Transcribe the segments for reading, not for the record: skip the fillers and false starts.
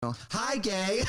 Hi, gay.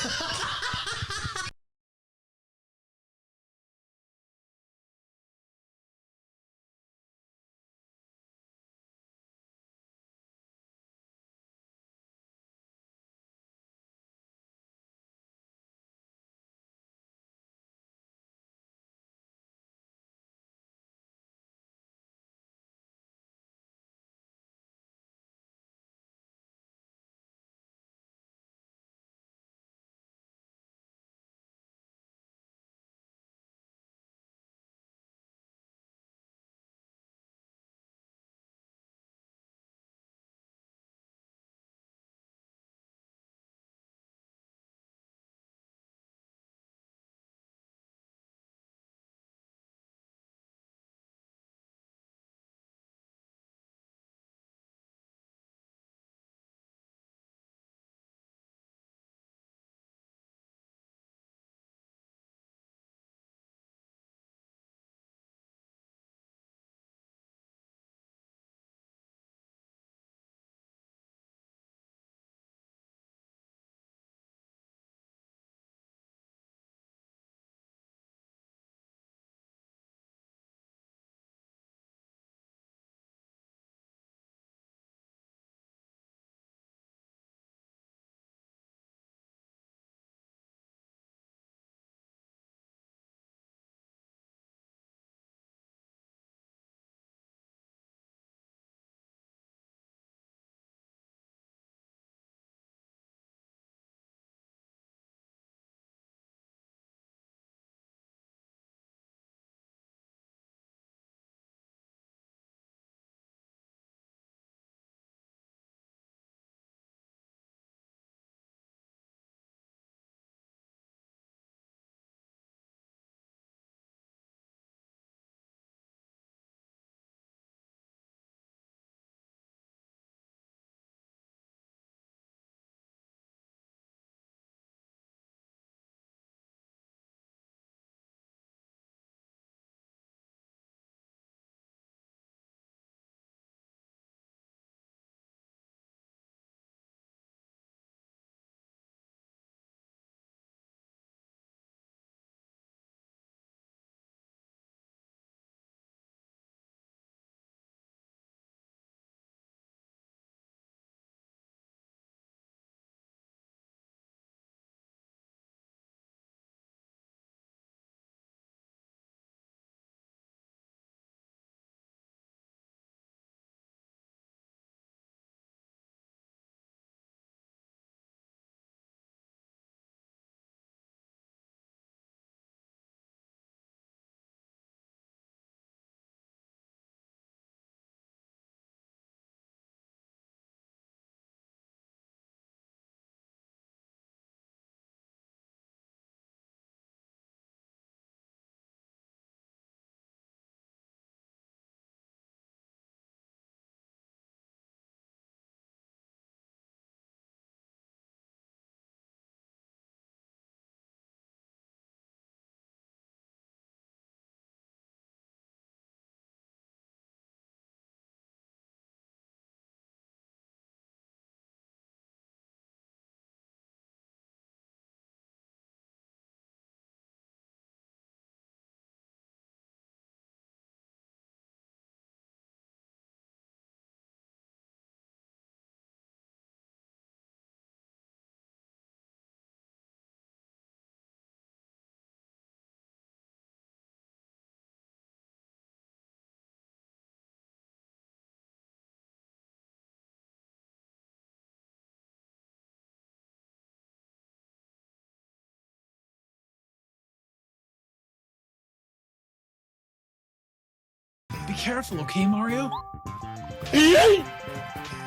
Be careful, okay, Mario?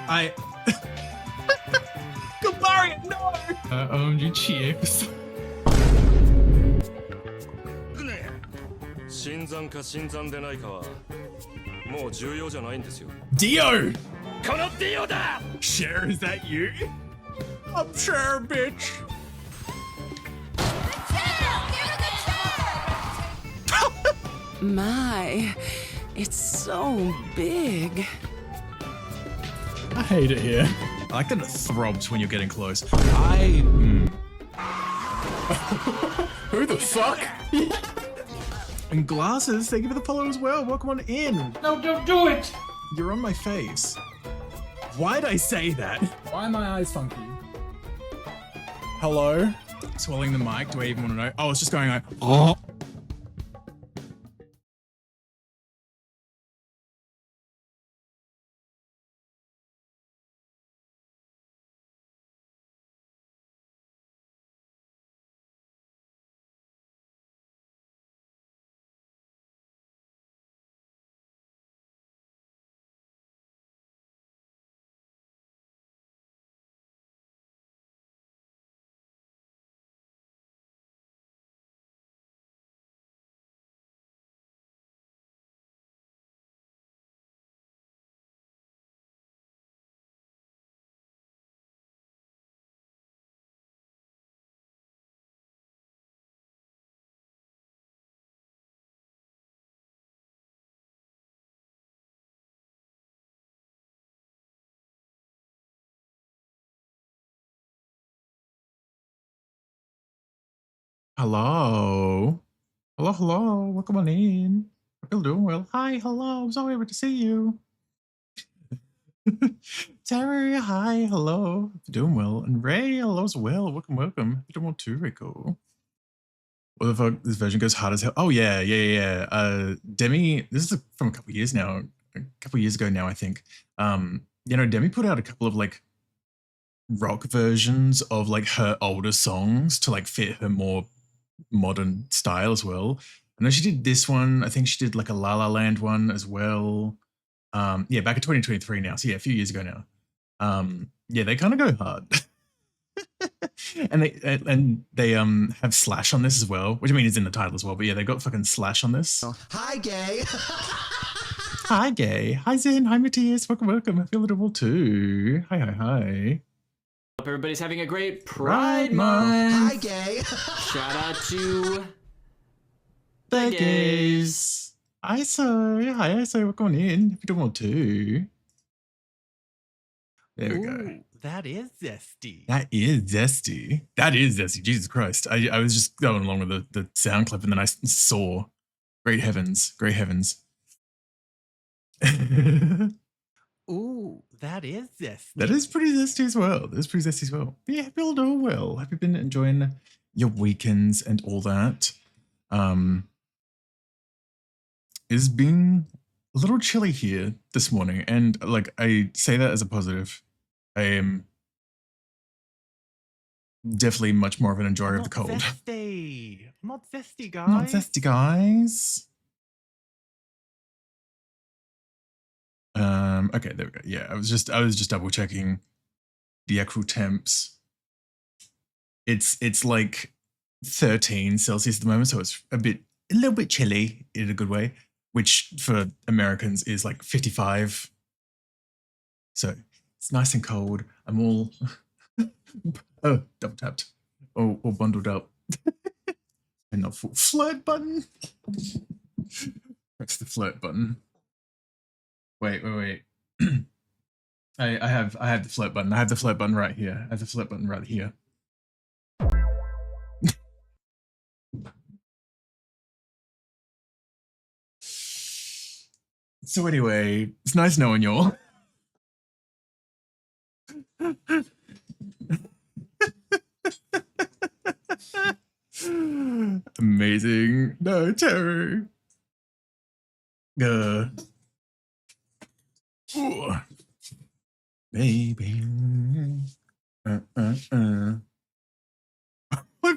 I... Go, Mario, no! Onde chips. 新参か新参でないかはもう重要じゃないんですよ。 Dio! このディオだ! Cher, is that you? I'm Cher, bitch! My, it's so big. I hate it here. like that it throbs when you're getting close. Who the fuck? And Glasses, thank you for the follow as well. Welcome on in. No, don't do it! You're on my face. Why'd I say that? Why are my eyes funky? Hello? Swallowing the mic, do I even want to know? Oh, it's just going like, oh. Hello. Hello, hello. Welcome on in. Hope you're doing well. Hi, hello. I'm so happy to see you. Terry, hi, hello. Doing well. And Ray, hello as well. Welcome, welcome. You're doing well too, Rico. What the fuck? This version goes hard as hell. Oh, yeah. Demi, this is from a couple years now. A couple years ago now, I think. Demi put out a couple of like rock versions of like her older songs to like fit her more modern style as well. I know she did this one. I think she did like a La La Land one as well. Back in 2023 now. So yeah, a few years ago now. They kind of go hard. and they have Slash on this as well, which I mean is in the title as well. But yeah, they got fucking Slash on this. Hi, gay. Hi, gay. Hi, Zen. Hi, Matthias. Welcome. I feel a little too. Hi. Hope everybody's having a great Pride Month. Hi, gay. Shout out to the gays. ISO. Hi, ISO. Welcome on in. If you don't want to. There we go. That is zesty. That is zesty. Jesus Christ. I was just going along with the sound clip and then I saw. Great heavens. Ooh, that is zesty. That is pretty zesty as well. But yeah, hope you're all doing well. Have you been enjoying your weekends and all that? It's been a little chilly here this morning, and like I say that as a positive. I am definitely much more of an enjoyer of the cold. Zesty. I'm not zesty, guys. Not zesty, guys. Okay, there we go. Yeah, I was just double checking the actual temps. It's like 13 Celsius at the moment, so it's a little bit chilly in a good way, which for Americans is like 55. So it's nice and cold. I'm all double tapped. All bundled up. And not full flirt button. Press the flirt button. Wait. I have the flirt button. I have the flirt button right here. So anyway, it's nice knowing y'all. Amazing. No, terror. Ooh. Baby. I've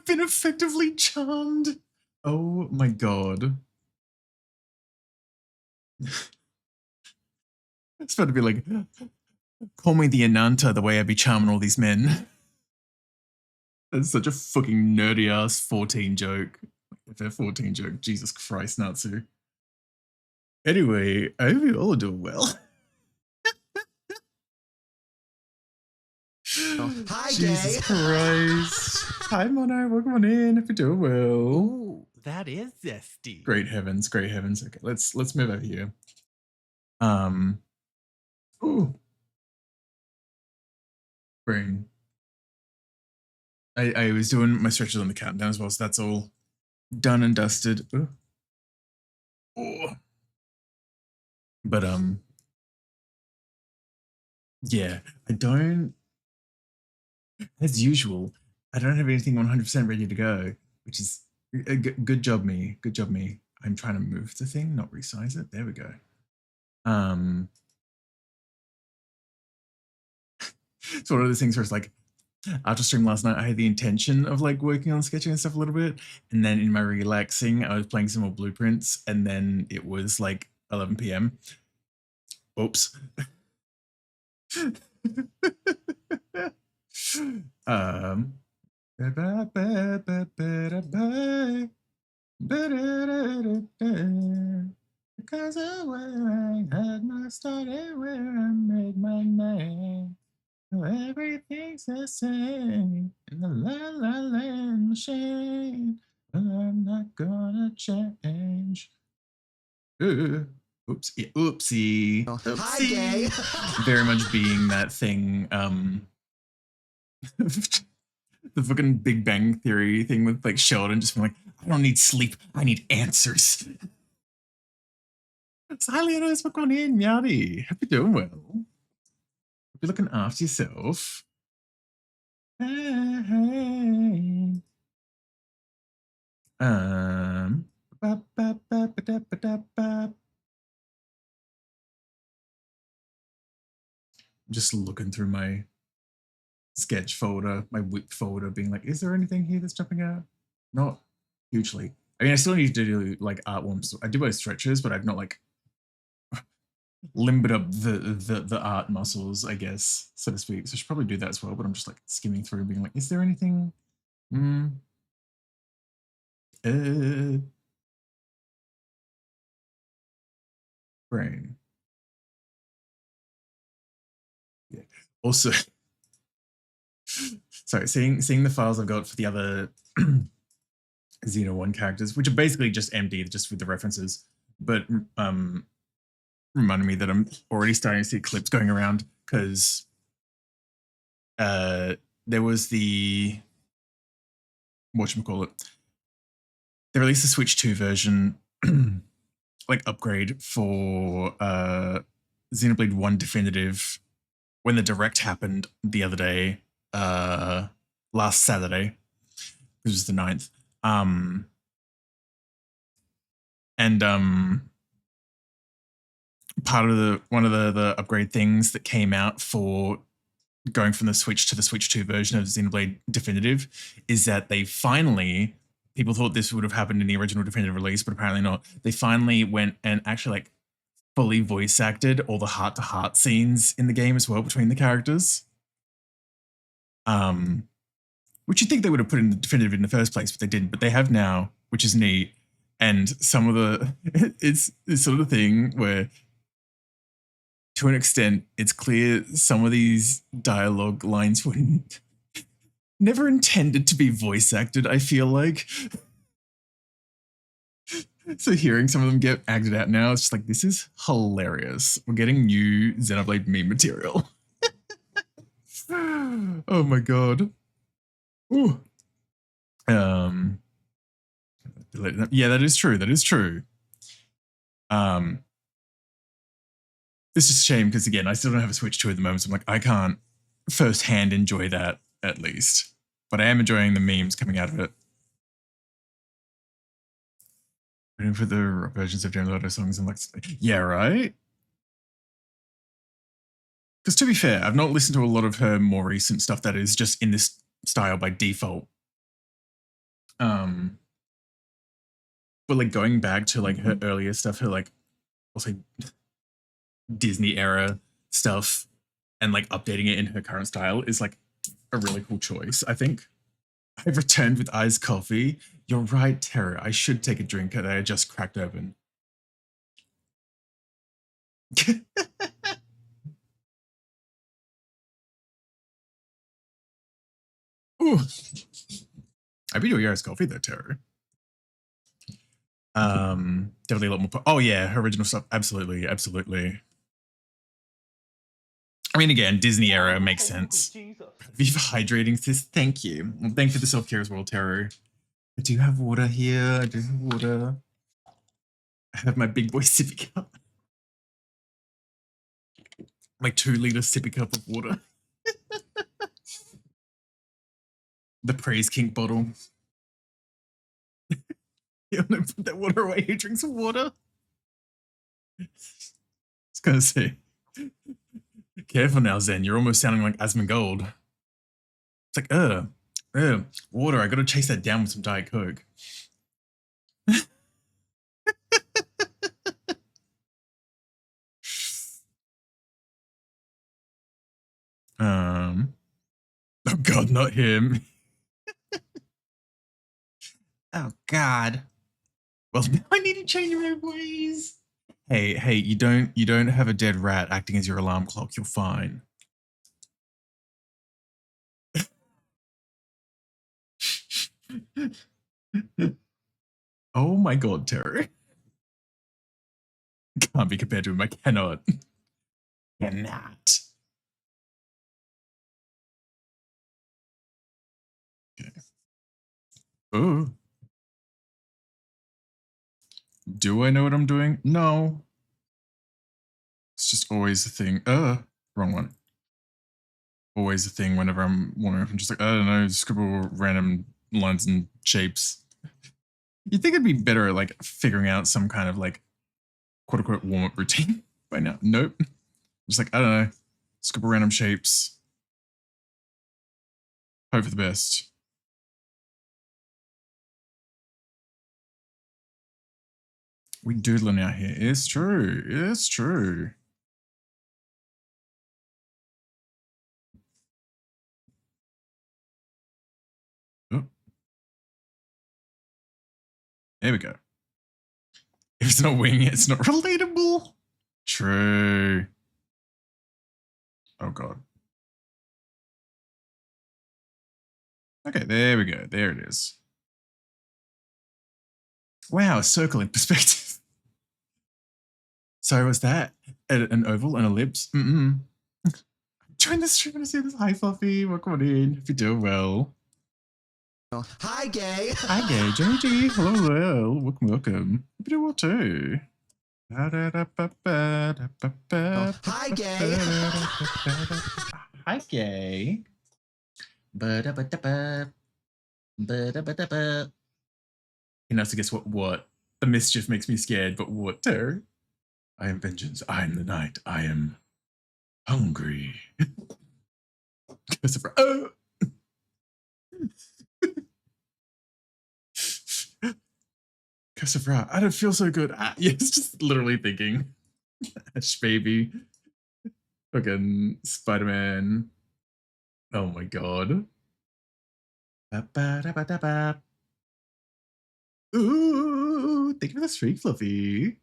been effectively charmed. Oh my god. It's about to be like, call me the Ananta the way I be charming all these men. That's such a fucking nerdy ass 14 joke. If they're 14 joke, Jesus Christ, Natsu. Anyway, I hope you all are doing well. Hi, Jesus gay. Christ. Hi, Mono. Welcome on in. If you're doing well. Ooh, that is zesty. Great heavens. Okay, let's move over here. Ooh. Brain. I was doing my stretches on the countdown as well, so that's all done and dusted. Ooh. Oh. But yeah, I don't, as usual, I don't have anything 100% ready to go, which is a good job me. Good job me. I'm trying to move the thing, not resize it. There we go. It's one of those things where it's like, after stream last night, I had the intention of like working on sketching and stuff a little bit, and then in my relaxing, I was playing some more blueprints, and then it was like 11 p.m. Oops. Because of where I had my start and where I made my name. So everything's the same in the la la land machine. I'm not gonna change. Oops, yeah, oopsie. Hi, gay. Very much being that thing, the fucking Big Bang Theory thing with like Sheldon just being like, I don't need sleep, I need answers. Silence, what's going in, Yadi? Hope you're doing well. Hope you're looking after yourself. Hey. Just looking through my sketch folder, my whip folder, being like, is there anything here that's jumping out? Not hugely. I mean, I still need to do like art warms. I do both stretches, but I've not like limbered up the art muscles, I guess, so to speak. So I should probably do that as well, but I'm just like skimming through being like, is there anything? Brain. Yeah. Also, sorry, seeing the files I've got for the other Xeno 1 characters, which are basically just empty, just with the references, but reminded me that I'm already starting to see clips going around because there was the whatchamacallit. They released the Switch 2 version, like upgrade for Xenoblade 1 Definitive when the direct happened the other day, last Saturday, which was the 9th. Part of one of the upgrade things that came out for going from the Switch to the Switch 2 version of Xenoblade Definitive is that they finally, people thought this would have happened in the original Definitive release, but apparently not. They finally went and actually like fully voice acted all the heart-to-heart scenes in the game as well between the characters. Which you'd think they would have put in the Definitive in the first place, but they didn't. But they have now, which is neat. And some of the, it's sort of the thing where, to an extent, it's clear some of these dialogue lines were never intended to be voice acted, I feel like. So hearing some of them get acted out now, it's just like, this is hilarious. We're getting new Xenoblade meme material. Oh my god. Ooh. Yeah, that is true. That is true. It's just a shame because, again, I still don't have a Switch 2 at the moment, so I'm like, I can't firsthand enjoy that, at least. But I am enjoying the memes coming out of it. Waiting for the versions of James Otto songs and like, yeah, right? Because to be fair, I've not listened to a lot of her more recent stuff that is just in this style by default. But like going back to like her earlier stuff, her like, I'll say Disney era stuff and like updating it in her current style is like a really cool choice, I think. I've returned with iced coffee. You're right, Tara. I should take a drink that I just cracked open. Ooh. I'd be doing iced coffee though, Tara. Definitely a lot more. Oh yeah, her original stuff. Absolutely, absolutely. I mean, again, Disney era makes sense. Viva hydrating, sis. Thank you. Well, thank you for the self-care as well, Taro. I do have water here. I do have water. I have my big boy sippy cup. My 2-liter sippy cup of water. The praise kink bottle. You want to put that water away? Who drinks water? I was gonna say, careful now, Zen. You're almost sounding like Asmongold. It's like, water. I gotta chase that down with some Diet Coke. Oh God, not him. Oh God. Well, now I need to change my ways. Hey, you don't have a dead rat acting as your alarm clock. You're fine. Oh my God, Terry. Can't be compared to him. I cannot. Cannot. Okay. Oh. Do I know what I'm doing? No. It's just always a thing. Wrong one. Always a thing whenever I'm warming up. I'm just like, I don't know, scribble random lines and shapes. You'd think it'd be better at like figuring out some kind of like quote unquote warm up routine by now. Nope. Just like, I don't know, scribble random shapes. Hope for the best. We doodling out here. It's true. It's true. Oh. There we go. If it's not winging it, it's not relatable. True. Oh God. Okay, there we go. There it is. Wow, circle in perspective. Sorry, what's that? An oval and ellipse? Join the stream and see this. Hi, Fluffy. Welcome on in. If you're doing well. Hi, gay. Hi, gay. JG. Hello, hello. Welcome, welcome. Hope you're doing well too. Hi, gay. Hi, gay. He knows to guess what? The mischief makes me scared, but what, Terry? I am vengeance. I am the night. I am hungry. Oh! 𝓬𝓱𝓲𝓵. I don't feel so good. Yes, just literally thinking. Ash baby. Fucking Spider-Man. Oh my God. Ooh, thank you for the streak, Fluffy.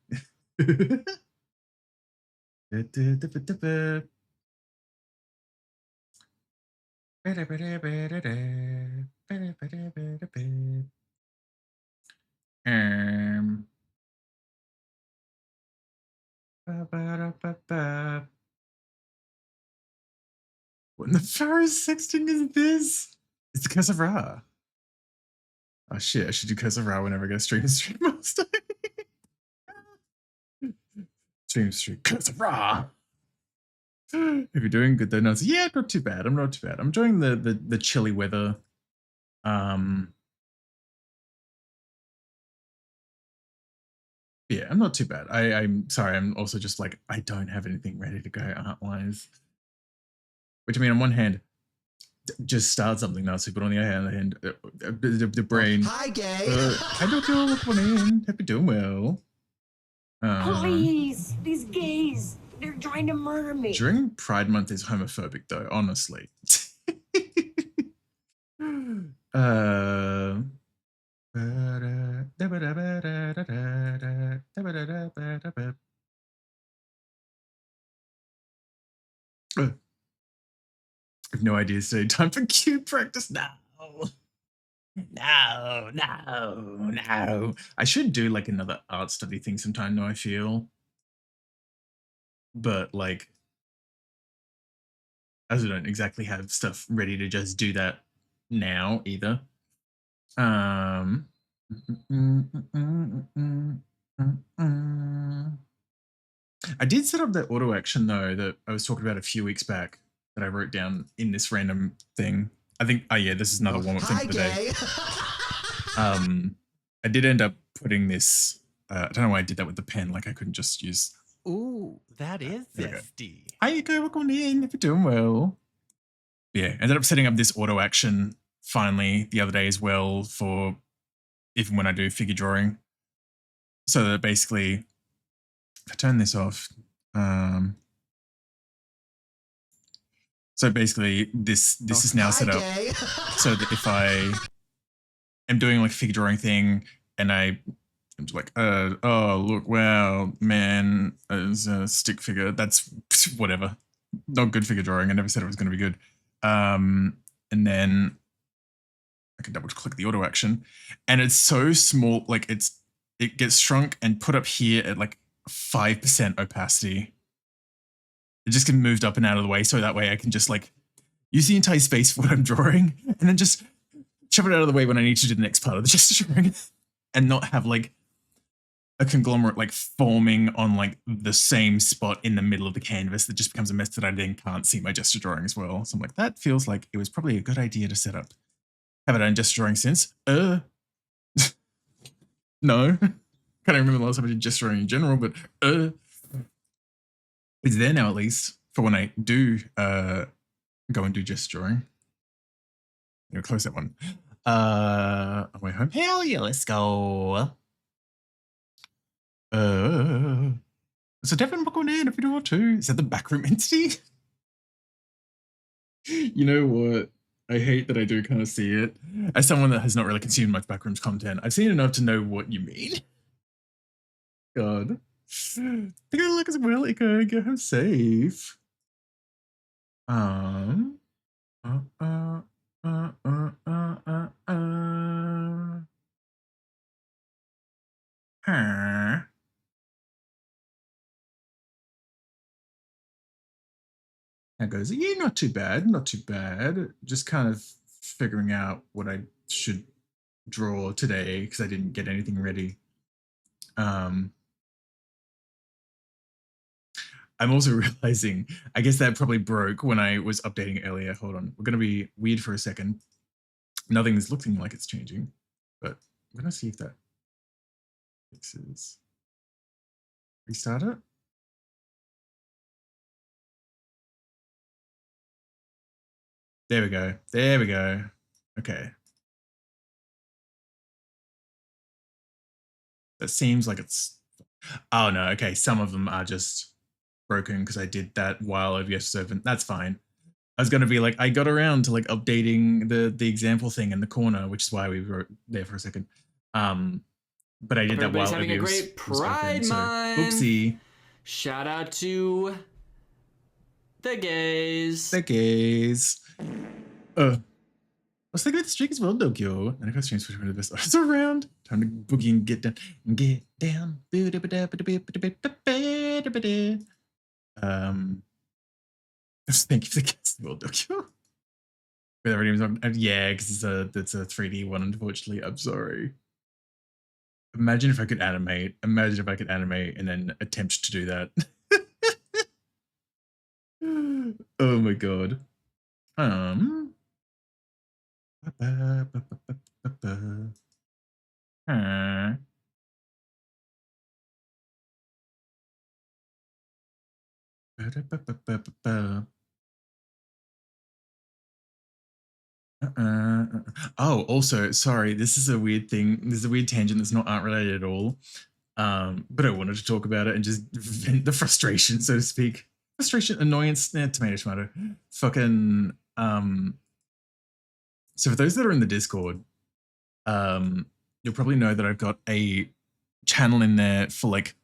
What in the Pharaoh's sexting is this? It's 𝓬𝓱𝓲. Oh shit, I should do 𝓬𝓱𝓲 whenever I go stream master. Stream 𝓬𝓱𝓲. If you're doing good though, no, yeah, not too bad. I'm not too bad. I'm enjoying the chilly weather. Yeah, I'm not too bad. I'm sorry. I'm also just like, I don't have anything ready to go art-wise. Which I mean, on one hand, just start something now. So, but on the other hand, the brain. Hi, gay. Hi, Dojo. Welcome in. Hope you're doing well. Please, these gays, they're trying to murder me. During Pride Month is homophobic, though. Honestly. I have no idea today. Time for cube practice now. No. I should do like another art study thing sometime, though, I feel. But like, as I don't exactly have stuff ready to just do that now either. I did set up that auto action though that I was talking about a few weeks back that I wrote down in this random thing. I think, oh yeah, this is another warm-up thing Hi, for the day. gay. I did end up putting this, I don't know why I did that with the pen, like I couldn't just use. Ooh, that is There we go. zesty. Hi, you go, welcome in, if you're doing well. Yeah, ended up setting up this auto action finally the other day as well for even when I do figure drawing. So that basically, if I turn this off, so basically this is now set up Gay. so that if I am doing like a figure drawing thing and I'm just like, oh, look, wow, man, it's a stick figure. That's whatever. Not good figure drawing. I never said it was going to be good. And then I can double click the auto action and it's so small. Like it gets shrunk and put up here at like 5% opacity. It just can moved up and out of the way. So that way I can just like use the entire space for what I'm drawing and then just shove it out of the way when I need to do the next part of the gesture drawing and not have like a conglomerate like forming on like the same spot in the middle of the canvas that just becomes a mess that I then can't see my gesture drawing as well. So I'm like, that feels like it was probably a good idea to set up. Haven't done gesture drawing since. No. Can't remember the last time I did gesture drawing in general, but it's there now at least for when I do go and do gesture drawing. You know, close that one. On my way home. Hell yeah, let's go. So Devin, welcome in if you do too. Is that the backroom entity? You know what? I hate that I do kind of see it. As someone that has not really consumed much backrooms content, I've seen enough to know what you mean. God. Take a look as well, Iko. Get home safe. That goes, yeah, not too bad, not too bad. Just kind of figuring out what I should draw today because I didn't get anything ready. I'm also realizing, I guess that probably broke when I was updating earlier. Hold on, we're going to be weird for a second. Nothing is looking like it's changing, but I'm going to see if that fixes. Restart it. There we go. There we go. Okay. That seems like it's... Oh, no. Okay. Some of them are just broken because I did that while OBS was open. That's fine. I was going to be like, I got around to like updating the example thing in the corner, which is why we were there for a second. But I did that while having a OBS great was Pride open. Month. So, oopsie. Shout out to the gays. The gays. I was thinking about the streak as well, Dokyo. And I got streams for the best artists around. Time to boogie and get down. And get down. Thank you for the guest as well, Dokyo. Yeah, because it's a 3D one, unfortunately. I'm sorry. Imagine if I could animate. Imagine if I could animate and then attempt to do that. Oh my god. Oh, also, sorry, this is a weird thing. This is a weird tangent that's not art related at all. But I wanted to talk about it and just vent the frustration, so to speak. Frustration, annoyance, tomato. Fucking, so for those that are in the Discord, you'll probably know that I've got a channel in there for like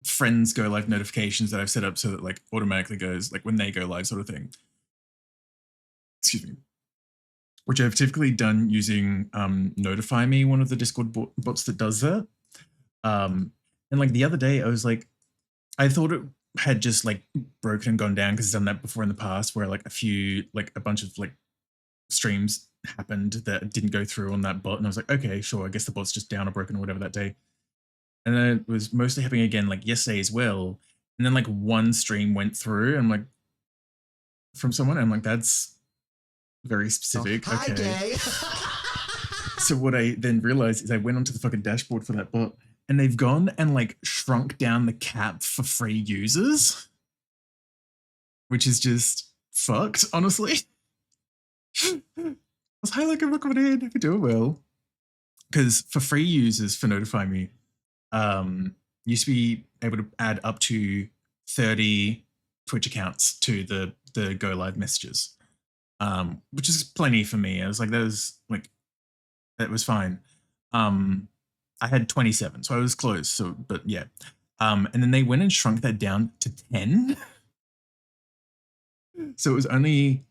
friends go live notifications that I've set up so that like automatically goes like when they go live sort of thing. Excuse me. Which I've typically done using Notify Me, one of the Discord bots that does that. And like the other day, I was like, I thought had just like broken and gone down because it's done that before in the past, where like a bunch of like streams happened that didn't go through on that bot, and I was like, okay, sure, I guess the bot's just down or broken or whatever that day. And then it was mostly happening again like yesterday as well. And then like one stream went through, and I'm like, from someone, and I'm like, that's very specific. Hi, okay. gay. So what I then realized is I went onto the fucking dashboard for that bot, and they've gone and like shrunk down the cap for free users, which is just fucked, honestly. I was highly recommended if you're doing well. Because for free users for Notify Me, used to be able to add up to 30 Twitch accounts to the Go Live messages, which is plenty for me. I was like, that was fine. I had 27, so I was close. So, but yeah. And then they went and shrunk that down to 10. So it was only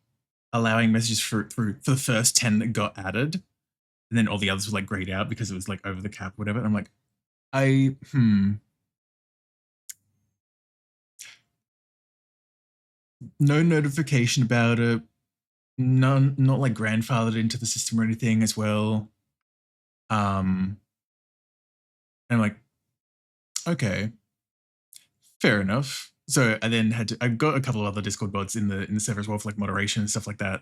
allowing messages for the first 10 that got added, and then all the others were like grayed out because it was like over the cap, or whatever. And I'm like, no notification about it. None, not like grandfathered into the system or anything as well. And I'm like, okay, fair enough. So I then I've got a couple of other Discord bots in the server as well for like moderation and stuff like that.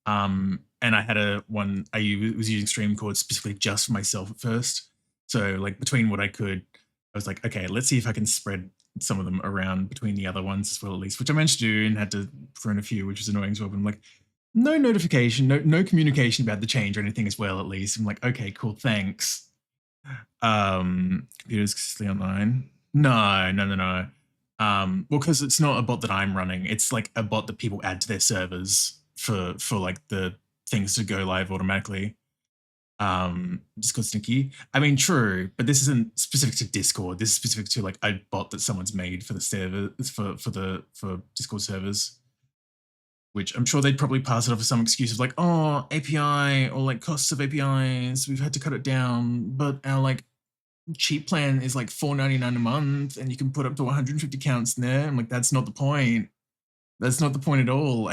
And I had I was using Streamcord specifically just for myself at first. So like between what I could, I was like, okay, let's see if I can spread some of them around between the other ones as well, at least, which I managed to do and had to prune a few, which was annoying as well. But I'm like, no notification, no communication about the change or anything as well, at least. I'm like, okay, cool, thanks. Computers consistently online. No. Well, because it's not a bot that I'm running. It's like a bot that people add to their servers for like the things to go live automatically. Discord sneaky. I mean, true, but this isn't specific to Discord. This is specific to like a bot that someone's made for the server for Discord servers. Which I'm sure they'd probably pass it off as some excuse of like, oh, API or like costs of APIs, we've had to cut it down, but our like cheap plan is like $4.99 a month and you can put up to 150 accounts in there. I'm like, that's not the point. That's not the point at all.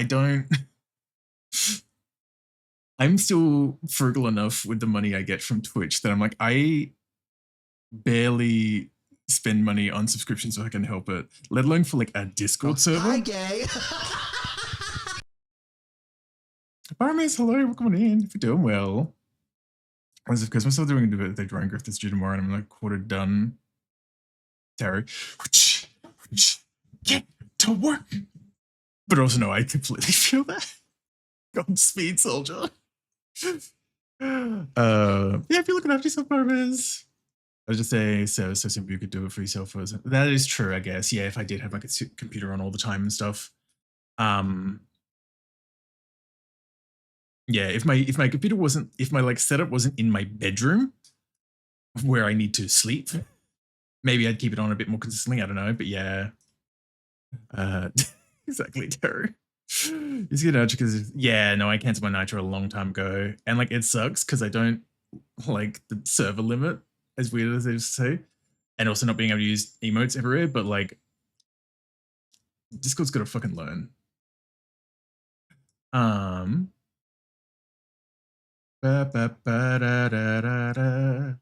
I'm still frugal enough with the money I get from Twitch that I'm like, I barely spend money on subscriptions so I can help it, let alone for like a Discord server. Hi, gay. Barmaid, hello, welcome in. If you're doing well. As of because I'm still doing a birthday drawing grift that's due tomorrow, and I'm like quarter done. Tarot. Get to work. But also, no, I completely feel that. Godspeed, soldier. Yeah, if you're looking after yourself, Barmaid. I was just saying, so simple you could do it for yourself. That is true, I guess. Yeah, if I did have like a computer on all the time and stuff. Yeah, if my computer wasn't, if my like setup wasn't in my bedroom where I need to sleep, maybe I'd keep it on a bit more consistently. I don't know, but yeah. Exactly, Terry. It's good because yeah, no, I canceled my Nitro a long time ago, and like it sucks because I don't like the server limit, as weird as they used to say, and also not being able to use emotes everywhere. But like, Discord's got to fucking learn. Ba, ba, ba, da, da, da, da.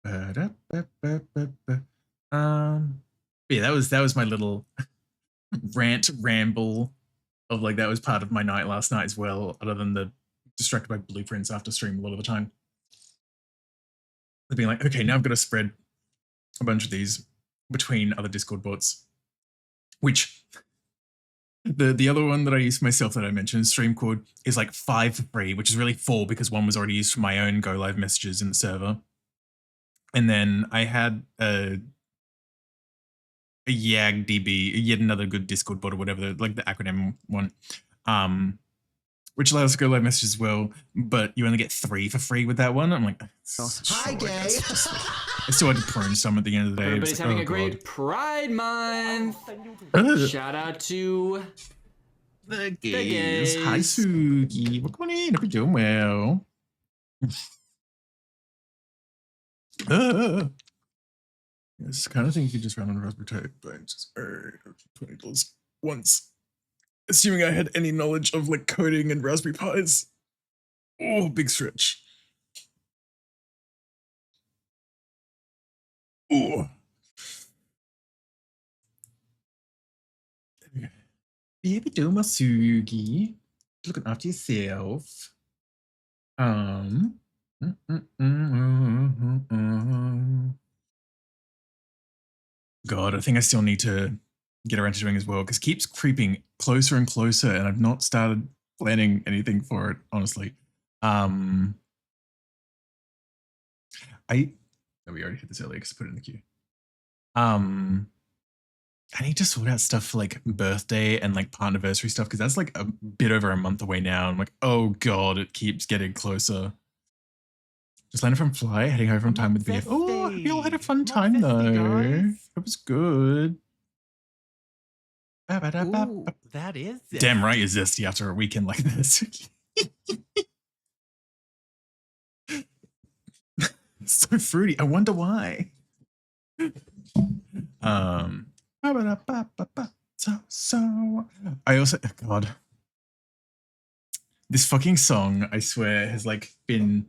Ba, da, ba, ba, ba, ba. Yeah, that was my little rant ramble of like that was part of my night last night as well, other than the distracted by blueprints after stream a lot of the time. Being like, okay, now I've got to spread a bunch of these between other Discord bots, which the other one that I use myself that I mentioned, Streamcord, is like 5 for free, which is really 4 because one was already used for my own Go Live messages in the server. And then I had a YAGDB, yet another good Discord bot or whatever, like the acronym one, which allows to Go Live messages as well, but you only get 3 for free with that one. I'm like, Hi, gay. I still had to prune some at the end of the day. Everybody's like, having a great Pride Month. Shout out to the gays. Hi, Sugi. Welcome on in. Hope you're doing well. It's the kind of thing you could just run on a Raspberry Pi, but just $20 once. Assuming I had any knowledge of like coding and Raspberry Pis. Oh, big stretch. Oh. Baby do Masugi. Looking after yourself. God, I think I still need to get around to doing as well because it keeps creeping closer and closer, and I've not started planning anything for it, honestly. We already hit this earlier because I put it in the queue. I need to sort out stuff for like birthday and like anniversary stuff because that's like a bit over a month away now. I'm like, oh god, it keeps getting closer. Just landed from fly, heading home from time with BF. Oh, I hope you all had a fun time though. It was good. Ooh, that is it. Damn right, you're zesty after a weekend like this. So fruity. I wonder why. So I also, god, this fucking song, I swear, has like been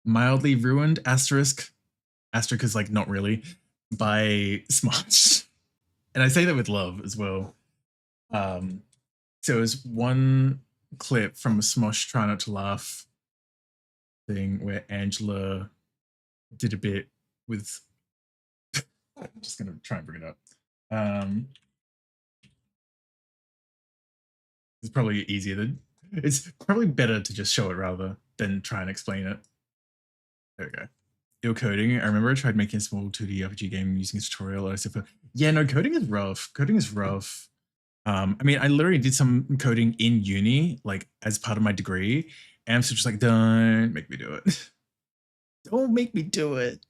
mildly ruined, asterisk is like not really, by Smosh. And I say that with love as well. So it was one clip from a Smosh Try Not to Laugh thing where Angela did a bit with I'm just gonna try and bring it up. It's probably easier than it's probably better to just show it rather than try and explain it. There we go. Ill coding. I remember I tried making a small 2D RPG game using a tutorial. I said, yeah, no, coding is rough. Coding is rough. I mean, I literally did some coding in uni, like as part of my degree, and I'm just like, don't make me do it. Don't make me do it.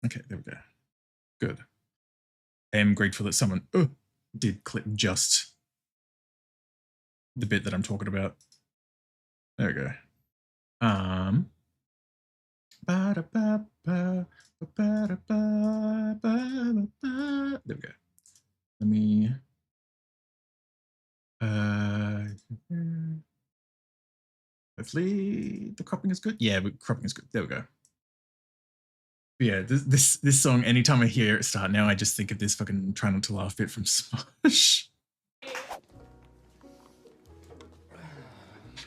Okay, there we go. Good. I am grateful that someone did clip just the bit that I'm talking about. There we go. There we go. Let me hopefully the cropping is good. Yeah, cropping is good. There we go. But yeah, this song, anytime I hear it start now, I just think of this fucking Try Not to Laugh bit from Smosh.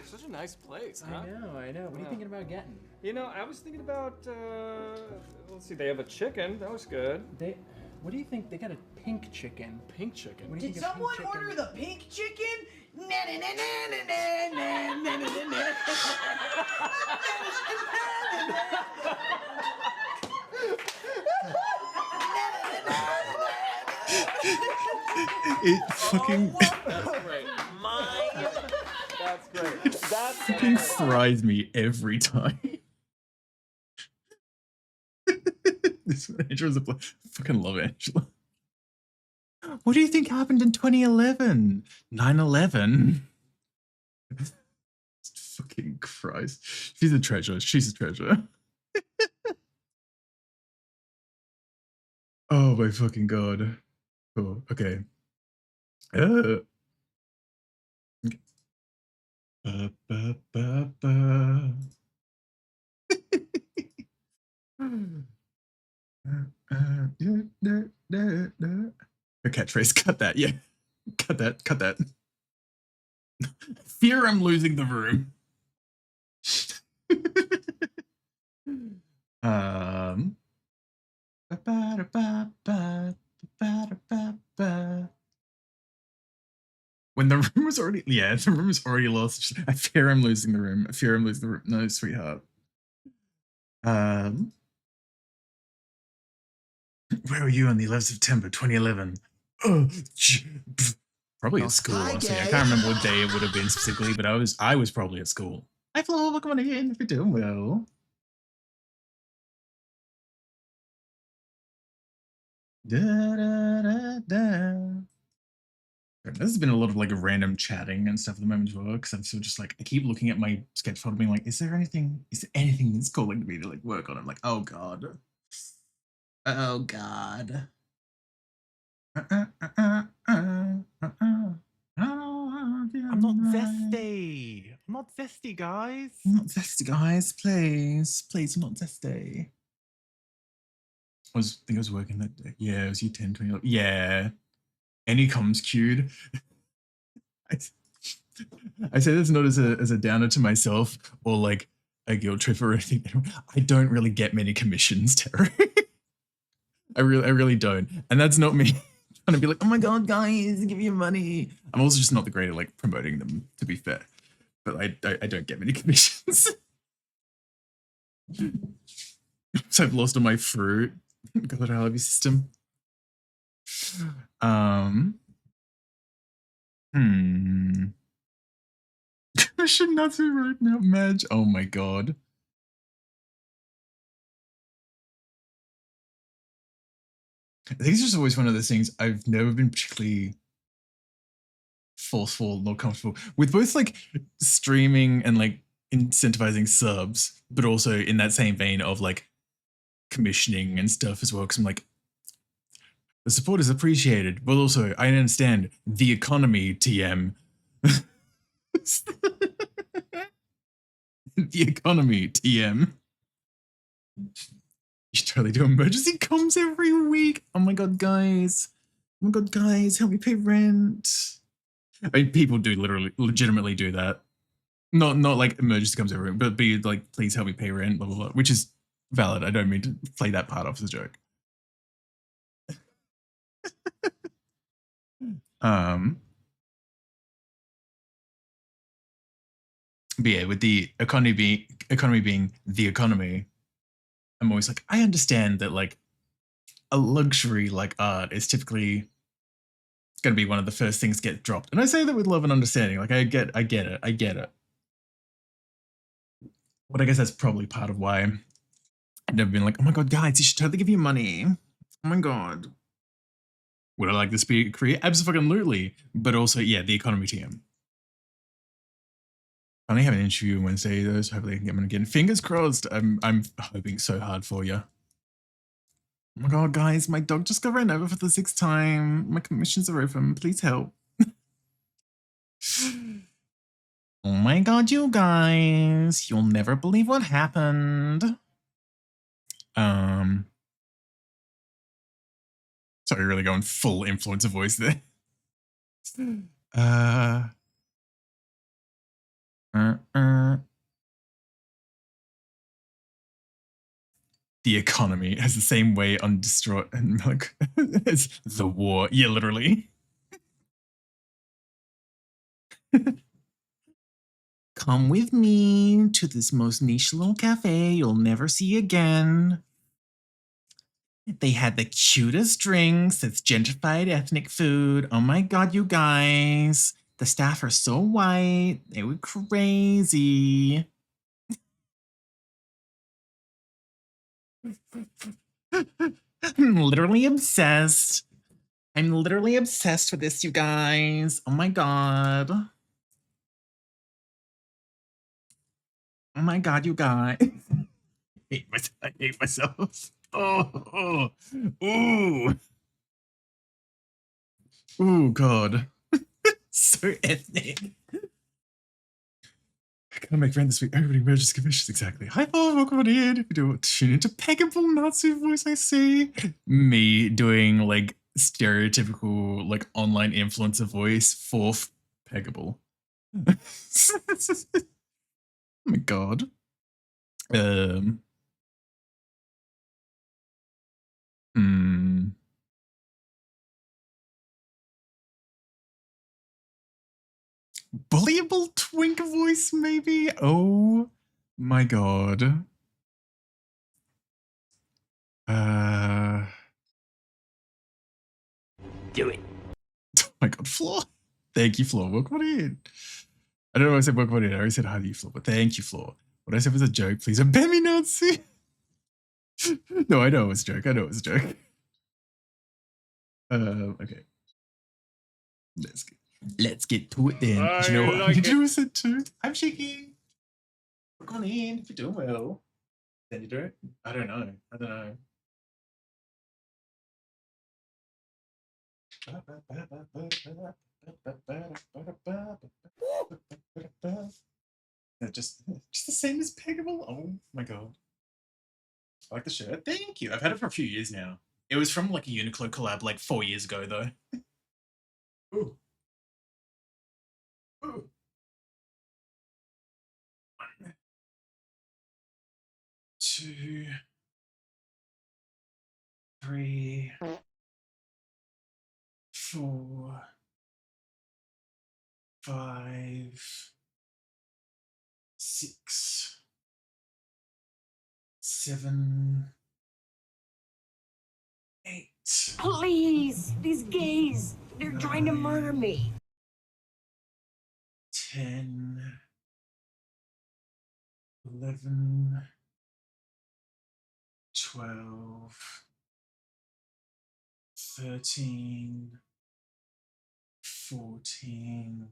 Such a nice place, huh? I know. What are you thinking about getting? You know, I was thinking about, let's see, they have a chicken. That was good. What do you think? They got a pink chicken. Pink chicken? What do you Did think of someone pink chicken? order the pink chicken? Na na na na na na na na na na. It fucking That's great. That's great. That's fucking fries me every time. This Angela's a fucking love Angela. What do you think happened in 2011? 9/11. Fucking Christ. She's a treasure. She's a treasure. Oh my fucking god. Cool. Okay. Okay. Her catchphrase, cut that, yeah. Cut that. Fear I'm losing the room. When the room was already, yeah, the room was already lost. I fear I'm losing the room. I fear I'm losing the room. No, sweetheart. Where were you on the 11th of September 2011? Probably at school, honestly. I can't remember what day it would have been specifically, but I was probably at school. Hi Flo, welcome on in if you're doing well. This has been a lot of like random chatting and stuff at the moment as well, because I'm still just like, I keep looking at my sketch folder being like, is there anything that's calling to me to like work on? I'm like, oh god. Oh God. I'm not zesty. I'm not zesty, guys. I'm not zesty, guys. Please. Please, I'm not zesty. I think I was working that day. Yeah, it was year 10, 20. Yeah. Any comms queued. I say this not as a downer to myself or like a guilt trip or anything. I don't really get many commissions, Terry. I really don't. And that's not me trying to be like, oh my God, guys, give me your money. I'm also just not the great at like promoting them, to be fair. But I don't get many commissions. So I've lost all my fruit. God, I love your system. Commission Natsu right now, Madge. Oh my God. I think it's just always one of those things. I've never been particularly forceful nor comfortable with both like streaming and like incentivizing subs, but also in that same vein of like commissioning and stuff as well. Because I'm like, the support is appreciated, but also I understand the economy, TM. The economy, TM. You should totally do emergency comms every week. Oh my God, guys. Oh my God, guys, help me pay rent. I mean, people do legitimately do that. Not like emergency comms every week, but be like, please help me pay rent, blah, blah, blah, which is valid. I don't mean to play that part off as a joke. But yeah, with the economy being the economy, I'm always like, I understand that like a luxury like art is typically going to be one of the first things get dropped. And I say that with love and understanding. Like I get it. But I guess that's probably part of why I've never been like, oh my God, guys, you should totally give you money. Oh my God. Would I like this be a career? Absolutely. But also, yeah, the economy TM. I only have an interview Wednesday though, so hopefully I can get one again. Fingers crossed. I'm hoping so hard for you. Oh my God, guys, my dog just got ran over for the 6th time. My commissions are open. Please help. Oh my God, you guys. You'll never believe what happened. Sorry, really going full influencer voice there. The economy has the same way on distraught and like as the war. Yeah, literally. Come with me to this most niche little cafe you'll never see again. They had the cutest drinks. It's gentrified ethnic food. Oh my God, you guys. The staff are so white. They were crazy. I'm literally obsessed. I'm literally obsessed with this, you guys. Oh my God. Oh my God, you guys. I hate myself. Oh. Ooh, God. So ethnic. I gotta make friends this week. Everybody merges commissions exactly. Hi, Paul. Welcome on in. If you do tune into 𝓵𝓵 Natsu voice, I see. Me doing like stereotypical like online influencer voice for 𝓵𝓵. Oh my God. Bullyable twink voice, maybe? Oh my God. Do it. Oh my God, Floor. Thank you, Floor. Welcome in. I don't know why I said welcome in. I already said hi to you, Floor, but thank you, Floor. What I said was a joke. Please don't ban me, Nazi. No, I know it was a joke. Okay. Let's get to it then. You know what I need to do is it too. I'm shaking. Work on in if you're doing well. Then you do it? I don't know. Just the same as Peggable. Oh my god. I like the shirt. Thank you. I've had it for a few years now. It was from like a Uniqlo collab like 4 years ago though. Ooh. Ooh. 1, 2, 3, 4, 5, 6, 7, 8. Please, these gays, they're trying to murder me. 10, 11, 12, 13, 14,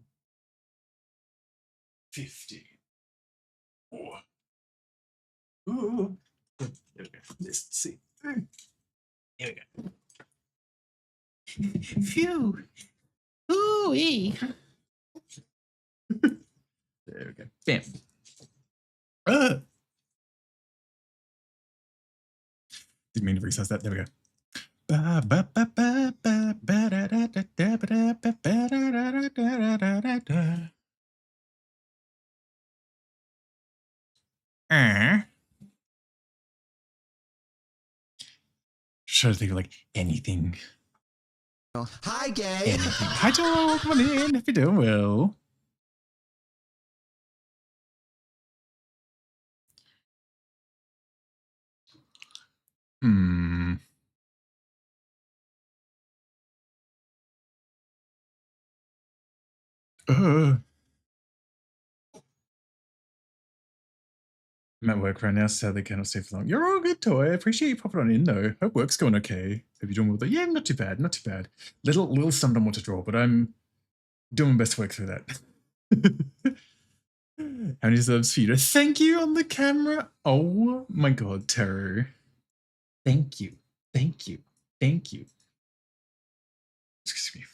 15. Oh. Ooh. There we go. Let's see. Here we go. Phew. Ooh-wee. There we go. Bam. Didn't mean to resize that. There we go. Try to think of like anything. Hi, gay. Anything. Hi, Joel. Come on in. Hope you're doing well. Hmm. I'm at work right now, sadly cannot stay for long. You're all good, Toy. I appreciate you popping on in, though. Hope work's going okay. Hope you're doing well, though. Yeah, not too bad, not too bad. Little stumped on what to draw, but I'm doing my best to work through that. How many subs for you to thank you on the camera? Oh my god, Terror. Thank you. Thank you. Thank you. Excuse me.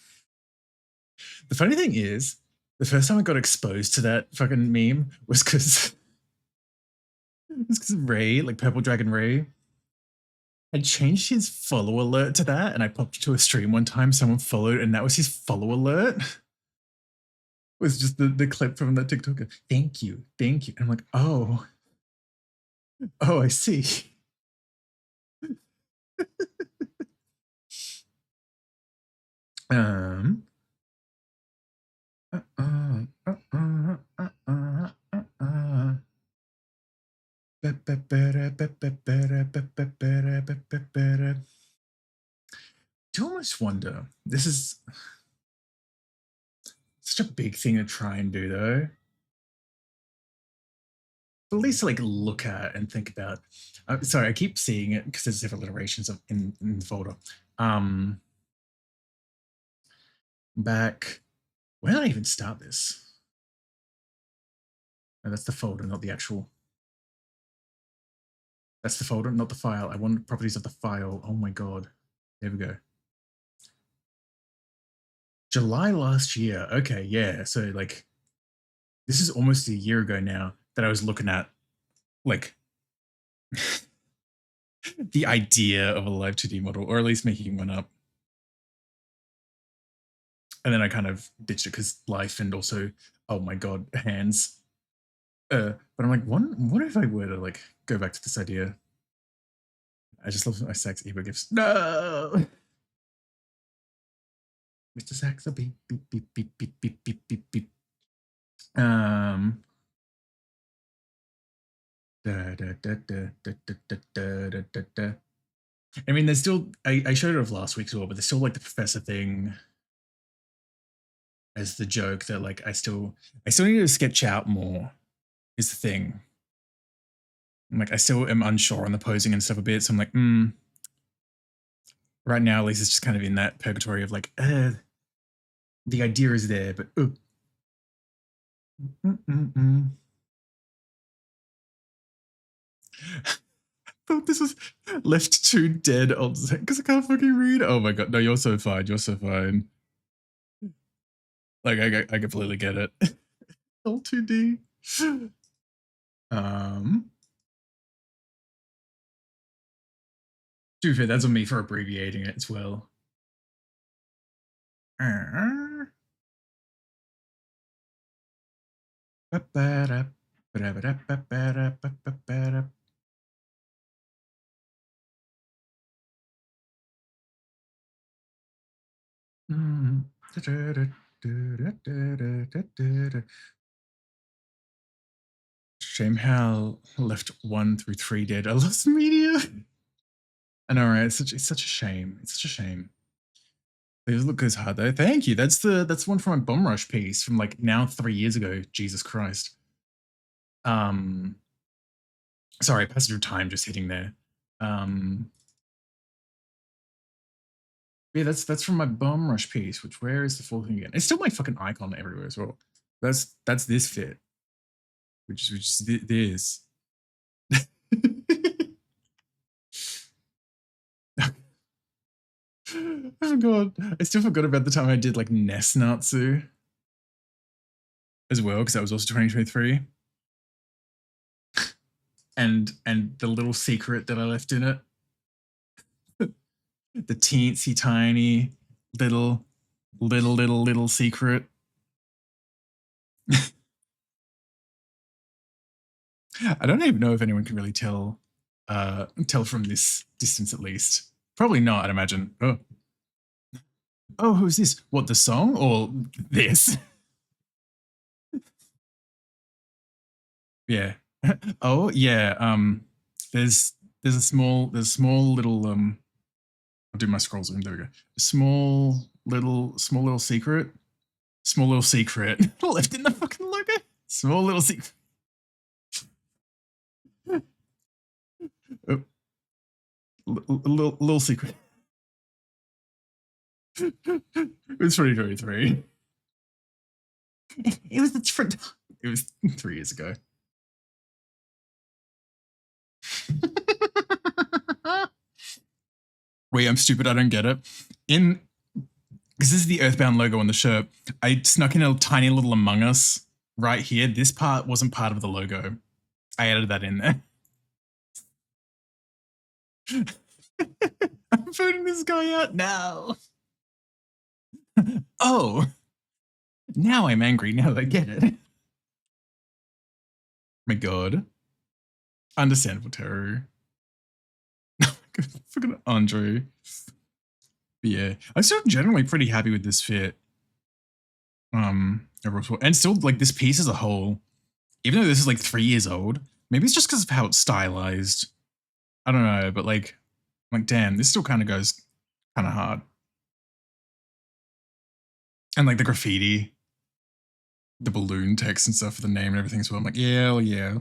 The funny thing is, the first time I got exposed to that fucking meme was because Ray, like Purple Dragon Ray, had changed his follow alert to that, and I popped to a stream one time, someone followed, and that was his follow alert. It was just the clip from that TikTok. Thank you, thank you. And I'm like, oh, I see. Do you almost wonder, this is such a big thing to try and do though, at least like look at and think about. Sorry, I keep seeing it because there's several iterations of in the folder. Back, where did I even start this? No, that's the folder, not the actual. That's the folder, not the file. I want properties of the file. Oh my god. There we go. July last year. Okay, yeah. So like, this is almost a year ago now that I was looking at like the idea of a live 2D model, or at least making one up. And then I kind of ditched it because life and also, oh my god, hands. But I'm like, what if I were to like go back to this idea? I just love my Sax ebook gifts. No! Mr. Sax, beep, beep, beep, beep, beep, beep, beep, beep, beep. I mean, there's still, I showed it off last week as well, but there's still like the professor thing as the joke that like I still need to sketch out more is the thing. I'm like, I still am unsure on the posing and stuff a bit. So I'm like, right now, at least it's just kind of in that purgatory of like, the idea is there, but thought this was left 2 dead on because I can't fucking read. Oh my god, no, you're so fine. You're so fine. Like I completely get it. L2D. To be fair, that's on me for abbreviating it as well. Shame how left 1 through 3 dead. I lost media. I know, right? It's such a shame. It's such a shame. These look as hard though. Thank you. That's one from my Bomb Rush piece from like now 3 years ago. Jesus Christ. Sorry, passage of time just hitting there. Yeah, that's from my Bomb Rush piece, which where is the full thing again? It's still my fucking icon everywhere as well. That's this fit. Which is this. I forgot. I still forgot about the time I did like Ness Natsu as well, because that was also 2023. And the little secret that I left in it. The teensy tiny little secret. I don't even know if anyone can really tell from this distance at least. Probably not, I'd imagine. Oh, who's this? What, the song or this? Yeah. Oh, yeah. There's a small little I'll do my scroll zoom. There we go. Small little secret. Small little secret left in the fucking logo. Small little secret. Oh. Little secret. It was 2023. It was different. It was 3 years ago. Wait, I'm stupid. I don't get it. Because this is the Earthbound logo on the shirt, I snuck in a tiny little Among Us right here. This part wasn't part of the logo. I added that in there. I'm voting this guy out now. Oh, now I'm angry. Now I get it. My god. Understandable terror. Fucking Andrew. But yeah, I'm still generally pretty happy with this fit. And still like this piece as a whole, even though this is like 3 years old, maybe it's just because of how it's stylized. I don't know, but like damn, this still kind of goes kind of hard. And like the graffiti, the balloon text and stuff for the name and everything as well. I'm like, yeah, well, yeah.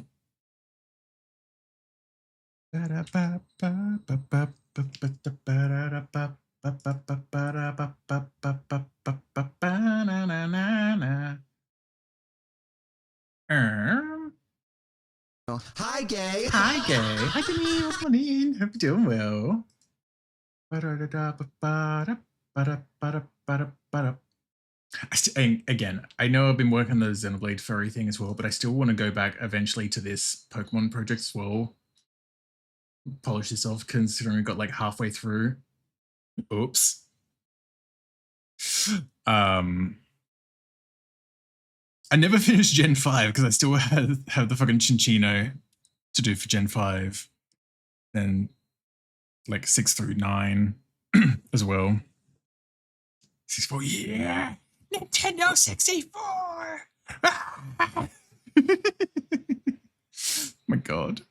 Hi, gay. Hi, gay. Hi, Denise. What's going on? Hope you're doing well. Again, I know I've been working on the Xenoblade furry thing as well, but I still want to go back eventually to this Pokemon project as well. Polish this off, considering we got like halfway through. Oops. I never finished Gen 5 because I still have the fucking Chinchino to do for Gen 5. And like 6 through 9 as well. 64, yeah! Nintendo 64! My god.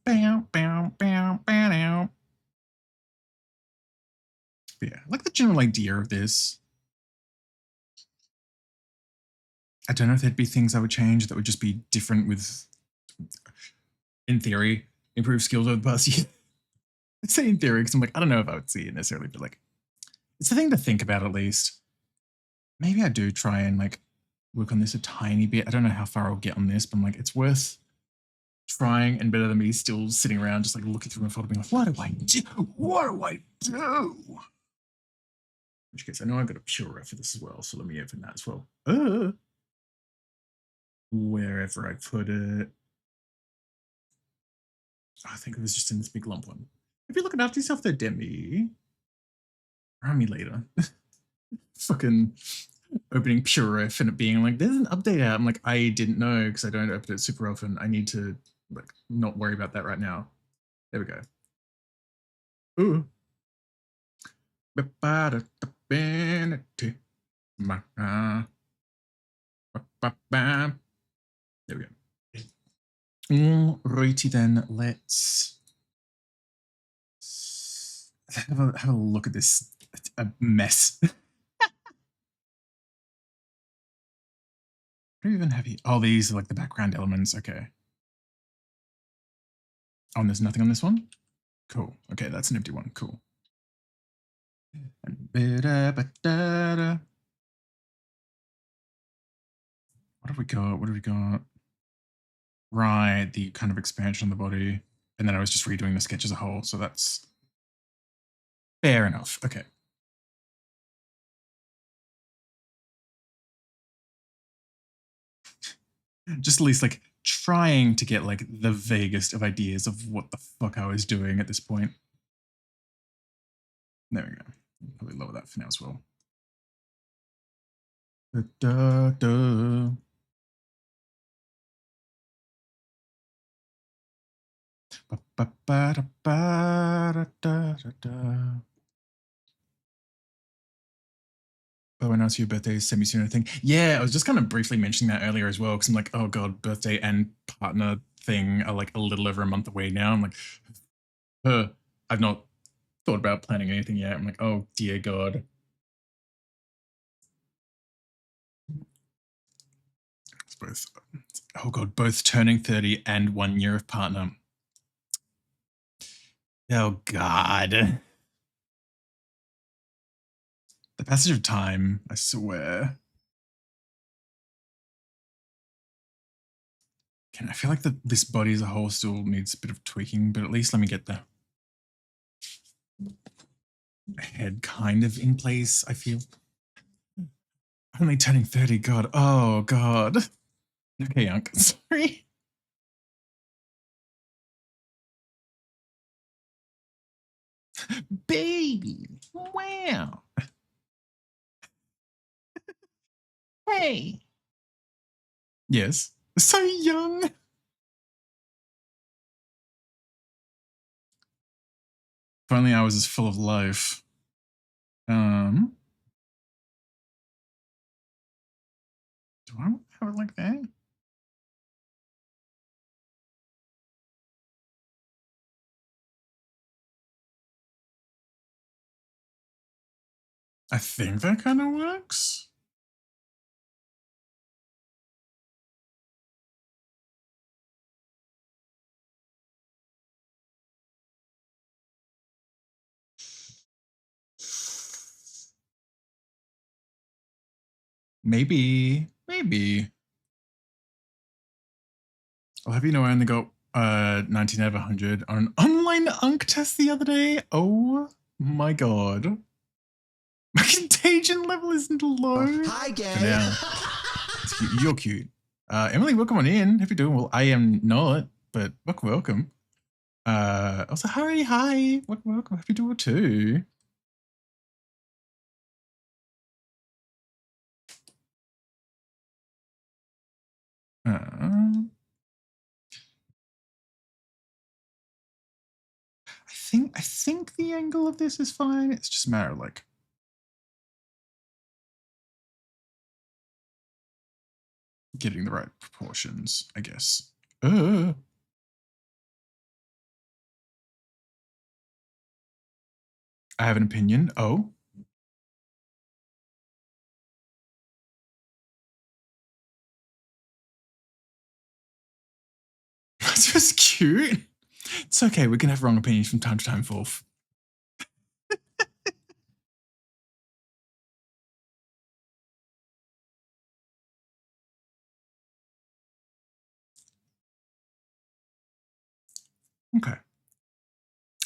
Bow, bow, bow, bow. Yeah, I like the general idea of this. I don't know if there'd be things I would change that would just be different with, in theory, improved skills over the past year. I'd say in theory, because I'm like, I don't know if I would see it necessarily, but like, it's a thing to think about at least. Maybe I do try and like work on this a tiny bit. I don't know how far I'll get on this, but I'm like, it's worth trying and better than me still sitting around just like looking through my photo being like, what do I do? What do I do? In which case, I know I've got a Pura for this as well, so let me open that as well. Wherever I put it. I think it was just in this big lump one. If you're looking after yourself there, Demi. Around me later. Fucking opening Pura and it being like, there's an update out. I'm like, I didn't know because I don't open it super often. I need to like not worry about that right now. There we go. Ooh. There we go. Alrighty then, let's have a look at this a mess. What do you even have here? Oh, these are like the background elements. Okay. Oh, and there's nothing on this one? Cool. Okay, that's an empty one. Cool. What have we got? What have we got? Right, the kind of expansion on the body. And then I was just redoing the sketch as a whole, so that's fair enough. Okay. Just at least like trying to get like the vaguest of ideas of what the fuck I was doing at this point. There we go. Probably lower that for now as well. Da, da, da. Ba, ba, ba, da, ba, da, da, da. Oh, and also your birthday is semi-soon, I think. Yeah, I was just kind of briefly mentioning that earlier as well, because I'm like, oh god, birthday and partner thing are like a little over a month away now. I'm like, I've not thought about planning anything yet. I'm like, oh dear god. It's both, oh god, both turning 30 and 1 year of partner. Oh god. The passage of time, I swear. I feel like this body as a whole still needs a bit of tweaking, but at least let me get the head kind of in place, I feel. Only turning 30, god. Oh, god. Okay, Unc, sorry. Baby, wow. Hey. Yes, so young. If only I was as full of life. Do I have it like that? I think that kind of works. Maybe. I'll have you know I only got 19 out of 100 on an online Unc test the other day. Oh my god. My contagion level isn't low. Hi, gang. For now. It's cute. You're cute. Emily, welcome on in. Hope you're doing well. I am not, but welcome. Also, Harry, hi. Welcome. Hope you're doing well too. I think the angle of this is fine. It's just a matter of like getting the right proportions, I guess. I have an opinion. Oh. That's just cute. It's okay. We can have wrong opinions from time to time, Wolf. Okay.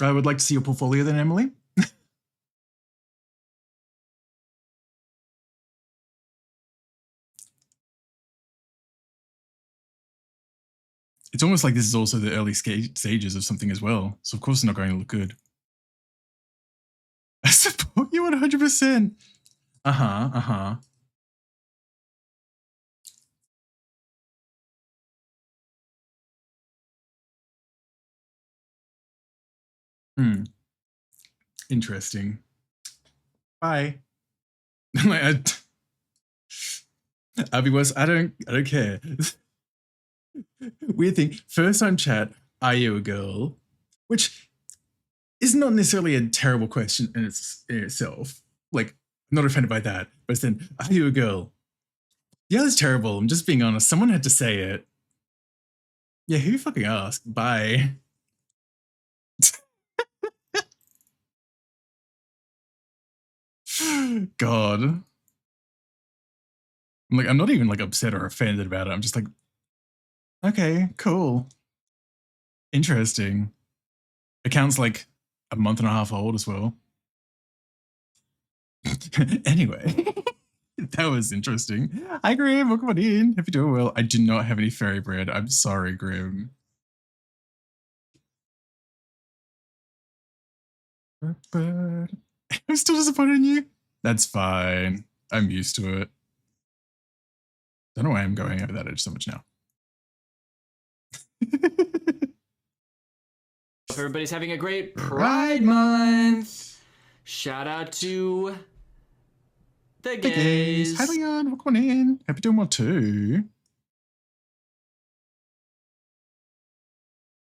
I would like to see your portfolio then, Emily. It's almost like this is also the early stages of something as well. So of course it's not going to look good. I support you 100%. Uh-huh, uh-huh. Hmm. Interesting. Bye. Like, I'll be worse. I don't care. Weird thing. First time chat, are you a girl? Which is not necessarily a terrible question in itself. Like, I'm not offended by that. But then, are you a girl? Yeah, that's terrible. I'm just being honest. Someone had to say it. Yeah, who fucking asked? Bye. God. I'm not even like upset or offended about it. I'm just like, okay, cool. Interesting. Account's like a month and a half old as well. Anyway, that was interesting. Hi, Grim. Welcome on in. Hope you're doing well. I do not have any fairy bread. I'm sorry, Grim. I'm still disappointed in you. That's fine. I'm used to it. Don't know why I'm going over that edge so much now. Hope everybody's having a great Pride Month. Shout out to the gays. Hi, Leon. Welcome on in. Hope you're doing well too.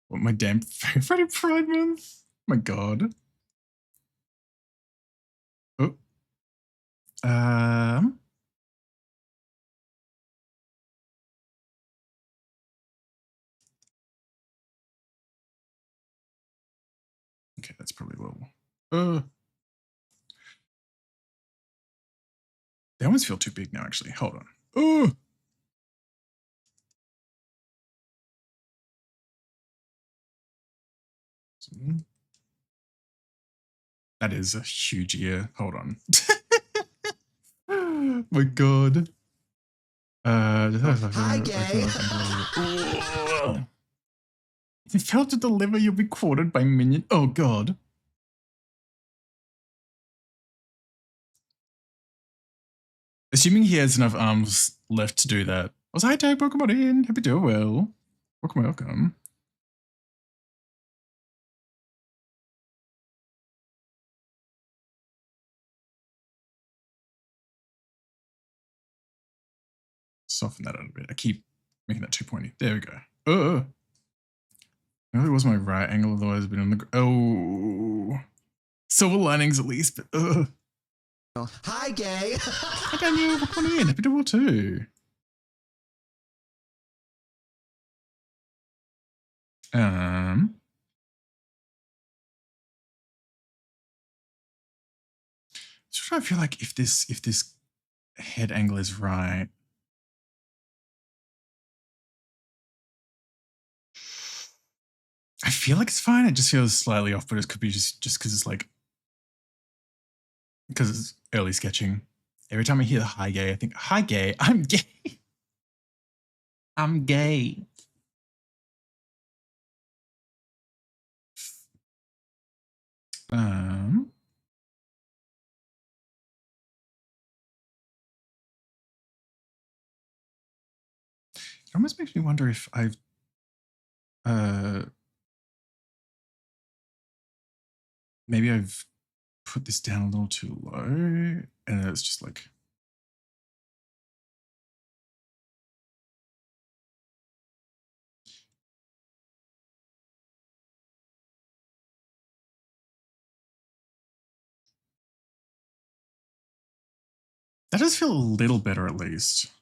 What, my damn favorite Pride Month? My God. Oh. Okay, that's probably low. They almost feel too big now, actually. Hold on. Oh. That is a huge ear. Hold on. My God. Hi, gay. If you fail to deliver, you'll be quartered by minion. Oh, God. Assuming he has enough arms left to do that. Also, hi, Dave. Welcome on in. Hope you're doing well. Welcome, welcome. Soften that out a bit. I keep making that too pointy. There we go. Oh. No, it was my right angle, otherwise I've been on the. Oh. Silver linings at least, but. Hi, gay. Hi, Daniel. Welcome on in. Happy to well too. So I feel like if this head angle is right. I feel like it's fine. It just feels slightly off, but it could be just because it's like because it's early sketching. Every time I hear the hi gay, I think, hi gay, I'm gay. I'm gay. It almost makes me wonder if I've maybe I've put this down a little too low, and it's just like that does feel a little better at least.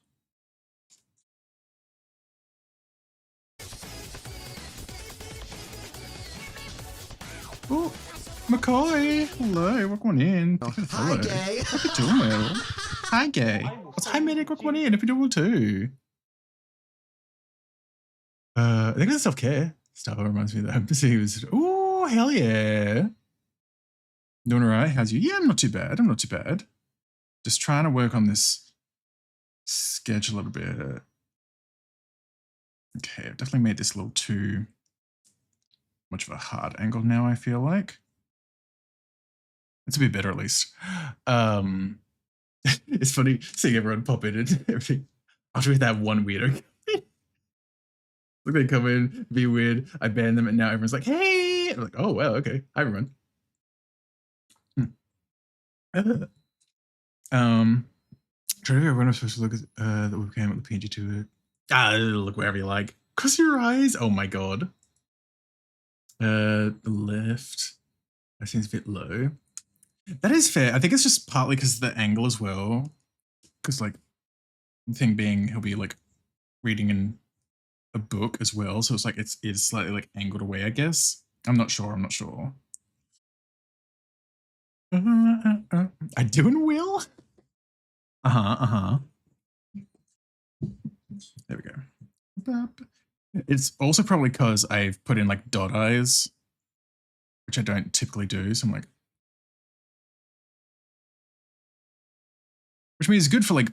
Oh, McCoy, hello, welcome on in. Hi, gay. Hope you're doing well. Hi, gay. What's hi, medic? Welcome on in. Hope you're doing well too. I think that's self-care. Stuff reminds me of that. So he was, oh, hell yeah. Doing all right? How's you? Yeah, I'm not too bad. I'm not too bad. Just trying to work on this sketch a little bit. Okay, I've definitely made this a little too much of a hard angle now, I feel like. It's a bit better at least. It's funny seeing everyone pop in and everything. After we had that one weirdo. Look, they come in, be weird. I ban them, and now everyone's like, "Hey!" I'm like, "Oh well, okay. Hi everyone." Try to figure out when I'm supposed to look at the webcam at the PNG to it. Look wherever you like. Cross your eyes. Oh my god. The left. That seems a bit low. That is fair. I think it's just partly because of the angle as well. Because like the thing being, he'll be like reading in a book as well, so it's like it is slightly like angled away, I guess. I'm not sure. I doing well. There we go. It's also probably because I've put in like dot eyes, which I don't typically do. So I'm like, which means it's good for like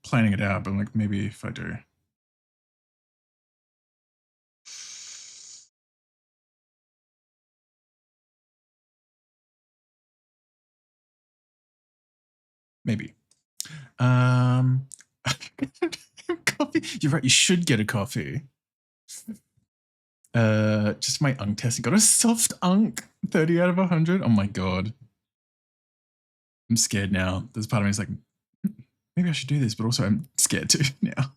planning it out, but like maybe if I do. Maybe. Coffee. You're right, you should get a coffee. Just my unk testing. Got a soft unk. 30 out of 100. Oh my god. I'm scared now. There's part of me is like, maybe I should do this, but also I'm scared too now.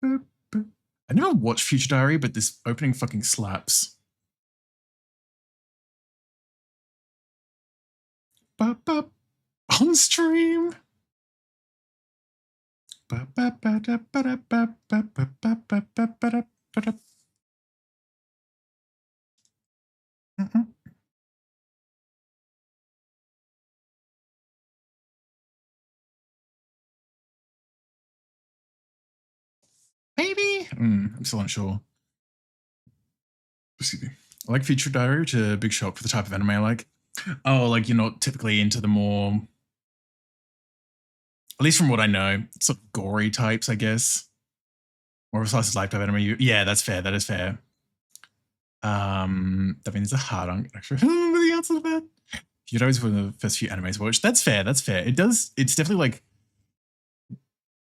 I never watched Future Diary, but this opening fucking slaps. On stream. Maybe? I'm still unsure. Excuse me. I like Future Diary, which is a big shock for the type of anime I like. Oh, like you're not typically into the more, at least from what I know, sort of gory types, I guess. More of a slice of life type anime. Yeah, that's fair. That is fair. That means it's a hard on actually. The answer to that. You'd always one of the first few animes I watched. That's fair. That's fair. It does. It's definitely like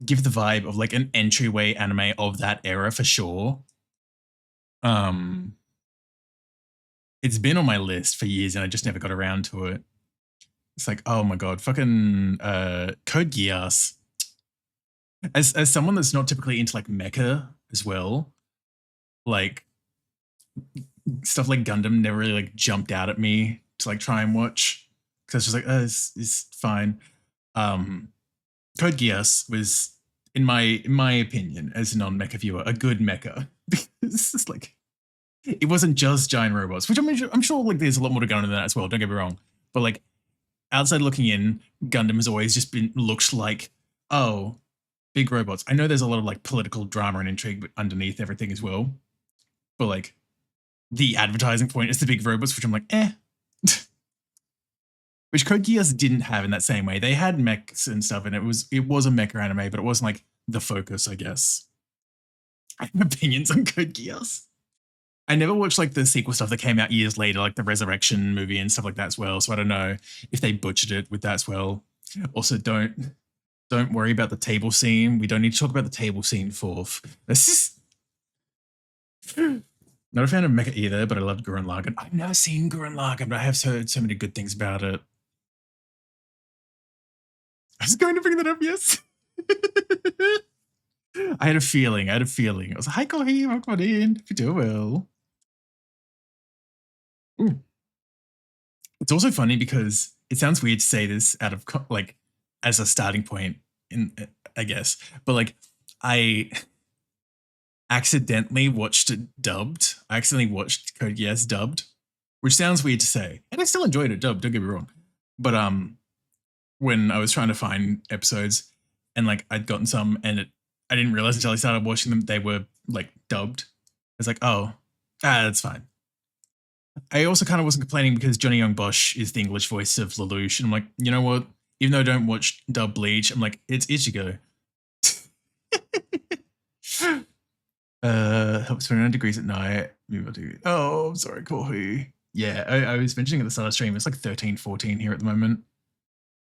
give the vibe of like an entryway anime of that era for sure. It's been on my list for years and I just never got around to it. It's like, oh my god, fucking Code Geass. As someone that's not typically into like mecha as well, like stuff like Gundam never really like jumped out at me to like try and watch because I was just like, it's fine. Code Geass was, in my opinion, as a non-mecha viewer, a good mecha because it's like it wasn't just giant robots, which I'm sure like there's a lot more to Gundam than that as well. Don't get me wrong, but like outside looking in, Gundam has always just been looked like, oh, big robots. I know there's a lot of like political drama and intrigue underneath everything as well, but like the advertising point is the big robots, which I'm like, eh. Which Code Geass didn't have in that same way. They had mechs and stuff, and it was a mecha anime, but it wasn't like the focus, I guess. I have opinions on Code Geass. I never watched like the sequel stuff that came out years later, like the Resurrection movie and stuff like that as well. So I don't know if they butchered it with that as well. Also, don't worry about the table scene. We don't need to talk about the table scene fourth. This is not a fan of mecha either, but I loved 𝓬𝓱𝓲𝓵𝓵. I've never seen 𝓬𝓱𝓲𝓵, but I have heard so many good things about it. I was going to bring that up, yes. I had a feeling. I was like, hi, Kohi, welcome in. If you do well. Ooh. It's also funny because it sounds weird to say this out of like as a starting point, I guess, but like I accidentally watched it dubbed. I accidentally watched Code Geass dubbed, which sounds weird to say, and I still enjoyed it dubbed. Don't get me wrong, but when I was trying to find episodes, and like I'd gotten some, and I didn't realize until I started watching them they were like dubbed. I was like, oh, that's fine. I also kind of wasn't complaining because Johnny Young Bosch is the English voice of Lelouch, and I'm like, you know what? Even though I don't watch dub Bleach, I'm like, it's Ichigo. Helps 29 degrees at night. Oh, I'm sorry, Kohi. Yeah, I was mentioning at the start of the stream, it's like 13, 14 here at the moment.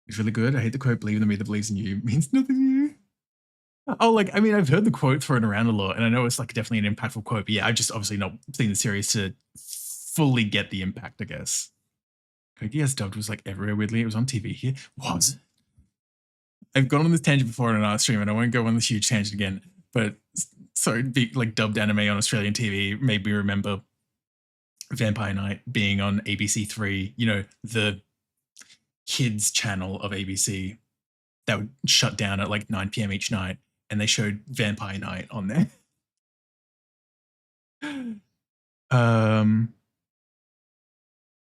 It's really good. I hate the quote, believe in the me that believes in you. Means nothing to you. Oh, like, I mean, I've heard the quote thrown around a lot, and I know it's like definitely an impactful quote, but yeah, I've just obviously not seen the series to fully get the impact, I guess. Yes, dubbed was like everywhere weirdly. It was on TV here. Was. I've gone on this tangent before on another stream, and I won't go on this huge tangent again, but sorry, like dubbed anime on Australian TV made me remember Vampire Night being on ABC3, you know, the kids channel of ABC that would shut down at like 9 p.m. each night, and they showed Vampire Night on there.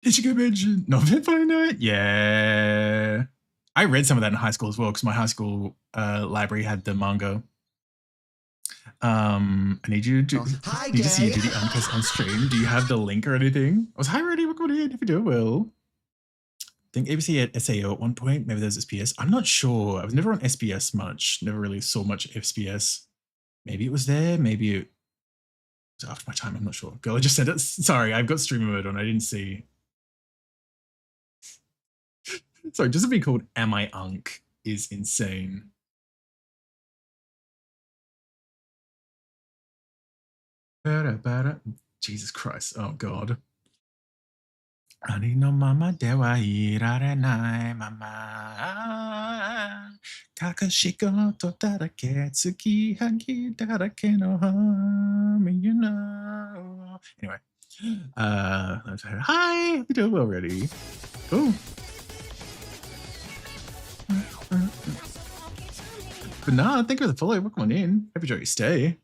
Did you go mention not Vampire Night? Yeah. I read some of that in high school as well because my high school library had the manga. I need you to Hi, need to see you gay. do the uncast on stream. Do you have the link or anything? I was hi ready, welcome in if you do well. I think ABC had SAO at one point. Maybe there's SBS. I'm not sure. I was never on SBS much. Never really saw much SBS. Maybe it was there. Maybe it was after my time. I'm not sure. Girl, I just said it. Sorry, I've got streamer mode on. I didn't see. Sorry, just to be called Am I Unk is insane. Jesus Christ. Oh, God. Ani no mama de wa irarenai mama. Takashiko to darake tsuki hagi darake no hami, you know. Anyway. Hi, how you doing already? Cool. But nah, thank you for the follow. Welcome on in. Hope you enjoy your stay.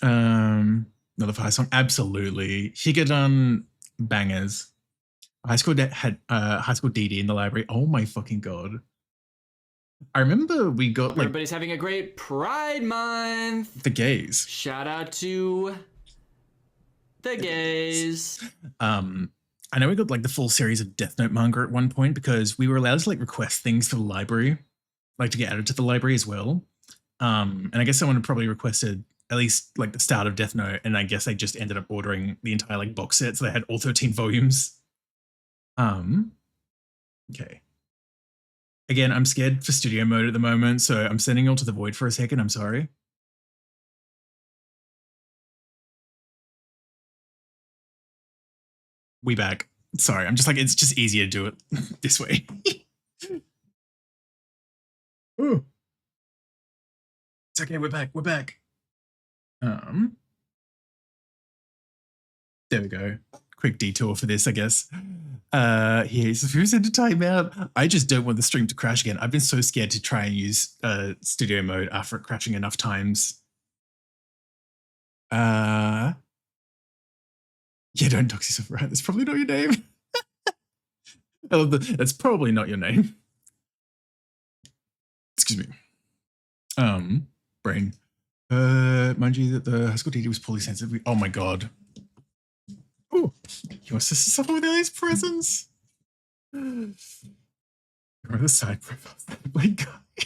Another fire song. Absolutely. Higadon bangers. High school had high school DD in the library. Oh my fucking god. I remember we got like Everybody's having a great Pride Month. the gays. Shout out to the gays. I know we got like the full series of Death Note manga at one point because we were allowed to like request things for the library, like to get added to the library as well. And I guess someone had probably requested at least like the start of Death Note, and I guess they just ended up ordering the entire like box set, so they had all 13 volumes. Okay. Again, I'm scared for studio mode at the moment, so I'm sending y'all to the void for a second. I'm sorry. We back. Sorry, I'm just like, it's just easier to do it this way. Ooh. It's okay, we're back, we're back. There we go. Quick detour for this, I guess. Who's into timeout? I just don't want the stream to crash again. I've been so scared to try and use studio mode after it crashing enough times. Yeah, don't dox yourself, right? That's probably not your name. I love that. That's probably not your name. Excuse me. Brain. Mind you that the high school teacher was poorly sensitive. Oh my god. Oh, your sister suffer with all these presents. Remember the side profiles that Blake guy.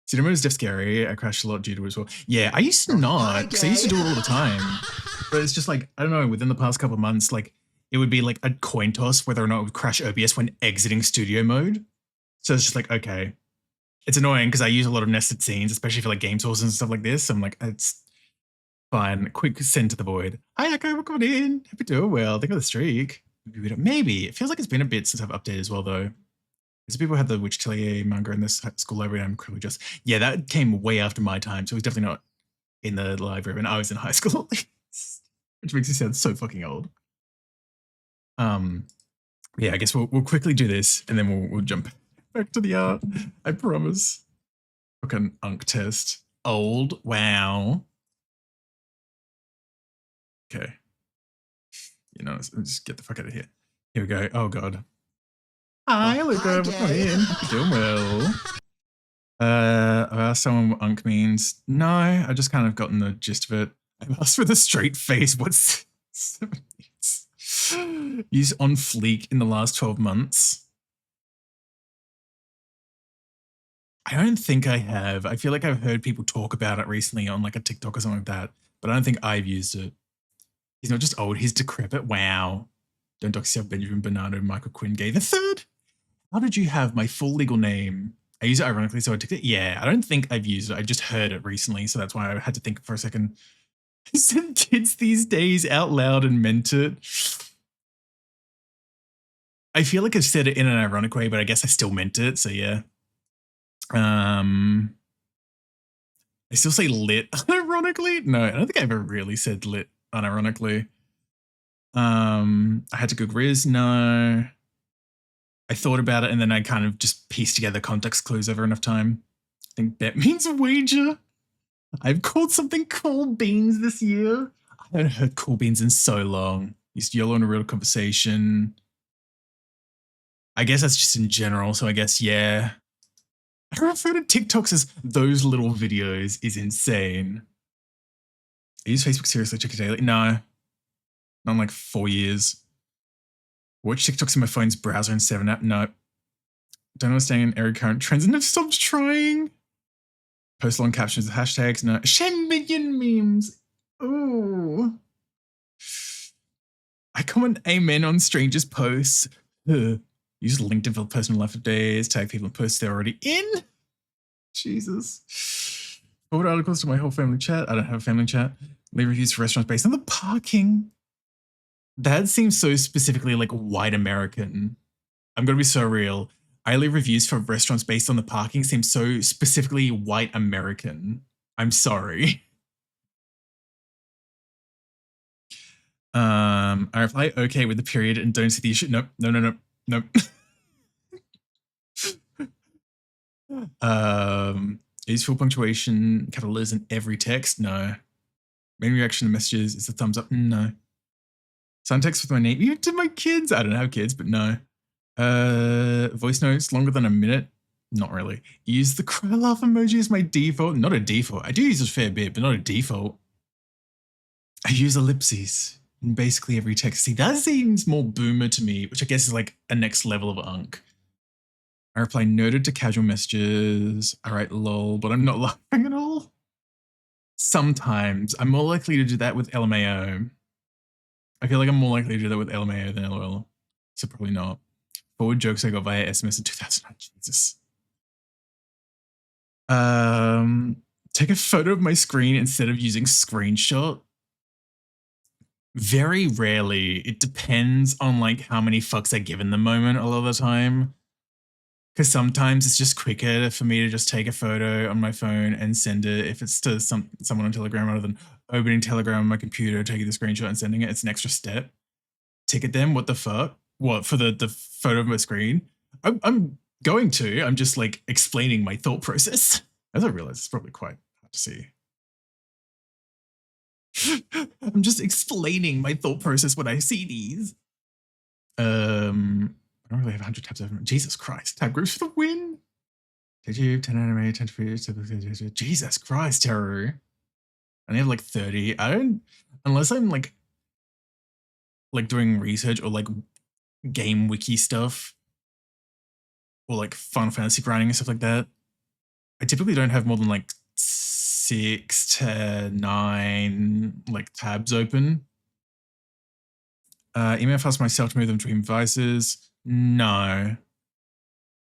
Cinema is Def Scary. I crashed a lot due to it as well. Yeah, I used to not, because I used to do it all the time. But it's just like, I don't know, within the past couple of months, like, it would be like a coin toss whether or not it would crash OBS when exiting studio mode. So it's just like, okay. It's annoying because I use a lot of nested scenes, especially for like game sources and stuff like this. I'm like, it's fine. Quick send to the void. Hi, Echo, welcome in. Hope you're doing well. Think of the streak. Maybe. It feels like it's been a bit since I've updated as well, though. Because people had the Witch Atelier manga in this school library. I'm quickly just, yeah, that came way after my time. So it was definitely not in the library when I was in high school. Which makes me sound so fucking old. Yeah, I guess we'll quickly do this and then we'll jump back to the art. I promise. Fucking unk test. Old. Wow. Okay. You know, let's just get the fuck out of here. Here we go. Oh god. Hi, Luca. Hi, Welcome gay. in. You're doing well. I asked someone what unk means. No, I just kind of gotten the gist of it. I've asked with a straight face what's 7 years. Used on fleek in the last 12 months. I don't think I have. I feel like I've heard people talk about it recently on like a TikTok or something like that, but I don't think I've used it. He's not just old, he's decrepit. Wow. Don't dox yourself, Benjamin Bernardo Michael Quinn Gay the third. How did you have my full legal name? I use it ironically, so I took it. Yeah, I don't think I've used it. I just heard it recently, so that's why I had to think for a second. I said kids these days out loud and meant it. I feel like I said it in an ironic way, but I guess I still meant it, so yeah. I still say lit unironically. No, I don't think I ever really said lit unironically. I had to Google Riz. No. I thought about it and then I kind of just pieced together context clues over enough time. I think bet means wager. I've called something cool beans this year. I haven't heard cool beans in so long. Used YOLO in a real conversation. I guess that's just in general, so I guess, yeah. I refer to TikToks as those little videos is insane. I use Facebook seriously, check it daily. No. Not in like 4 years. Watch TikToks in my phone's browser and 7 app. No. Don't understand every current trends and have stopped trying. Post long captions with hashtags. No. 10 million memes. Ooh. I comment amen on strangers' posts. Ugh. Use LinkedIn for personal life updates. Tag people in posts they're already in. Jesus. Forward articles to my whole family chat. I don't have a family chat. Leave reviews for restaurants based on the parking. That seems so specifically like white American. I'm gonna be so real. I leave reviews for restaurants based on the parking seems so specifically white American. I'm sorry. I reply okay with the period and don't see the issue. Nope. Nope. Is full punctuation, capital letters in every text? No. Main reaction to messages is the thumbs up? No. Sign text with my name, even to my kids. I don't have kids, but no. Voice notes longer than a minute? Not really. Use the cry laugh emoji as my default. Not a default. I do use it a fair bit, but not a default. I use ellipses in basically every text. See, that seems more boomer to me, which I guess is like a next level of unk. I reply noted to casual messages. I write lol, but I'm not laughing at all. Sometimes. I'm more likely to do that with LMAO. I feel like I'm more likely to do that with LMAO than LOL. So probably not. Forward jokes I got via SMS in 2009. Jesus. Take a photo of my screen instead of using screenshot. Very rarely. It depends on like how many fucks I give in the moment a lot of the time. Because sometimes it's just quicker for me to just take a photo on my phone and send it if it's to someone on Telegram rather than opening Telegram on my computer, taking the screenshot and sending it. It's an extra step. Ticket them? What the fuck? What, for the photo of my screen? I'm going to. I'm just like explaining my thought process. As I realize, it's probably quite hard to see. I'm just explaining my thought process when I see these. I don't really have 100 tabs open. Jesus Christ. Tab groups for the win. YouTube, 10 anime, 10 videos. Jesus Christ, Teru. I only have like 30. I don't, unless I'm like doing research or like game wiki stuff or like Final Fantasy grinding and stuff like that. I typically don't have more than like 6 to 9 like tabs open. Email files myself to move them between devices. No. I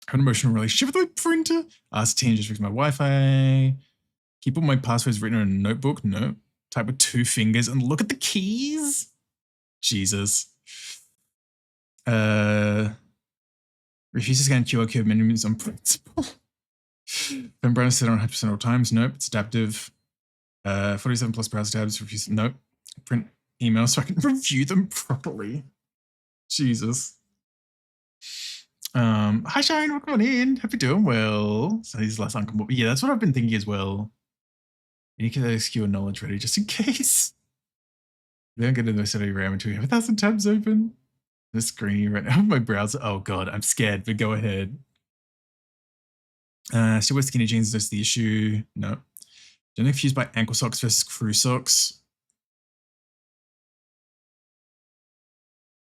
have an emotional relationship with my printer. Ask team just fix my Wi-Fi. Keep all my passwords written in a notebook. No. Type with 2 fingers and look at the keys. Jesus. Refuse to scan QR code menus on principle. Ben Brown said on 100% all times. Nope. It's adaptive. 47 plus browser tabs. Refuse. Nope. Print email so I can review them properly. Jesus. Hi Shane, welcome on in. Hope you're doing well. So he's less uncomfortable. Yeah, that's what I've been thinking as well. You need to get SQL knowledge ready just in case. They don't get in the study RAM until you have 1,000 tabs open. The screen right now. My browser. Oh god, I'm scared, but go ahead. Still wear skinny jeans, that's the issue. No. Don't get confused by ankle socks versus crew socks.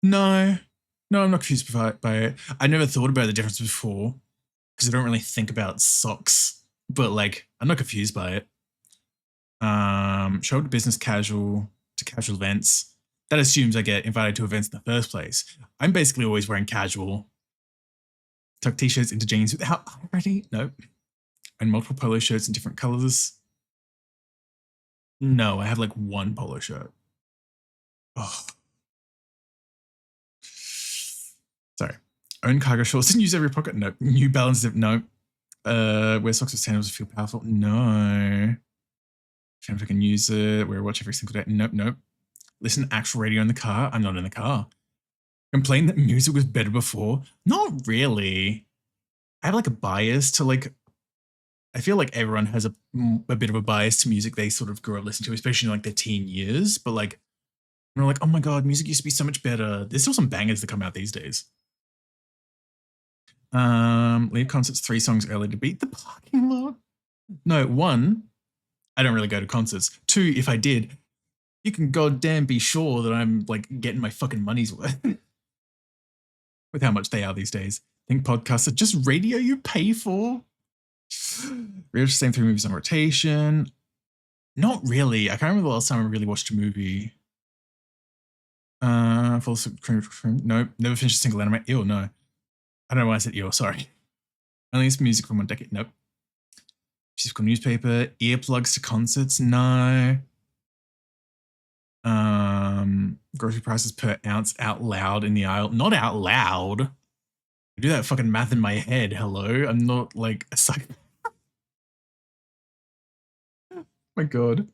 No. No, I'm not confused by it. I never thought about the difference before because I don't really think about socks, but like I'm not confused by it. Show up to business casual to casual events. That assumes I get invited to events in the first place. I'm basically always wearing casual. Tuck t-shirts into jeans without ready? Nope. And multiple polo shirts in different colors. No, I have like one polo shirt. Oh. Sorry. Own cargo shorts and use every pocket? Nope. New Balance? Nope. Wear socks with sandals to feel powerful? No. If I can use it, wear a watch every single day? Nope, nope. Listen to actual radio in the car? I'm not in the car. Complain that music was better before? Not really. I have like a bias to like, I feel like everyone has a bit of a bias to music they sort of grew up listening to, especially in like their teen years. But like, we're like, oh my god, music used to be so much better. There's still some bangers that come out these days. Leave concerts 3 songs early to beat the parking lot. No, 1, I don't really go to concerts. 2, if I did, you can goddamn be sure that I'm like getting my fucking money's worth with how much they are these days. I think podcasts are just radio you pay for. We watched the same 3 movies on rotation. Not really. I can't remember the last time I really watched a movie. Nope. Never finished a single anime. Ew, no. I don't know why I said ew, sorry. Only it's music from 1 decade. Nope. Physical newspaper. Earplugs to concerts. No. Grocery prices per ounce out loud in the aisle. Not out loud. I do that fucking math in my head. Hello? I'm not like a psychopath. My god.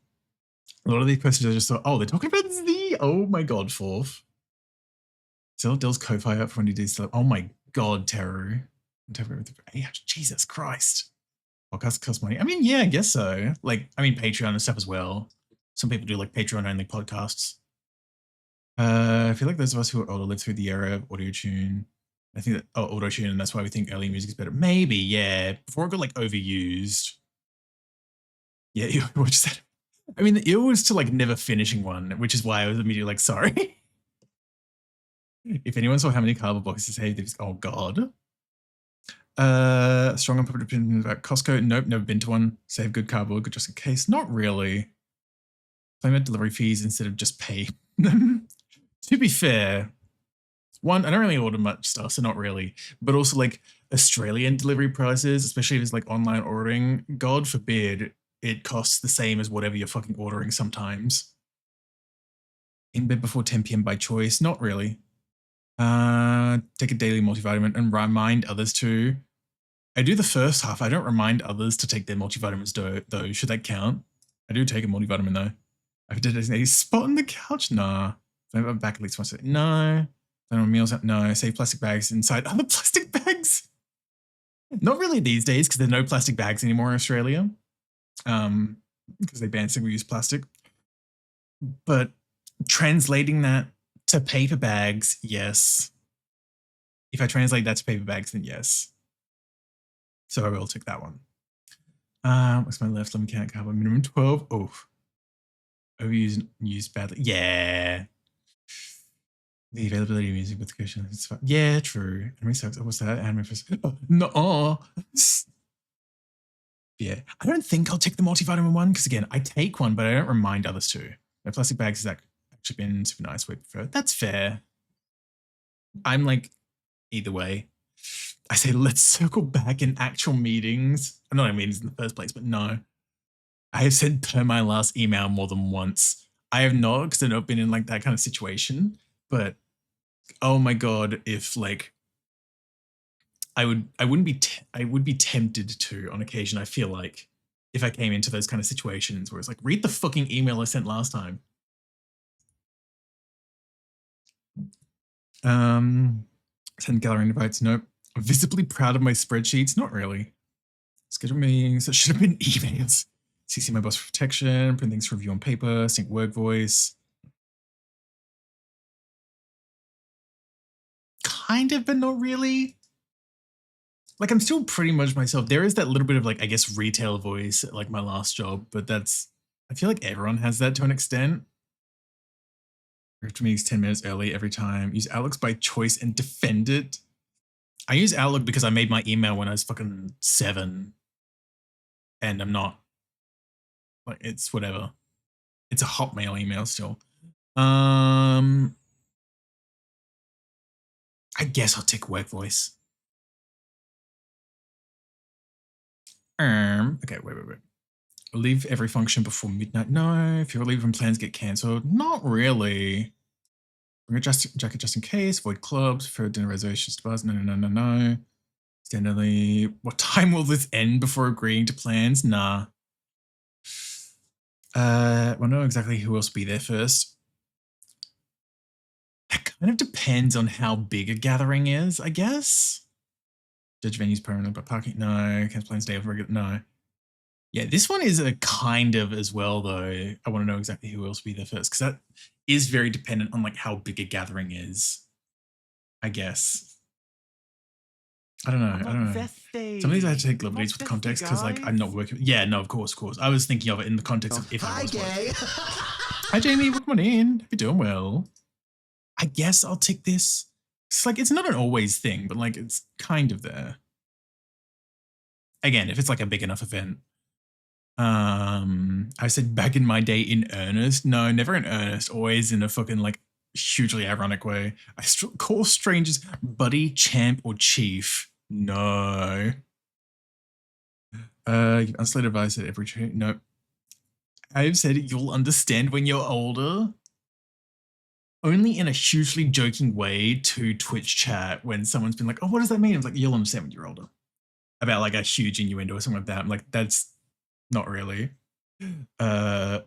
A lot of these questions I just thought, oh, they're talking about Z. Oh my god, 4th. Sell Dell's Ko-Fi up for when you do stuff. Oh my god, Terror. Jesus Christ. Podcasts cost money. I mean, yeah, I guess so. Like, I mean, Patreon and stuff as well. Some people do like Patreon only podcasts. I feel like those of us who are older lived through the era of auto-tune. I think that, auto-tune, and that's why we think early music is better. Maybe, yeah. Before it got like overused. Yeah, what you said. I mean, it was to like never finishing one, which is why I was immediately like, sorry. If anyone saw how many cardboard boxes saved, oh god. Strong on public opinion about Costco. Nope, never been to one. Save good cardboard, just in case. Not really. Claim out delivery fees instead of just pay them. To be fair, 1, I don't really order much stuff, so not really. But also like Australian delivery prices, especially if it's like online ordering, God forbid it costs the same as whatever you're fucking ordering sometimes. In bed before 10 p.m. by choice? Not really. Take a daily multivitamin and remind others to. I do the first half. I don't remind others to take their multivitamins though. Should that count? I do take a multivitamin though. I've did a spot on the couch. Nah. I'm back at least once. No. Meals. No. Save plastic bags inside other plastic bags. Not really these days because there are no plastic bags anymore in Australia. Because they banned single-use plastic. But translating that to paper bags, yes. If I translate that to paper bags, then yes. So I will take that one. What's my left? Let me count. Carbon minimum 12. Oh. Overused, used badly. Yeah. The availability of music with the cushion. It's fine. Yeah, true. Anime sucks. What's that? Anime first. Oh, no. Yeah. I don't think I'll take the multivitamin one because, again, I take one, but I don't remind others to. The plastic bags has actually been super nice. We prefer. That's fair. I'm like, either way. I say, let's circle back in actual meetings. I'm not in meetings in the first place, but no. I have said per my last email more than once. I have not, because I've not been in like that kind of situation. But oh my god, if like I would be tempted to on occasion. I feel like if I came into those kind of situations where it's like, read the fucking email I sent last time. Send gallery invites. Nope. Visibly proud of my spreadsheets. Not really. Schedule meetings. That should have been emails. CC my boss for protection. Print things for review on paper. Sync word voice. kind of, but not really. Like, I'm still pretty much myself. There is that little bit of, like, I guess, retail voice at, like, my last job, but that's, I feel like everyone has that to an extent. After meetings 10 minutes early every time. Use Outlook by choice and defend it. I use Outlook because I made my email when I was fucking 7. And I'm not, like, it's whatever. It's a Hotmail email still. I guess I'll take work voice. Okay, wait. Leave every function before midnight. No, if you're leaving plans get cancelled. Not really. Bring a jacket just in case. Avoid clubs. For dinner reservations to bars. No. Standardly. What time will this end before agreeing to plans? Nah. Well, know exactly who else will be there first. That kind of depends on how big a gathering is, I guess. Judge venues permanent, but parking, no. Cancel plans day of regular, no. Yeah, this one is a kind of as well, though. I want to know exactly who else will be there first, because that is very dependent on, like, how big a gathering is, I guess. I don't know. Some of these I have to take liberties with context because, like, I'm not working. Yeah, no, of course. I was thinking of it in the context of if I was working. Hi, Jamie. Welcome on in. Hope you're doing well. I guess I'll take this. It's like, it's not an always thing, but, like, it's kind of there. Again, if it's, like, a big enough event. I said back in my day in earnest. No, never in earnest. Always in a fucking, like, hugely ironic way. I call strangers buddy, champ, or chief. No. Unslated advice at every trade. Nope. I've said you'll understand when you're older. Only in a hugely joking way to Twitch chat when someone's been like, oh, what does that mean? I'm like, you'll understand when you're older. About, like, a huge innuendo or something like that. I'm like, that's not really. Yeah,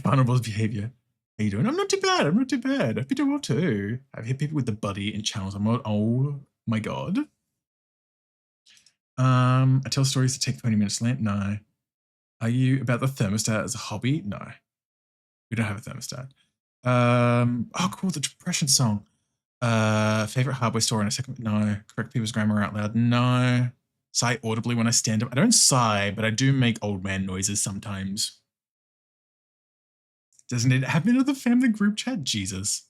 vulnerable behavior. How you doing? I'm not too bad. I hope you're doing well too. I've hit people with the buddy in channels. I'm like, oh my god. I tell stories that take 20 minutes length. No. Are you about the thermostat as a hobby? No. We don't have a thermostat. Oh, cool. The depression song. Favorite hardware store in a second? No. Correct people's grammar out loud? No. Sigh audibly when I stand up. I don't sigh, but I do make old man noises sometimes. Doesn't it happen in the family group chat? Jesus.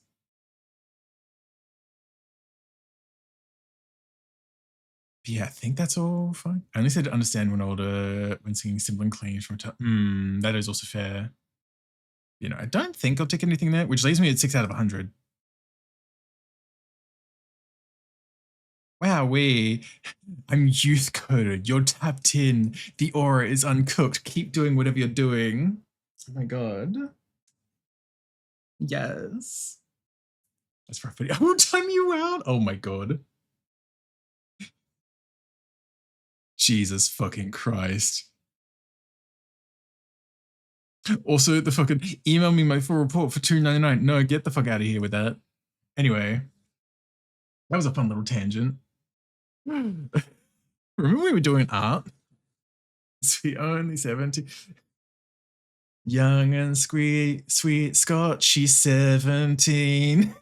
Yeah, I think that's all fine. I only said to understand when older when singing sibling claims from that is also fair. You know, I don't think I'll take anything there, which leaves me at 6 out of 100. Wow, I'm youth coded. You're tapped in. The aura is uncooked. Keep doing whatever you're doing. Oh my god. Yes. That's rough. I will time you out. Oh my god. Jesus fucking Christ. Also, the fucking email me my full report for $2.99. No, get the fuck out of here with that. Anyway, that was a fun little tangent. Remember we were doing art? Sweet, only 70. Young and sweet Scott, she's 17.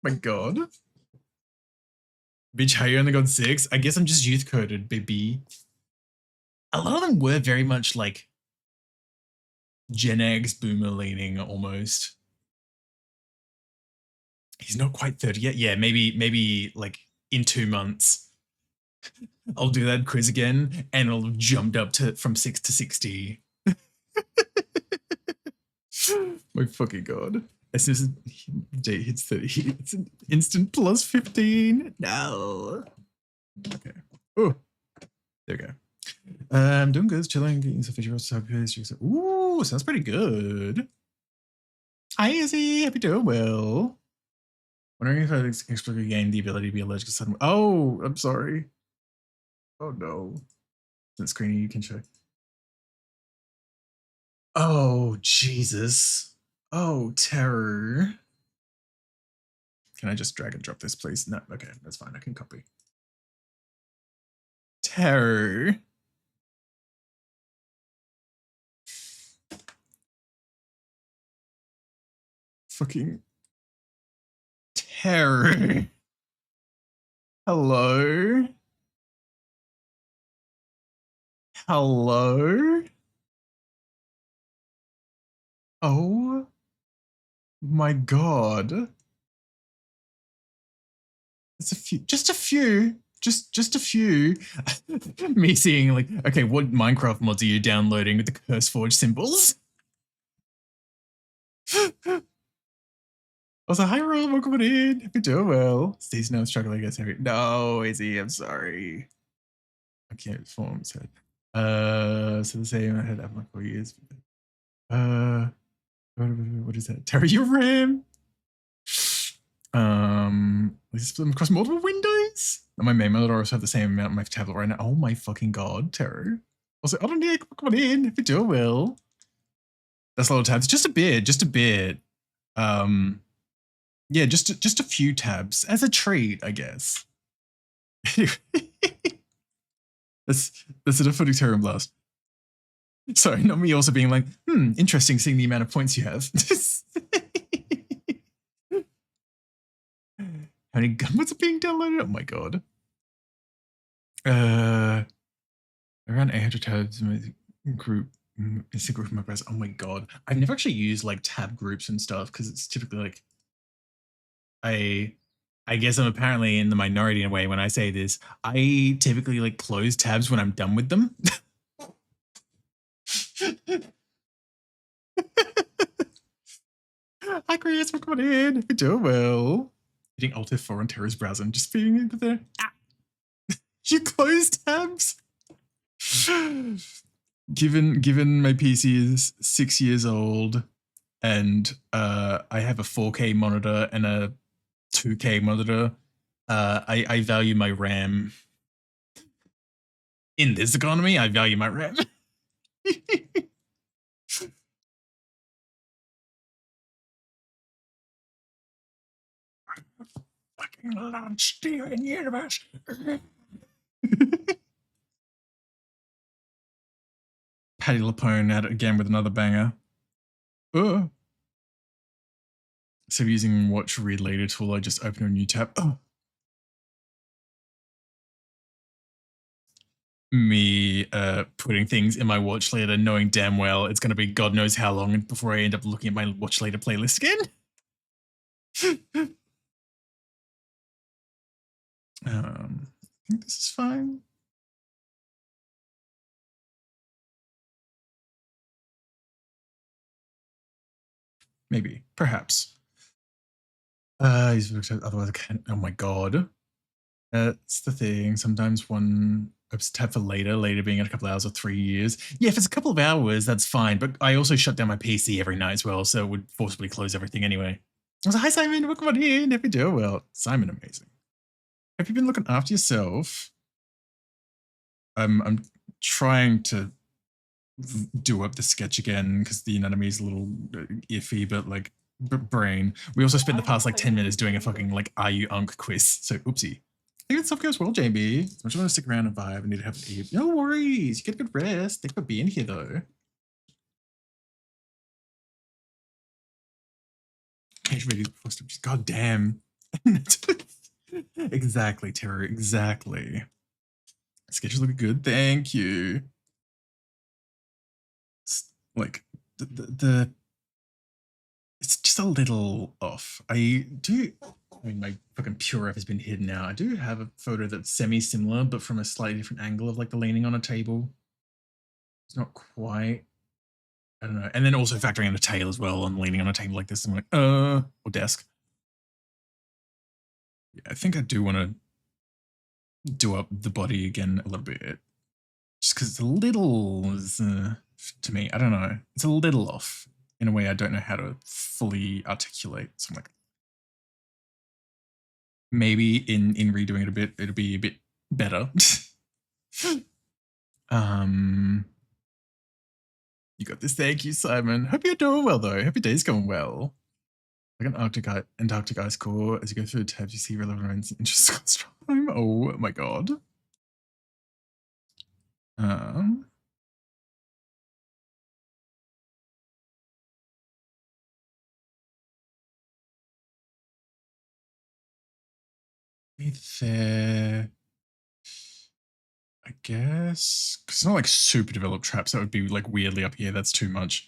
My god. Bitch, how you only got 6? I guess I'm just youth coded, baby. A lot of them were very much like Gen X boomer leaning almost. He's not quite 30 yet. Yeah, maybe like in 2 months. I'll do that quiz again and it'll have jumped up to from 6 to 60. My fucking god. As soon as the date hits 30, it's an instant plus 15. No. Okay. Oh, there we go. I'm doing good. Chilling, getting some visual subjects. Ooh, sounds pretty good. Hi, Izzy. Hope you're doing well. Wondering if I explicitly gained the ability to be allergic to sudden. Oh, I'm sorry. Oh no. Since screening, you can show. Oh, Jesus. Oh, terror. Can I just drag and drop this, please? No, okay, that's fine. I can copy. Terror. fucking terror. Hello? Hello? Oh my god. It's a few, just a few. Just a few. Me seeing like, okay, what Minecraft mods are you downloading with the CurseForge symbols? I was like, hi Rob, welcome on in. Hope you're doing well. Steve's now struggling against every. No, Izzy, I'm sorry. I can't form so. So the same I had that for years. What is that? Terry, your RAM. Let's split them across multiple windows. And my main monitor also have the same amount on my tablet right now. Oh my fucking god, Terror. Also, I don't need come on in if you do well. That's a lot of tabs. Just a bit, just a bit. Yeah, just a few tabs as a treat, I guess. That's a definitive Terran blast. Sorry, not me also being like, interesting seeing the amount of points you have. How many gunbots are being downloaded? Oh my god. Around 800 tabs in my group. It's a group of my press. Oh my god. I've never actually used like tab groups and stuff because it's typically like I guess I'm apparently in the minority in a way when I say this. I typically like close tabs when I'm done with them. Hi Chris, welcome in. You're doing well. Hitting Alt F4 on Terra's browser and just being into there. Ah. You closed tabs? Given my PC is 6 years old and I have a 4K monitor and a 2K monitor, I value my RAM. In this economy, I value my RAM. Fucking launch steering universe. Patty Lapone at it again with another banger. So using watch read later tool, I just open a new tab. Me putting things in my watch later, knowing damn well it's going to be God knows how long before I end up looking at my watch later playlist again. I think this is fine. Maybe, perhaps. Otherwise I can't. Oh my god. That's the thing. Sometimes one opens tab for later being in a couple of hours or 3 years. Yeah, if it's a couple of hours, that's fine. But I also shut down my PC every night as well, so it would forcibly close everything anyway. I was like, hi Simon, welcome on in. Hope you're doing well. Simon, amazing. Have you been looking after yourself? I'm trying to do up the sketch again because the anatomy is a little iffy, but like brain. We also spent the past like 10 minutes doing a fucking like Are You Unk quiz. So oopsie. I think stuff goes well, JB. I just want to stick around and vibe. I need to have an eat. No worries. You get a good rest. Thanks for being here though. God damn. Exactly, Terror. Exactly. Sketches look good. Thank you. It's like the it's just a little off. I mean, my fucking Pure F has been hidden now. I do have a photo that's semi-similar, but from a slightly different angle of like the leaning on a table. It's not quite. I don't know. And then also factoring in a tail as well. I'm leaning on a table like this. I'm like, or desk. Yeah, I think I do want to do up the body again a little bit. Just because it's a little, to me, I don't know. It's a little off in a way I don't know how to fully articulate. So I'm like, maybe in redoing it a bit, it'll be a bit better. You got this. Thank you, Simon. Hope you're doing well though. Hope your day's going well. Like an Antarctic ice core. As you go through the tabs, you see relevant events and interest time. Oh my god. there, I guess. 'Cause it's not like super developed traps. That would be like weirdly up here. That's too much.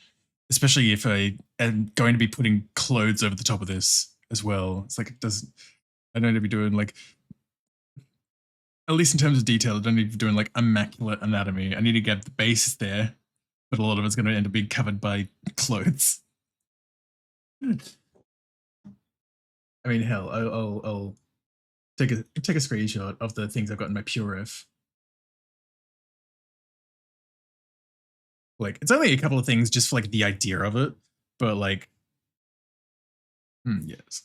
Especially if I am going to be putting clothes over the top of this as well. It's like it doesn't. I don't need to be doing like, at least in terms of detail, I don't need to be doing like immaculate anatomy. I need to get the base there, but a lot of it's going to end up being covered by clothes. I mean, hell, I'll take a screenshot of the things I've got in my PureRef. Like, it's only a couple of things just for like the idea of it, but like, yes.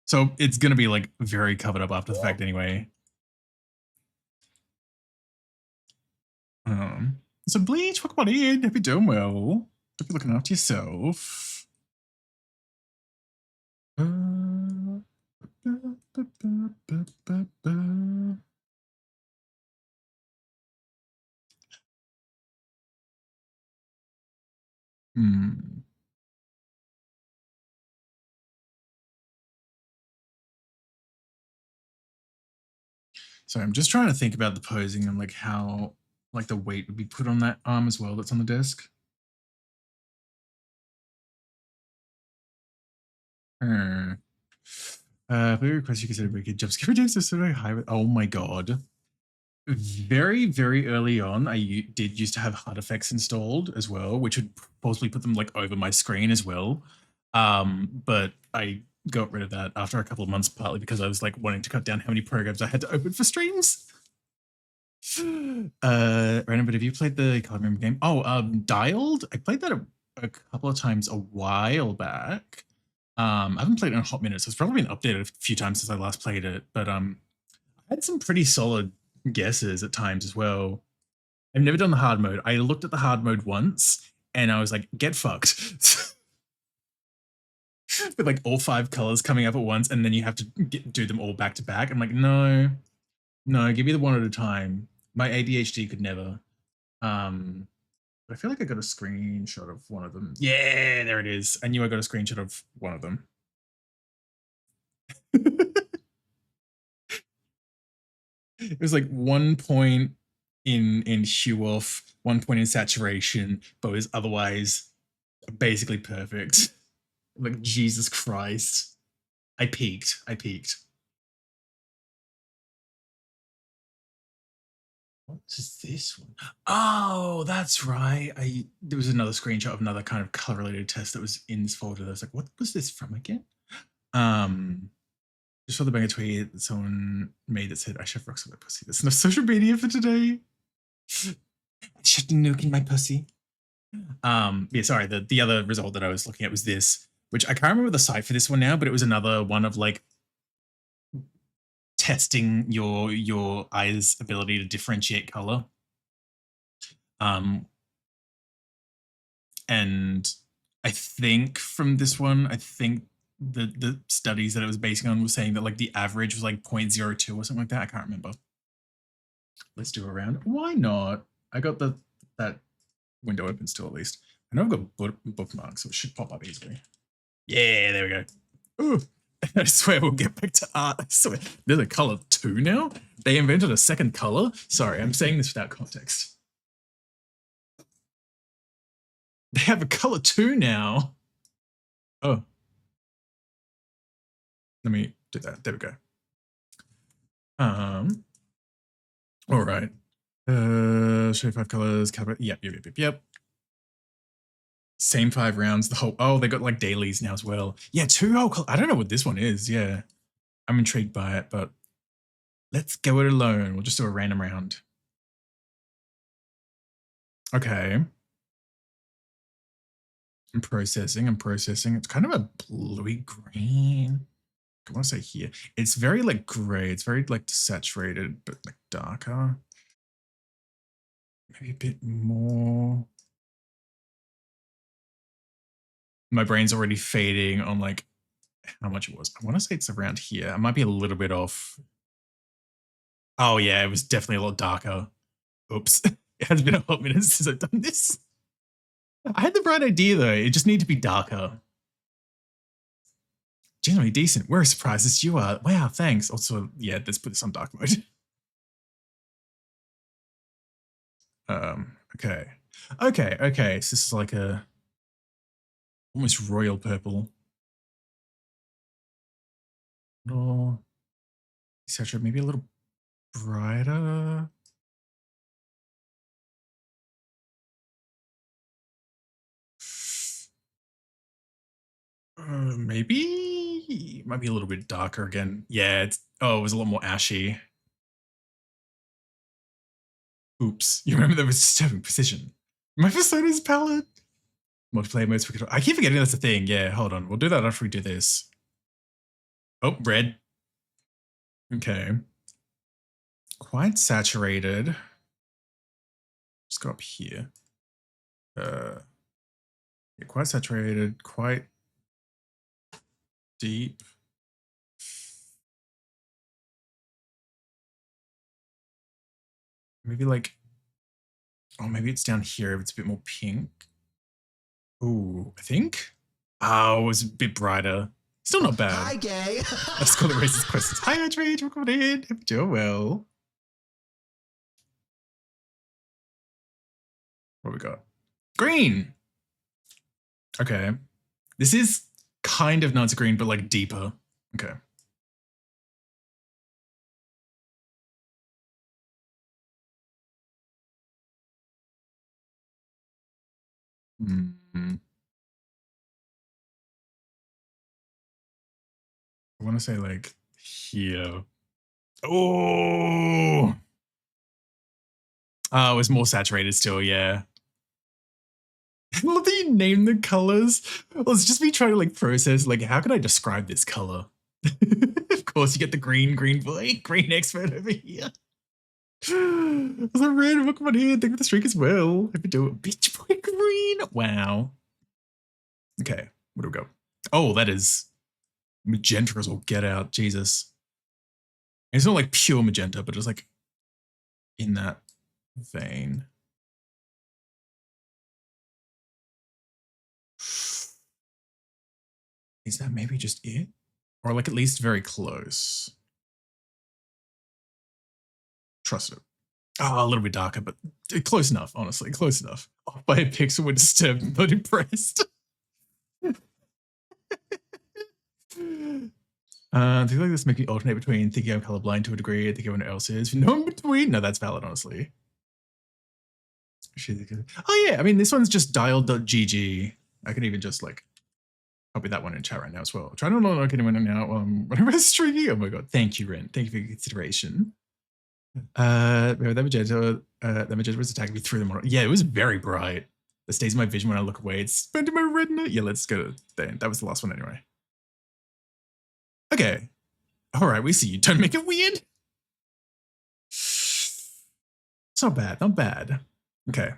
So it's gonna be like very covered up after the fact anyway. So Bleach, welcome on in. Hope you're doing well. Hope you're looking after yourself. So I'm just trying to think about the posing and like how like the weight would be put on that arm as well that's on the desk. Please request you consider breaking jump skip reduce this very high. Oh my god. Very, very early on, I did used to have HUD effects installed as well, which would possibly put them like over my screen as well. But I got rid of that after a couple of months, partly because I was like wanting to cut down how many programs I had to open for streams. Random, but have you played the card member game? Oh, Dialed? I played that a couple of times a while back. I haven't played it in a hot minute, so it's probably been updated a few times since I last played it. But I had some pretty solid guesses at times as well. I've never done the hard mode. I looked at the hard mode once and I was like, get fucked. With like all 5 colors coming up at once and then you have to do them all back to back. I'm like, no, give me the one at a time. My ADHD could never. But I feel like I got a screenshot of one of them. Yeah, there it is. I knew I got a screenshot of one of them. It was like 1 point in hue off, 1 point in saturation, but was otherwise basically perfect. Like, Jesus Christ. I peaked. What is this one? Oh, that's right. There was another screenshot of another kind of color related test that was in this folder. I was like, what was this from again? Just saw the banger tweet that someone made that said, I should have rocks on my pussy. That's enough social media for today. I should nuke in my pussy. Yeah, sorry. The other result that I was looking at was this, which I can't remember the site for this one now, but it was another one of like testing your eye's ability to differentiate color. And I think from this one, I think the studies that it was basing on was saying that like the average was like 0.02 or something like that. I can't remember. Let's do a round. Why not? I got that window open still at least. I know I've got bookmarks, so it should pop up easily. Yeah, there we go. Ooh. I swear we'll get back to art. I swear. There's a color 2 now? They invented a second color? Sorry, I'm saying this without context. They have a color 2 now. Oh. Let me do that. There we go. All right. Show 5 colors. Yep. Same 5 rounds. The whole. Oh, they got like dailies now as well. Yeah, 2 whole colors. I don't know what this one is. Yeah, I'm intrigued by it, but let's go it alone. We'll just do a random round. Okay. I'm processing. It's kind of a bluey green. I want to say here. It's very like gray. It's very like saturated, but like darker. Maybe a bit more. My brain's already fading on like how much it was. I want to say it's around here. I might be a little bit off. Oh yeah, it was definitely a lot darker. Oops. It has been a hot minute since I've done this. I had the bright idea though. It just needed to be darker. Generally decent. We're as surprised as you are. Wow, thanks. Also, yeah, let's put this on dark mode. Okay. Okay. So this is like a almost royal purple. Oh, etc. Maybe a little brighter. Maybe might be a little bit darker again. Yeah, it was a lot more ashy. Oops, you remember that was disturbing precision. My persona's palette. Multiplayer modes. I keep forgetting that's a thing. Yeah, hold on. We'll do that after we do this. Oh, red. Okay. Quite saturated. Let's go up here. Yeah, quite saturated, quite deep. Maybe like, oh, maybe it's down here if it's a bit more pink. Ooh, I think. Oh, it was a bit brighter. Still not bad. Hi, gay. Let's call it racist questions. Hi, Outrage. Welcome in. Hope you're doing well. What we got? Green. Okay. This is kind of Nazi green, but like deeper. Okay. I want to say like here. Oh, it was more saturated still. Yeah. I love that you name the colors. Well, it's just me trying to like process, like, how can I describe this color? Of course, you get the green boy, green expert over here. There's a red Pokemon here. Think of the streak as well. If you do it, Beach Boy green. Wow. Okay, where do we go? Oh, that is magenta as all get out. Jesus. It's not like pure magenta, but it's like in that vein. Is that maybe just it? Or like at least very close? Trust it. Oh, a little bit darker, but close enough, honestly. Close enough. Oh, by a pixel would disturb, not impressed. I feel like this makes me alternate between thinking I'm colorblind to a degree and thinking everyone else is. No in between. No, that's valid, honestly. Oh yeah, I mean, this one's just dial.gg. I can even just like copy that one in chat right now as well. Try not to look anyone now whenever it's streaking. Oh my god, thank you, Ren. Thank you for your consideration. That magenta was attacking me through the model. Yeah, it was very bright. It stays in my vision when I look away. It's spent in my retina. Yeah, let's go to then. That was the last one anyway. Okay. All right, we see you. Don't make it weird. It's not bad. Not bad. Okay.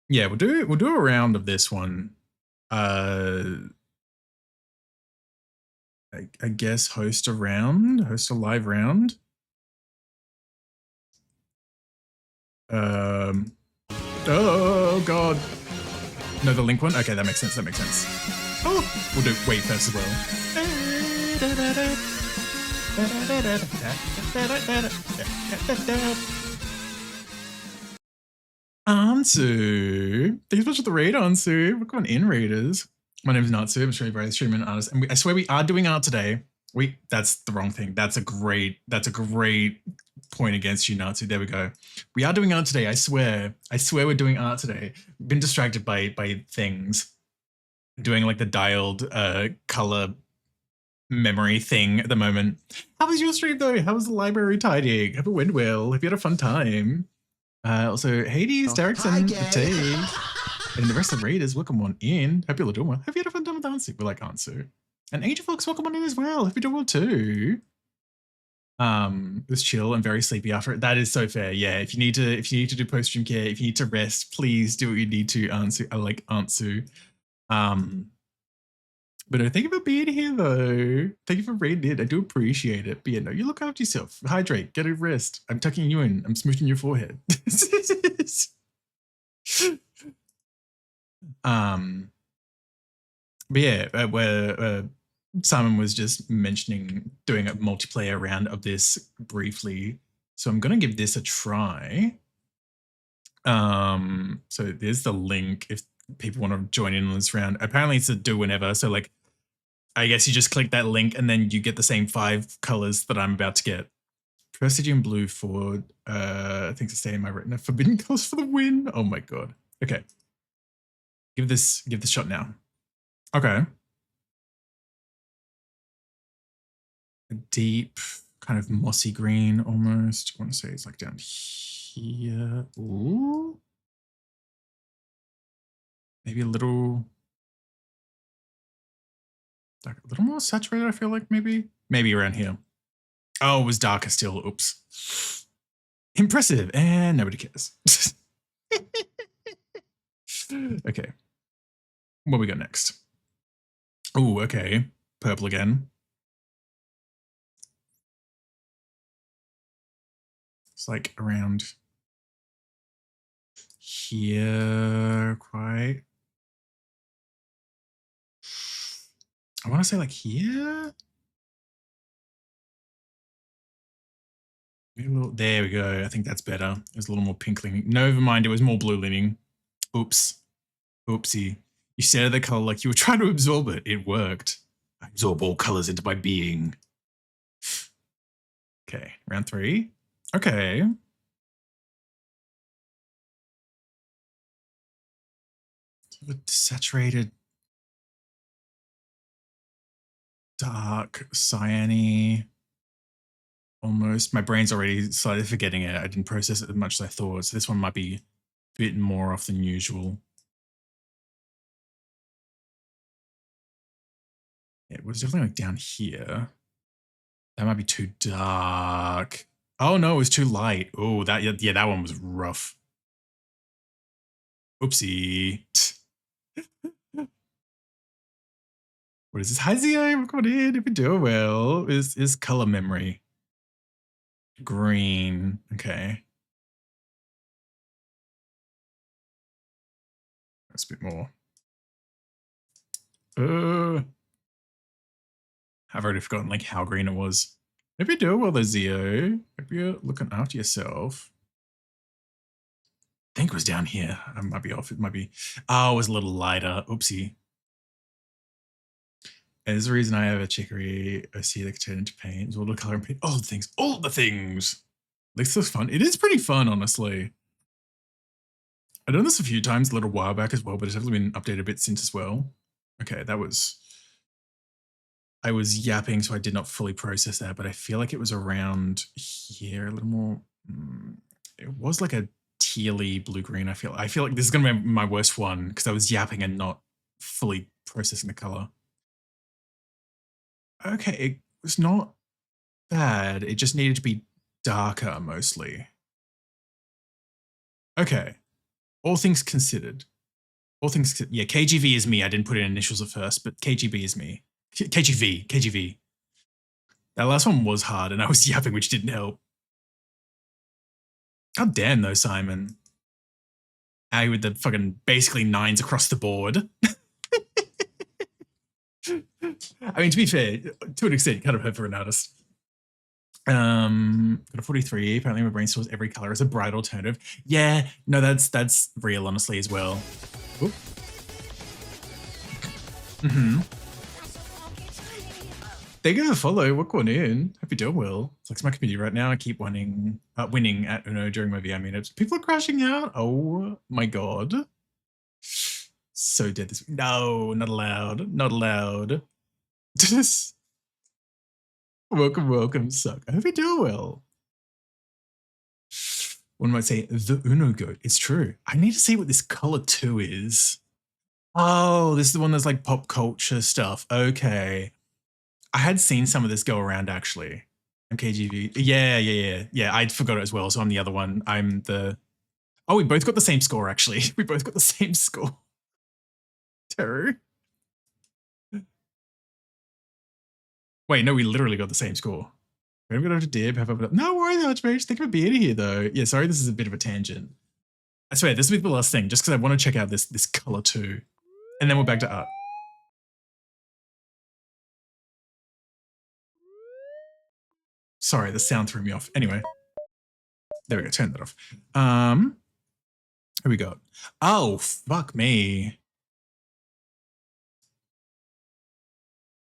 Yeah, we'll do a round of this one. I guess host a live round. Oh god. No, the link one? Okay, that makes sense. Oh, we'll do wait first as well. Ansu. Thanks so much for the raid, Ansu. Welcome on in, raiders. My name is Natsu. I'm a streamer and artist. And I swear we are doing art today. That's the wrong thing. That's a great point against you, Natsu. There we go. We are doing art today. I swear we're doing art today. Been distracted by things. Doing like the dialed color memory thing at the moment. How was your stream though? How was the library tidying? Hope it went well. Hope you had a fun time. Also, Hades, Derrickson, T, and the rest of the raiders, welcome on in. Hope you're all doing well. Hope you had a fun time with Ansu. We like Ansu. And Angel Fox, welcome on in as well. Hope you're doing well too. It was chill and very sleepy after it. That is so fair. Yeah, if you need to do post-stream care, if you need to rest, please do what you need to, Ansu. I like Ansu. But no, thank you for being here though. Thank you for raiding it. I do appreciate it. But yeah, no, you look after yourself. Hydrate, get a rest. I'm tucking you in. I'm smooching your forehead. But yeah, Simon was just mentioning doing a multiplayer round of this briefly. So I'm going to give this a try. So there's the link if people want to join in on this round. Apparently it's a do whenever. So like, I guess you just click that link and then you get the same 5 colors that I'm about to get. Prestigium blue for, things to stay in my retina. Forbidden colors for the win. Oh my God. Okay. Give this a shot now. Okay. A deep kind of mossy green almost. I want to say it's like down here. Ooh. Maybe a little like a little more saturated, I feel like maybe around here. Oh, it was darker still. Oops. Impressive. And nobody cares. Okay. What we got next? Oh, okay. Purple again. It's like around here, quite. I want to say like here. Maybe a little, there we go. I think that's better. It was a little more pink leaning. Never mind, it was more blue leaning. Oops. Oopsie. You stared at the color like you were trying to absorb it. It worked. I absorb all colors into my being. Okay, round 3. Okay. Sort of saturated, dark, cyany. Almost. My brain's already slightly forgetting it. I didn't process it as much as I thought. So this one might be a bit more off than usual. It was definitely like down here. That might be too dark. Oh no, it was too light. Oh, that yeah, that one was rough. Oopsie. What is this? Hi Zio, welcome in. If you're doing well. Is color memory. Green. Okay. That's a bit more. I've already forgotten like how green it was. Maybe you're doing well there, Zio. Maybe you're looking after yourself. I think it was down here. I might be off. It might be. Oh, it was a little lighter. Oopsie. And there's a reason I have a chicory. I see that turn into paint. It's watercolor and paint. All the things. All the things. This looks fun. It is pretty fun, honestly. I've done this a few times a little while back as well, but it's definitely been updated a bit since as well. Okay, that was. I was yapping, so I did not fully process that, but I feel like it was around here a little more. It was like a tealy blue-green. I feel like this is going to be my worst one because I was yapping and not fully processing the color. Okay, it was not bad. It just needed to be darker mostly. Okay, all things considered. All things, yeah, KGV is me. I didn't put in initials at first, but KGB is me. KGV. That last one was hard and I was yapping, which didn't help. God damn though, Simon. Out with the fucking basically 9s across the board. I mean, to be fair, to an extent, kind of hurt for an artist. Got a 43. Apparently my brain stores every color as a bright alternative. Yeah, no, that's real, honestly, as well. Oop. Thank you for the follow. Welcome on in. Hope you're doing well. It's my community right now. I keep winning at Uno during my VR meetups. People are crashing out. Oh my God. So dead this week. No, not allowed. Not allowed. Welcome, suck. I hope you're doing well. One might say the Uno goat. It's true. I need to see what this color 2 is. Oh, this is the one that's like pop culture stuff. Okay. I had seen some of this go around actually. MKGV. Yeah. I forgot it as well. So I'm the other one. I'm the. Oh, we both got the same score actually. We both got the same score. Terror. Wait, no, we literally got the same score. We're gonna go to Dib. No worry though, Archmage. Think of a beer here though. Yeah, sorry, this is a bit of a tangent. I swear, this will be the last thing, just because I want to check out this color too. And then we're back to art. Sorry, the sound threw me off. Anyway, there we go. Turn that off. Here we go. Oh, fuck me.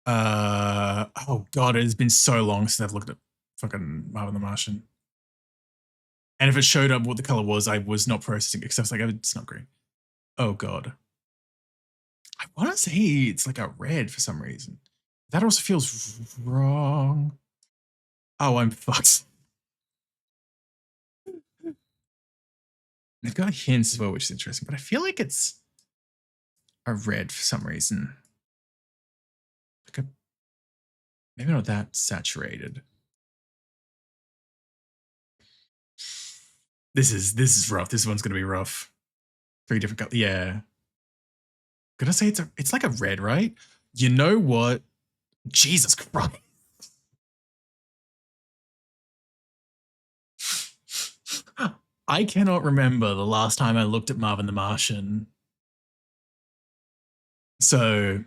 Oh god, it has been so long since I've looked at fucking Marvin the Martian. And if it showed up what the color was, I was not processing it because I was like, oh, it's not green. Oh god. I want to say it's like a red for some reason. That also feels wrong. Oh, I'm fucked. They've got hints as well, which is interesting, but I feel like it's a red for some reason. Like maybe not that saturated. This is rough. This one's gonna be rough. 3 different colors. Yeah. Gonna say it's like a red, right? You know what? Jesus Christ. I cannot remember the last time I looked at Marvin the Martian. So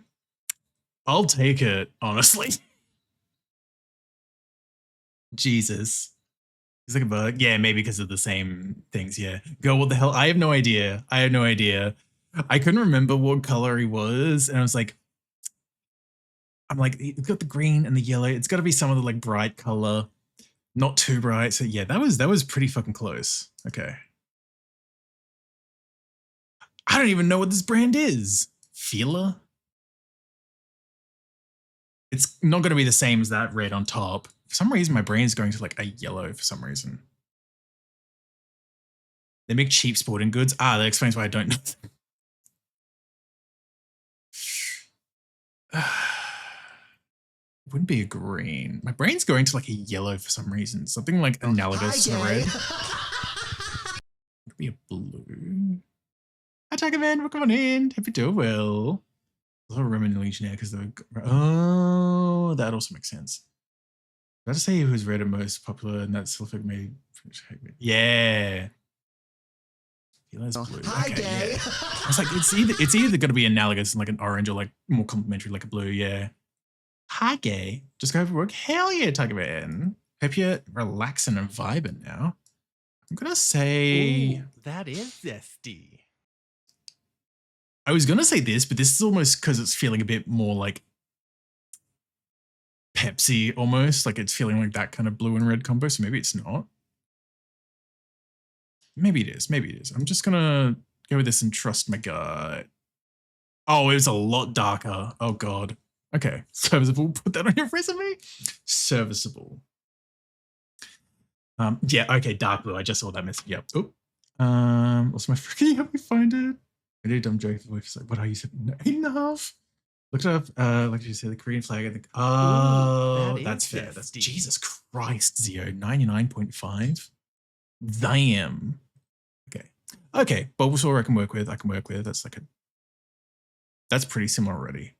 I'll take it, honestly. Jesus. He's like a bug. Yeah, maybe because of the same things. Yeah. Go, what the hell? I have no idea. I have no idea. I couldn't remember what color he was. And I was like, I'm like, it's got the green and the yellow. It's got to be some of the like bright color. Not too bright. So yeah, that was pretty fucking close. Okay. I don't even know what this brand is. Feeler? It's not going to be the same as that red on top. For some reason, my brain's going to like a yellow for some reason. They make cheap sporting goods. Ah, that explains why I don't know. Wouldn't be a green. My brain's going to like a yellow for some reason. Something like analogous to red. Would be a blue. Hi, Tigerman. Welcome on in. Hope you're doing well. A little Roman Legionnaire because they're. Oh, that also makes sense. Did I just say who's red and most popular and that Silphic made? Yeah. Feeler's blue. Hi, okay, gay. yeah. I was like, it's either going to be analogous and like an orange or like more complementary like a blue. Yeah. Hi, gay. Just go for work. Hell yeah, Tigerman. Hope you're relaxing and vibing now. I'm gonna say. Ooh, that is zesty. I was gonna say this, but this is almost because it's feeling a bit more like Pepsi almost. Like it's feeling like that kind of blue and red combo. So maybe it's not. Maybe it is. Maybe it is. I'm just gonna go with this and trust my gut. Oh, it was a lot darker. Oh god. Okay. Serviceable. Put that on your resume. Serviceable. Yeah, okay, dark blue. I just saw that message. Yep. Oh. What's my freaking help me find it? I did a dumb joke. It's like, what are you saying? 8.5? Looked up, like you said, the Korean flag. I think, oh, that's fair. That's Jesus Christ, Zio. 99.5. Damn. Okay. Okay, Bulbasaur I can work with. That's like that's pretty similar already.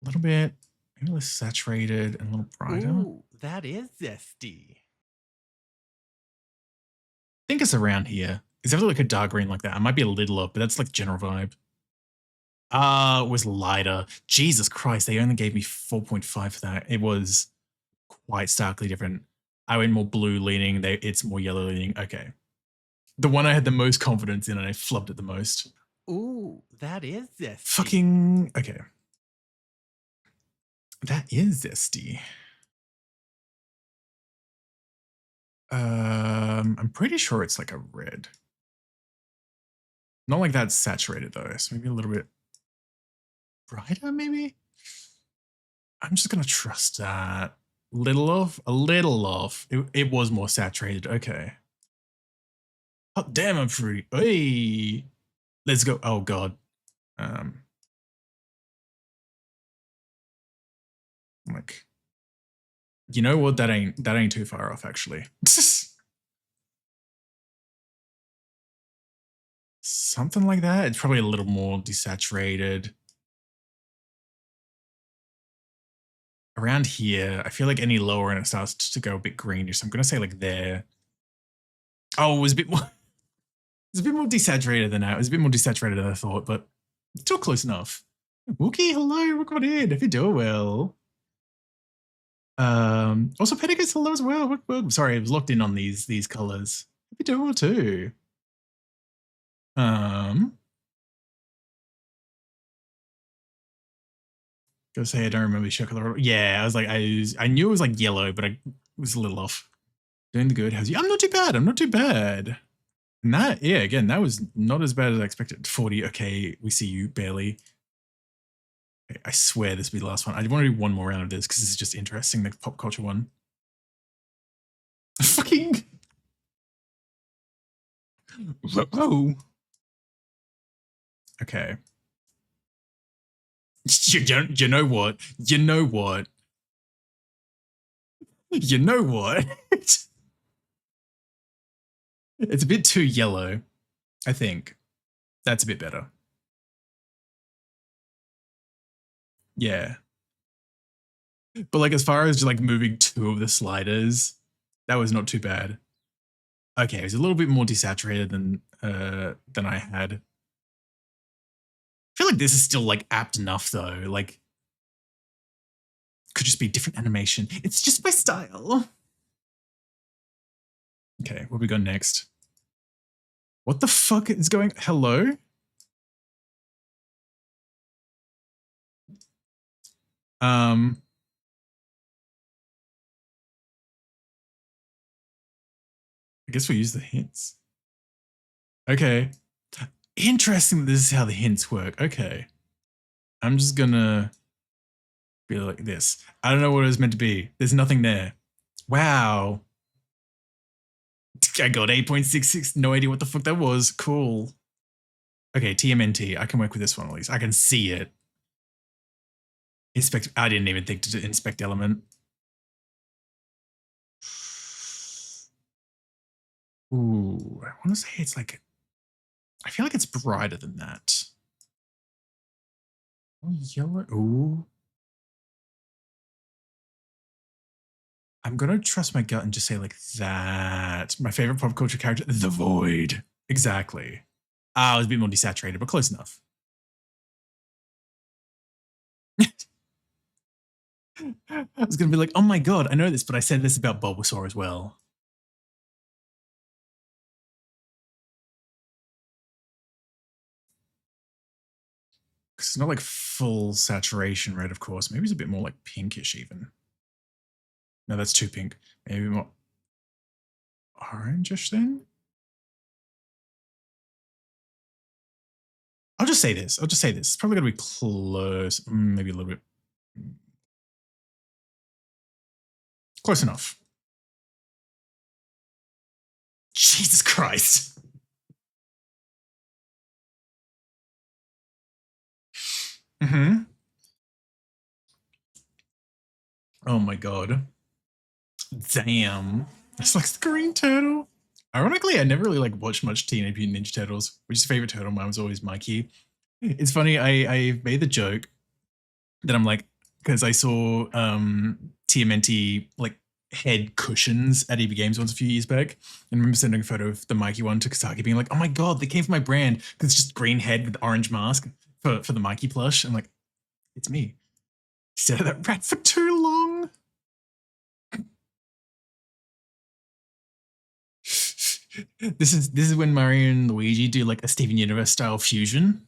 A little bit, maybe less saturated and a little brighter. Ooh, that is zesty. I think it's around here. It's definitely like a dark green like that. It might be a little up, but that's like general vibe. It was lighter. Jesus Christ, they only gave me 4.5 for that. It was quite starkly different. I went more blue leaning. It's more yellow leaning. Okay. The one I had the most confidence in and I flubbed it the most. Ooh, that is zesty. Fucking, okay. That is zesty. I'm pretty sure it's like a red. Not like that's saturated though, so maybe a little bit brighter, maybe? I'm just gonna trust that. A little off. It was more saturated, okay. Oh damn, I'm fruity. Hey! Let's go. Oh god. Like, you know what? That ain't too far off, actually. Something like that. It's probably a little more desaturated. Around here, I feel like any lower and it starts to go a bit greenish. So I'm gonna say like there. Oh, it was a bit more. It's a bit more desaturated than that. It was a bit more desaturated than I thought, but still close enough. Wookie, hello, welcome on in. If you're doing well. Also Petticoat's hello as well. Sorry, I was locked in on these colors. Happy doing well too. Go say I don't remember the show color. Yeah, I was like, I knew it was like yellow, but I was a little off. Doing the good. How's you? I'm not too bad. I'm not too bad. And that, yeah, again, that was not as bad as I expected. 40. Okay, we see you barely. Okay, I swear this will be the last one. I want to do one more round of this because this is just interesting. The pop culture one. Fucking. Whoa. Okay. You know what? You know what? You know what? It's a bit too yellow, I think. That's a bit better. Yeah. But like as far as just like moving two of the sliders, that was not too bad. Okay, it was a little bit more desaturated than I had. I feel like this is still like apt enough though. Like could just be different animation. It's just my style. Okay, what we got next? What the fuck is going? Hello? I guess we'll use the hints. Okay. Interesting that this is how the hints work. Okay. I'm just gonna be like this. I don't know what it was meant to be. There's nothing there. Wow. I got 8.66. No idea what the fuck that was. Cool. Okay, TMNT. I can work with this one at least. I can see it. Inspect. I didn't even think to inspect element. Ooh, I want to say it's like, I feel like it's brighter than that. Oh, yellow. Ooh. I'm going to trust my gut and just say like that. My favorite pop culture character, the Void. Exactly. I was a bit more desaturated, but close enough. I was going to be like, oh my God, I know this, but I said this about Bulbasaur as well. Because it's not like full saturation red, of course. Maybe it's a bit more like pinkish even. No, that's too pink. Maybe more orangish then? I'll just say this. I'll just say this. It's probably going to be close. Maybe a little bit. Close enough. Jesus Christ. Oh my God. Damn. It's like the green turtle. Ironically, I never really like watched much Teenage Mutant Ninja Turtles, which is favorite turtle. Mine was always Mikey. It's funny, I made the joke that I'm like, because I saw TMNT like head cushions at EB Games once a few years back, and I remember sending a photo of the Mikey one to Kasaki being like, oh my God, they came from my brand because it's just green head with orange mask for the Mikey plush. I'm like, it's me. Instead of that rat for too long. This is when Mario and Luigi do like a Steven Universe style fusion.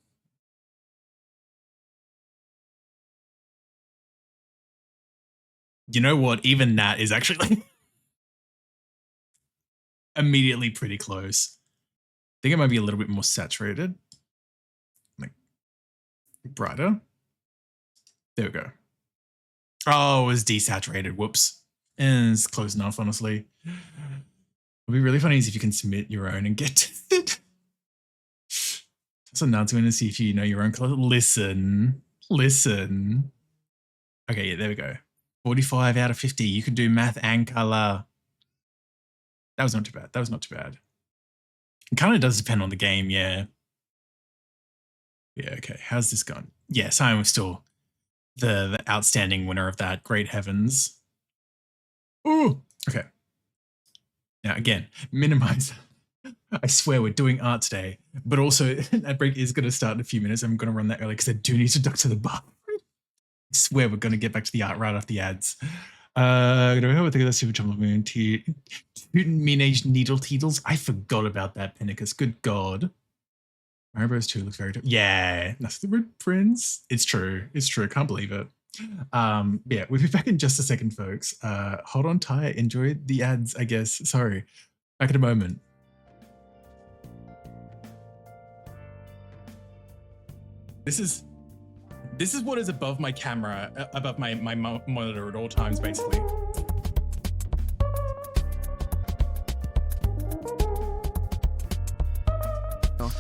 You know what? Even that is actually like immediately pretty close. I think it might be a little bit more saturated. Like brighter. There we go. Oh, it was desaturated. Whoops. And it's close enough, honestly. It'd be really funny if you can submit your own and get tested. So now it's going to see if you know your own color. Listen. Okay, yeah, there we go. 45 out of 50. You can do math and color. That was not too bad. It kind of does depend on the game, yeah. Yeah, okay. How's this gone? Yes, I am still the outstanding winner of that. Great heavens. Ooh, okay. Now, again, minimize. I swear we're doing art today, but also that break is going to start in a few minutes. I'm going to run that early because I do need to duck to the bar. I swear we're going to get back to the art right after the ads. Gonna think of the super chumble moon teenage needle teedles. I forgot about that, Pinnacus. Good God. Mario Bros 2 looks very yeah, that's the word friends. It's true. It's true. I can't believe it. Yeah, we'll be back in just a second, folks. Hold on tight. Enjoy the ads, I guess. Sorry. Back in a moment. This is what is above my camera, above my monitor at all times, basically.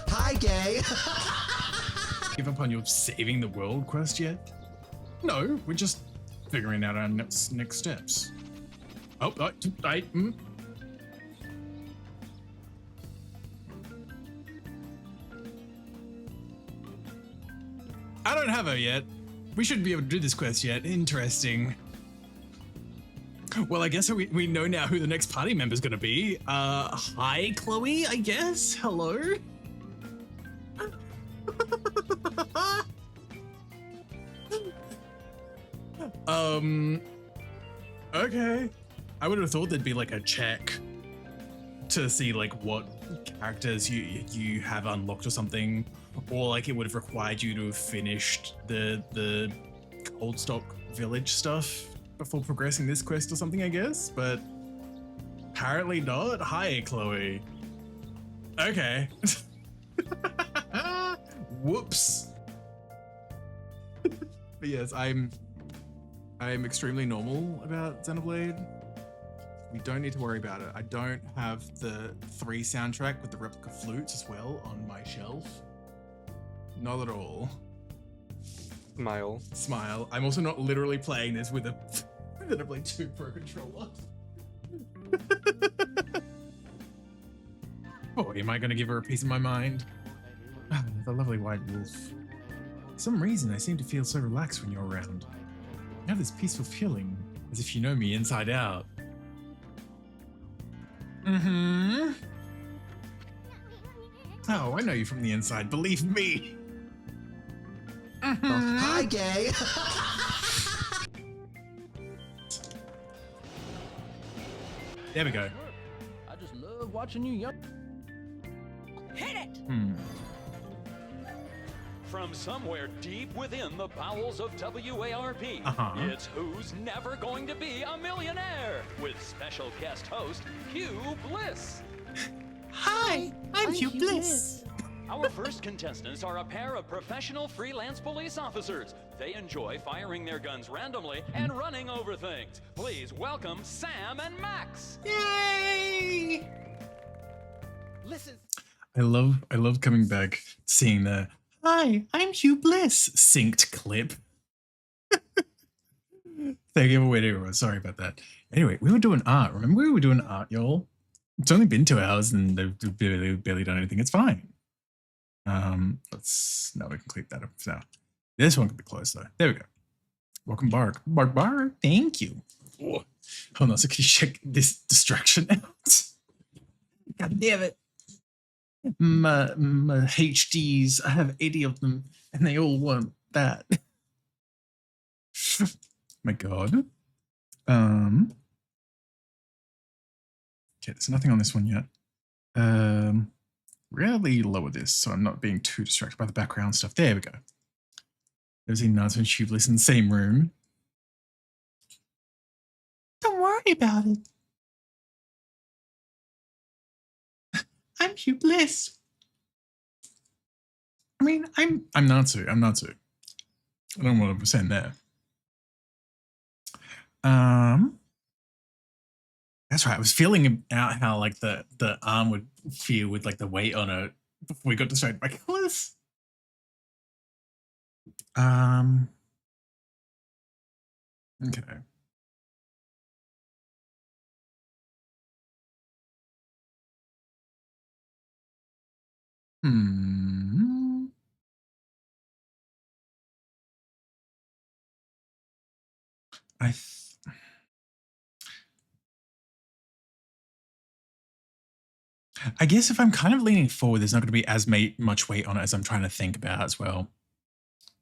Hi, gay. Give up on your saving the world quest yet? No, we're just figuring out our next steps. Oh, I don't have her yet. We shouldn't be able to do this quest yet. Interesting. Well, I guess we know now who the next party member's gonna be. Hi, Chloe, I guess? Hello? Okay. I would have thought there'd be like a check to see like what characters you have unlocked or something, or like it would have required you to have finished the Coldstock village stuff before progressing this quest or something, I guess, but apparently not. Hi, Chloe. Okay. Whoops. But yes, I'm extremely normal about Xenoblade. We don't need to worry about it. I don't have the 3 soundtrack with the replica flutes as well on my shelf. Not at all. Smile. I'm also not literally playing this with a Xenoblade 2 Pro controller. Boy, am I going to give her a piece of my mind. The lovely white wolf. For some reason, I seem to feel so relaxed when you're around. I have this peaceful feeling, as if you know me inside out. Mm-hmm. Oh, I know you from the inside, believe me. Mm-hmm. Hi, gay. There we go. I just love watching you young. Hit it! From somewhere deep within the bowels of WARP, it's Who's Never Going to Be a Millionaire with special guest host Hugh Bliss. Hi, I'm Hugh Bliss. Our first contestants are a pair of professional freelance police officers. They enjoy firing their guns randomly and running over things. Please welcome Sam and Max. Yay! Listen. I love coming back, seeing the "Hi, I'm Hugh Bliss" synced clip. They gave away to everyone. Sorry about that. Anyway, we were doing art. Remember we were doing art, y'all? It's only been 2 hours and they've barely done anything. It's fine. Now we can click that up. So this one can be closed though. There we go. Welcome, Bark. Bark. Thank you. Oh, hold on. So can you check this distraction out? God damn it. My HDs, I have 80 of them and they all want that. My God. Okay, there's nothing on this one yet. Really lower this so I'm not being too distracted by the background stuff. There we go. There's a Nazo and Tubeless in the same room. Don't worry about it. I'm Hugh Bliss. I mean, I'm Natsu. I'm Natsu. I don't want to % there. That's right. I was feeling out how like the arm would feel with like the weight on it before we got distracted by colors. Okay. I guess if I'm kind of leaning forward, there's not going to be as much weight on it as I'm trying to think about as well.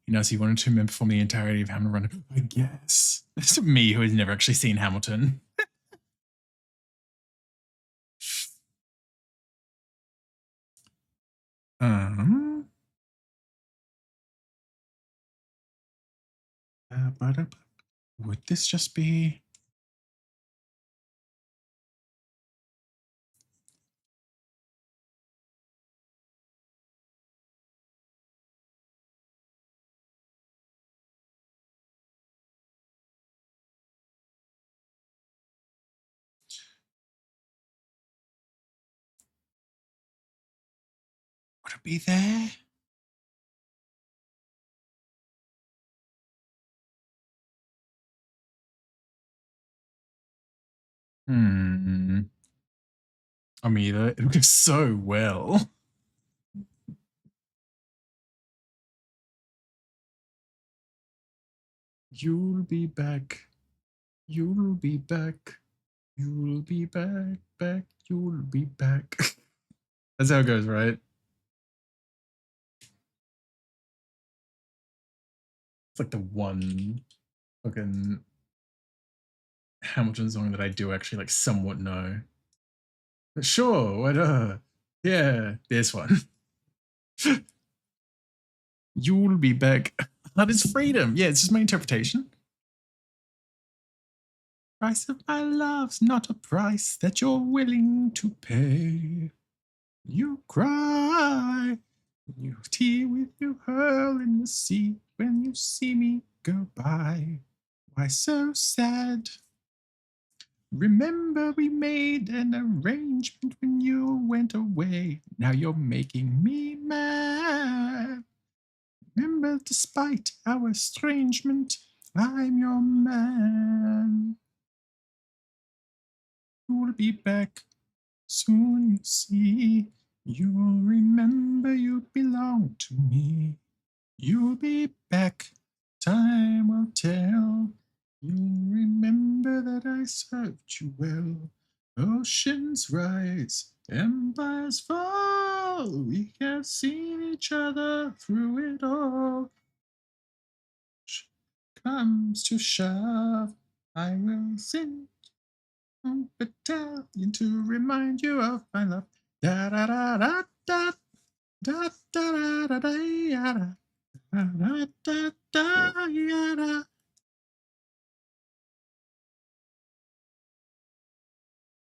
You know, so you wanted to perform the entirety of Hamilton Run. I guess. It's me who has never actually seen Hamilton. Would this just be... Would it be there? I'm either. It goes so well. You'll be back. You'll be back. You'll be back, back. You'll be back. That's how it goes, right? It's like the one fucking Hamilton song that I do actually like somewhat know. But sure, what yeah, this one. You'll be back. That is freedom. Yeah, it's just my interpretation. Price of my love's not a price that you're willing to pay. You cry, you tea with you hurl in the sea when you see me go by. Why so sad? Remember we made an arrangement when you went away. Now you're making me mad. Remember, despite our estrangement, I'm your man. You'll be back soon, you see. You'll remember you belong to me. You'll be back, time will tell. You'll remember that I served you well. Oceans rise, empires fall. We have seen each other through it all. Comes to shove, I will sing a battalion to remind you of my love. Da da da da da da da da da da da da da da.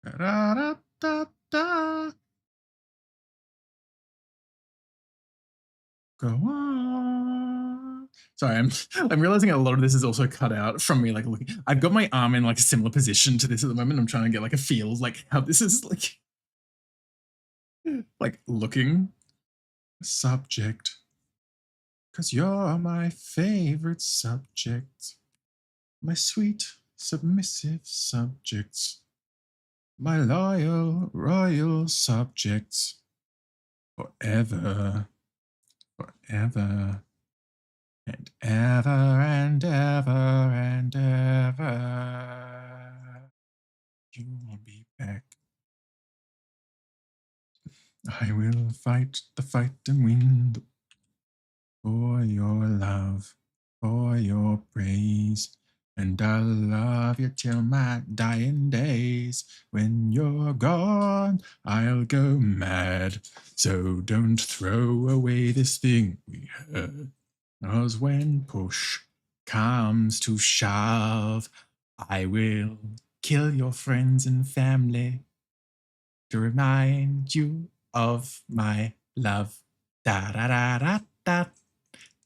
Da da da da. Go on. Sorry, I'm realizing a lot of this is also cut out from me like looking. I've got my arm in like a similar position to this at the moment. I'm trying to get like a feel like how this is like looking. Subject. 'Cause you're my favorite subject. My sweet, submissive subjects. My loyal, royal subjects. Forever. Forever. And ever and ever and ever. You will be back. I will fight the fight and win for your love, for your praise. And I'll love you till my dying days. When you're gone, I'll go mad. So don't throw away this thing we had. 'Cause when push comes to shove, I will kill your friends and family to remind you of my love. Da da da da da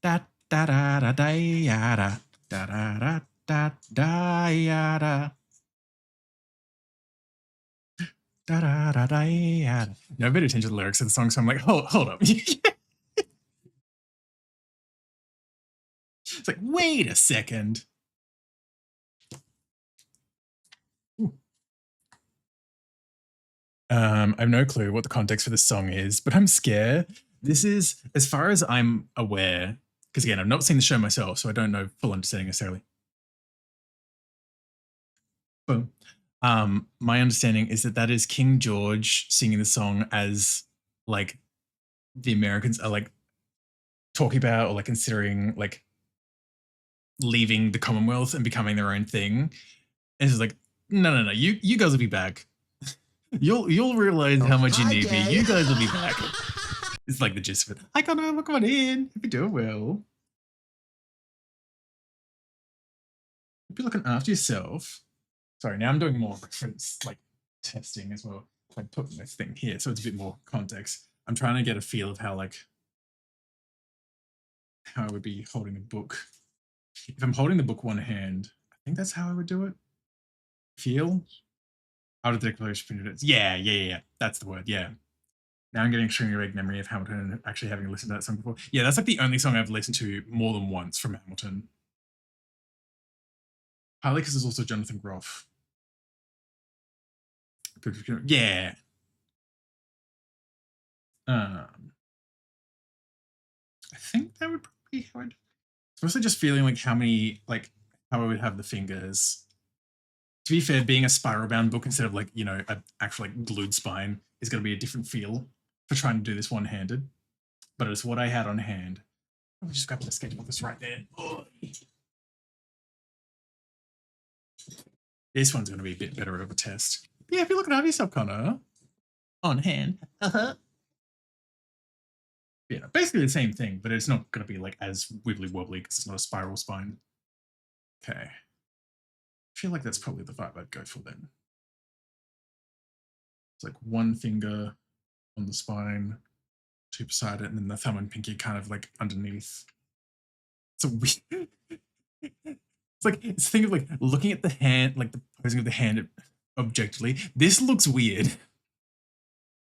da da da da da da da da da da da. Da da da da. No, I paid attention to the lyrics of the song, so I'm like, hold up. It's like, wait a second. I have no clue what the context for this song is, but I'm scared. This is, as far as I'm aware, because again, I've not seen the show myself, so I don't know full understanding necessarily. But my understanding is that is King George singing the song as like the Americans are like talking about or like considering like leaving the Commonwealth and becoming their own thing. And it's like, no, you guys will be back. You'll realize how much you Hi, need me. gay. You guys will be back. It's like the gist of it. Hi Connor, welcome on in. Hope you're doing well. Hope you're looking after yourself. Sorry, now I'm doing more reference like testing as well. I put this thing here so it's a bit more context. I'm trying to get a feel of how I would be holding a book. If I'm holding the book one hand, I think that's how I would do it. Feel? Out of the Declaration. Yeah. That's the word. Yeah. Now I'm getting extremely vague memory of Hamilton actually having listened to that song before. Yeah, that's like the only song I've listened to more than once from Hamilton. Partly because there's also Jonathan Groff. Yeah. I think that would probably be how I'd... It's mostly just feeling like how I would have the fingers. To be fair, being a spiral bound book instead of like, you know, an actual like glued spine is going to be a different feel for trying to do this one-handed. But it's what I had on hand. I'll just grab the sketchbook that's right there. Oh. This one's going to be a bit better of a test. But yeah, if you're looking after yourself, Connor, on hand. Yeah, basically the same thing, but it's not going to be like as wibbly wobbly because it's not a spiral spine. Okay. I feel like that's probably the vibe I'd go for then. It's like one finger on the spine, two beside it, and then the thumb and pinky kind of like underneath. It's a weird. It's like it's a thing of like looking at the hand, like the posing of the hand objectively. This looks weird.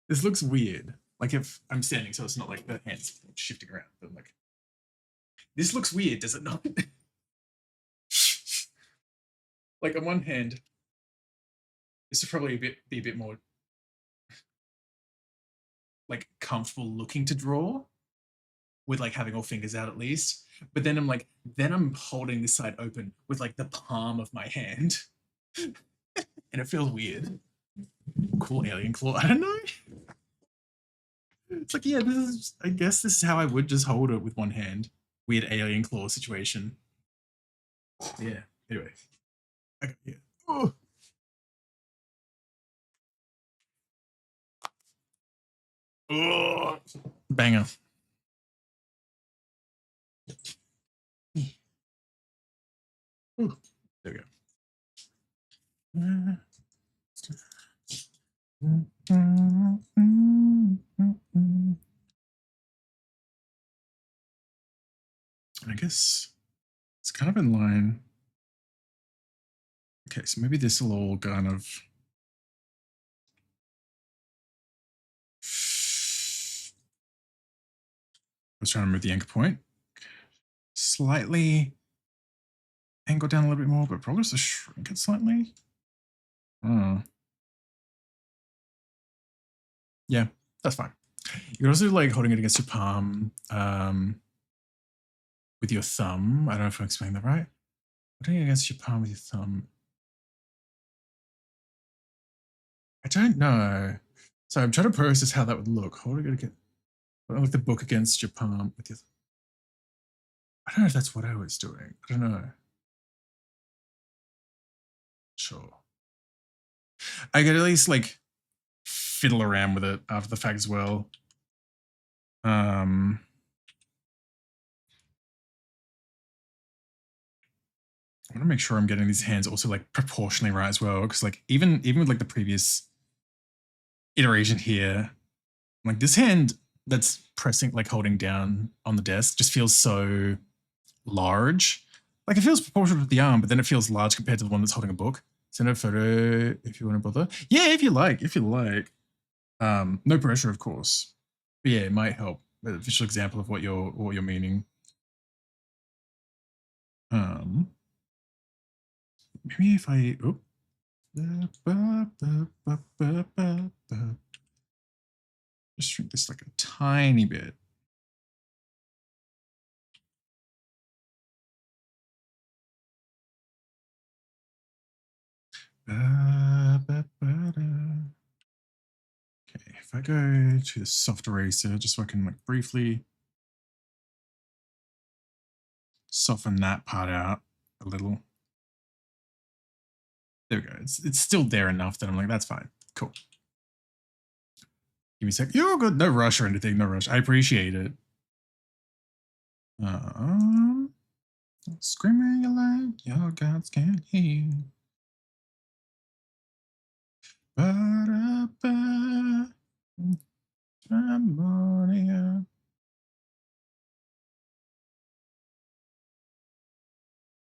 This looks weird. Like if I'm standing, so it's not like the hands shifting around, but like this looks weird, does it not? Like on one hand, this would probably be a bit more like comfortable looking to draw with like having all fingers out at least. But then I'm holding this side open with like the palm of my hand. And it feels weird. Cool alien claw. I don't know. It's like, yeah, I guess this is how I would just hold it with one hand. Weird alien claw situation. Yeah. Anyway. Okay, yeah. Oh. Oh. Banger. Ooh. There we go. I guess it's kind of in line. Okay, so maybe this will all kind of I was trying to move the anchor point. Slightly angle down a little bit more, but probably just to shrink it slightly. Oh. Yeah, that's fine. You can also like holding it against your palm with your thumb. I don't know if I'm explaining that right. Holding it against your palm with your thumb. I don't know. So I'm trying to process how that would look. Holding it against like the book against your palm with your. I don't know if that's what I was doing. I don't know. Sure. I could at least like fiddle around with it after the fact as well. I want to make sure I'm getting these hands also like proportionally right as well, because like even with like the previous iteration here, like this hand that's pressing, like holding down on the desk, just feels so large. Like it feels proportional to the arm, but then it feels large compared to the one that's holding a book. Send a photo if you want to bother. Yeah, if you like. No pressure, of course. But yeah, it might help. A visual example of what you're meaning. Maybe if I just shrink this like a tiny bit. Okay, if I go to the soft eraser, just so I can like briefly soften that part out a little. There we go. It's still there enough that I'm like, that's fine. Cool. Give me a sec. You're good. No rush or anything. No rush. I appreciate it. Screaming your light, your gods can't hear. Ba-da-ba, harmonia.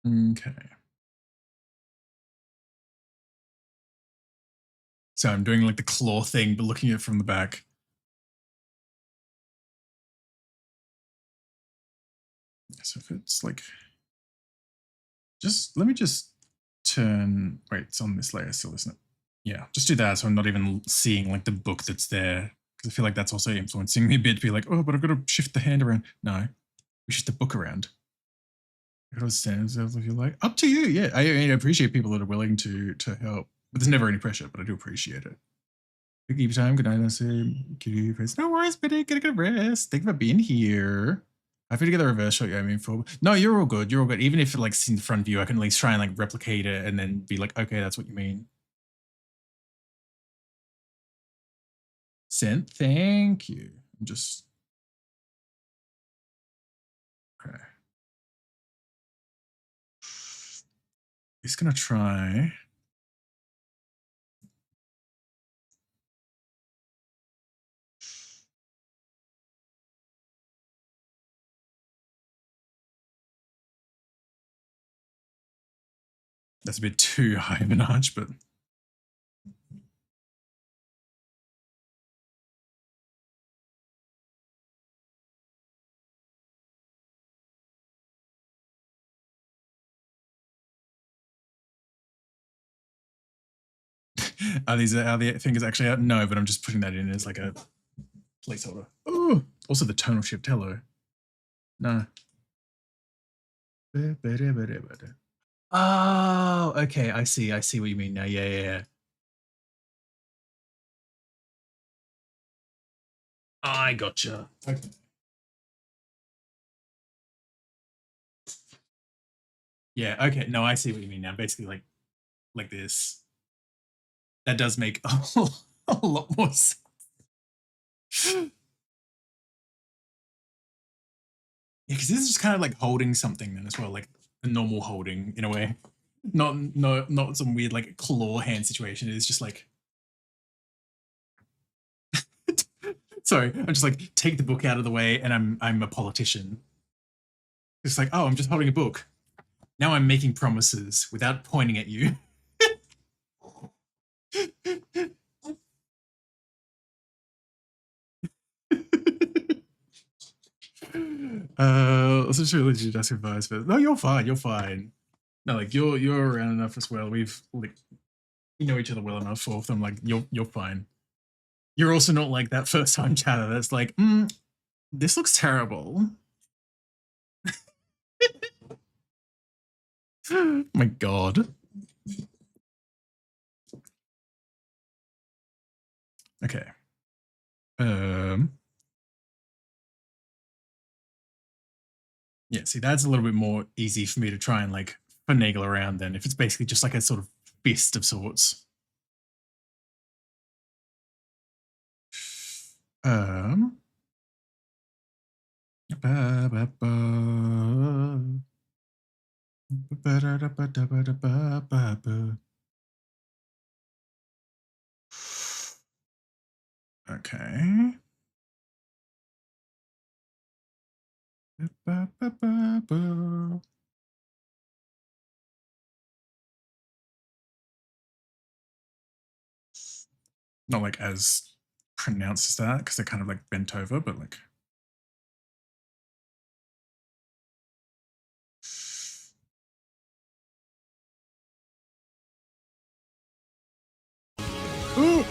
Okay. So I'm doing like the claw thing, but looking at it from the back. So if it's like, let me just turn, wait, it's on this layer still, isn't it? Yeah, just do that so I'm not even seeing like the book that's there. Because I feel like that's also influencing me a bit to be like, oh, but I've got to shift the hand around. No, we shift the book around. It was stands if you like. Up to you, yeah. I appreciate people that are willing to help. But there's never any pressure, but I do appreciate it. Keep your time, good night, I say. No worries, Betty, get a good rest. Thank you for being here. I have to get the reverse shot you're aiming for. No, you're all good. You're all good. Even if it's in front view, I can at least try and like replicate it and then be like, okay, that's what you mean. Sent. Thank you. I'm just okay. He's gonna try. That's a bit too high of an arch, but are the fingers actually out? No, but I'm just putting that in as like a placeholder. Oh, also the tonal shift. Hello. No. Oh, okay. I see what you mean now. Yeah. I gotcha. Okay. Yeah, okay. No, I see what you mean now. Basically like this. That does make a lot more sense. Yeah, because this is just kind of like holding something then as well, like a normal holding in a way. Not some weird like claw hand situation. It's just like sorry, I'm just like take the book out of the way and I'm a politician. It's like, oh, I'm just holding a book. Now I'm making promises without pointing at you. Let's just really just advise, but no, you're fine. You're fine. No, like you're around enough as well. We've like you know each other well enough for them. Like you're fine. You're also not like that first time chatter that's like, this looks terrible. My God. Okay. Yeah, see, that's a little bit more easy for me to try and like finagle around then if it's basically just like a sort of fist of sorts. Okay. Not like as pronounced as that because they're kind of like bent over, but like. Ooh.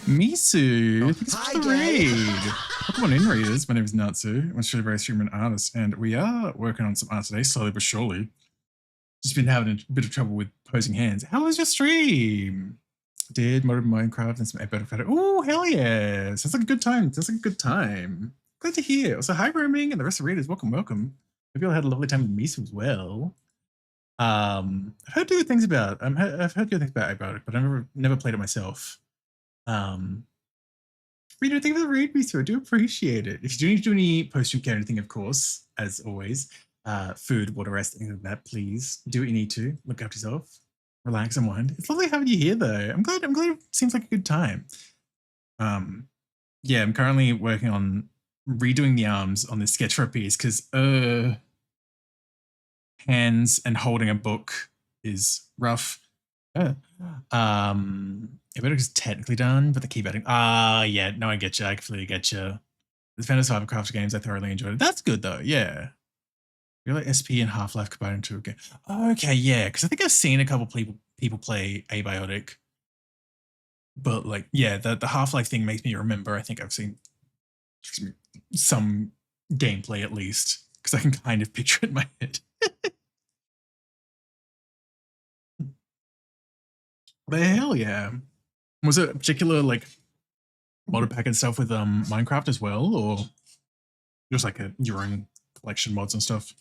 Misu, thanks for the raid. Welcome on in, readers. My name is Natsu. I'm a very streamer and artist, and we are working on some art today, slowly but surely. Just been having a bit of trouble with posing hands. How was your stream? Did modern Minecraft and some better. Oh, hell yeah. Sounds like a good time. Sounds like a good time. Glad to hear. So hi, Roaming, and the rest of the readers. Welcome, welcome. Hope you all had a lovely time with Miso as well. I've heard good things about I've heard good things about it, but I've never played it myself. Reader, thank you for the read, Miso. I do appreciate it. If you do need to do any post-stream care or anything, of course, as always, food, water, rest, anything like that, please do what you need to. Look after yourself. Relax and wind. It's lovely having you here, though. I'm glad it seems like a good time. Yeah, I'm currently working on redoing the arms on this sketch for a piece because hands and holding a book is rough. It is technically done, but they keep adding. Yeah, no, I get you. I completely get you. The Fantasy Craft games, I thoroughly enjoyed it. That's good though. Yeah, you're like SP and Half-Life combined into a game. Okay, yeah, because I think I've seen a couple people play Abiotic, but like, yeah, the Half-Life thing makes me remember. I think I've seen some gameplay at least because I can kind of picture it in my head. But hell yeah. Was it a particular like modded pack and stuff with Minecraft as well, or just like your own collection mods and stuff?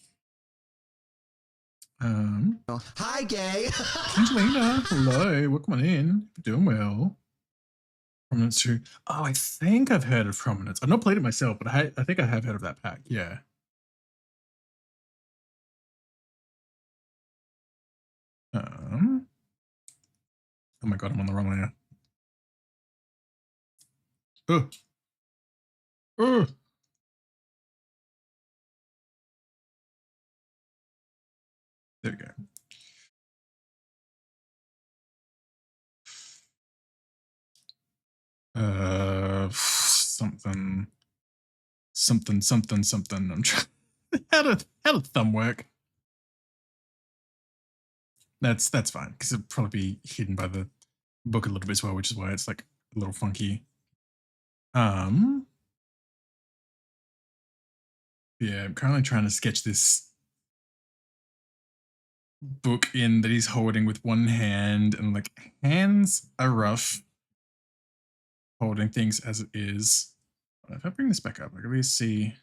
Hi, gay. Angelina, hello, welcome on in. Doing well. Prominence 2. Oh, I think I've heard of Prominence. I've not played it myself, but I think I have heard of that pack. Yeah. Oh my god, I'm on the wrong layer. Oh. Oh. There we go. Something. I'm trying. How did thumb work? That's fine because it'll probably be hidden by the book a little bit as well, which is why it's like a little funky. Yeah, I'm currently trying to sketch this book in that he's holding with one hand, and like hands are rough holding things as it is. If I bring this back up, I can at least see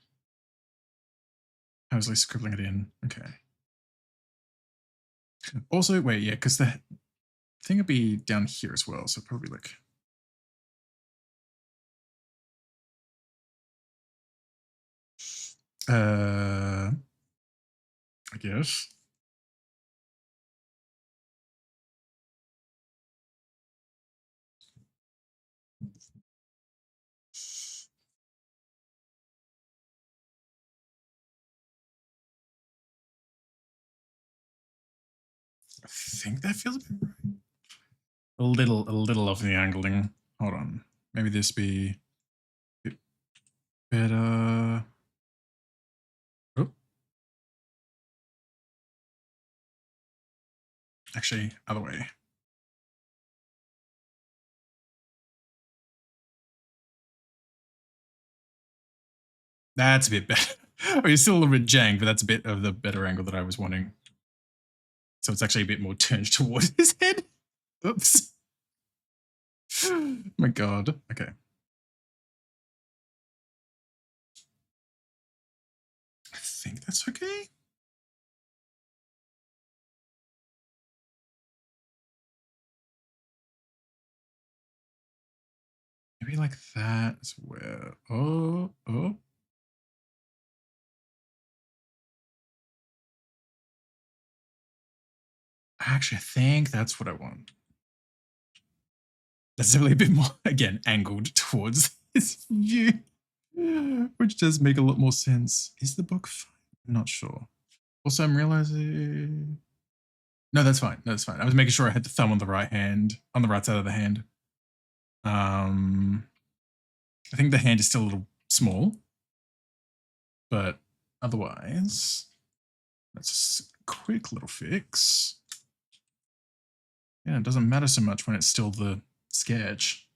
I was like scribbling it in. Okay. Also, wait, yeah, because the thing would be down here as well, so probably like I guess. I think that feels a bit right. A little off the angling. Hold on. Maybe this be a bit better. Oh. Actually, other way. That's a bit better. I mean, it's still a little bit jank, but that's a bit of the better angle that I was wanting. So it's actually a bit more turned towards his head. Oops. My god. Okay. I think that's okay. Maybe like that as well. Oh. Actually, I think that's what I want. That's definitely a bit more, again, angled towards this view, which does make a lot more sense. Is the book fine? I'm not sure. Also, I'm realizing... No, that's fine. That's fine. I was making sure I had the thumb on the right hand, on the right side of the hand. I think the hand is still a little small, but otherwise, that's a quick little fix. Yeah, it doesn't matter so much when it's still the sketch.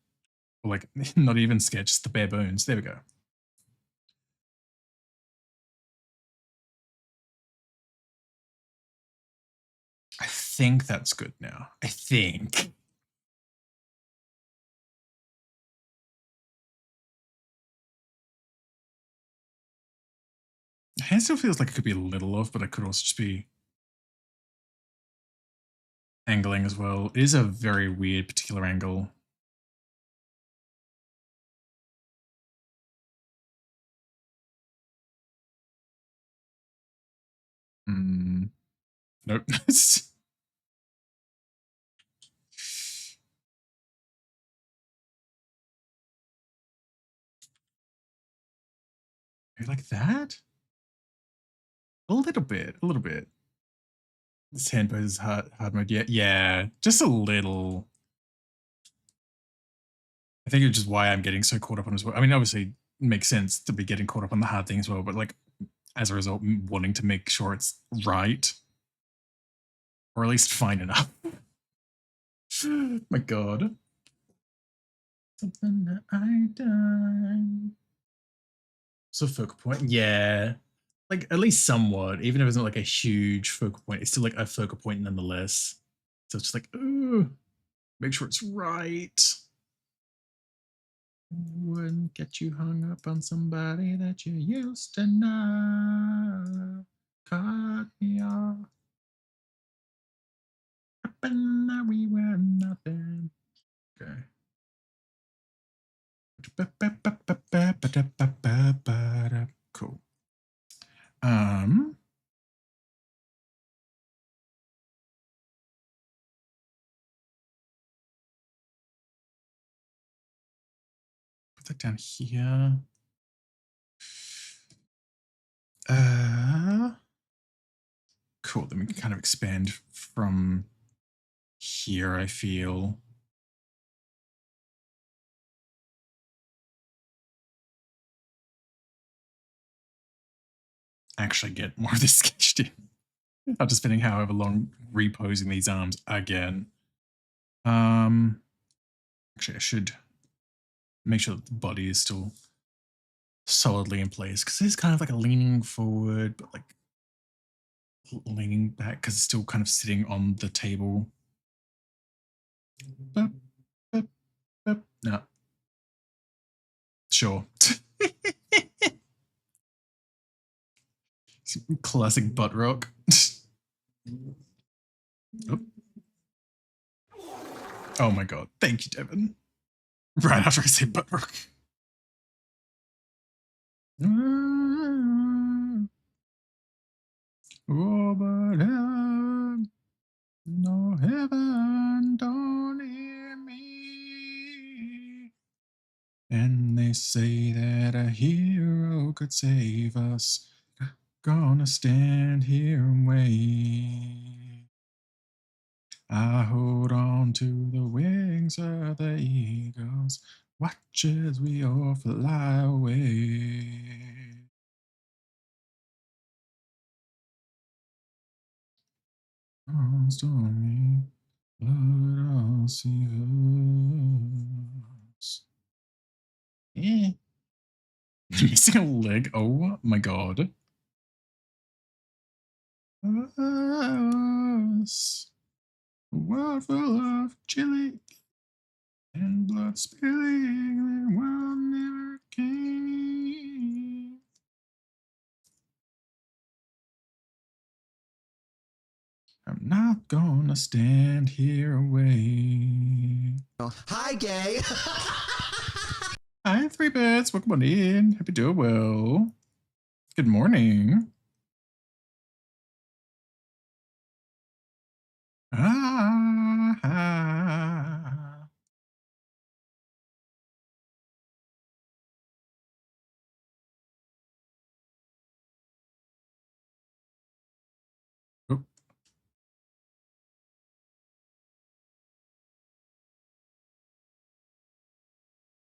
Or like, not even sketch, it's the bare bones. There we go. I think that's good now. I think. The hand still feels like it could be a little off, but it could also just be angling as well. It is a very weird particular angle. Nope. Like that? A little bit, a little bit. This hand pose is hard mode. Yeah, just a little. I think it's just why I'm getting so caught up on as well. I mean, obviously, it makes sense to be getting caught up on the hard thing as well, but like, as a result, wanting to make sure it's right. Or at least fine enough. My god. Something that I done. So focal point, yeah. Like, at least somewhat, even if it's not like a huge focal point, it's still like a focal point nonetheless. So it's just like, ooh, make sure it's right. Wouldn't get you hung up on somebody that you used to know. Cut me off. Happened that we were nothing. Okay. Cool. Put that down here. Cool. Then we can kind of expand from here, I feel. Actually get more of this sketched in. After spending however long reposing these arms again. Actually, I should make sure that the body is still solidly in place, because it's kind of like a leaning forward, but like leaning back because it's still kind of sitting on the table. No. Sure. Classic butt rock. Oh. Oh my god. Thank you, Devin. Right after I say butt rock. Oh, but heaven, no heaven, don't hear me. And they say that a hero could save us. Gonna stand here and wait. I hold on to the wings of the eagles, watch as we all fly away. On stormy, but I'll see us. Yeah. Missing a leg. Oh my god. Us. A world full of chili and blood spilling, and one never came. I'm not gonna stand here away. Hi, gay. Hi, Three Bits. Welcome on in. Hope you're doing well. Good morning. Ah. Oh.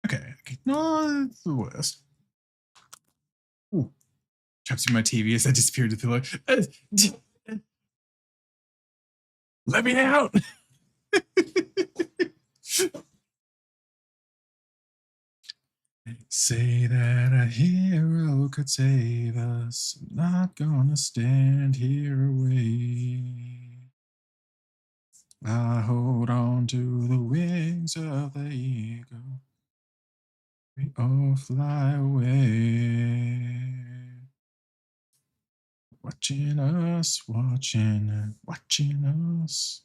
Okay. No, it's the worst. Ooh. Traps in my TV as I disappeared to the pillow. Let me out. Say that a hero could save us. I'm not gonna stand here away. I hold on to the wings of the eagle. We all fly away. Watching us, watching us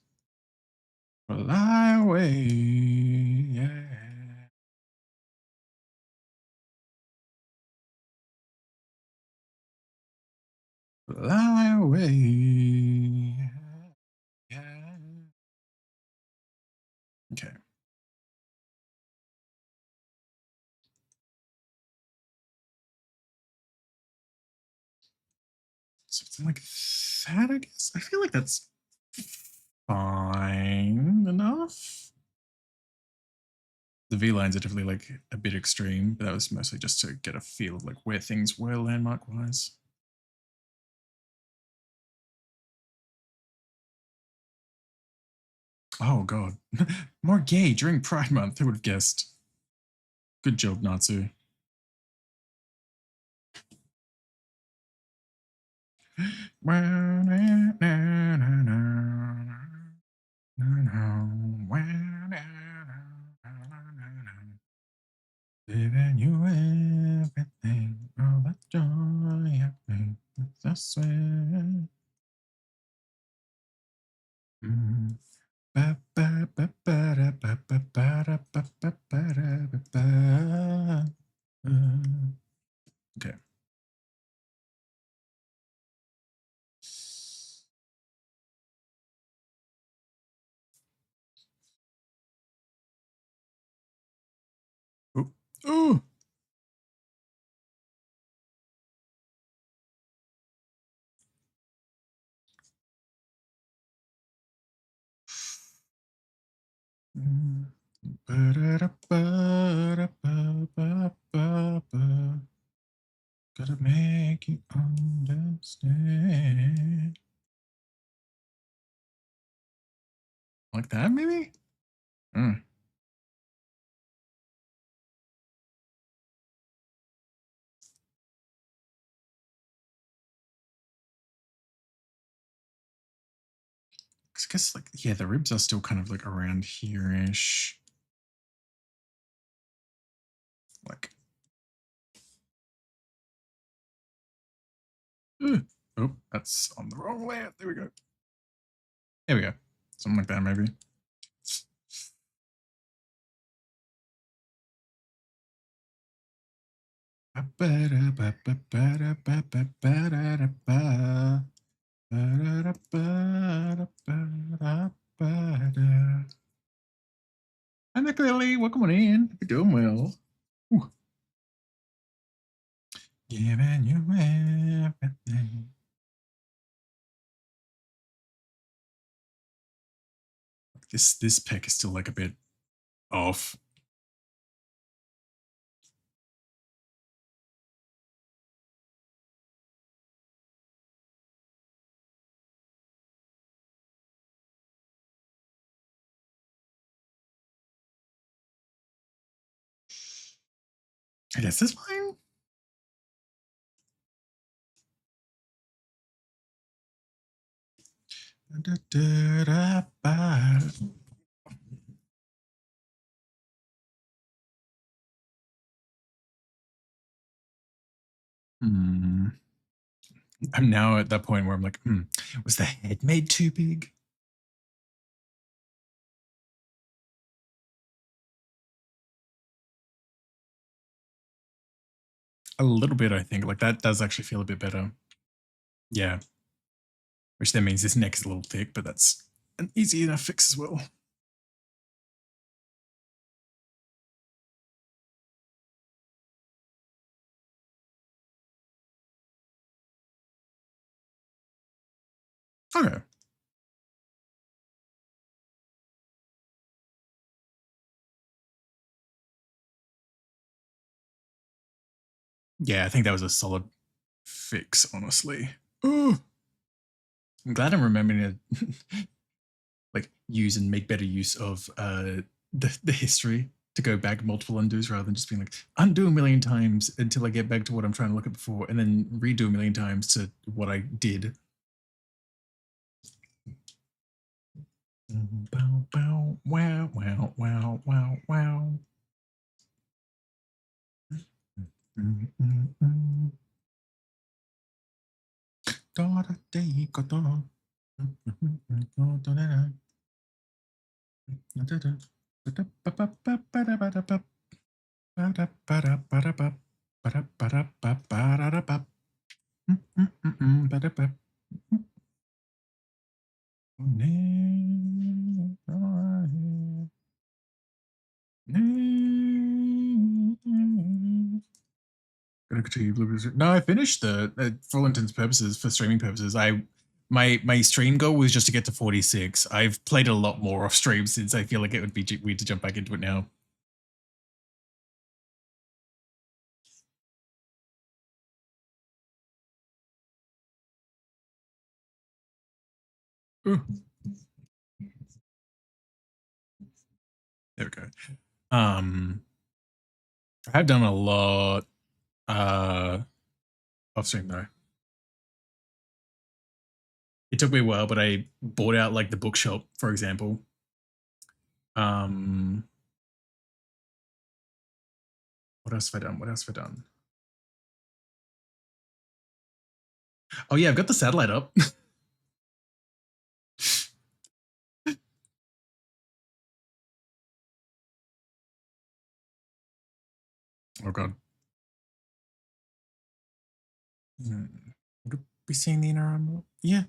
fly away. Yeah. Fly away. Yeah. Okay. Something like that, I guess. I feel like that's fine enough. The V lines are definitely like a bit extreme, but that was mostly just to get a feel of like where things were landmark wise. Oh god. More gay during Pride Month, who would have guessed? Good job, Natsu. Giving you everything, all that joy I bring, I swear. Ba, ba, ba, ba, da, ba, ba, ba, da, ba, ba, ba, da, ba, ba. Okay. Oh. Oh. Ba-da-da-ba-da-ba-ba-ba. Gotta make you understand. Like that, maybe? Mm. I guess, like, yeah, the ribs are still kind of like around here-ish. Like, oh, that's on the wrong layout. There we go. There we go. Something like that, maybe. Hi, Nick Lily. Welcome on in. Hope you're doing well. Ooh. Giving you everything. This peck is still like a bit off. I guess this fine. I'm now at that point where I'm like, was the head made too big? A little bit, I think. Like, that does actually feel a bit better. Yeah. Which then means this neck is a little thick, but that's an easy enough fix as well. Okay. Yeah, I think that was a solid fix, honestly. Ooh. I'm glad I'm remembering to like use and make better use of the history to go back multiple undos rather than just being like undo a million times until I get back to what I'm trying to look at before and then redo a million times to what I did. bow, bow, wow, wow, wow, wow, wow. Gonna continue Blueberries. No, I finished the for all intents and purposes, for streaming purposes. My stream goal was just to get to 46. I've played a lot more off stream since I feel like it would be weird to jump back into it now. Ooh. There we go. I have done a lot off stream though. It took me a while, but I bought out like the bookshop, for example. What else have I done? What else have I done? Oh yeah, I've got the satellite up. Oh god. Would it be seeing the inner arm? Yeah.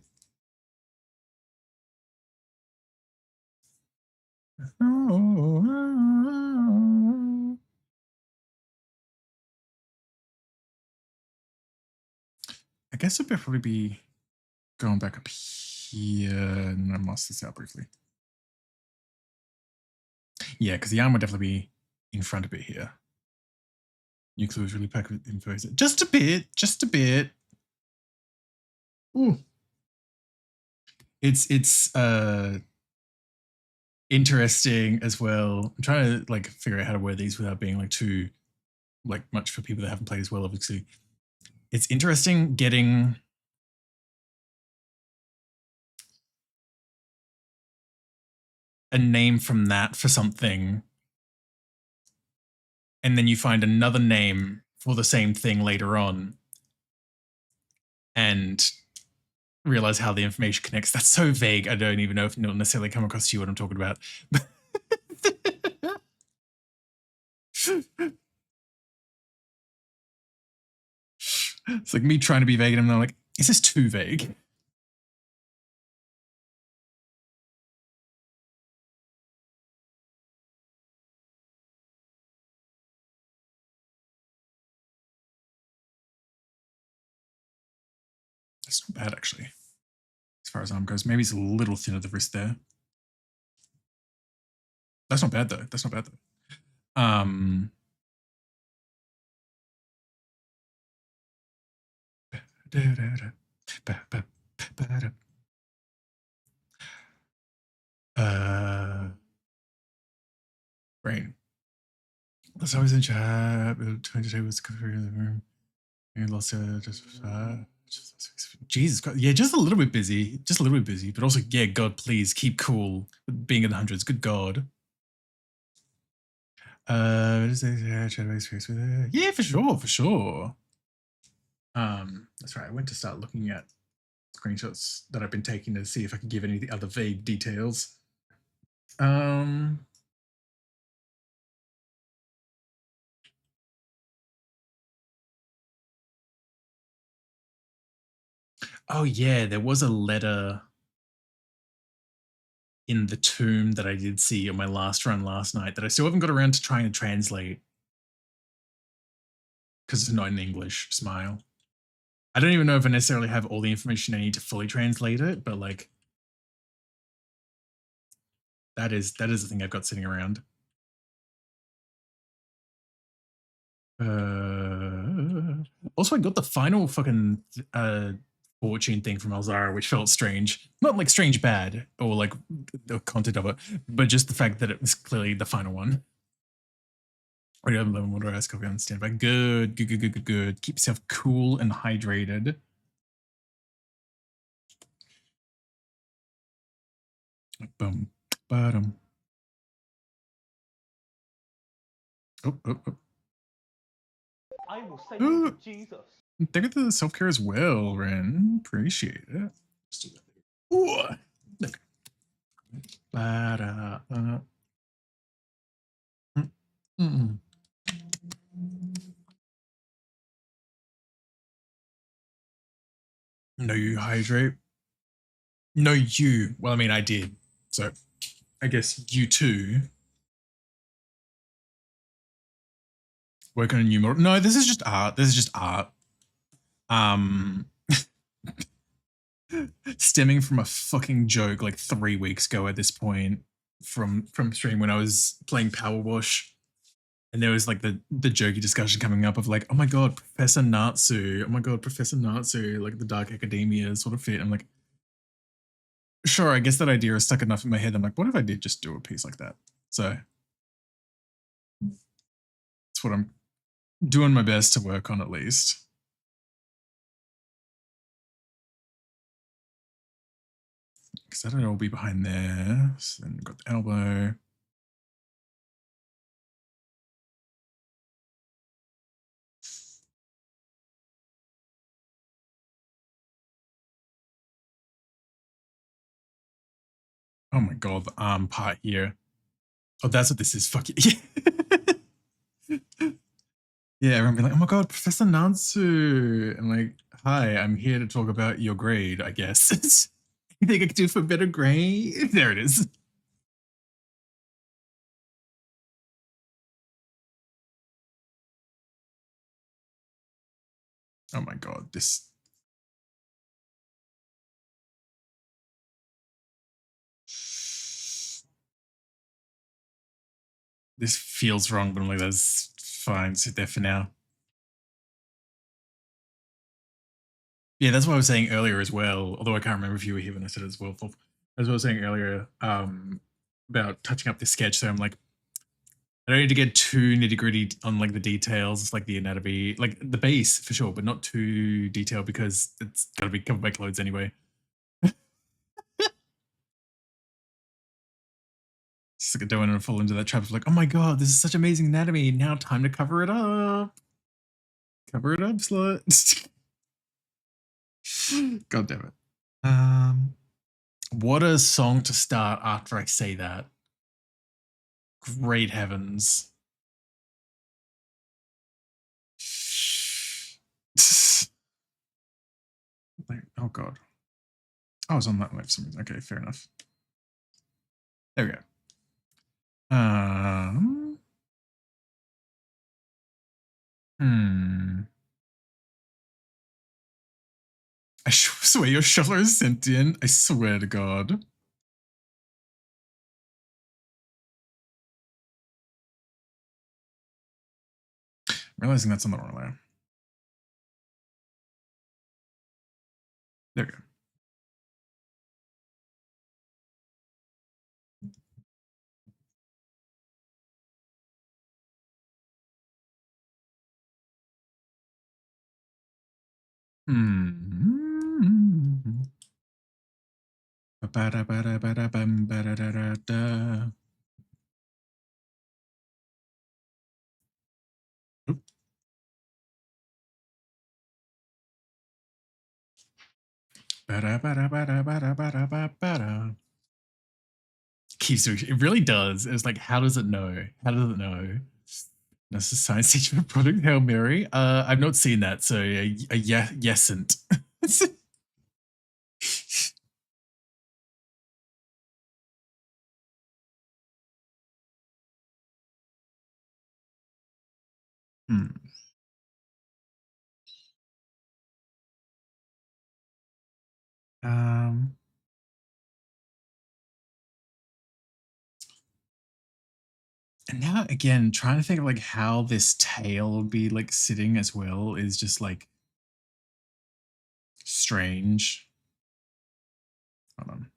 I guess I'd probably be going back up here and I lost this out briefly. Yeah, because the arm would definitely be in front of it here. Nuclear was really packed with info. Just a bit, just a bit. Ooh. It's interesting as well. I'm trying to like figure out how to wear these without being like too like much for people that haven't played as well, obviously. It's interesting getting a name from that for something and then you find another name for the same thing later on and realize how the information connects. That's so vague. I don't even know if it'll necessarily come across to you what I'm talking about. It's like me trying to be vague and I'm like, is this too vague? That's not bad, actually. As far as arm goes, maybe it's a little thin at the wrist there. That's not bad, though. That's not bad, though. Brain. That's always in chat. Today was covering the room. You lost Jesus Christ. Yeah, just a little bit busy. Just a little bit busy. But also, yeah, God, please keep cool. Being in the hundreds. Good God. Yeah, for sure, for sure. That's right. I went to start looking at screenshots that I've been taking to see if I could give any other vague details. Oh yeah, there was a letter in the tomb that I did see on my last run last night that I still haven't got around to trying to translate because it's not in English. Smile. I don't even know if I necessarily have all the information I need to fully translate it, but like that is the thing I've got sitting around. Also, I got the final fucking fortune thing from Elzara, which felt strange. Not like strange bad or like the content of it, but just the fact that it was clearly the final one. Already have 11 water ice coffee on standby. Good. Keep yourself cool and hydrated. Boom. bottom. Oh, oh, oh. I will say Ooh. to Jesus. Thank you for the self-care as well, Ren. Appreciate it. Let's do that. Ooh. Look. Ba-da, mm-mm. No, you hydrate. No, you. Well, I mean, I did. So, I guess you too. Work on a new model. No, this is just art. This is just art. Stemming from a fucking joke like 3 weeks ago at this point from stream when I was playing Power Wash. And there was like the jokey discussion coming up of like, oh my god, Professor Natsu. Oh my god, Professor Natsu, like the Dark Academia sort of fit. I'm like, sure, I guess that idea is stuck enough in my head. I'm like, what if I did just do a piece like that? So that's what I'm doing my best to work on at least. Because that'll all be behind there. So then we've got the elbow. Oh my god, the arm part here. Oh, that's what this is. Fuck it. Yeah, everyone be like, oh my god, Professor Natsu. I'm like, hi, I'm here to talk about your grade, I guess. You think I could do for a better grade? There it is. Oh my god, this. This feels wrong, but I'm like, that's fine. Sit there for now. Yeah, that's what I was saying earlier as well. Although I can't remember if you were here when I said it as well. As I was saying earlier about touching up this sketch. So I'm like, I don't need to get too nitty gritty on like the details, like the anatomy, like the base for sure, but not too detailed because it's got to be covered by clothes anyway. Just like I don't want to fall into that trap of like, oh my god, this is such amazing anatomy. Now time to cover it up. Cover it up, slut. God damn it. What a song to start after I say that. Great heavens. Oh god. I was on that one for some reason. Okay, fair enough. There we go. I swear your shoveler is sentient. I swear to God. I'm realizing that's on the wrong layer. There we go. Keeps doing it really does. It's like, how does it know? How does it know? That's a science teacher product, Hail Mary. I've not seen that, so yesn't. And now again, trying to think of like how this tail would be like sitting as well is just like strange. Hold on.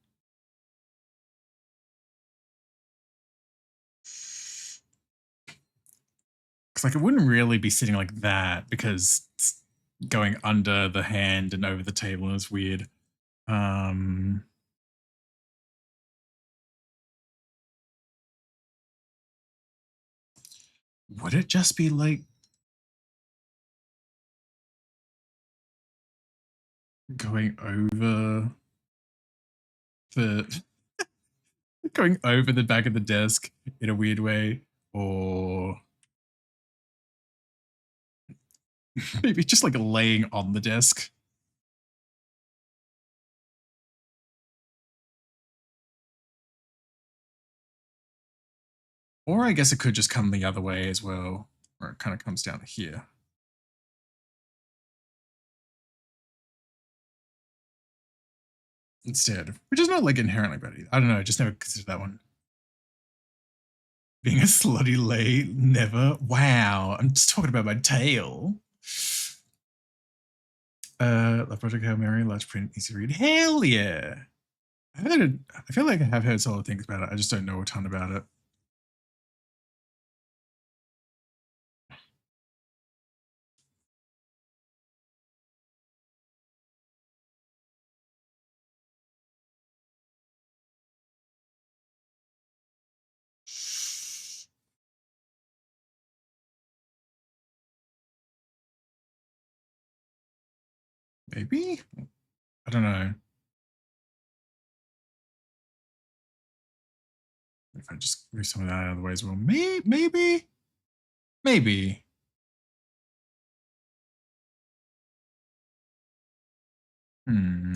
Because like it wouldn't really be sitting like that because it's going under the hand and over the table and it's weird. would it just be like going over the going over the back of the desk in a weird way, or maybe just like laying on the desk? Or I guess it could just come the other way as well, where it kind of comes down here. Instead, which is not like inherently bad either. I don't know, I just never considered that one. Being a slutty lay, never. Wow, I'm just talking about my tail. Love Project Hail Mary, large print, easy read. Hell yeah! I feel like I have heard solid things about it. I just don't know a ton about it. Maybe? I don't know. If I just move some of that out of the way as well. Maybe? Maybe. Hmm.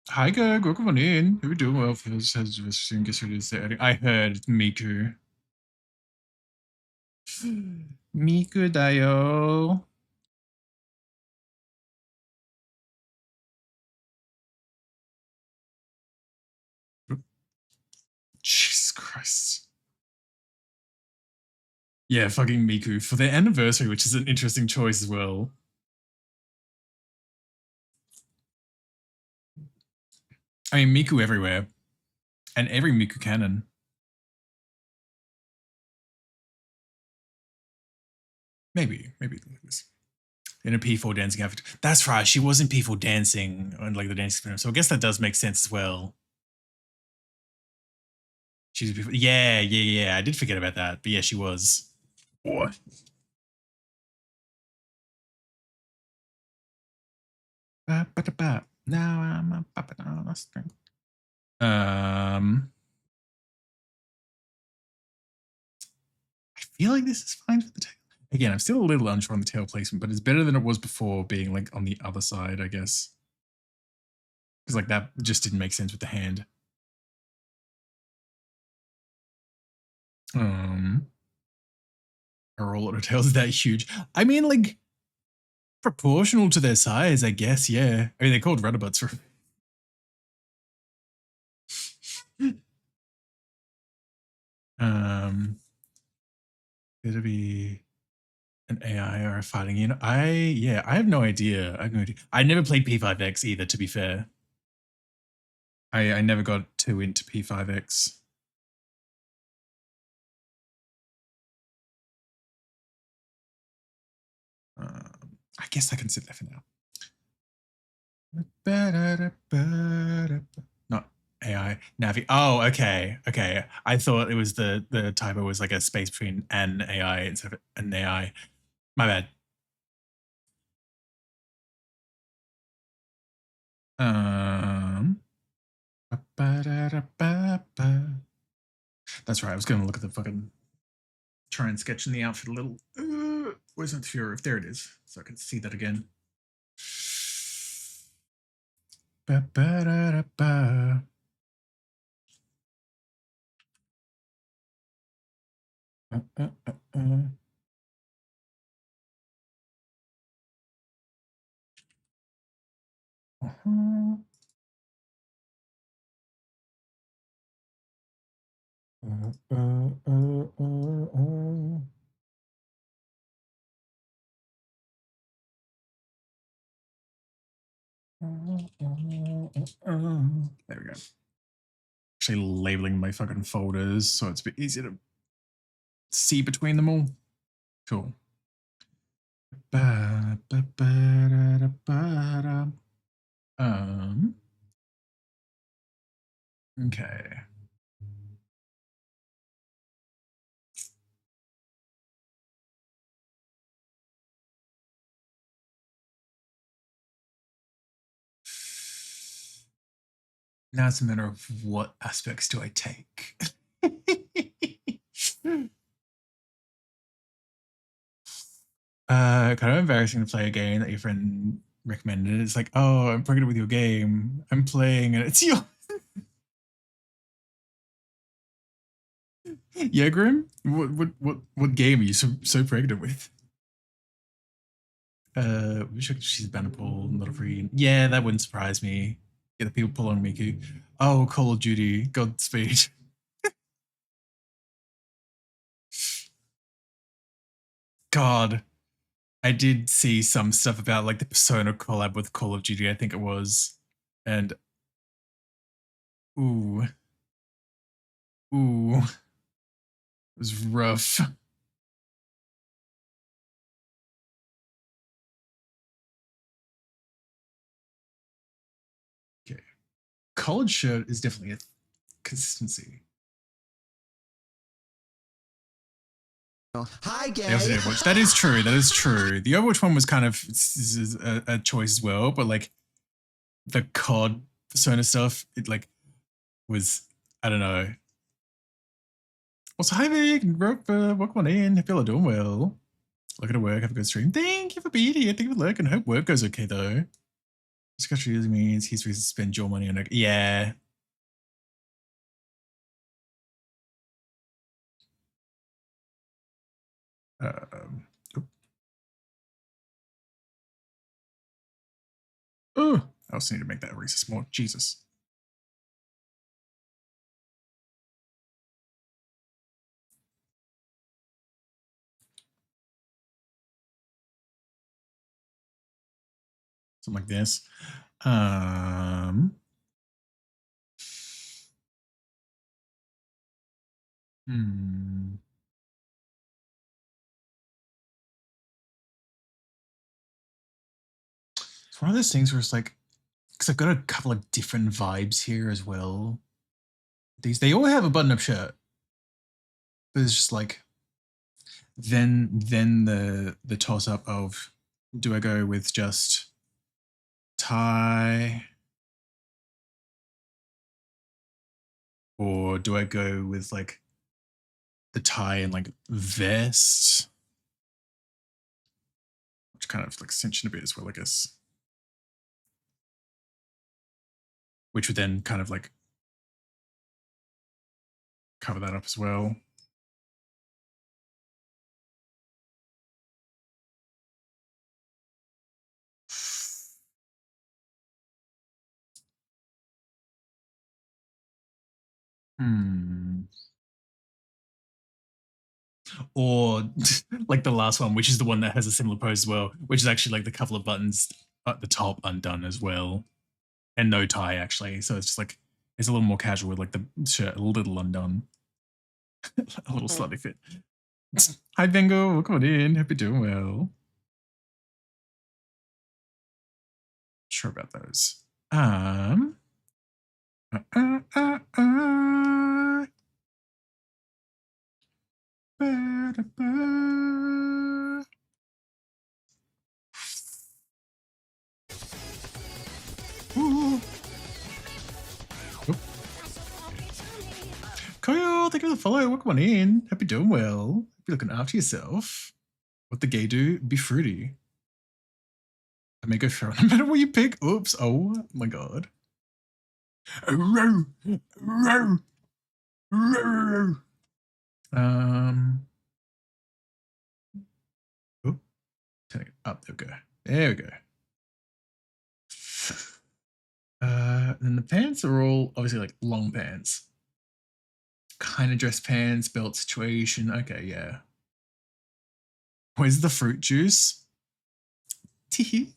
Hi, Greg. Welcome on in. How you doing? Well, first has soon gets ready to say I heard Miku. Miku dayo. Jesus Christ. Yeah, fucking Miku for their anniversary, which is an interesting choice as well. I mean, Miku everywhere. And every Miku canon. Maybe this. In a P4 dancing outfit. That's right, she was in P4 dancing on like the dancing experience. So I guess that does make sense as well. She's a P4. Yeah. I did forget about that. But yeah, she was. What? Now I'm a puppet on a string. I feel like this is fine for the tail. Again, I'm still a little unsure on the tail placement, but it's better than it was before being like on the other side, I guess. Because like that just didn't make sense with the hand. Are all of tails that huge? I mean, like proportional to their size, I guess. Yeah. I mean, they're called rudderbutts for. It'll be an AI or a fighting unit. I have no idea. I have no idea. I never played P5X either, to be fair. I never got too into P5X. I guess I can sit there for now. Not AI. Navi. Oh, okay. I thought it was the typo was like a space between an AI instead of an AI. My bad. That's right. I was going to look at the fucking try and sketch in the outfit a little. Where's that Fury? There it is. So I can see that again. There we go. Actually labeling my fucking folders so it's a bit easier to see between them all. Cool. Okay. Now it's a matter of what aspects do I take? Kind of embarrassing to play a game that your friend recommended. It's like, oh, I'm pregnant with your game. I'm playing and it's your. Yeah, Grim? What game are you so pregnant with? She's a banner pool, not a free. Yeah, that wouldn't surprise me. Get the people pull on Miku. Oh, Call of Duty, Godspeed. God, I did see some stuff about like the Persona collab with Call of Duty, I think it was. And ooh. Ooh. It was rough. Okay. Collared shirt is definitely a consistency. Hi, gay. Overwatch. That is true. That is true. The Overwatch one was kind of a choice as well, but like the COD Persona stuff, it like was, I don't know. Also, hi Vic, welcome on in. Hope y'all are doing well. Looking at work, have a good stream. Thank you for being here. Thank you for lurking. Hope work goes okay though. This country usually means he's reason to spend your money on it. Yeah. Oh, I also need to make that racist more. Jesus. Something like this. It's one of those things where it's like, because I've got a couple of different vibes here as well. They all have a button-up shirt, but it's just like, then the toss-up of, do I go with just tie, or do I go with like the tie and like vest, which kind of like cinching a bit as well, I guess. Which would then kind of like cover that up as well. Or like the last one, which is the one that has a similar pose as well, which is actually like the couple of buttons at the top undone as well. And no tie actually. So it's just like, it's a little more casual with like the shirt a little undone. A little slightly fit. Hi Bengo, welcome on in. Hope you're doing well. Sure about those. Koyo, thank you for the follow. Welcome on in. Hope you're doing well. Hope you're looking after yourself. What the gay do? Be fruity. I may go feral no matter what you pick. Oops. Oh my god. Oh, turning it up. There we go. There we go. Then the pants are all obviously like long pants. Kind of dress pants, belt situation. Okay, yeah. Where's the fruit juice? Tee.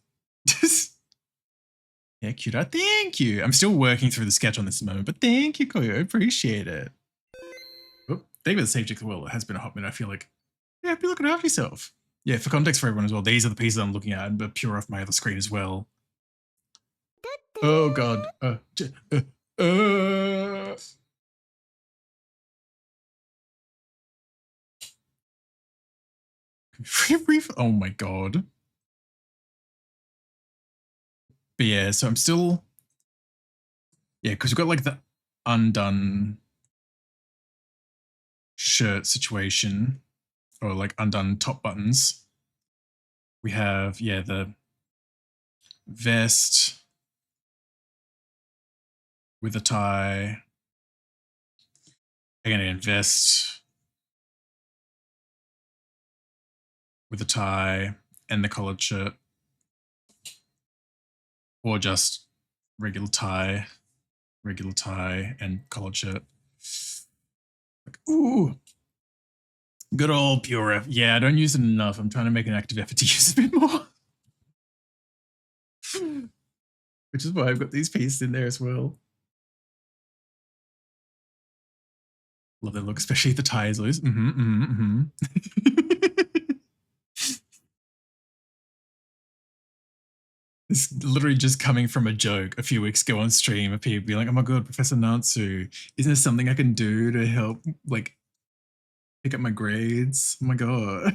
Yeah, cute. Thank you. I'm still working through the sketch on this moment, but thank you, Koyo. Appreciate it. Oh, thank you for the safe check as well. It has been a hot minute. I feel like, yeah, be looking after yourself. Yeah, for context for everyone as well, these are the pieces I'm looking at, but pure off my other screen as well. Oh god. Uh, oh my god. But yeah, so I'm still, yeah, because we've got like the undone shirt situation, or like undone top buttons. We have, yeah, the vest with a tie. Again, vest with a tie and the collared shirt, or just regular tie and collared shirt. Like, ooh, good old pure F. Yeah, I don't use it enough. I'm trying to make an active effort to use it a bit more. Which is why I've got these pieces in there as well. Love that look, especially if the tie is loose. It's literally just coming from a joke a few weeks ago on stream of people being like, oh my god, Professor Natsu, isn't there something I can do to help, like, pick up my grades? Oh my god.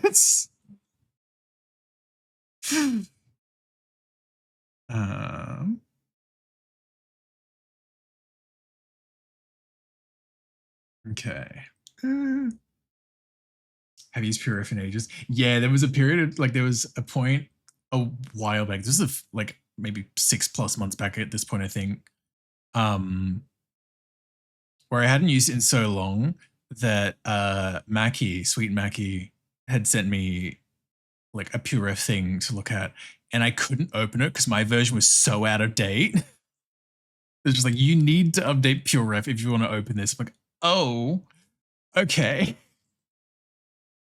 um, okay. Have used PureF in ages. Yeah, there was a period, like there was a point a while back. This is like maybe 6+ months back at this point, I think. Where I hadn't used it in so long that Mackie, sweet Mackie, had sent me like a PureF thing to look at, and I couldn't open it because my version was so out of date. It's just like, you need to update PureF if you want to open this. I'm like, oh, okay.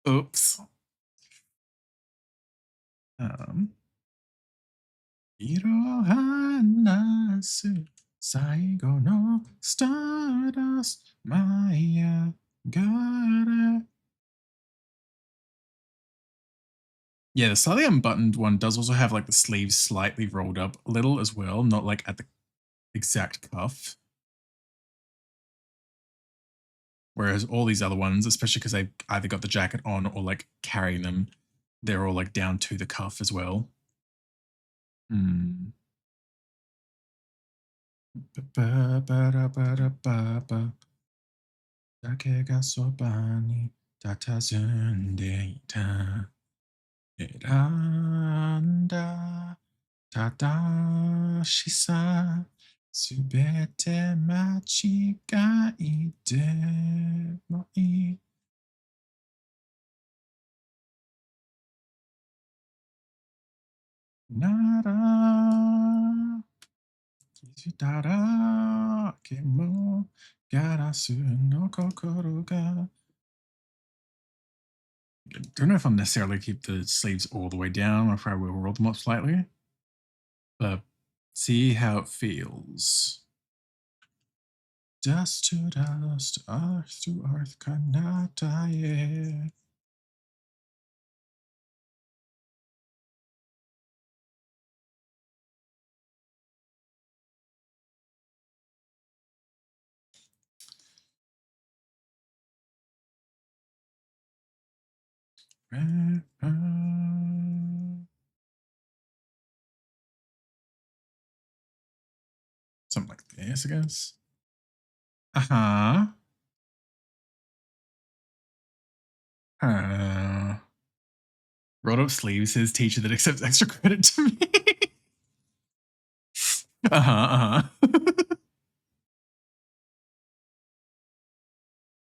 Oops. 色話す最後のスターダスト舞い上がれ Yeah, the slightly unbuttoned one does also have like the sleeves slightly rolled up a little as well, not like at the exact cuff. Whereas all these other ones, especially because they've either got the jacket on or like carrying them, they're all like down to the cuff as well. Hmm. だけがそばに佇んでいた。選んだ正しさすべて間違いでもいい。なら傷だらけもガラスの心が Don't know if I'll necessarily keep the sleeves all the way down, or if I will roll them up slightly, but see how it feels. Dust to dust, earth to earth, 𝓬𝓱𝓲𝓵𝓵. Something like this, I guess. Rolled up sleeves says teacher that accepts extra credit to me.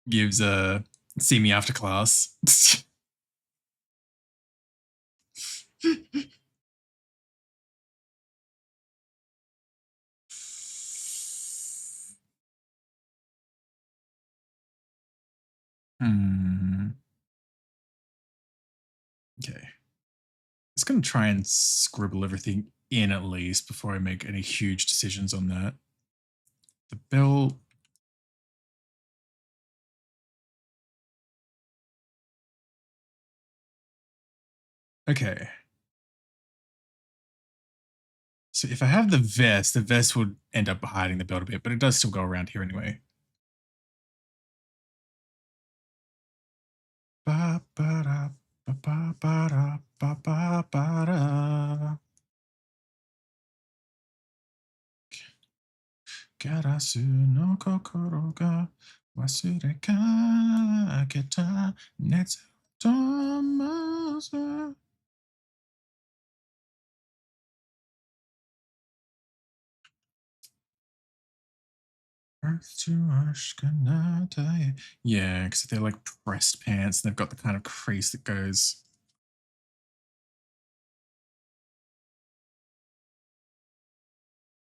Gives see me after class. Okay. Just gonna try and scribble everything in at least before I make any huge decisions on that. The belt. Okay. So if I have the vest would end up hiding the belt a bit, but it does still go around here anyway. Ba ba da ba ba ba da ba ba ba da. Karasu no kokoro ga wasure kaketa netsu tomasu. Earth to 𝓱𝓸𝓾𝓻𝓼. Yeah, because they're like pressed pants and they've got the kind of crease that goes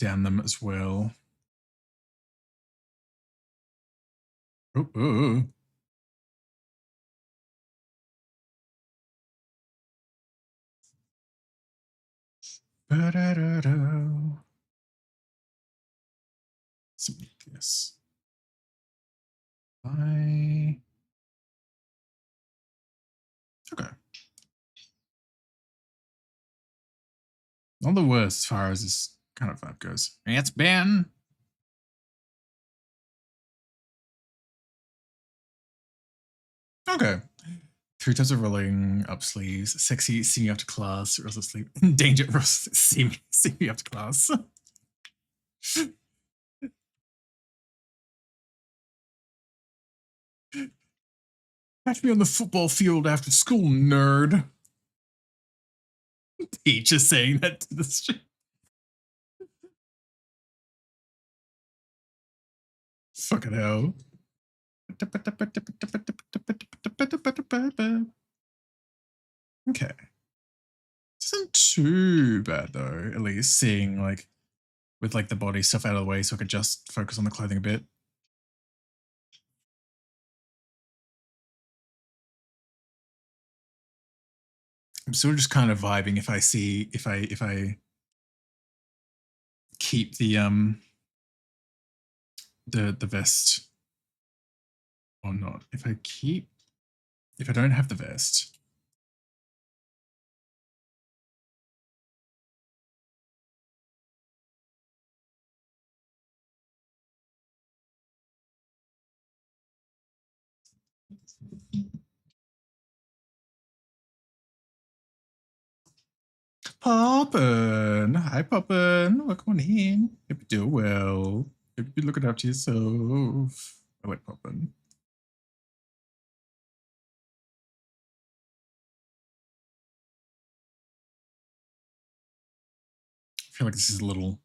down them as well. Oh, oh. Ba-da-da-da. Something like this. Okay. Not the worst as far as this kind of vibe goes. It's been. Okay. 3 types of rolling up sleeves. Sexy, see me after class. Rust sleep. Dangerous, see me after class. Catch me on the football field after school, nerd. Teacher saying that to the street. Fucking hell. Okay. This isn't too bad though, at least seeing like with like the body stuff out of the way so I could just focus on the clothing a bit. I'm still just kind of vibing if I see if I keep the vest or not. If I don't have the vest. Poppin'. Hi, Poppin'. Welcome on in. Hope you do well. Hope you're looking after yourself. I like Poppin'. I feel like this is a little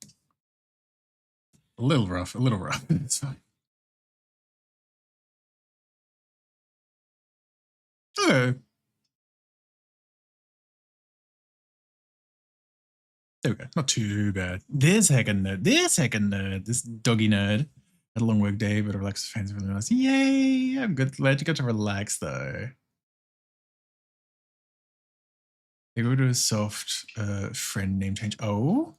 rough. It's fine. Okay. There we go. Not too bad. This heckin' nerd. This doggy nerd. Had a long work day, but a relaxed fans really nice. Yay! I'm glad you got to relax though. They go to a soft friend name change. Oh.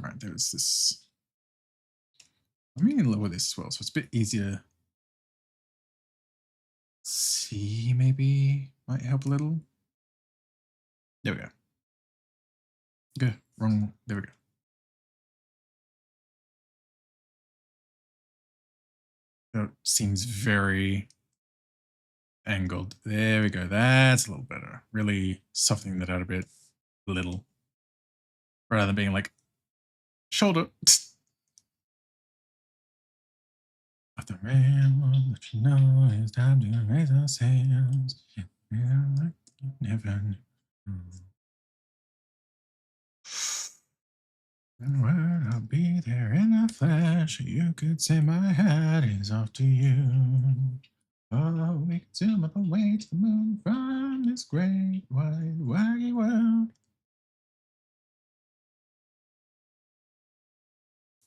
Alright, there's this. Let me lower this as well, so it's a bit easier. See, maybe might help a little. There we go. Good. Wrong. There we go. That seems very angled. There we go. That's a little better. Really softening that out a bit. A little. Rather than being like, shoulder. After rain, let you know it's time to raise our sails. Never knew. And word, I'll be there in a flash. You could say my hat is off to you. Oh, we could zoom up and way to the moon from this great wide, waggy world.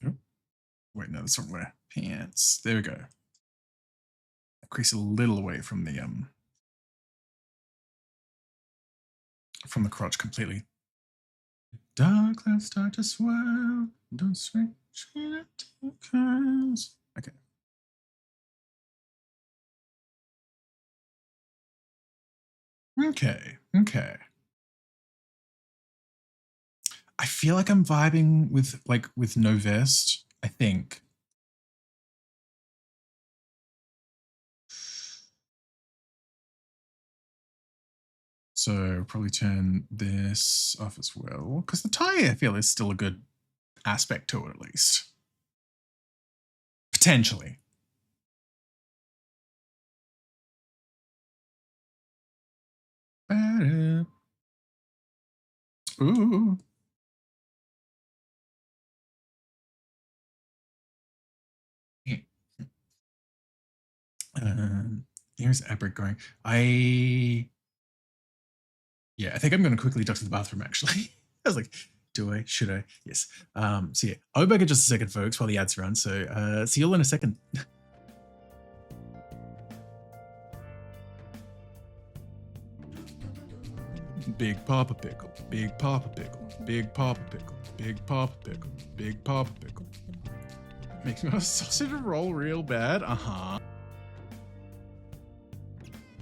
Oh, wait, no, that's wrong way. Pants. There we go. Crease a little away from the crotch completely. Dark clouds start to swirl. Don't switch it to curls. Okay. Okay. Okay. I feel like I'm vibing with no vest, I think. So probably turn this off as well, because the tie I feel is still a good aspect to it at least. Potentially. Ooh. Here's Ebrick going. Yeah, I think I'm going to quickly duck to the bathroom, actually. I was like, do I? Should I? Yes. So yeah, I'll be back in just a second, folks, while the ads run. So see you all in a second. Big Papa Pickle, Big Papa Pickle, Big Papa Pickle, Big Papa Pickle, Big Papa Pickle. Makes my sausage roll real bad. Uh-huh.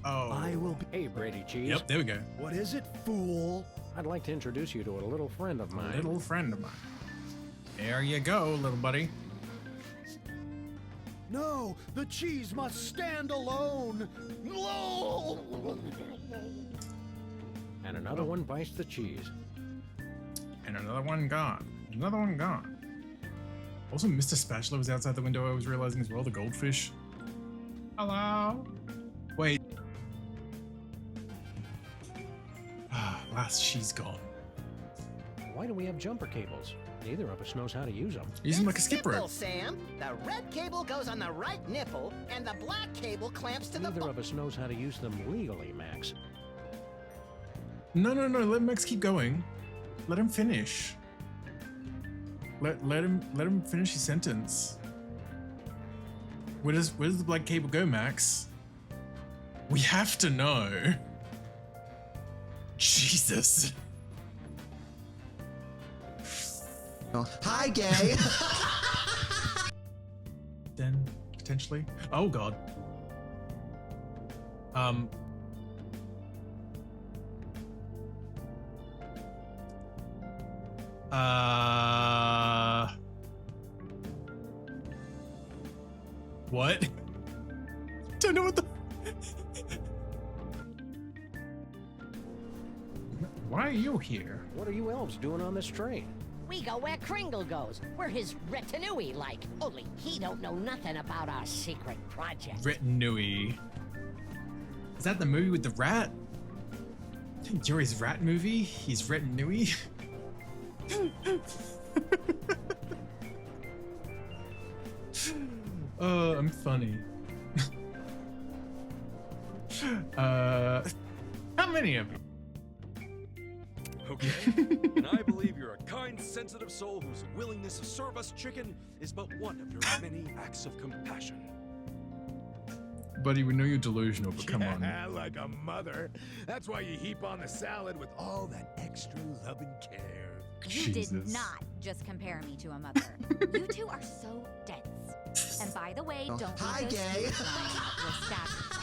Oh. I will be. Hey, Brady Cheese. Yep, there we go. What is it, fool? I'd like to introduce you to a little friend of mine. Little friend of mine. There you go, little buddy. No, the cheese must stand alone. And another one bites the cheese. And another one gone. Another one gone. Also, Mr. Spatula was outside the window, I was realizing as well, the goldfish. Hello? Wait. Last she's gone. Why do we have jumper cables? Neither of us knows how to use them. Use them like a skip rope. Sam. The red cable goes on the right nipple, and the black cable clamps to the Neither of us knows how to use them legally, Max. No, let Max keep going. Let him finish. Let him finish his sentence. Where does the black cable go, Max? We have to know. Jesus. Hi, gay. Then potentially. Oh God. What? Don't know what the. Why are you here? What are you elves doing on this train? We go where Kringle goes. We're his retinue like. Only he don't know nothing about our secret project. Retinue. Is that the movie with the rat? Jory's rat movie? He's retinue. Oh, I'm funny. How many of you? Okay? And I believe you're a kind, sensitive soul whose willingness to serve us chicken is but one of your many acts of compassion. Buddy, we know you're delusional, but come on. Like a mother. That's why you heap on the salad with all that extra love and care. You Jesus. did not just compare me to a mother. You two are so dense. And by the way, don't Hi, leave those gay. tears lying out. You'll stab yourselves.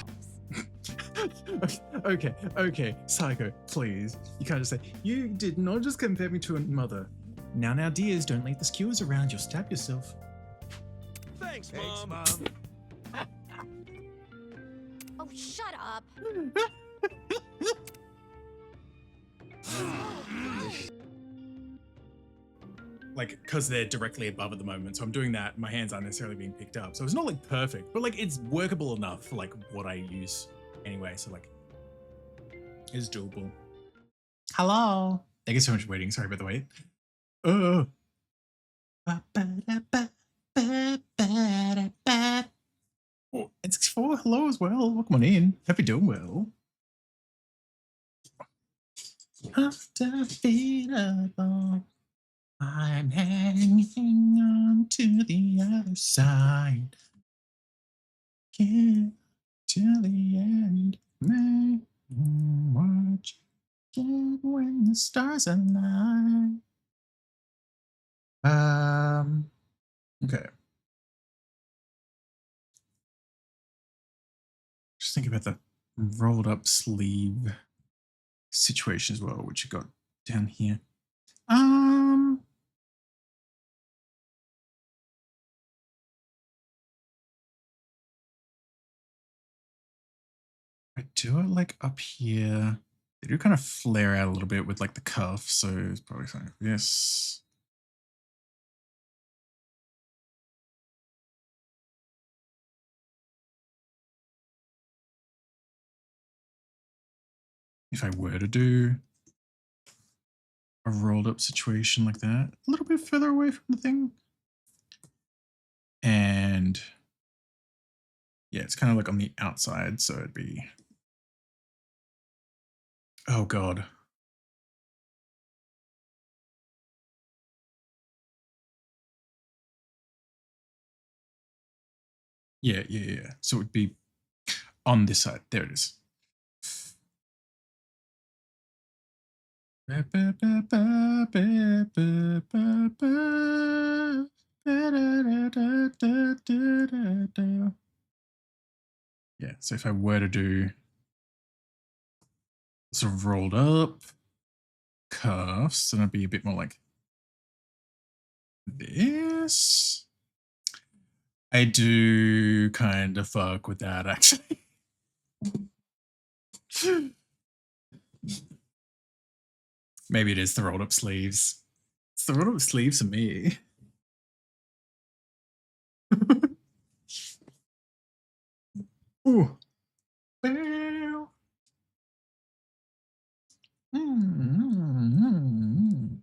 Okay, Psycho, please. You can't just say, you did not just compare me to a mother. Now, dears, don't leave the skewers around, you'll stab yourself. Thanks, Thanks, Mom. Mom. Oh, shut up. Like, because they're directly above at the moment, so I'm doing that, my hands aren't necessarily being picked up. So it's not like perfect, but like it's workable enough for like what I use anyway, so like it's doable. Hello. Thank you so much for waiting, sorry about the wait. Oh, it's 64, hello as well, welcome on in, hope you're doing well. Undefeatable. I'm hanging on to the other side. Get to the end. May watch get when the stars align. Okay. Just think about the rolled up sleeve situation as well, which you got down here. I do it like up here. They do kind of flare out a little bit with like the cuff, so it's probably something like this. If I were to do a rolled up situation like that, a little bit further away from the thing. And yeah, it's kind of like on the outside, so it'd be, oh God. Yeah. So it would be on this side. There it is. Yeah, so if I were to do sort of rolled up cuffs, then it'd be a bit more like this. I do kind of fuck with that, actually. Maybe it is the rolled up sleeves. It's the rolled up sleeves for me. Ooh. Bow. I'm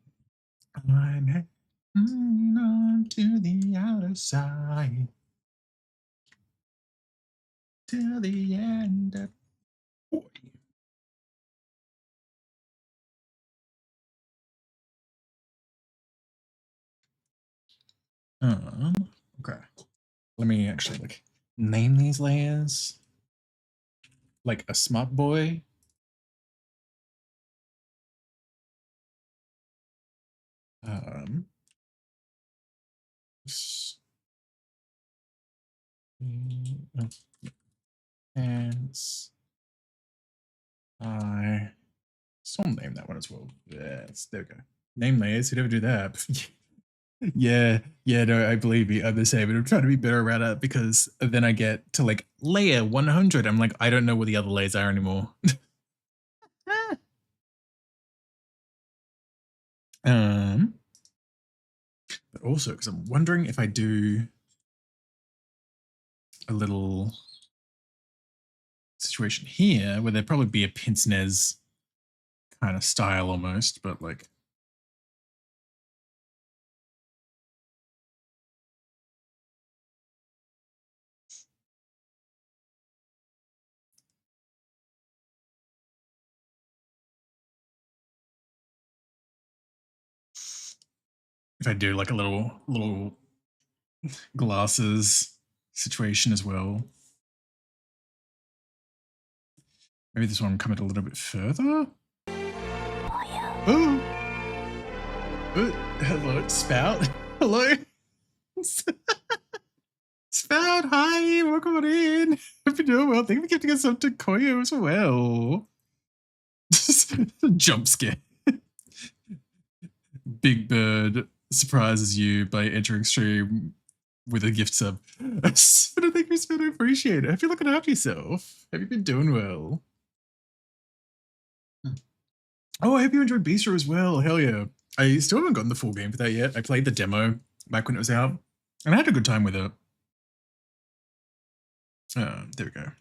hanging on to the outer side till the end of. Okay. Let me actually like name these layers like a smart boy. And I still name that one as well. Yes, there we go. Name layers. Who'd ever do that? Yeah, no, I believe me. I'm the same, but I'm trying to be better about it because then I get to like layer 100. I'm like, I don't know what the other layers are anymore. But also because I'm wondering if I do a little situation here where there'd probably be a pince nez kind of style almost, but like. If I do like a little glasses situation as well. Maybe this one come it a little bit further. Oh, hello, Spout. Hello, Spout. Hi, welcome on in. Hope you're doing well. Thank you for giving us up to Koyo as well. Jump scare. Big Bird surprises you by entering stream with a gift sub. But thank you, Spout. I appreciate it. I hope you're looking after yourself. Have you been doing well? Oh, I hope you enjoyed Bistro as well. Hell yeah. I still haven't gotten the full game for that yet. I played the demo back when it was out, and I had a good time with it. There we go.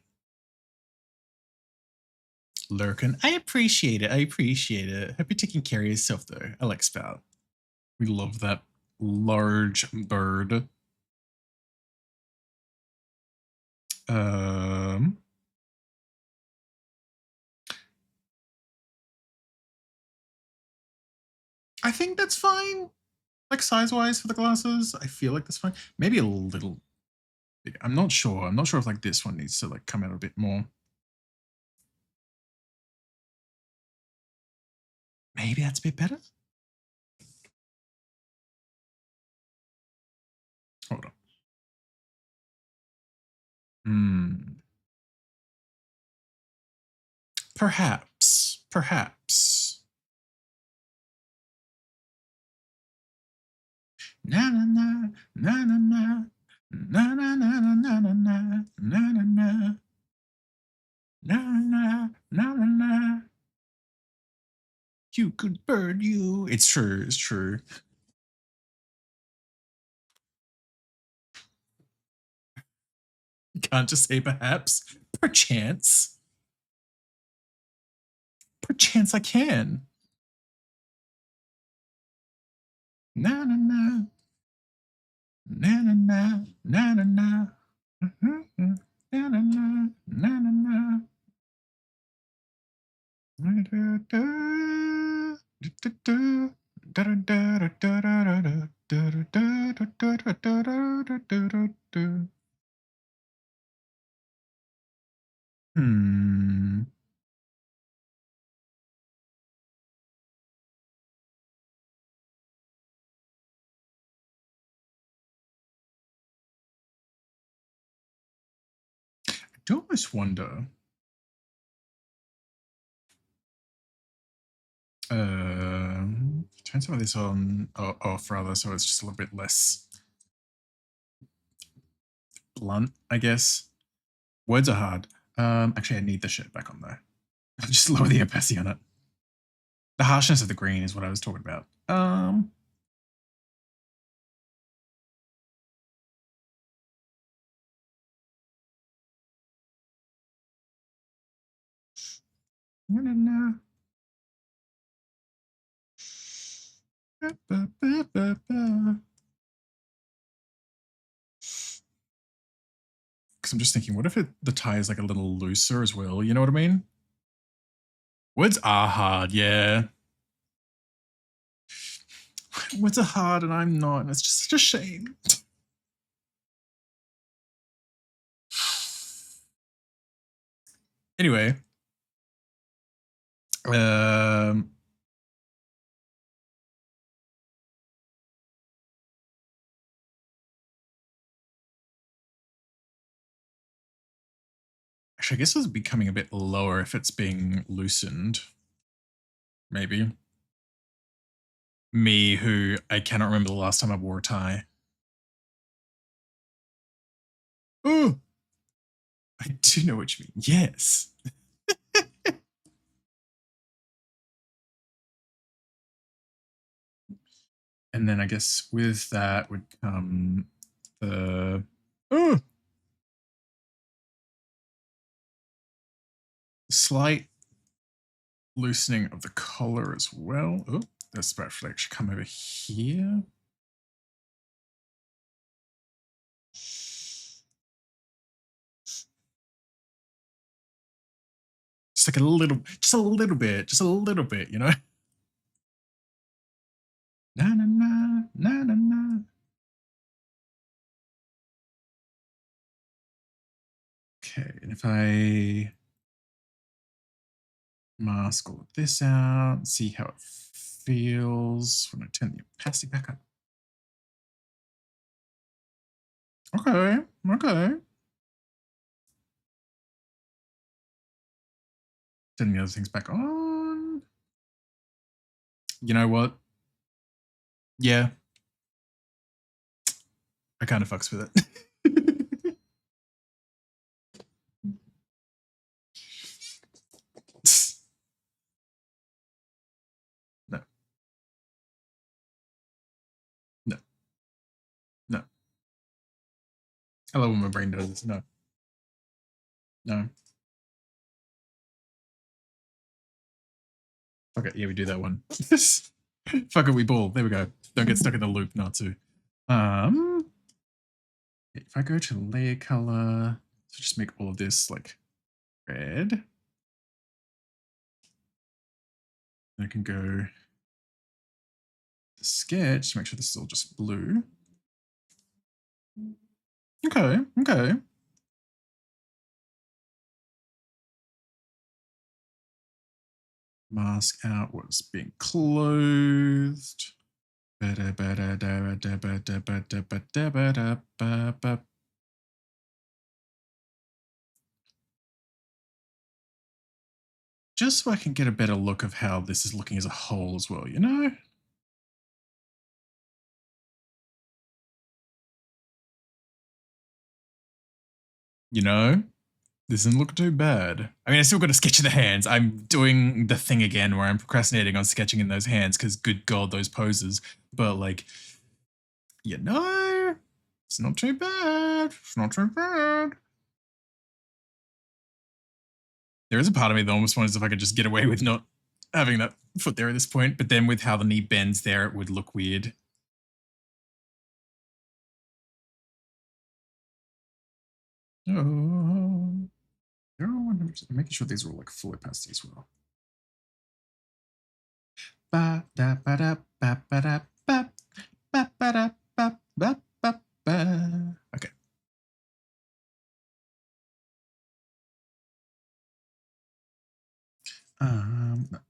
Lurkin. I appreciate it. Hope you're taking care of yourself, though. I like Spout. We love that large bird. I think that's fine. Like size-wise for the glasses, I feel like that's fine. Maybe a little big. I'm not sure. I'm not sure if like this one needs to like come out a bit more. Maybe that's a bit better. Hmm. Perhaps. Perhaps. Na na na na na na na na na na na na na na na na na na na na. You good bird, you. It's true. It's true. You can't just say perhaps. Perchance. Perchance I can. Na na na. Na na na na na na. Na na na na na na. Hmm. I do almost wonder. Turn some of this on off rather, so it's just a little bit less blunt, I guess. Words are hard. Actually, I need the shit back on though. I'll just lower the opacity on it. The harshness of the green is what I was talking about. Na, na, na. Ba, ba, ba, ba. Because I'm just thinking, what if the tie is like a little looser as well? You know what I mean? Words are hard, yeah. Words are hard and I'm not, and it's just such a shame. Anyway. Actually, I guess it's becoming a bit lower if it's being loosened. Maybe. Me, who I cannot remember the last time I wore a tie. Oh! I do know what you mean. Yes. And then I guess with that would come the slight loosening of the collar as well. Oh, this spread should actually come over here. Just like a little bit, you know? Na na na na na na. Okay, and if I mask all of this out, see how it feels when I turn the opacity back up. Okay, okay. Turn the other things back on. You know what? Yeah. I kind of fucks with it. No. No. No. I love when my brain does this. No. No. Fuck it. Yeah, we do that one. Fuck it, we ball. There we go. Don't get stuck in the loop, Natsu. If I go to layer color, so just make all of this like red. I can go to sketch to make sure this is all just blue. Okay, okay. Mask out what's being clothed. Just so I can get a better look of how this is looking as a whole as well, you know? You know? This doesn't look too bad. I mean, I still got to sketch the hands. I'm doing the thing again where I'm procrastinating on sketching in those hands because good God, those poses. But like, you know, it's not too bad. It's not too bad. There is a part of me that almost wonders if I could just get away with not having that foot there at this point. But then with how the knee bends there, it would look weird. Oh. I'm making sure these are all like full opacity as well. Ba da ba da ba ba da ba ba ba da ba ba ba ba. Okay.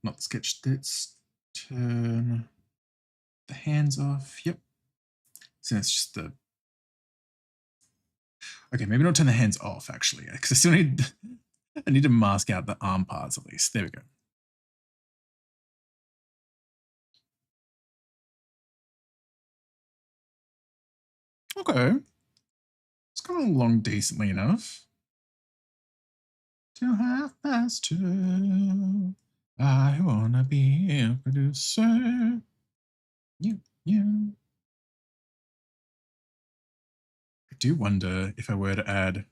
Not the sketch. Let's turn the hands off. Yep. So it's just the. Okay, maybe not turn the hands off actually, because I still need. I need to mask out the arm parts at least. There we go. Okay. It's coming along decently enough. 2:30. I wanna be a producer. Yeah. I do wonder if I were to add.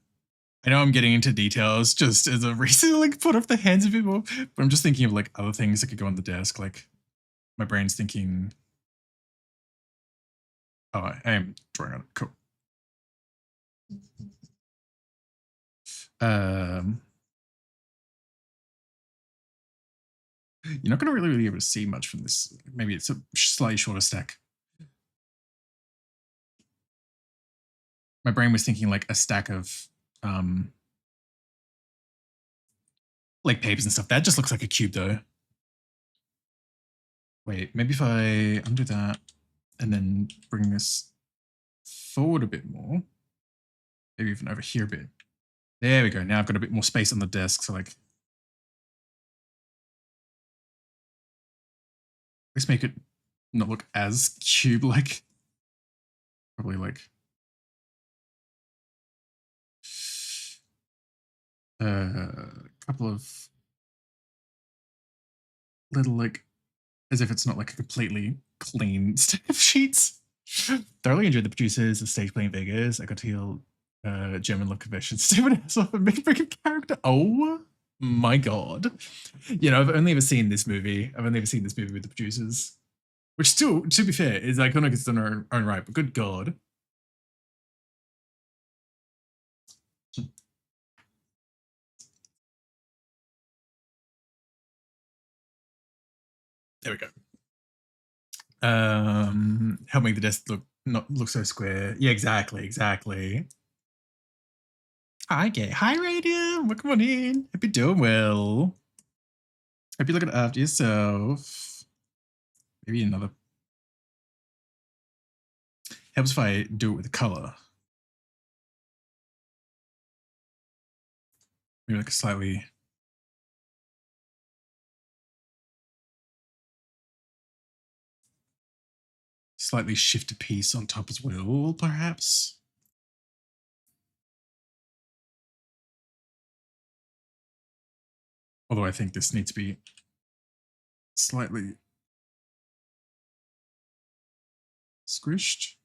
I know I'm getting into details just as a reason to like put off the hands a bit more, but I'm just thinking of like other things that could go on the desk. Like my brain's thinking, oh, I am drawing on it. Cool. You're not going to really be able to see much from this. Maybe it's a slightly shorter stack. My brain was thinking like a stack of like papers and stuff. That just looks like a cube though. Wait, maybe if I undo that and then bring this forward a bit more, maybe even over here a bit. There we go. Now I've got a bit more space on the desk. So like, let's make it not look as cube-like. Probably like a couple of little like, as if it's not like a completely clean stack of sheets. Thoroughly enjoyed the producers of Stage Playing Vegas. I got to heal German love conventions. Steven Hasselhoff and make a character. Oh my God. You know, I've only ever seen this movie. I've only ever seen this movie with the producers. Which still, to be fair, is iconic in their own right, but good God. There we go. Help make the desk look so square. Yeah, exactly. Hi, gay. Hi, Radium. Welcome on in. Hope you're doing well. Hope you're looking after yourself. Maybe another. Helps if I do it with color. Maybe like a slightly. Slightly shifted piece on top as well, perhaps. Although I think this needs to be slightly squished,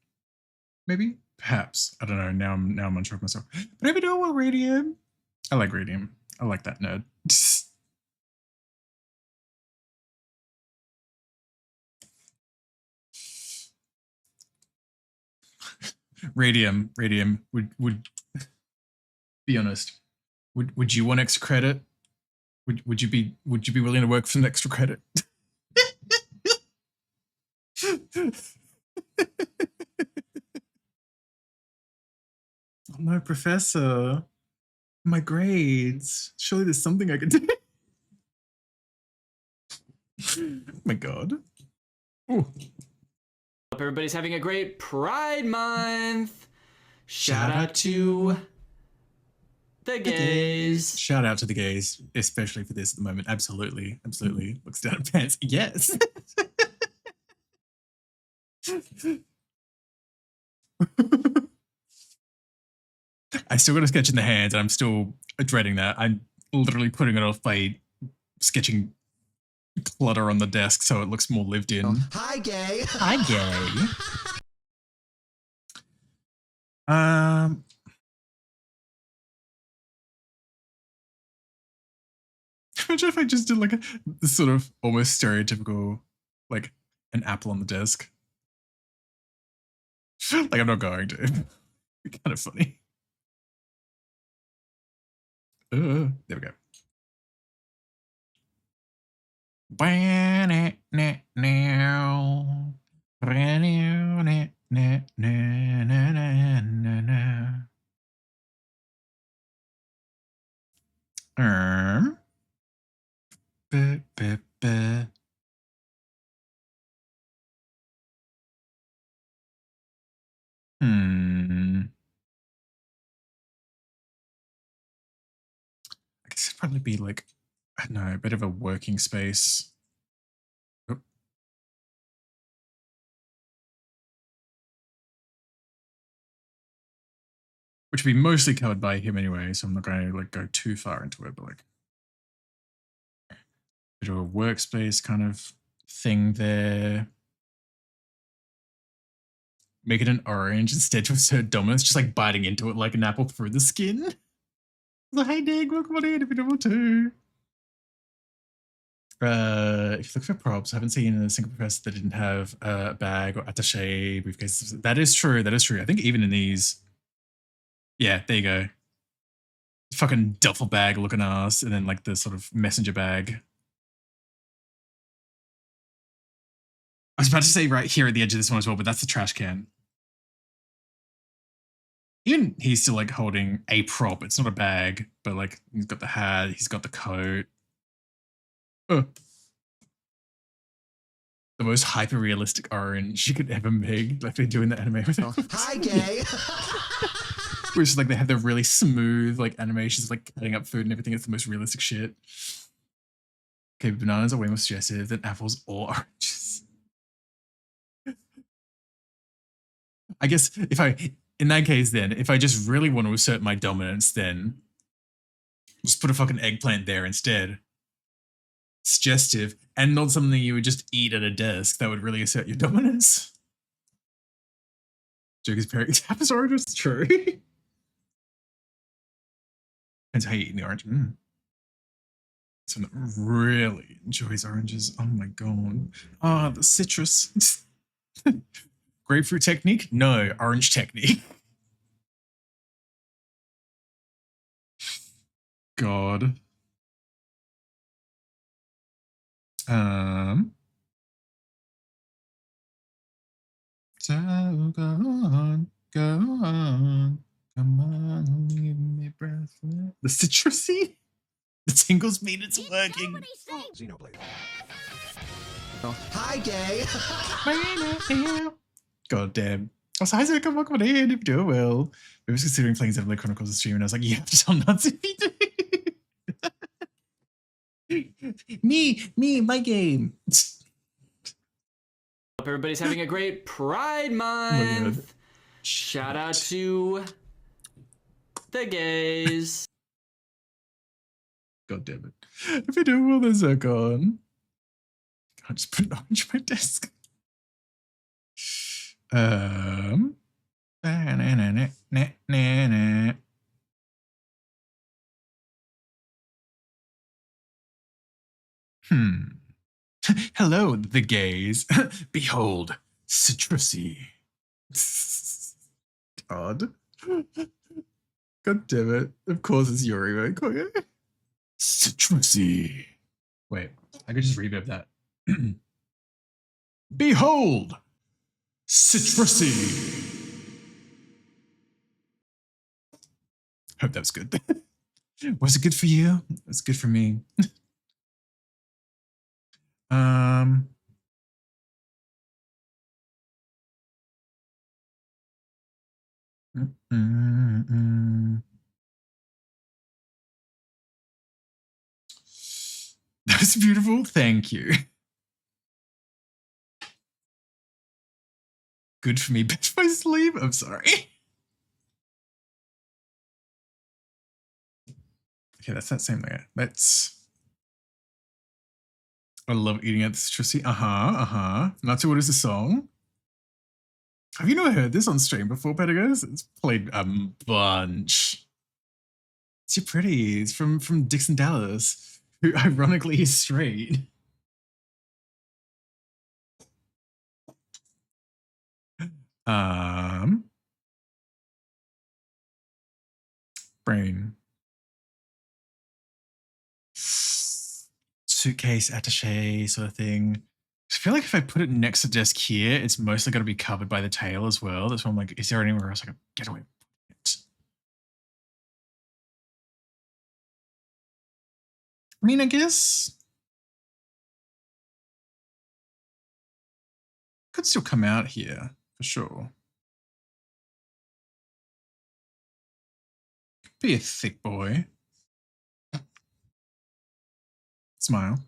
maybe, perhaps. I don't know. Now I'm unsure of myself. But if you do well, Radium. I like Radium. I like that nerd. Radium, would be honest. Would you want extra credit? Would you be willing to work for some extra credit? Oh no, Professor. My grades. Surely there's something I could do. Oh my God. Ooh. Hope everybody's having a great Pride Month. Shout out to The gays. Shout out to the gays, especially for this at the moment. Absolutely. Absolutely. Looks down at pants. Yes. I still got a sketch in the hands and I'm still dreading that. I'm literally putting it off by sketching clutter on the desk so it looks more lived in. Hi, gay. Hi, gay. Imagine if I just did like this sort of almost stereotypical, like an apple on the desk. Like I'm not going to. It'd be kind of funny. There we go. I guess it'd probably be like, I don't know, a bit of a working space. Oh. Which would be mostly covered by him anyway, so I'm not going to like go too far into it, but like a bit of a workspace kind of thing there. Make it an orange instead to assert dominance, just like biting into it like an apple through the skin. Like, hey Dig, welcome on in if you're number 2. If you look for props, I haven't seen a single professor that didn't have a bag or attaché briefcase. That is true. That is true. I think even in these, yeah, there you go. Fucking duffel bag looking ass, and then like the sort of messenger bag. I was about to say right here at the edge of this one as well, but that's the trash can. Even he's still like holding a prop. It's not a bag, but like he's got the hat, he's got the coat. The most hyper realistic orange you could ever make. Like they're doing the anime with it. Hi, gay. Where it's like they have the really smooth like animations, like cutting up food and everything. It's the most realistic shit. Okay, bananas are way more suggestive than apples or oranges. I guess if in that case, then if I just really want to assert my dominance, then just put a fucking eggplant there instead. Suggestive and not something you would just eat at a desk. That would really assert your dominance. Joke is pairing apples or oranges. True. Depends how you eat the orange. Someone that really enjoys oranges. Oh my god. Ah, the citrus. Grapefruit technique? No, orange technique. God. So go on, come on, leave me breathless. The citrusy? The tingles mean it's working. Xenoblade. Hi, gay. God damn. I was like, come on in if you do well. I was considering playing Xenoblade Chronicles on stream and I was like, you have to tell nuts if you do. me, my game. Hope everybody's having a great Pride Month. Shout out to the gays. God damn it. If you do well, then Zircon. I'll just put an orange on my desk. Hello, the gays. Behold, citrusy. God. God damn it. Of course it's Yuri, right? Okay. Citrusy. Wait, I could just reverb that. Behold, citrusy. Hope that was good. Was it good for you? It was good for me. beautiful. Thank you. Good for me. Bad for my sleep. I'm sorry. Okay, that's that same layer. That's. I love eating at the citrusy. Not to what is the song? Have you never heard this on stream before, Pedagos? It's played a bunch. It's You're Pretty. It's from Dixon Dallas, who ironically is straight. Brain. Suitcase, attaché sort of thing. I feel like if I put it next to the desk here, it's mostly going to be covered by the tail as well. That's why I'm like, is there anywhere else I can get away with it? I mean, I guess could still come out here for sure. Be a thick boy. Smile.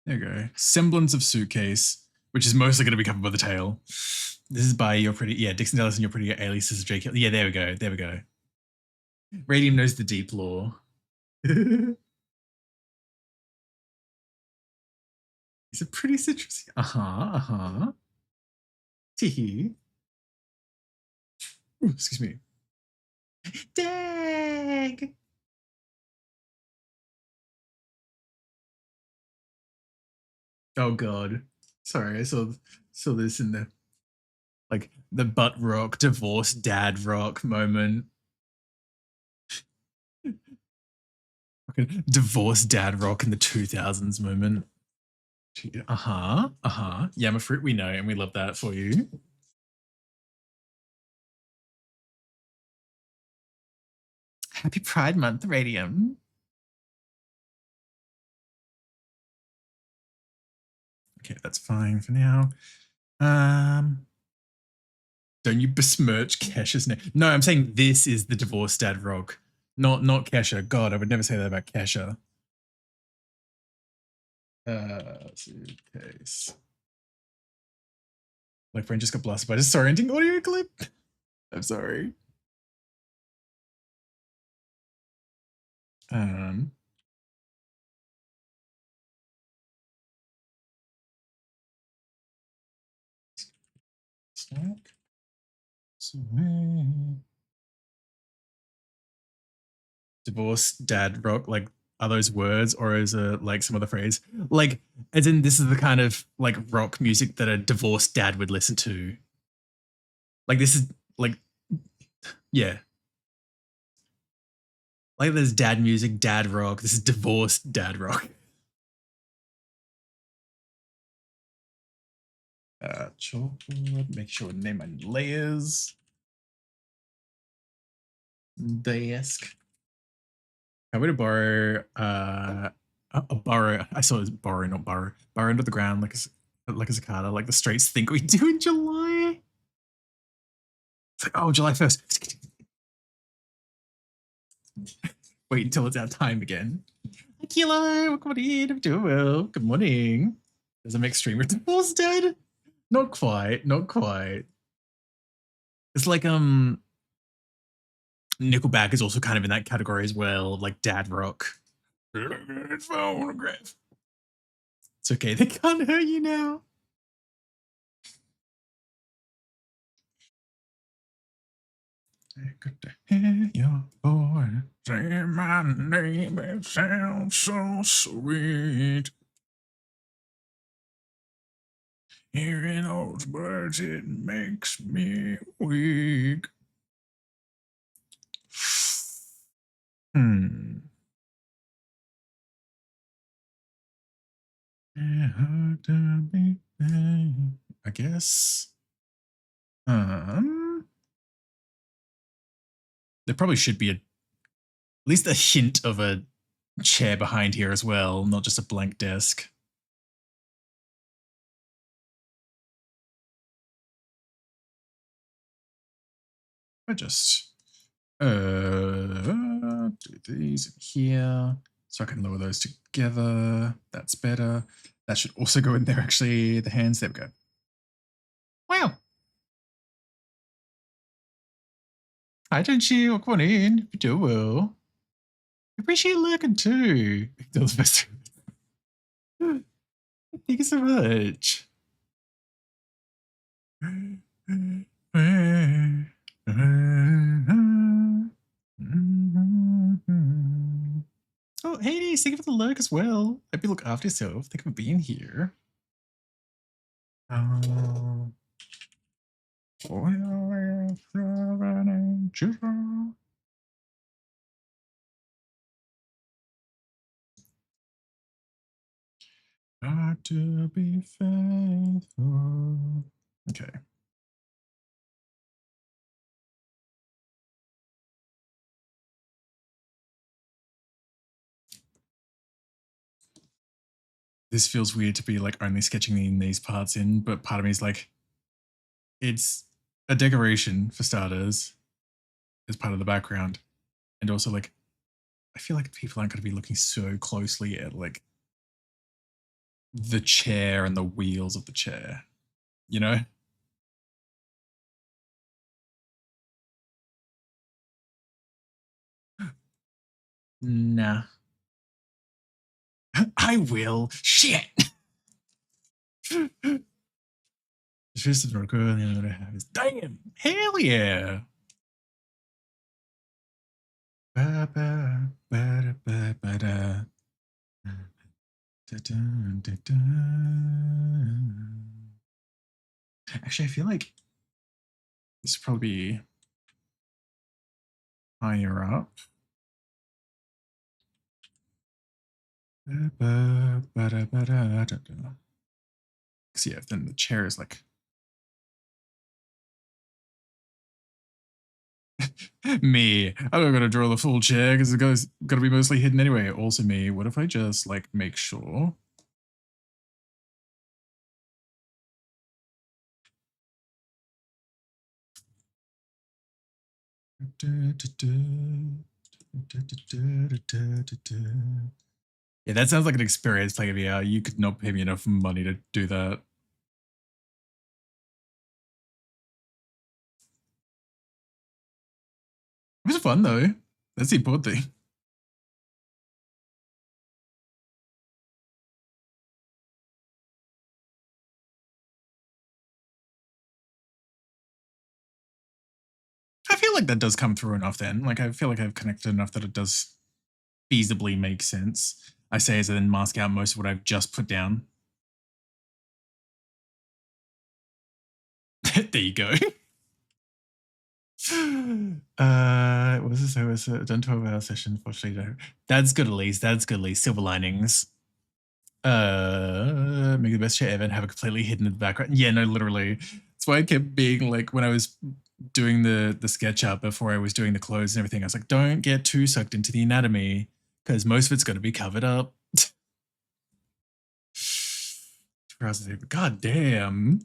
There you go. Semblance of suitcase, which is mostly going to be covered by the tail. This is by You're Pretty. Yeah, Dixon Dallas and You're Pretty aliases of J.K. Yeah, there we go. There we go. Radium knows the deep lore. He's a pretty citrusy. Teehee. Excuse me. Dag. Oh god. Sorry, I saw this in the like the butt rock, divorce dad rock moment. Divorce dad rock in the 2000s moment. Yama fruit, we know, and we love that for you. Happy Pride Month, Radium. Okay, that's fine for now. Don't you besmirch Kesha's name? No, I'm saying this is the divorce dad rock, not Kesha. God, I would never say that about Kesha. Suitcase. My friend just got blasted by a disorienting audio clip. I'm sorry. Snack. Divorce dad rock, like, are those words or is it like some other phrase? Like, as in this is the kind of like rock music that a divorced dad would listen to. Like this is like, yeah. Like there's dad music, dad rock. This is divorced dad rock. Chalkboard, make sure to name my layers. Desk. I'm going to borrow a borrow. I saw it as borrow, not borrow. Borrow under the ground like a 𝓬𝓱𝓲𝓵, like the Straits think we do in July. It's like, oh, July 1st. Wait until it's our time again. Hi, Kilo. Welcome in. I'm doing well. Good morning. There's a mixed streamer. Divorce dead? Not quite. Not quite. It's like Nickelback is also kind of in that category as well, like dad rock. Phonograph. It's okay, they can't hurt you now. Good to hear your voice. Say my name, it sounds so sweet. Hearing those words, it makes me weak. I guess. There probably should be at least a hint of a chair behind here as well, not just a blank desk. I just do these in here so I can lower those together. That's better. That should also go in there, actually. The hands, there we go. Wow. Hi, don't you? Well, come on in. You do well. Appreciate you lurking too. That was best. Thank you so much. Oh, Hades, thank you for the lurk as well. Hope you look after yourself. Thank you for being here. Got to be faithful. Okay. This feels weird to be like only sketching in these parts in, but part of me is like, it's a decoration for starters as part of the background. And also like, I feel like people aren't going to be looking so closely at like the chair and the wheels of the chair, you know? Nah. I will. Shit. Just a record, and the other half is damn. Hell yeah. Ba, ba, ba, da, ba, ba, da. Da, da, da, da. Actually, I feel like this would probably be higher up. Ba, ba, da, ba, da, da, da. Because yeah, then the chair is like me. I'm not gonna draw the full chair because the guy's gonna be mostly hidden anyway. Also me. What if I just like make sure? Yeah, that sounds like an experience playing VR. You could not pay me enough money to do that. It was fun though. That's the important thing. I feel like that does come through enough then. Like, I feel like I've connected enough that it does feasibly make sense. I say as I then mask out most of what I've just put down. There you go. What was this? I was done 12-hour session. Fortunately, that's good at least. That's good at least. Silver linings. Make the best chair ever and have it completely hidden in the background. Yeah, no, literally. That's why I kept being like, when I was doing the sketch up before I was doing the clothes and everything, I was like, don't get too sucked into the anatomy because most of it's going to be covered up. God damn.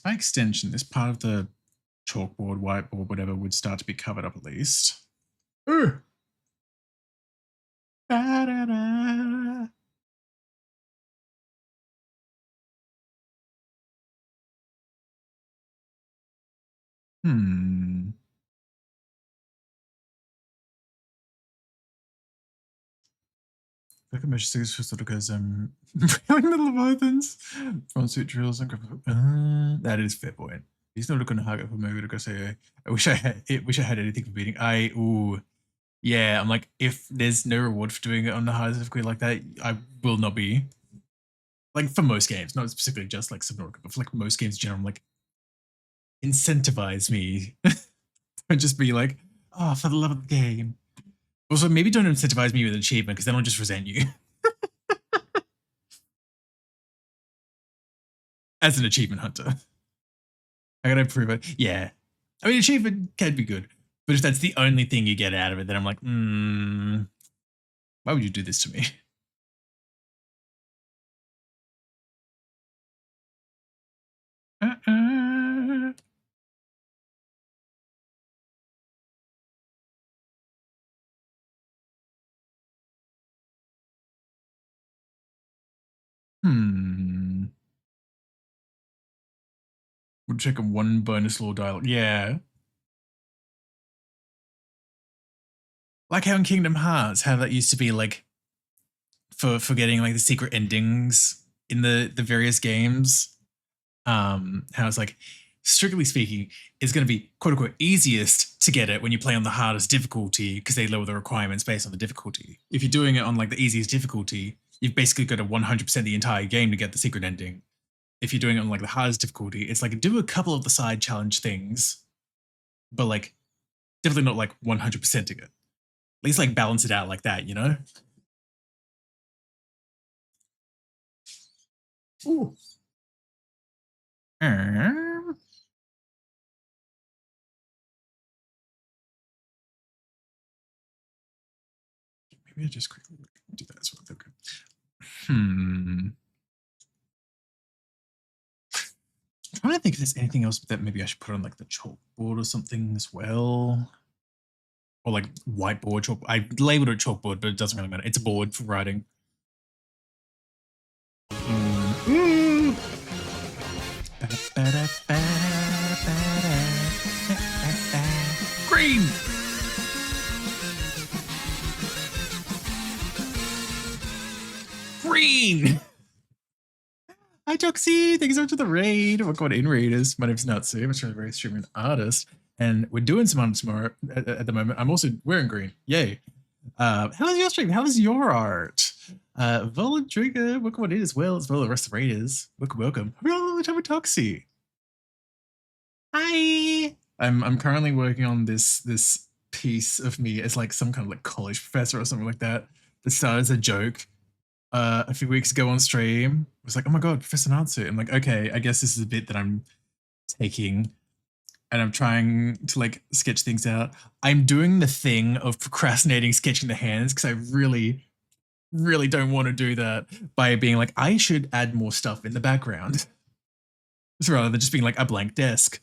By extension, this part of the chalkboard, whiteboard, whatever, would start to be covered up at least. Ooh. Ba-da-da. I can measure six just because I'm reeling the Leviathans from suit drills and that is fair point. He's not looking hard for me because I wish I had anything for beating. Yeah, I'm like, if there's no reward for doing it on the high difficulty like that, I will not be. Like for most games, not specifically just like Subnautica, but for like most games in general, I'm like, incentivize me. Don't just be like, oh, for the love of the game. Also, maybe don't incentivize me with an achievement because then I'll just resent you. As an achievement hunter. I gotta prove it. Yeah. I mean, achievement can be good. But if that's the only thing you get out of it, then I'm like, why would you do this to me? We'll check a 1 bonus law dial. Yeah. Like how in Kingdom Hearts, how that used to be like for getting like the secret endings in the various games. How it's like, strictly speaking, it's going to be quote unquote easiest to get it when you play on the hardest difficulty because they lower the requirements based on the difficulty. If you're doing it on like the easiest difficulty, you've basically got to 100% the entire game to get the secret ending. If you're doing it on like the hardest difficulty, it's like do a couple of the side challenge things, but like definitely not like 100%ing it. At least like balance it out like that, you know? Ooh. Maybe I just quickly do that as well. Okay. I'm trying to think if there's anything else that maybe I should put on like the chalkboard or something as well. Or like whiteboard, chalk. I labeled it chalkboard, but it doesn't really matter. It's a board for writing. Green! Green! Hi, Joxy! Thank you so much for the raid. Welcome in, raiders. My name's Natsu. I'm a very streaming artist. And we're doing some art tomorrow at the moment. I'm also wearing green. Yay. How was your stream? How was your art? Volodriga, welcome in as well the rest of the raiders. Welcome. Hope you're all the time with Toxie. Hi. I'm currently working on this piece of me as like some kind of like college professor or something like that. That started as a joke a few weeks ago on stream. I was like, oh my god, Professor Natsu. I'm like, okay, I guess this is a bit that I'm taking and I'm trying to like sketch things out. I'm doing the thing of procrastinating sketching the hands because I really don't want to do that by being like, I should add more stuff in the background. Rather than just being like a blank desk.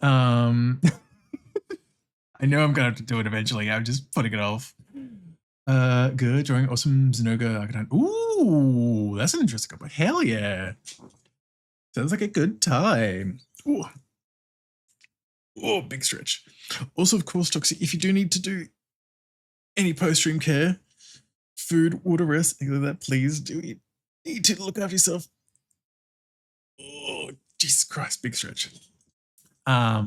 I know I'm gonna have to do it eventually. I'm just putting it off. Good drawing, awesome 𝓬𝓱𝓲𝓵𝓵. Ooh, that's an interesting couple. Hell yeah! Sounds like a good time. Ooh. Oh, big stretch. Also, of course, Toxie, if you do need to do any post-stream care, food, water, rest, things like that, please do need to look after yourself. Oh, Jesus Christ, big stretch. Yeah,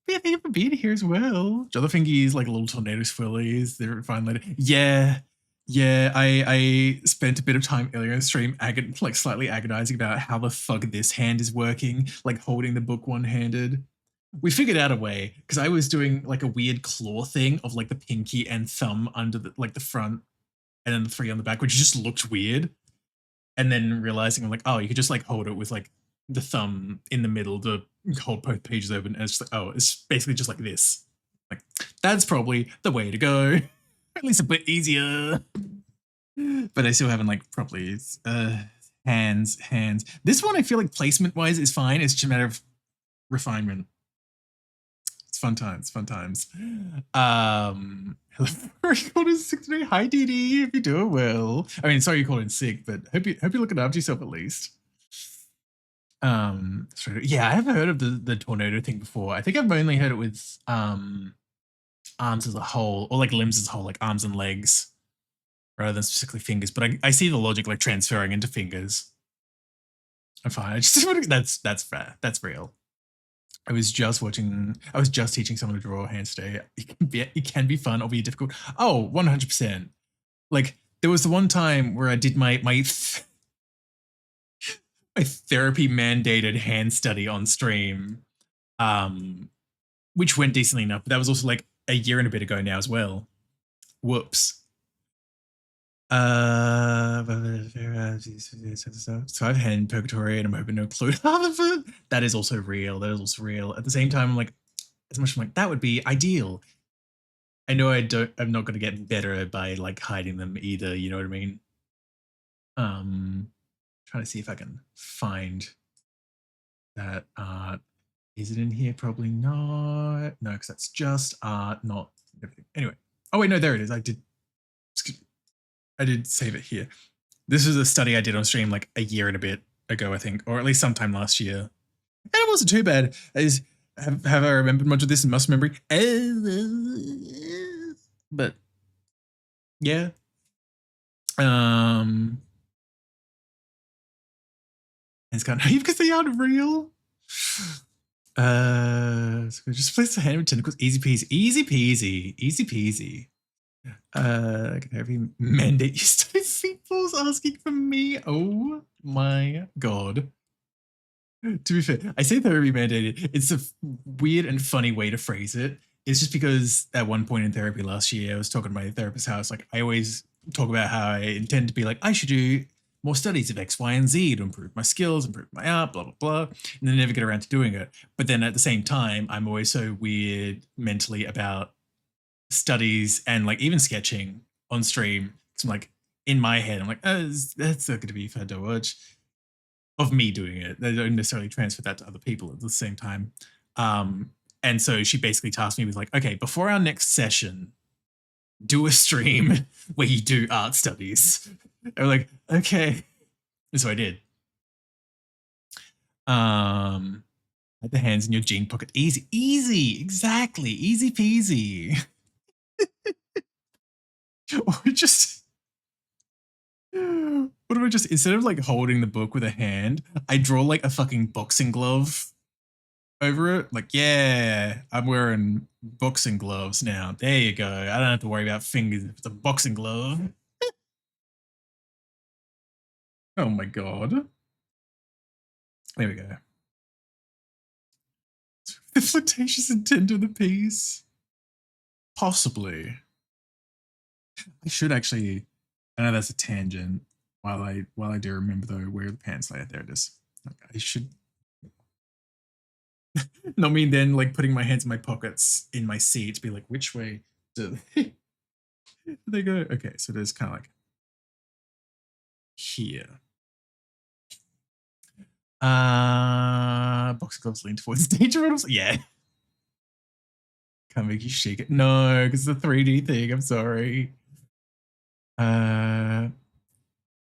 thank you for being here as well. 𝓬𝓱𝓲𝓵𝓵's like little tornado swirlies. They're fine later. Yeah. I spent a bit of time earlier in the stream like slightly agonizing about how the fuck this hand is working, like holding the book one-handed. We figured out a way because I was doing like a weird claw thing of like the pinky and thumb under the like the front and then the 3 on the back, which just looked weird. And then realizing I'm like, oh, you could just like hold it with like the thumb in the middle to hold both pages open. And it's just like, oh, it's basically just like this. Like, that's probably the way to go. At least a bit easier. But I still haven't like properly hands. This one I feel like placement wise is fine. It's just a matter of refinement. It's fun times. Hello, you called in sick today. Hi, DD. If you're doing well. I mean, sorry you called in sick, but hope you're looking after yourself at least. Yeah, I haven't heard of the tornado thing before. I think I've only heard it with arms as a whole, or like limbs as a whole, like arms and legs, rather than specifically fingers. But I see the logic like transferring into fingers. I'm fine. I just that's fair. That's real. I was just teaching someone to draw hands today. It can be fun or be difficult. Oh, 100%. Like there was the one time where I did my therapy mandated hand study on stream, which went decently enough. But that was also like a year and a bit ago now as well. Whoops. So I've had purgatory and I'm hoping to include half of it. That is also real. That is also real. At the same time, I'm like, as much as I'm like, that would be ideal. I know I'm not going to get better by like hiding them either. You know what I mean? Trying to see if I can find that art. Is it in here? Probably not. No, because that's just art, not everything. Anyway. Oh wait, no, there it is. I did save it here. This is a study I did on stream like a year and a bit ago, I think, or at least sometime last year. And it wasn't too bad. Have I remembered much of this in muscle memory? But yeah. It's kind of because they aren't real. So just place the hand with tentacles. Easy peasy. Easy peasy. Easy peasy. Therapy mandate you study people's asking for me. Oh my god. To be fair, I say therapy mandated. It's a weird and funny way to phrase it. It's just because at one point in therapy last year, I was talking to my therapist's house. Like I always talk about how I intend to be like, I should do more studies of X, Y, and Z to improve my skills, improve my art, blah, blah, blah. And then never get around to doing it. But then at the same time, I'm always so weird mentally about studies and like even sketching on stream. So I'm like, in my head, I'm like, oh, that's not going to be fun to watch. Of me doing it. They don't necessarily transfer that to other people at the same time. And so she basically tasked me with like, okay, before our next session, do a stream where you do art studies. I'm like, okay. And so I did. Had the hands in your jean pocket. Easy, easy, exactly. Easy peasy. Or just, what do I just, instead of like holding the book with a hand, I draw like a fucking boxing glove over it. Like, yeah, I'm wearing boxing gloves now. There you go. I don't have to worry about fingers. It's a boxing glove. Oh my god. There we go. The flirtatious intent of the piece. Possibly. I should actually, I know that's a tangent. While I do remember though where the pants layer, there it is. Like, I should not mean then like putting my hands in my pockets in my seat to be like, which way do they go? Okay, so there's kind of like here. Boxing gloves lean towards danger models. Yeah. Can't make you shake it. No, because it's a 3D thing. I'm sorry.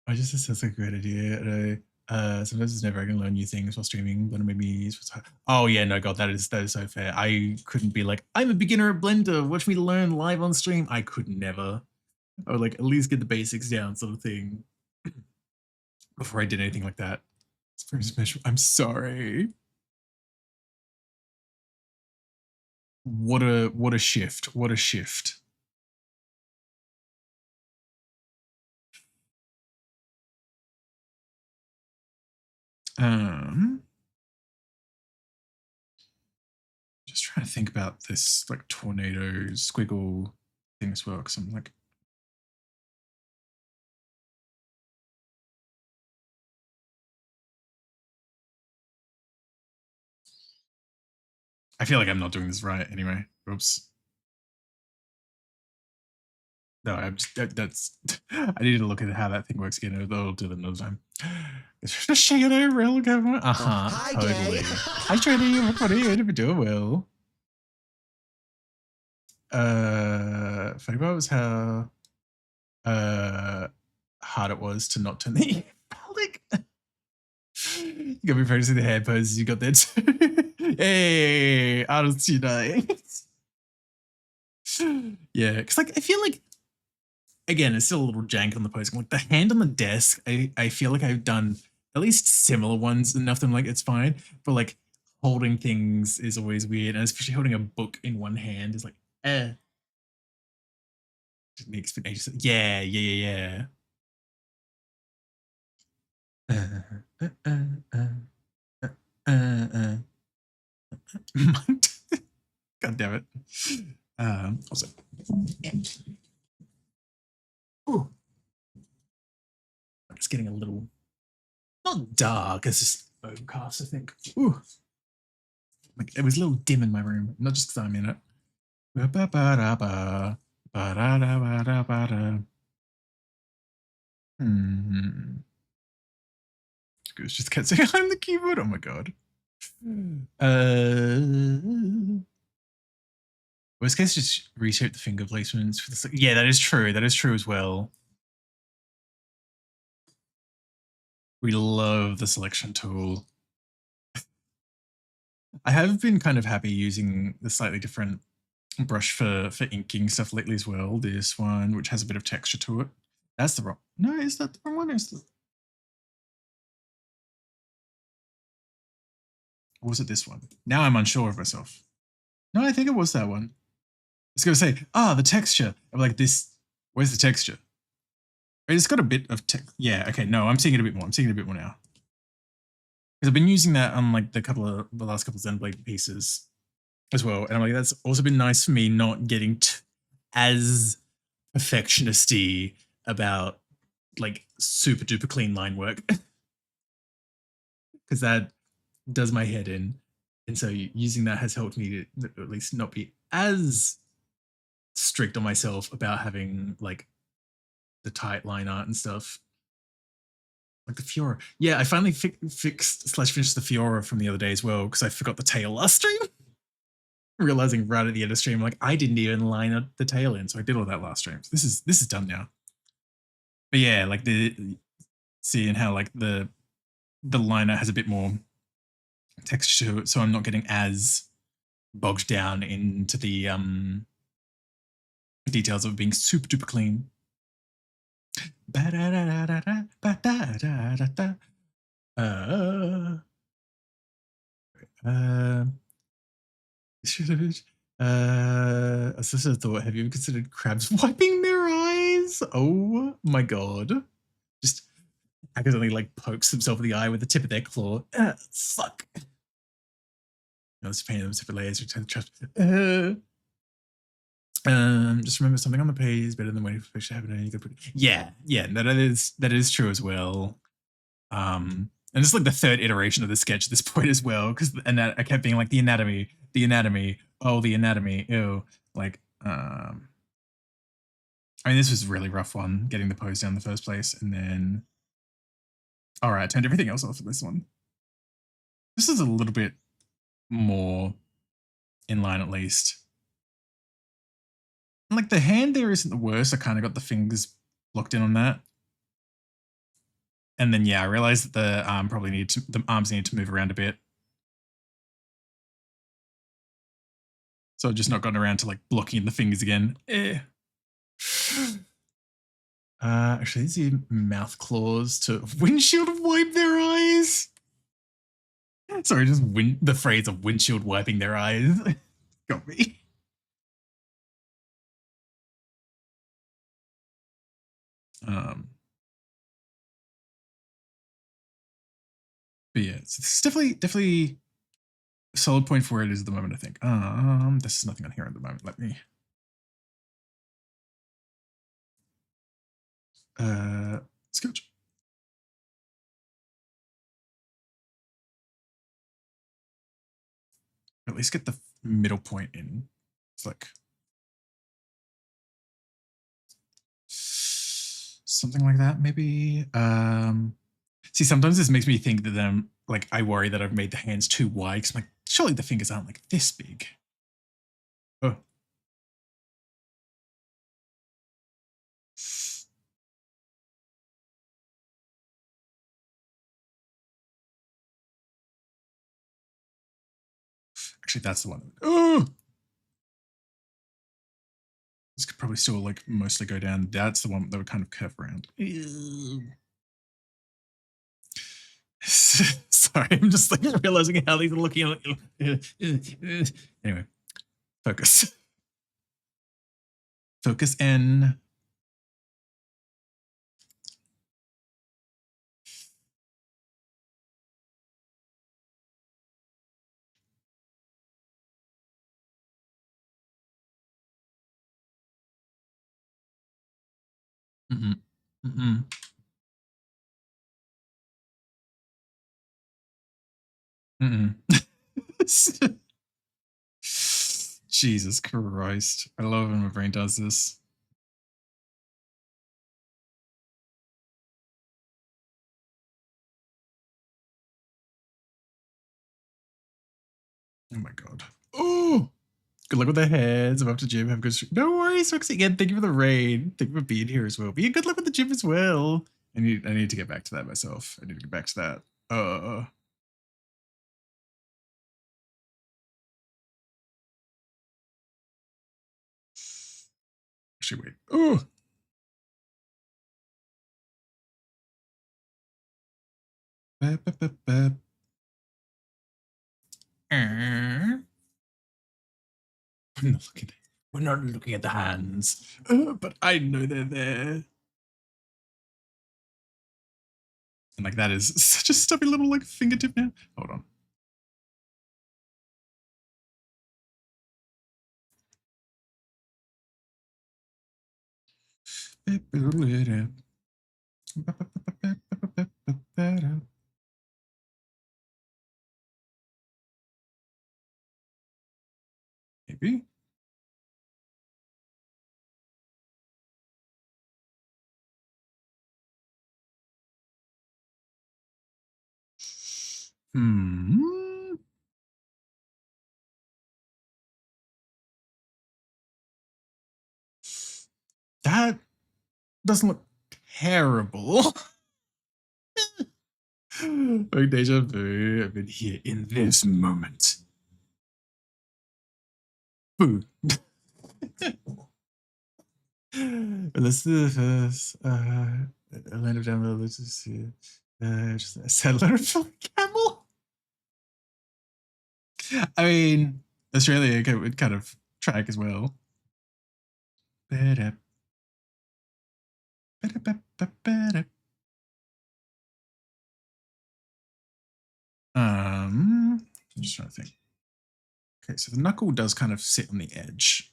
I just it sounds like a great idea. Sometimes it's never I can learn new things while streaming. Blender made me. Oh yeah, no god, that is so fair. I couldn't be like, I'm a beginner at Blender. Watch me learn live on stream. I could never. I would like at least get the basics down, sort of thing, before I did anything like that. It's very special. I'm sorry. What a shift. What a shift. Just trying to think about this like tornado squiggle thing as well, because I'm like, I feel like I'm not doing this right anyway. Oops. No, I'm just, that's, I need to look at how that thing works again. I'll do that another time. It's just shake it over real camera. Hi, totally. gay. Hi, Trinity. Everybody, you're doing well. Funny part was how hard it was to not turn the like. You got me practicing the hand poses. You got that too. Hey, artist unite. Yeah, because like I feel like, again, it's still a little jank on the post. Like the hand on the desk, I feel like I've done at least similar ones enough that I'm like, it's fine. But like holding things is always weird. And especially holding a book in one hand is like, It makes me ages. Yeah. God damn it. Also, it's getting a little not dark. It's just overcast. I think. Ooh. Like it was a little dim in my room, not just because I'm in it. Ba-ba-ba-da-ba, ba-da-da-ba-da-ba-da. It's just kept saying on the keyboard. Oh my god. Worst case, just reshape the finger placements for the. Yeah, that is true. That is true as well. We love the selection tool. I have been kind of happy using the slightly different brush for inking stuff lately as well. This one, which has a bit of texture to it. That's the wrong. No, is that the wrong one? Or was it this one? Now I'm unsure of myself. No, I think it was that one. I was going to say, the texture. I'm like, this, where's the texture? It's got a bit of text. Yeah, okay, no, I'm seeing it a bit more. I'm seeing it a bit more now. Because I've been using that on like the last couple of Xenoblade pieces as well. And I'm like, that's also been nice for me not getting as perfectionisty about like super duper clean line work. Because that does my head in. And so using that has helped me to at least not be as strict on myself about having like the tight line art and stuff. Like the Fiora. Yeah, I finally finished the Fiora from the other day as well because I forgot the tail last stream. Realizing right at the end of stream, like I didn't even line up the tail in, so I did all that last stream. So this is done now. But yeah, like seeing how like the liner has a bit more texture to it, so I'm not getting as bogged down into the details of being super duper clean. A sister thought, have you ever considered crabs wiping their eyes? Oh my god. Just accidentally like pokes himself in the eye with the tip of their claw. Fuck. No, it's painting them separate layers. Just remember something on the page is better than waiting for fish to happen. Yeah, that is true as well. And it's like the third iteration of the sketch at this point as well, because I kept being like the anatomy, oh, the anatomy, ew. Like, I mean, this was a really rough one, getting the pose down in the first place, and then, all right, I turned everything else off for this one. This is a little bit more in line at least. And like the hand there isn't the worst. I kind of got the fingers locked in on that. And then, yeah, I realized that the arms need to move around a bit. So I've just not gotten around to like blocking the fingers again. Actually, these are mouth claws to windshield wipe their eyes. Sorry, just the phrase of windshield wiping their eyes got me. But yeah, it's definitely a solid point for where it is at the moment, I think. There's nothing on here at the moment. Let me sketch. At least get the middle point in. It's like something like that, maybe. See, sometimes this makes me think that like I worry that I've made the hands too wide because I'm like, surely the fingers aren't like this big. Oh. Actually, that's the one. Oh! This could probably still like mostly go down. That's the one that would kind of curve around. Sorry, I'm just like realizing how these are looking at. Anyway, focus. Focus in. Mm-mm. Jesus Christ. I love when my brain does this. Oh my god. Oh! Good luck with the heads. I'm up to gym. Have a good stream. No worries, Roxy. Again, thank you for the raid. Thank you for being here as well. But yeah, good luck with the gym as well. I need to get back to that myself. I need to get back to that. Actually, wait. Oh! We're not looking at the hands. But I know they're there. And like that is such a stubby little like fingertip now. Hold on. Maybe. That doesn't look terrible. Like deja vu. I've been here in this moment. Boo. Let's do this. A land of down let's just see. Just a settler from camel. I mean, Australia would kind of track as well. I'm just trying to think. Okay, so the knuckle does kind of sit on the edge.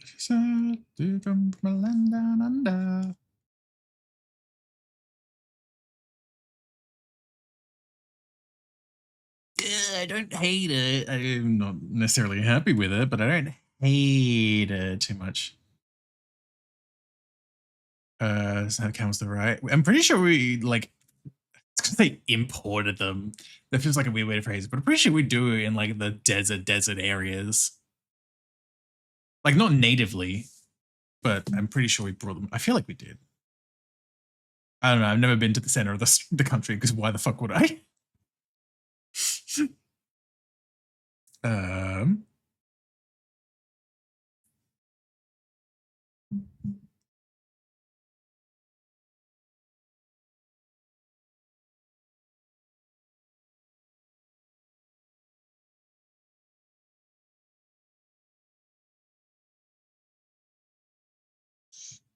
She said, "Do you come from a land down under?" Yeah, I don't hate it. I'm not necessarily happy with it, but I don't hate it too much. So that counts the right. I'm pretty sure we like. It's because they imported them. That feels like a weird way to phrase it, but I'm pretty sure we do it in like the desert areas. Like not natively, but I'm pretty sure we brought them. I feel like we did. I don't know. I've never been to the center of the country because why the fuck would I?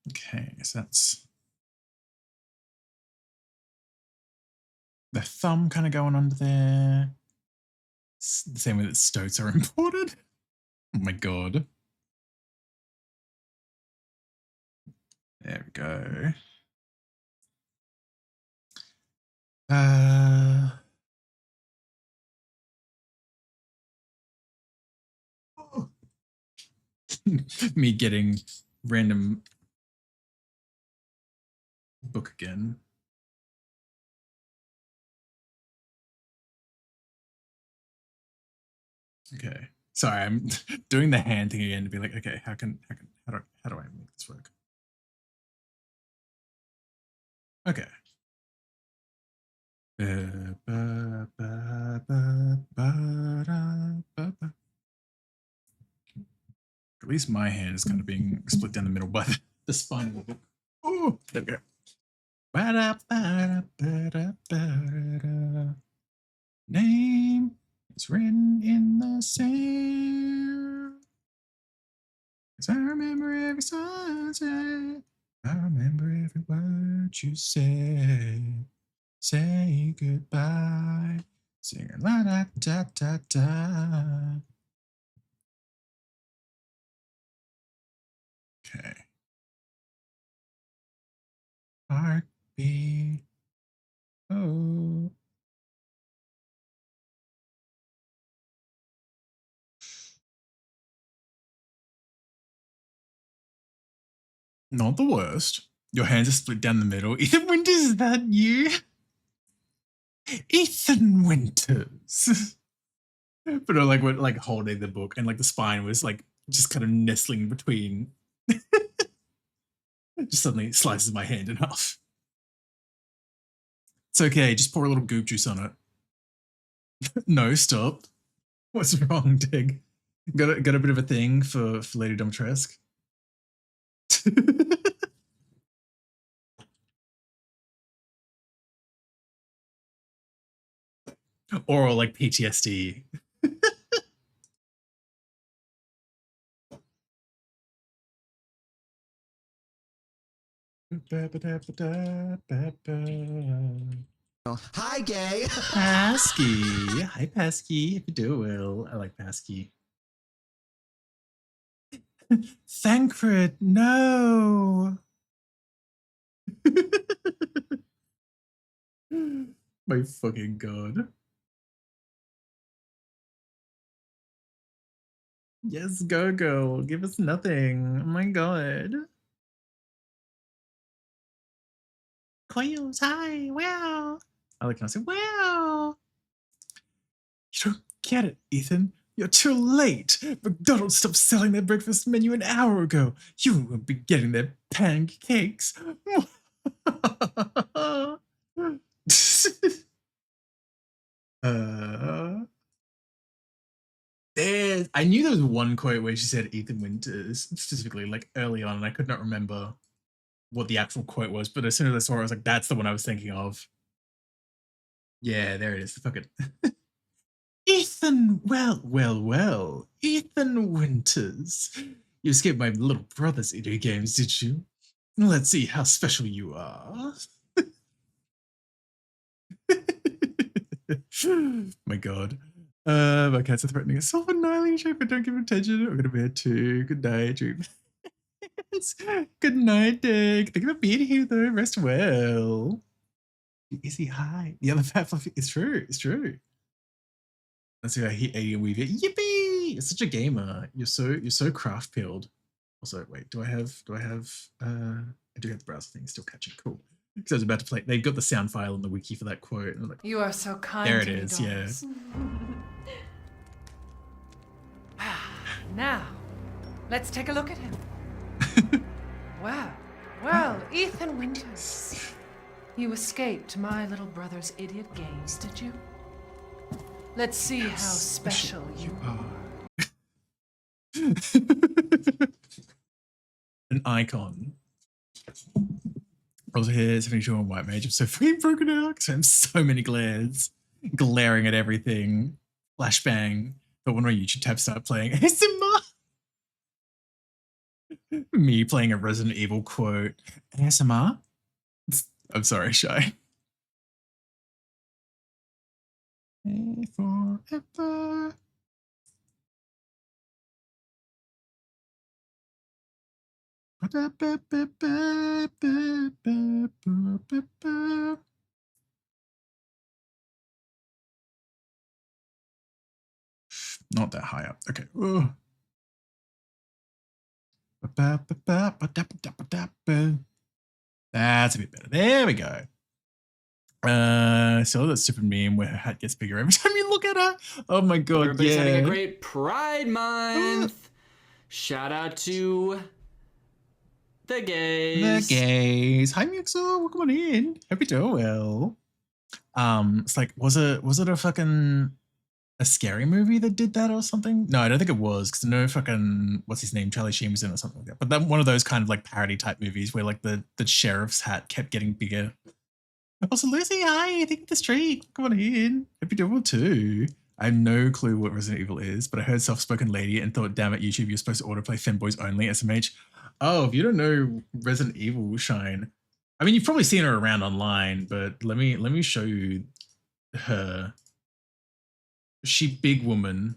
Okay, so that's the thumb kind of going under there. It's the same way that stoats are imported. Oh my god. There we go. Me getting random book again. Okay. Sorry, I'm doing the hand thing again to be like, okay, how do I make this work? Okay. At least my hand is kind of being split down the middle by the spine of the book. Oh, there we go. Name is written in the sand. 'Cause I remember every sunset. I remember every word you said. Say goodbye. Singing la da da da da. Okay. Heartbeat. Oh. Not the worst. Your hands are split down the middle. Ethan Winters, is that you? Ethan Winters. But I like holding the book and like the spine was like just kind of nestling between. Just suddenly slices my hand in half. It's okay, just pour a little goop juice on it. No, stop. What's wrong, Dig? Got a bit of a thing for Lady Dimitrescu? Or like PTSD. Hi, gay. Pesky. Hi, Pesky. If you do well. I like Pesky. 𝓬𝓱𝓲𝓵𝓵, no. My fucking god. Yes, go girl. Give us nothing. Oh my god. Coils, hi, wow. I like when I say wow. You don't get it, Ethan. You're too late. McDonald's stopped selling their breakfast menu an hour ago. You won't be getting their pancakes. I knew there was one quote where she said Ethan Winters specifically, like early on, and I could not remember what the actual quote was. But as soon as I saw it, I was like, "That's the one I was thinking of." Yeah, there it is. Fuck it. Ethan, well, Ethan Winters. You escaped my little brother's video games, did you? Let's see how special you are. My god. My cats are threatening a self-annihilation, but don't give attention. I'm gonna bed too. Good night, dream. Good night, Dick. Thank you for being here, though. Rest well. Is he high? The other fat fluffy. It's true. It's true. Let's see. I hit alien weave. Yippee! You're such a gamer. You're so craft pilled. Also, wait. Do I have? I do have the browser thing still catching. Cool. Because I was about to play. They've got the sound file on the wiki for that quote. And like, You are so kind. there it to me, is. Doris. Yeah. Now, let's take a look at him. Well, Ethan Winters. You escaped my little brother's idiot games, did you? Let's see how special you are. An icon. Also here, 72 on White Mage. I'm so fucking broken out because I have so many glares. Glaring at everything. Flashbang. But when my YouTube tab started playing ASMR. Me playing a Resident Evil quote. ASMR? I'm sorry, Shy. Forever. Not that high up. Okay. Ugh. That's a bit better. There we go. So that stupid meme where her hat gets bigger every time you look at her. Oh my god, Everybody's yeah. having a great Pride Month. Shout out to the gays. The gays. Hi, Muxo. Welcome on in. Hope you're doing well. It's like, was it a fucking a scary movie that did that or something? No, I don't think it was, because no fucking what's his name, Charlie Sheen was in it or something like that. But that one of those kind of like parody type movies where like the sheriff's hat kept getting bigger. Also, Lucy, hi, thank you for the streak. Come on in. Hope you're doing well too. I have no clue what Resident Evil is, but I heard Soft-Spoken Lady and thought, damn it, YouTube, you're supposed to autoplay Femboys Only, SMH. Oh, if you don't know Resident Evil, Shine. I mean, you've probably seen her around online, but let me show you her. She big woman.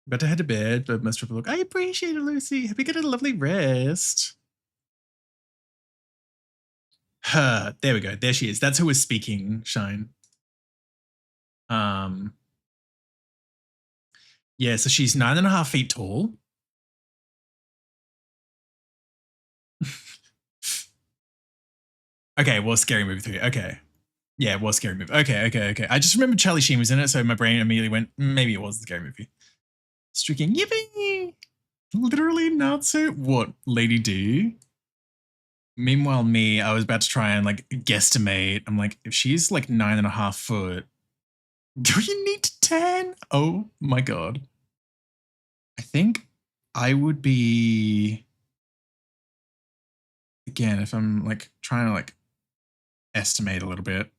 About to head to bed, but most people look, I appreciate it, Lucy. Hope you get a lovely rest. Her. There we go. There she is. That's who was speaking, Shine. Yeah, so she's 9.5 feet tall. Okay, well, Scary Movie 3. Okay. Yeah, it was Scary Movie. Okay. I just remember Charlie Sheen was in it, so my brain immediately went, maybe it was the Scary Movie. Streaking, yippee! Literally not so. What, Lady D? Meanwhile, me, I was about to try and like guesstimate. I'm like, if she's like 9.5 foot, do you need 10? Oh my god. I think I would be, again, if I'm like trying to like estimate a little bit.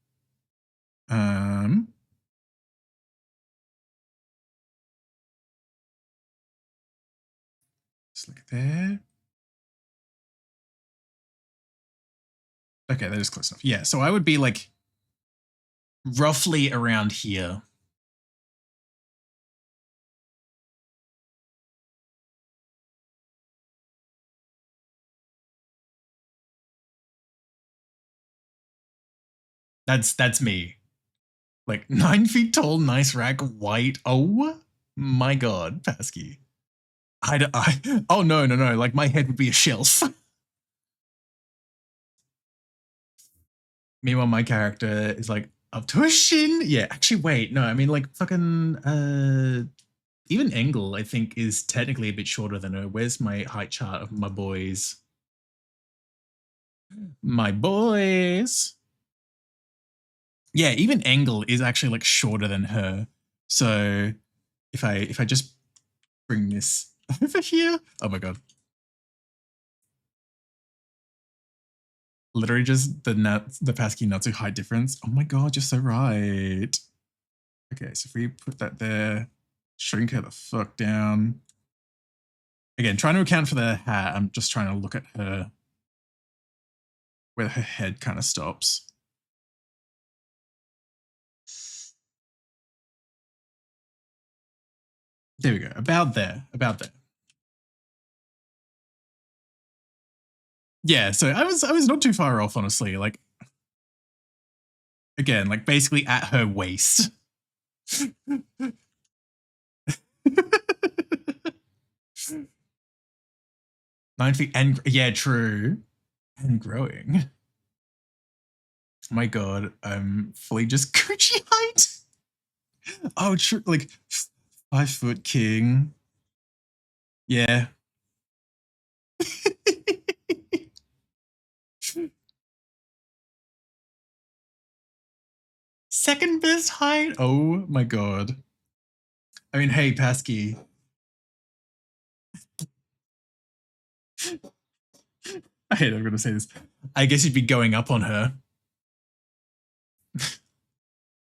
Just look there. Okay, that is close enough. Yeah, so I would be like roughly around here. That's me. Like 9 feet tall, nice rack, white. Oh my god, Pasky. Oh no. Like my head would be a shelf. Meanwhile, my character is like up to a shin. Yeah, actually, wait, no, I mean like fucking even Engel, I think, is technically a bit shorter than her. Where's my height chart of my boys? My boys. Yeah, even Engel is actually like shorter than her. So if I just bring this over here, oh my god. Literally just the Pasky Natsu height difference. Oh my god, you're so right. Okay, so if we put that there, shrink her the fuck down. Again, trying to account for the hat, I'm just trying to look at her, where her head kind of stops. There we go, about there. Yeah, so I was not too far off, honestly. Like, again, like basically at her waist. 9 feet, and yeah, true, and growing. My god, I'm fully just Gucci height. Oh, true, like 5 foot king. Yeah. Second best height? Oh my god. I mean, hey, Pasky. I hate I'm gonna say this. I guess you'd be going up on her.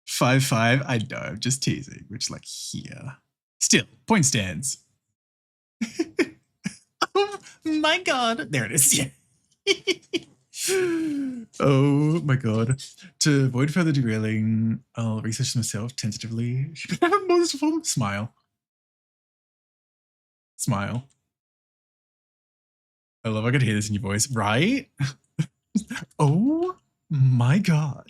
5'5", I know, I'm just teasing, which like here. Still, point stands. Oh my god. There it is. Yeah. Oh my god. To avoid further derailing, I'll research myself tentatively. She could have a merciful smile. Smile. I love I could hear this in your voice, right? Oh my god.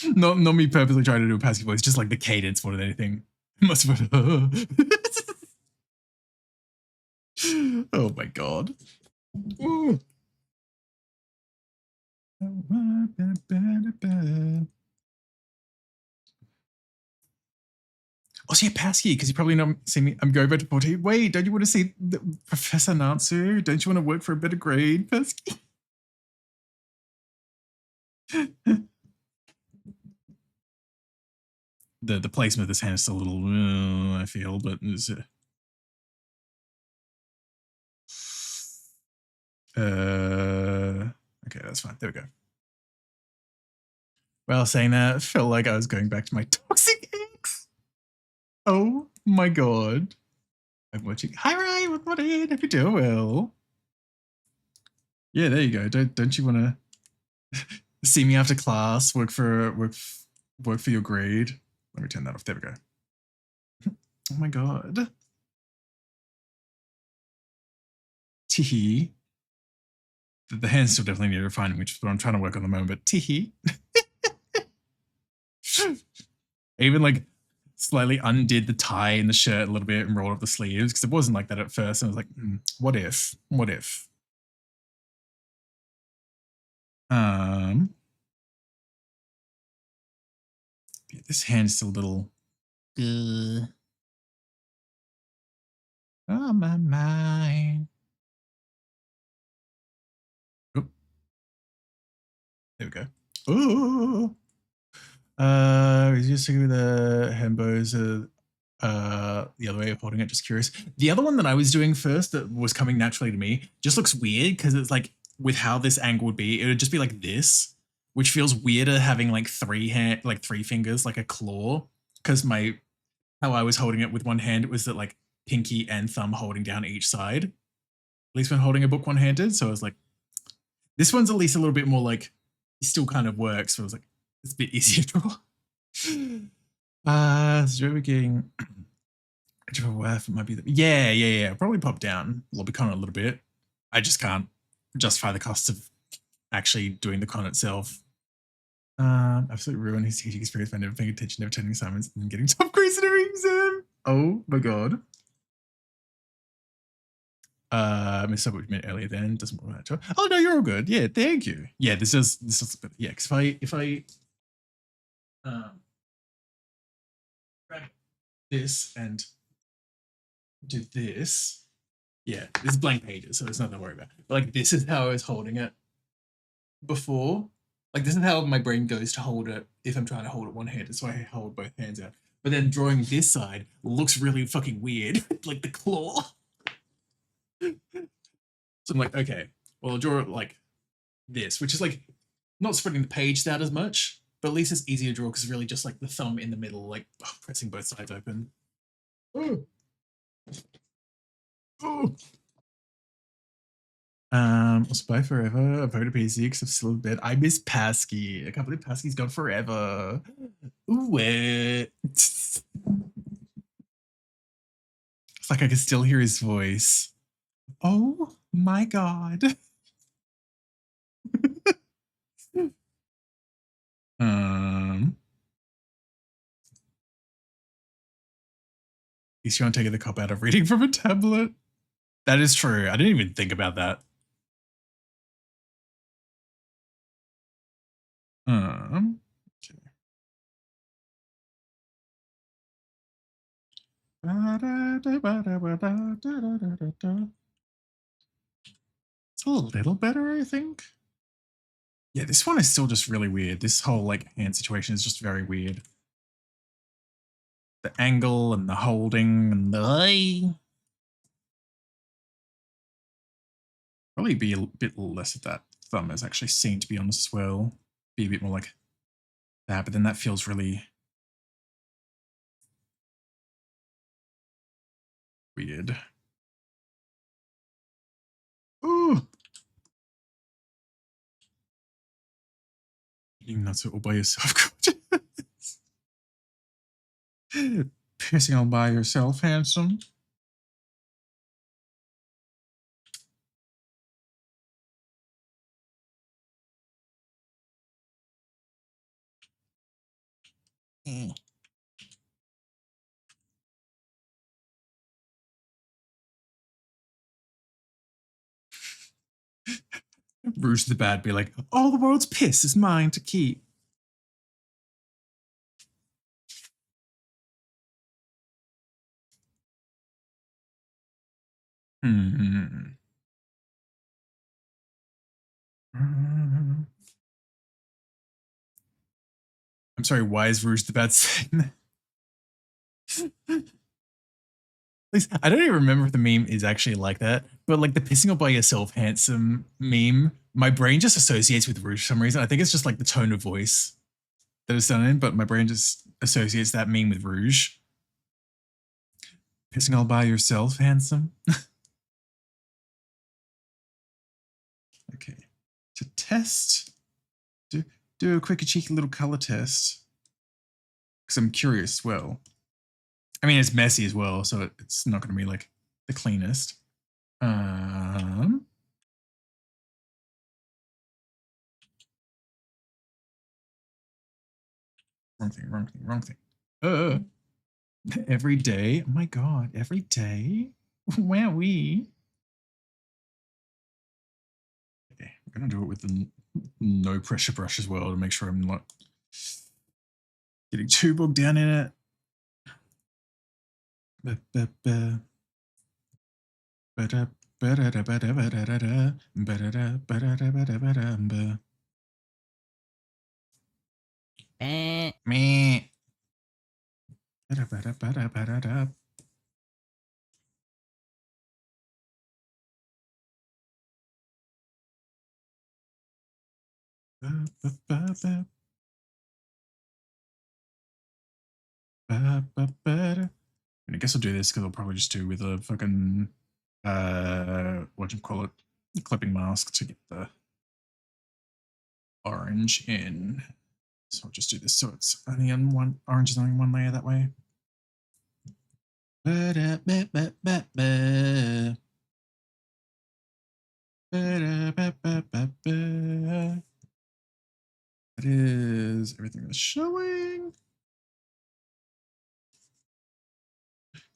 Not me purposely trying to do a Pasky voice, just like the cadence more than anything. Must have. Oh my god. Ooh. Oh, yeah, Pasky, because you probably not see me. I'm going back to potty. Wait, don't you want to see Professor Natsu? Don't you want to work for a better grade, Pasky? The placement of this hand is a little, I feel, but it's, okay, that's fine. There we go. Well, saying that, I felt like I was going back to my toxic ex. Oh my god. I'm watching. Hi, Ryan. What in? Hope you're doing well. Yeah, there you go. Don't you want to see me after class? Work for your grade. Let me turn that off. There we go. Oh my god. Teehee. The hands still definitely need refining, which is what I'm trying to work on at the moment, but teehee. I even like slightly undid the tie in the shirt a little bit and rolled up the sleeves because it wasn't like that at first. And I was like, what if? What if? Yeah, this hand is still a little. Oh my mind. Oh. There we go. Oh. Is you sticking with the hembos the other way of holding it? Just curious. The other one that I was doing first that was coming naturally to me just looks weird because it's like with how this angle would be, it would just be like this, which feels weirder having like three fingers, like a claw. Because how I was holding it with one hand, it was that like pinky and thumb holding down each side. At least when holding a book one-handed. So I was like, this one's at least a little bit more like, it still kind of works. So I was like, it's a bit easier to draw. Stroking. It might be yeah. Probably pop down Lobicon a little bit. I just can't justify the cost of actually doing the con itself. Absolutely ruined his teaching experience by never paying attention, never attending assignments, and getting top grades in every exam. Oh my god. I missed up what you meant earlier then. Doesn't matter. Oh no, you're all good. Yeah, thank you. Yeah, this is better. Yeah, because if I grab this and do this, yeah, this is blank pages, so there's nothing to worry about. But like this is how I was holding it before. Like this is how my brain goes to hold it if I'm trying to hold it one-handed, so I hold both hands out. But then drawing this side looks really fucking weird, like the claw. So I'm like, okay, well, I'll draw it like this, which is like not spreading the page out as much, but at least it's easier to draw because it's really just like the thumb in the middle, like pressing both sides open. Ooh. Ooh. Also, bye forever. I've heard of PC because I'm still in bed. I miss Pasky. I can't believe Pasky's gone forever. Ooh, it's like I can still hear his voice. Oh my god. Is Sean taking the cop out of reading from a tablet? That is true. I didn't even think about that. Okay. It's a little better, I think. Yeah, this one is still just really weird. This whole like hand situation is just very weird. The angle and the holding and the probably be a bit less of that thumb as actually seen, to be honest, as well. Be a bit more like that, but then that feels really weird. Ooh. Eating nuts all by yourself. Pissing all by yourself, handsome. Rouge the Bad be like, all the world's piss is mine to keep. I'm sorry, why is Rouge the Bad saying that? At least, I don't even remember if the meme is actually like that, but like the pissing all by yourself handsome meme, my brain just associates with Rouge for some reason. I think it's just like the tone of voice that it's done in, but my brain just associates that meme with Rouge. Pissing all by yourself, handsome. Okay, to test, do a quick cheeky little color test because I'm curious as well. I mean, it's messy as well, so it's not going to be like the cleanest. Wrong thing. Every day. Oh my god, every day? Wowee. Okay, I'm gonna do it with the no pressure brush as well to make sure I'm not getting too bogged down in it. Meh. And I guess I'll do this because I'll probably just do with a fucking what do you call it, clipping mask to get the orange in. So I'll just do this so it's only on one, orange is only one layer that way. That is everything that's showing.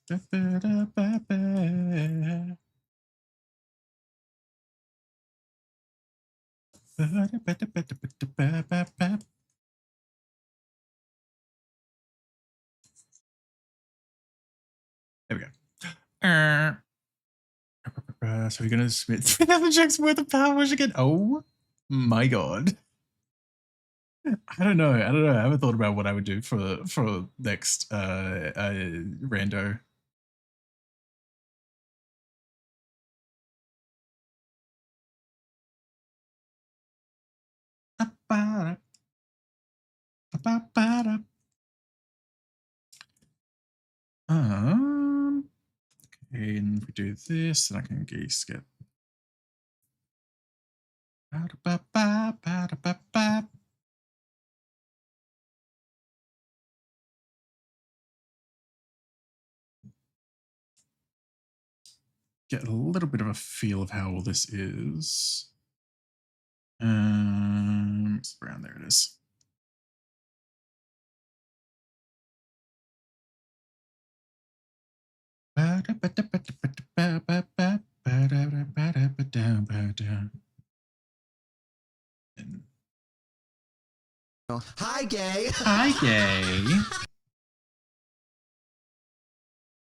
There we go. So we're gonna spend 3,000 checks worth of power wash again. Oh my god. I don't know. I haven't thought about what I would do for next rando. Okay, and if we do this, then I can skip. Get a little bit of a feel of how all this is. It's brown, there it is. Hi, gay. Hi, gay.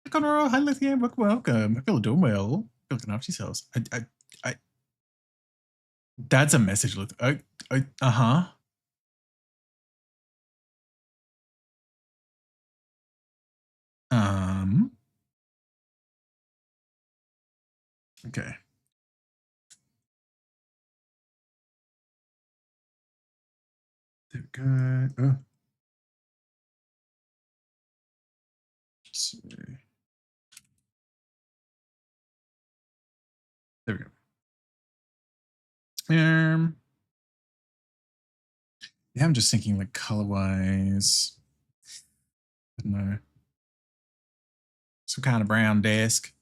Conroy, hi, Lithium. Welcome. I feel doing well. Looking after yourselves. I. That's a message. Uh-huh. Okay. There we go. Oh. Let's see. There we go. Yeah, I'm just thinking like color-wise. I don't know. Some kind of brown desk.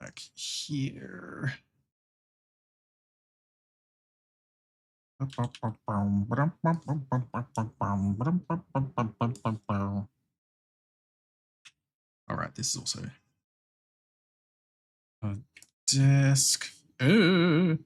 Back here. All right, this is also a desk. I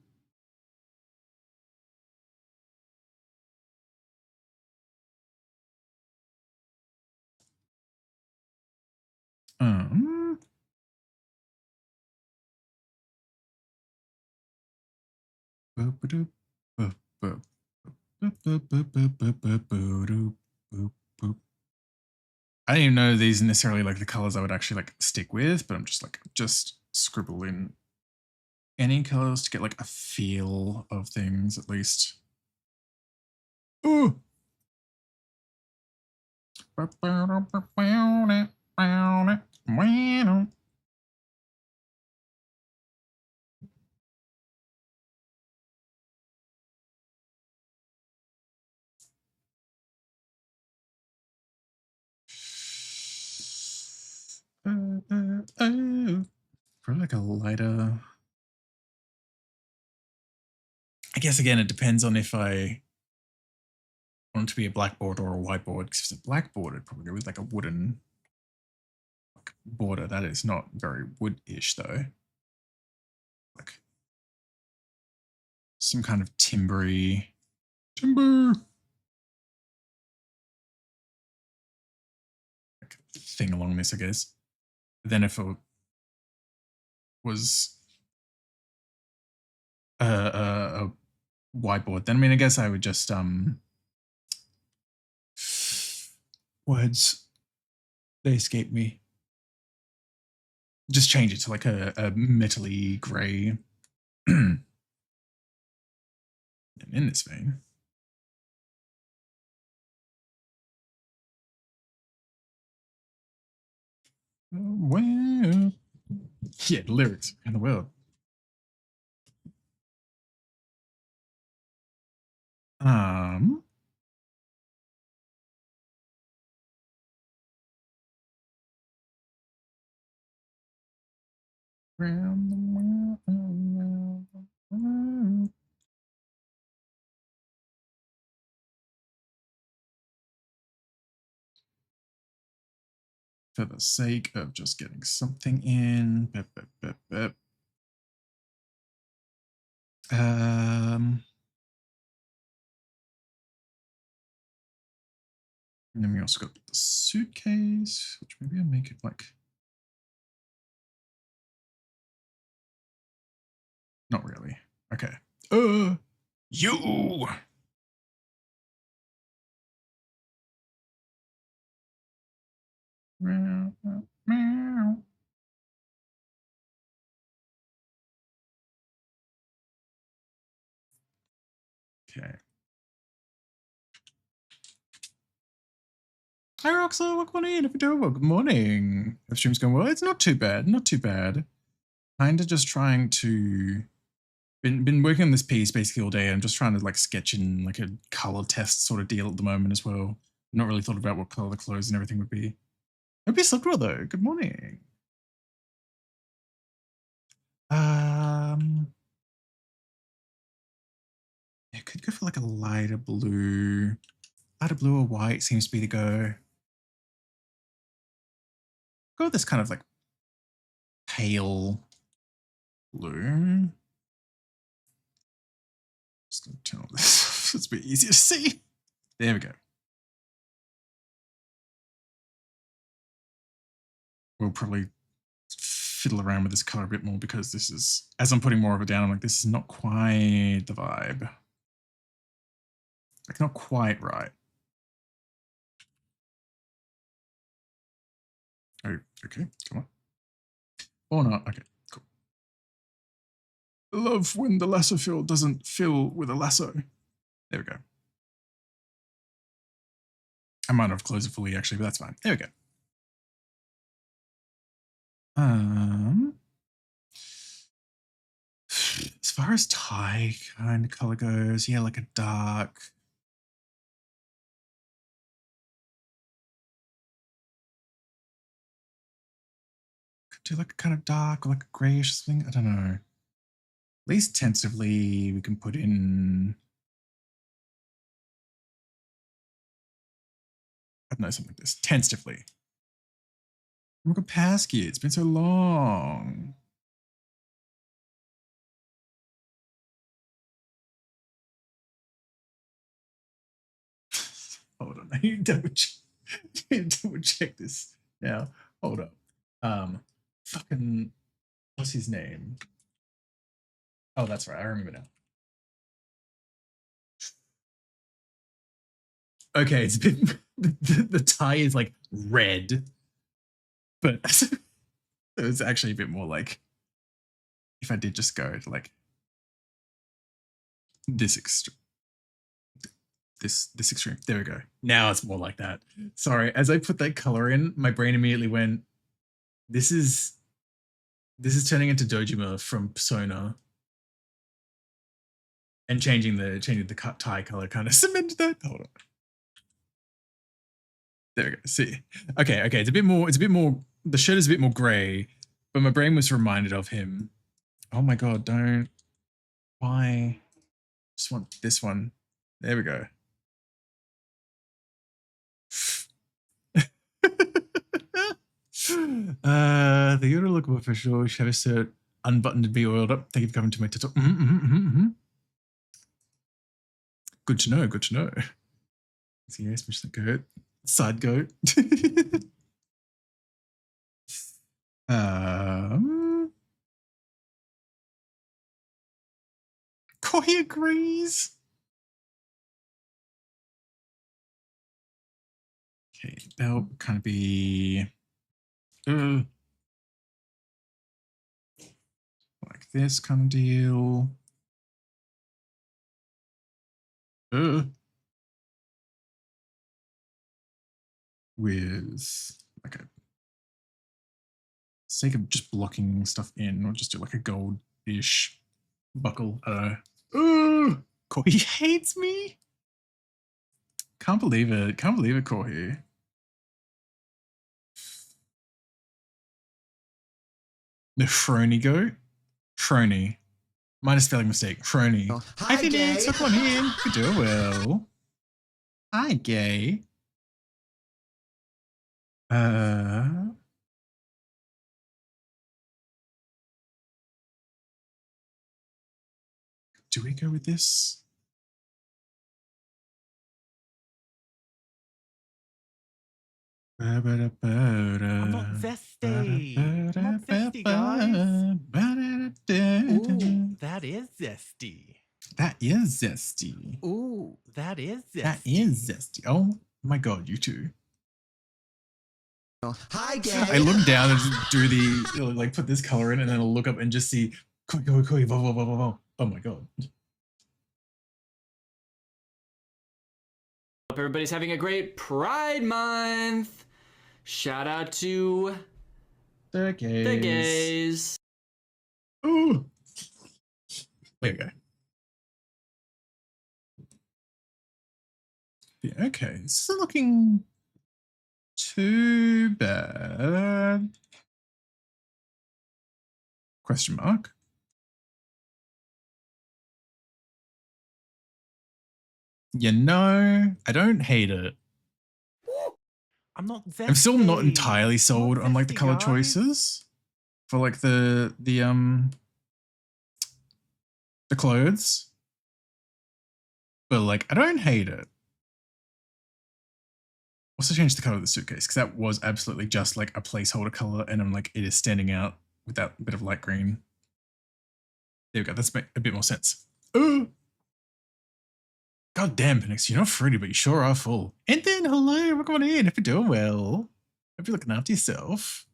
don't even know these are necessarily like the colors I would actually like stick with, but I'm just scribble in any colors to get like a feel of things at least. Ooh. Probably like a lighter. I guess again, it depends on if I want it to be a blackboard or a whiteboard. Because if it's a blackboard, I'd probably go with like a wooden border. That is not very wood-ish though. Like some kind of timber. Like thing along this, I guess. But then if it was a whiteboard, then I mean, I guess I would just words, they escape me. Just change it to like a metally gray. And in this vein, well, yeah, the lyrics in the world. Round the world. For the sake of just getting something in. Bip, bip, bip, bip. And then we also got the suitcase, which maybe I'll make it like. Not really. Okay. You. Okay. Hi, Roxo. Welcome in. If you're doing well, good morning. If stream's going well, it's not too bad. Not too bad. Kind of just trying to. Been working on this piece basically all day. I'm just trying to like sketch in like a color test sort of deal at the moment as well. Not really thought about what color the clothes and everything would be. Hope you slept well though. Good morning. Yeah, could go for like a lighter blue. Lighter blue or white seems to be the go. Go with this kind of like pale blue. Just gonna turn all this off. It's a bit easier to see. There we go. We'll probably fiddle around with this color a bit more because this is, as I'm putting more of it down, I'm like, this is not quite the vibe. Like, not quite right. Oh, okay, come on. Or not, okay, cool. Love when the lasso fill doesn't fill with a lasso. There we go. I might not have closed it fully actually, but that's fine. There we go. As far as tie kind of color goes, yeah, like a dark. Could do like a kind of dark or like a grayish thing. I don't know. At least tentatively, we can put in. I don't know, something like this. Tentatively. Oh my god, Pasky, it's been so long. Hold on, I need to double check this now. Hold up. Fucking, what's his name? Oh, that's right, I remember now. Okay, it's a bit, the tie is like red, but it's actually a bit more like, if I did just go to like this extreme. This extreme. There we go. Now it's more like that. Sorry, as I put that color in, my brain immediately went, this is turning into 𝓬𝓱𝓲𝓵 from Persona. And changing the tie color kind of cemented that. Hold on. There we go. See. Okay, it's a bit more the shirt is a bit more grey, but my brain was reminded of him. Oh my god, don't. Why? Just want this one. There we go. The Yoda look official. Chevy shirt unbuttoned to be oiled up. Thank you for coming to my tutorial. Good to know. Good to know. See, yeah, especially the goat. Side goat. Corey agrees. Okay, that'll kind of be like this kind of deal. With like a sake of just blocking stuff in, or just do like a gold-ish buckle. I don't know. Corey hates me. Can't believe it. Can't believe it, Corey. The Hrony goat? Hrony. Minor spelling mistake. Hrony. Oh, hi, Phoenix. Gay. Welcome on in. You do well. Hi, Gay. Do we go with this? I'm not zesty. I'm not zesty, guys. Ooh, that is zesty. That is zesty. Ooh, that is zesty. That is zesty. Oh my god, you two. Hi, Gay. I look down and just do the, like, put this color in, and then I'll look up and just see, Koi, oh my god. Hope everybody's having a great Pride Month. Shout out to the gays. The gays. Ooh. There we go. Yeah, okay, this isn't looking too bad. Question mark. You know, I don't hate it. I'm not zesty. I'm still not entirely sold on like the zesty, color guys. choices for like the clothes, but like I don't hate it. Also changed the color of the suitcase because that was absolutely just like a placeholder color, and I'm like, it is standing out with that bit of light green. There we go. That's a bit more sense. Ooh. God damn, Phoenix, you're not fruity, but you sure are full. And then, hello, welcome on in. Hope you're doing well. Hope you're looking after yourself.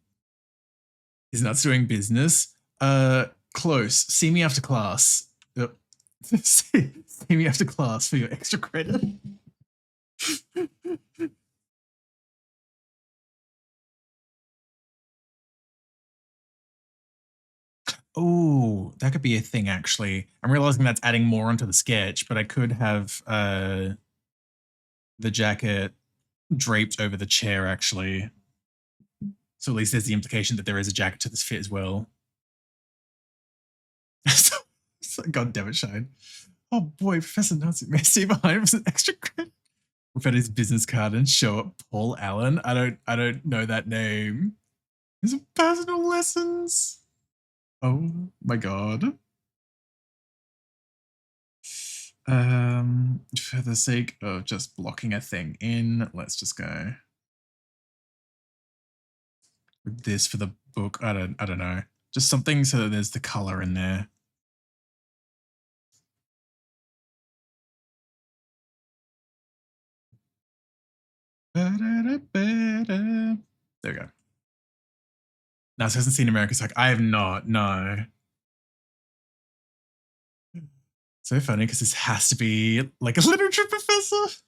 Is Nuts doing business? Close. See me after class. See me after class for your extra credit. Oh, that could be a thing, actually. I'm realizing that's adding more onto the sketch, but I could have the jacket draped over the chair, actually. So at least there's the implication that there is a jacket to this fit as well. God damn it, Shine. Oh boy, Professor Nazi, may I stay behind with an extra credit? We've had his business card and show up Paul Allen. I don't know that name. His personal lessons. Oh my god. For the sake of just blocking a thing in, let's just go with this for the book. I don't know. Just something so that there's the color in there. There we go. No, so hasn't seen America's Psych. I have not, no. So funny because this has to be like a literature professor.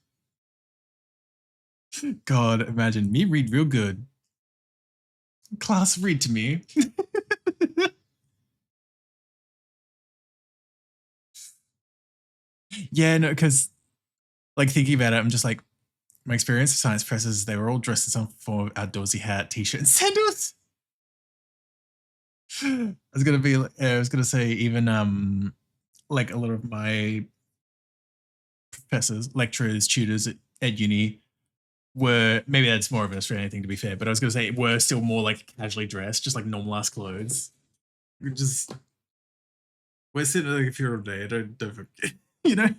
God, imagine me read real good. Class, read to me. Yeah, no, because like thinking about it, I'm just like, My experience of science presses, they were all dressed in some form of outdoorsy hat, t-shirt, and sandals. I was gonna say even like a lot of my professors, lecturers, tutors at uni were, maybe that's more of an Australian thing to be fair, but I was gonna say were still more like casually dressed, just like normal ass clothes. Just we're sitting like a funeral day, don't forget, you know.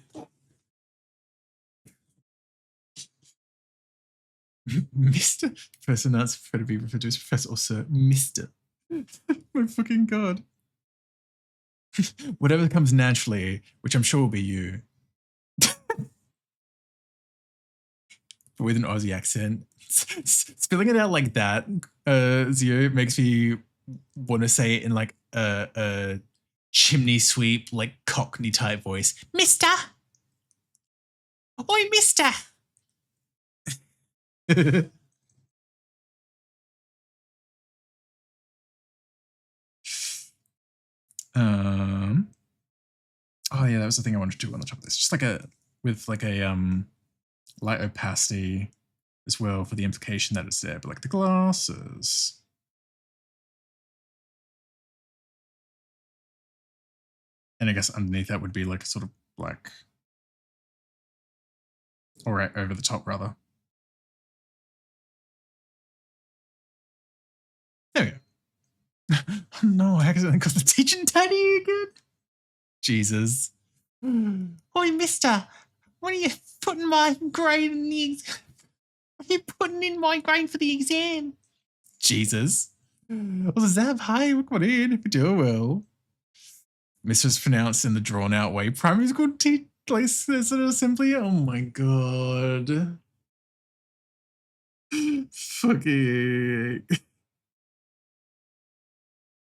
Mr. Professor Nuts prefer to be referred to as Professor or Sir. Mr. My fucking god. Whatever comes naturally, which I'm sure will be you. With an Aussie accent. Spilling it out like that, Zio, makes me want to say it in like a chimney sweep, like Cockney type voice. Mister! Oi, mister! Oh yeah, that was the thing I wanted to do on the top of this. Just like with a light opacity as well for the implication that it's there, but like the glasses. And I guess underneath that would be like a sort of black. All right, over the top rather. There we go. No, I accidentally got the teaching daddy again. Jesus. Oi, mister, when are you putting my grade in the are you putting in my grade for the exam? Jesus. Well, Zab, hi, welcome in. Hope you're doing well. Mistress pronounced in the drawn out way. Primary school place sort of simply. Oh my god. Fucking. I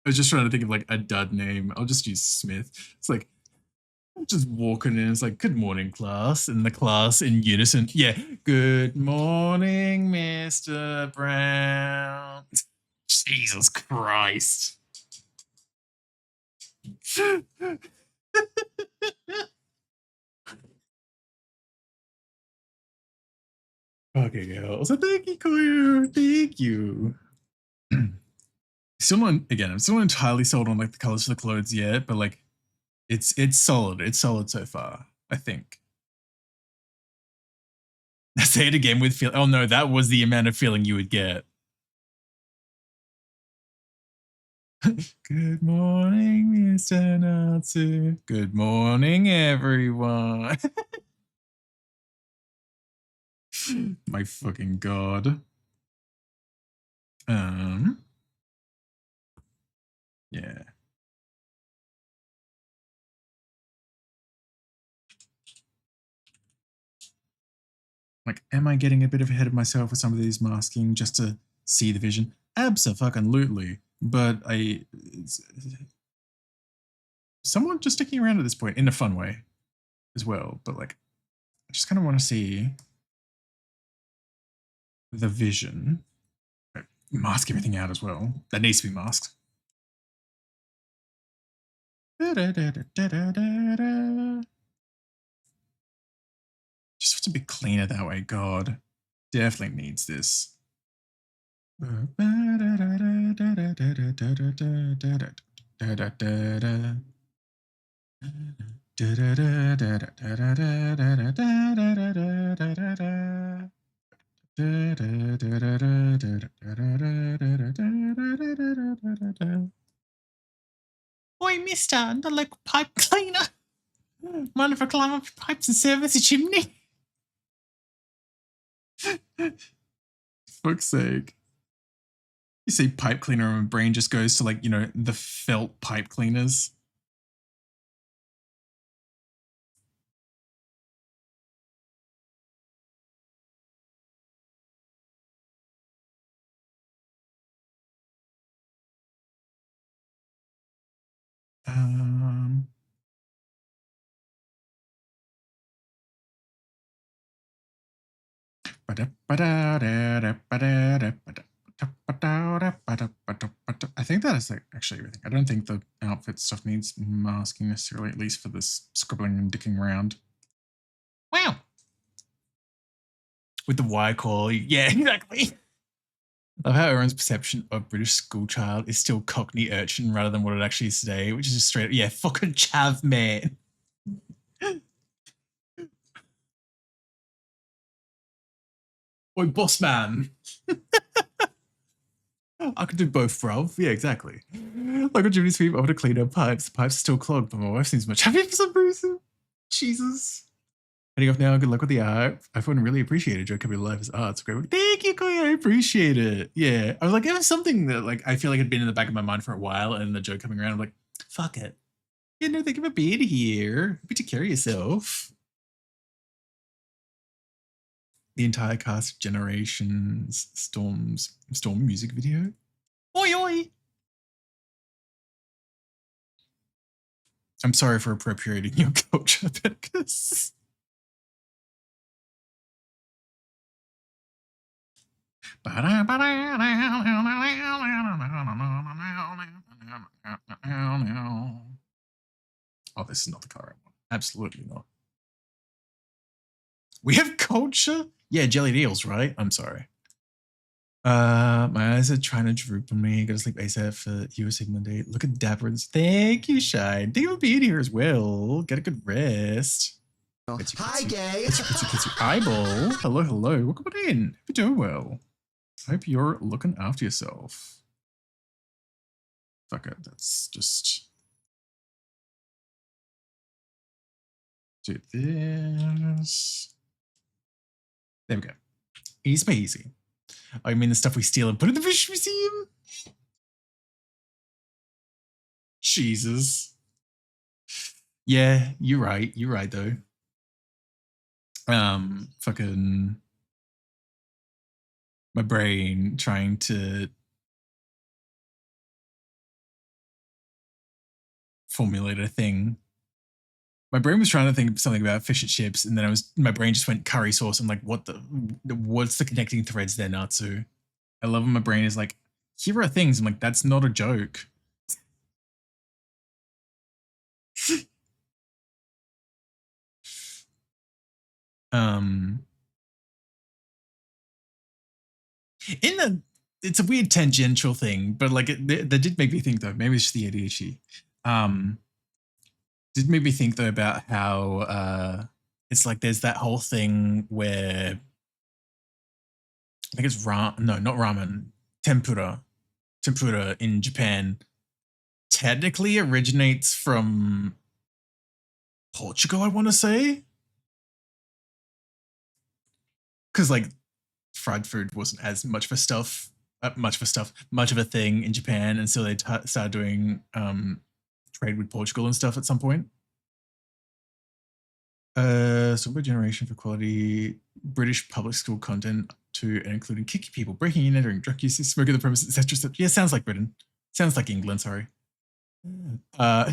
was just trying to think of like a dud name. I'll just use Smith. It's like just walking in. It's like, good morning, class. And the class in unison. Yeah. Good morning, Mr. Brown. Jesus Christ. Okay, girl. So thank you, Koyo. Thank you. Still not, again, I'm still not entirely sold on like the colors for the clothes yet, but like it's solid. It's solid so far, I think. Say it again with feel. Oh no, that was the amount of feeling you would get. Good morning, Mr. Natsu. Good morning, everyone. My fucking god. Yeah. Like, am I getting a bit ahead of myself with some of these masking just to see the vision? Abso-fucking-lutely. But somewhat just sticking around at this point in a fun way as well. But like, I just kind of want to see the vision. Mask everything out as well. That needs to be masked. Just to be cleaner that way, God. Definitely needs this. Oi, mister, the local pipe cleaner. Mind if I climb up pipes and service a chimney? Fuck's sake. You say pipe cleaner and my brain just goes to like, you know, the felt pipe cleaners. I think that is like actually everything. I don't think the outfit stuff needs masking necessarily, at least for this scribbling and dicking around. Wow. with the Y call. Yeah, exactly. I love how everyone's perception of British schoolchild is still Cockney urchin rather than what it actually is today, which is just straight up, yeah, fucking chav, man. Oi, boss man. I could do both, bruv. Yeah, exactly. Like on Jimmy's feet, I want to clean up pipes. The pipes are still clogged, but my wife seems much happier for some reason. Jesus. Heading off now. Good luck with the art. I found really appreciated Joe coming to life as art. It's great. Thank you, Koya. I appreciate it. Yeah. I was like, it was something that like I feel like had been in the back of my mind for a while, and the Joe coming around, I'm like, fuck it. Yeah, no, thank you for being here. Happy to carry yourself. The entire cast of Generations Storm music video. Oi, oi. I'm sorry for appropriating your culture, Beckus. Oh, this is not the correct one. Absolutely not. We have culture? Yeah, jellied eels, right? I'm sorry. My eyes are trying to droop on me. Gotta sleep ASAP for you, Sigmund 8. Look at Dapper's. Thank you, Shine. Thank you for being here as well. Get a good rest. Hi, gay. It's your eyeball. Hello, hello. Welcome in. Hope you're doing well. Hope you're looking after yourself. Fuck it. That's just... do this. There we go. Easy peasy. I mean the stuff we steal and put in the British Museum? Jesus. Yeah, you're right. You're right, though. Fucking... my brain trying to formulate a thing. My brain was trying to think of something about fish and chips, and then my brain just went curry sauce. I'm like, what's the connecting threads there, Natsu? I love when my brain is like, here are things. I'm like, that's not a joke. It's a weird tangential thing, but like that did make me think though. Maybe it's just the ADHD. Did make me think though about how it's like there's that whole thing where I think it's not ramen, tempura in Japan technically originates from Portugal, I want to say, because like fried food wasn't as much of a thing in Japan, and so they started doing trade with Portugal and stuff at some point. So we're generation for quality British public school content to and including kicking people, breaking in, entering, drug use, smoking the premises, etc. Yeah, sounds like Britain. Sounds like England. Sorry. Oh,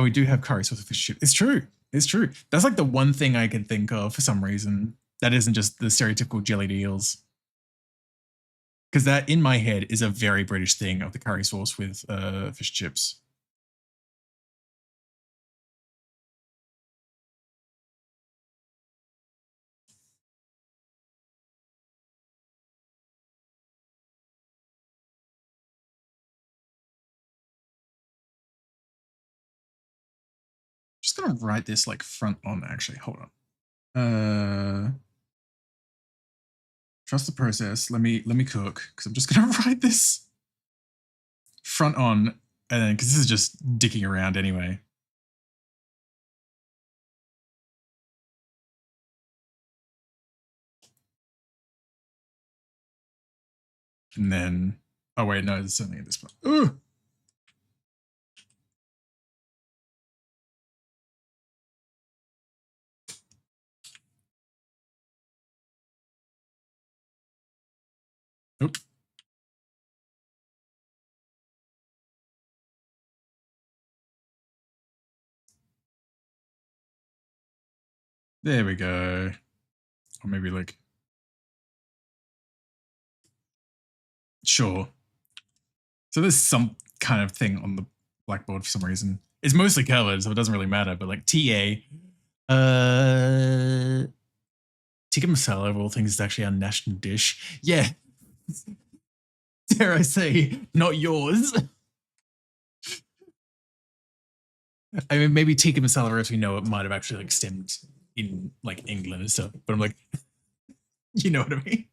we do have curry sauce with fish chip. It's true. It's true. That's like the one thing I can think of for some reason that isn't just the stereotypical jellied eels. Because that, in my head, is a very British thing of the curry sauce with fish chips. Just gonna write this like front on, actually. Hold on. Trust the process. Let me cook, because I'm just gonna write this front on, and then because this is just dicking around anyway. And then, oh wait, no, there's something at this point. Ooh. Nope. There we go. Or maybe like, sure. So there's some kind of thing on the blackboard for some reason. It's mostly covered, so it doesn't really matter, but like TA. tikka masala of all things is actually our national dish. Yeah. Dare I say, not yours. I mean, maybe tikka masala, as we know it, might have actually like stemmed in like England and stuff. But I'm like, you know what I mean?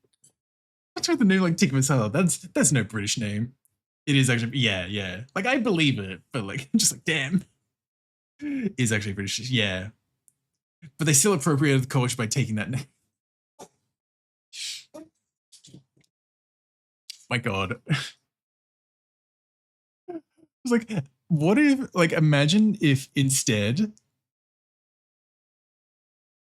What's with the name like tikka masala? That's no British name. It is actually, yeah. Like I believe it, but like, I'm just like, damn, it is actually British. Yeah, but they still appropriated the culture by taking that name. My God. It's like, what if, like, imagine if instead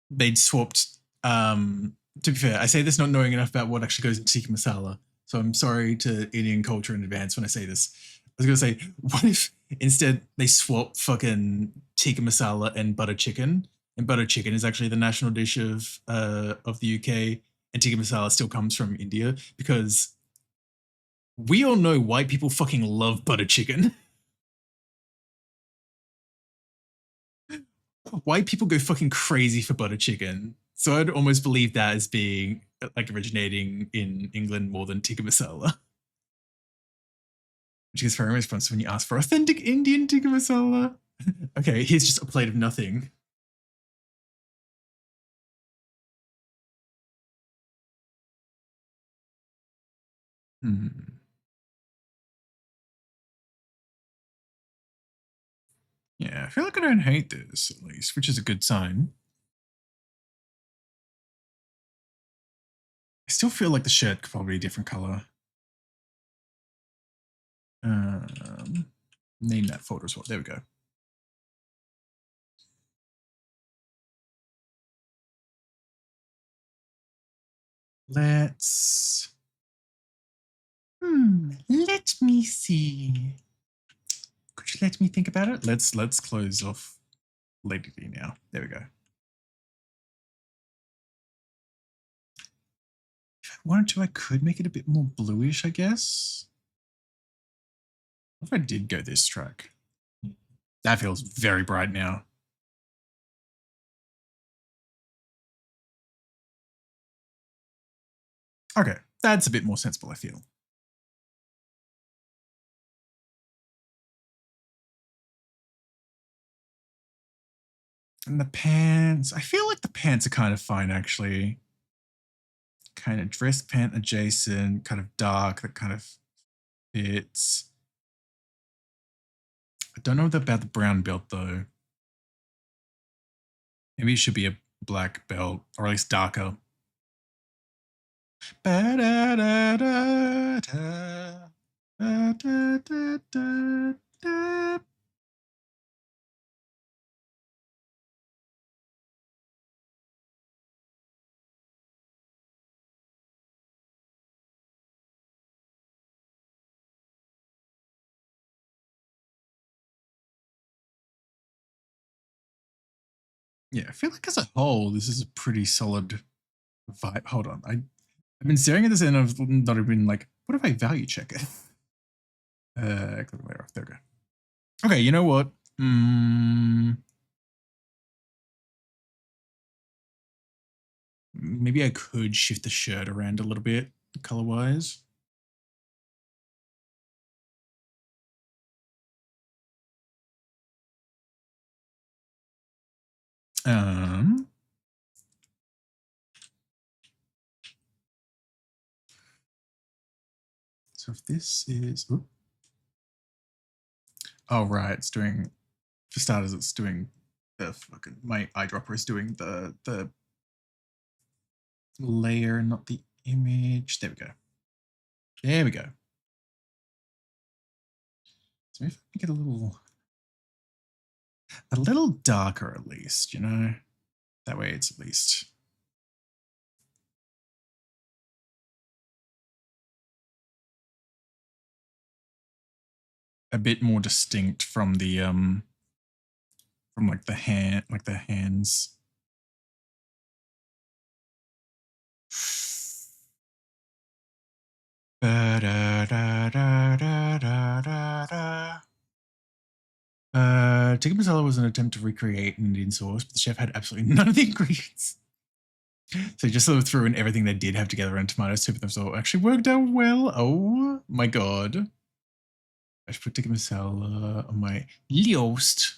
they'd swapped, to be fair, I say this not knowing enough about what actually goes into tikka masala, so I'm sorry to Indian culture in advance when I say this. I was gonna say, what if instead they swap fucking tikka masala and butter chicken, and butter chicken is actually the national dish of the UK, and tikka masala still comes from India, because we all know white people fucking love butter chicken. White people go fucking crazy for butter chicken. So I'd almost believe that as being like originating in England more than tikka masala. Which is very responsive when you ask for authentic Indian tikka masala. Okay, here's just a plate of nothing. Yeah, I feel like I don't hate this, at least, which is a good sign. I still feel like the shirt could probably be a different color. Name that folder as well. There we go. Let's... let me see. Could you let me think about it? Let's close off Lady D now. There we go. If I wanted to, I could make it a bit more bluish, I guess. What if I did go this track? That feels very bright now. Okay, that's a bit more sensible, I feel. And the pants, I feel like the pants are kind of fine, actually. Kind of dress pant adjacent, kind of dark, that kind of fits. I don't know about the brown belt, though. Maybe it should be a black belt, or at least darker. Yeah, I feel like as a whole, this is a pretty solid vibe. Hold on, I've been staring at this and I've not even like, what if I value check it? Click the layer off. There we go. Okay, you know what? Maybe I could shift the shirt around a little bit, color-wise. So if this is, oh right, it's doing, for starters, it's doing the fucking, my eyedropper is doing the layer, not the image. There we go. There we go. So if I get a little darker at least, you know? That way it's at least a bit more distinct from the from like the hands. Tikka masala was an attempt to recreate an Indian sauce, but the chef had absolutely none of the ingredients. So just sort of threw in everything they did have together in tomato soup, and those all actually worked out well. Oh my god. I should put tikka masala on my list.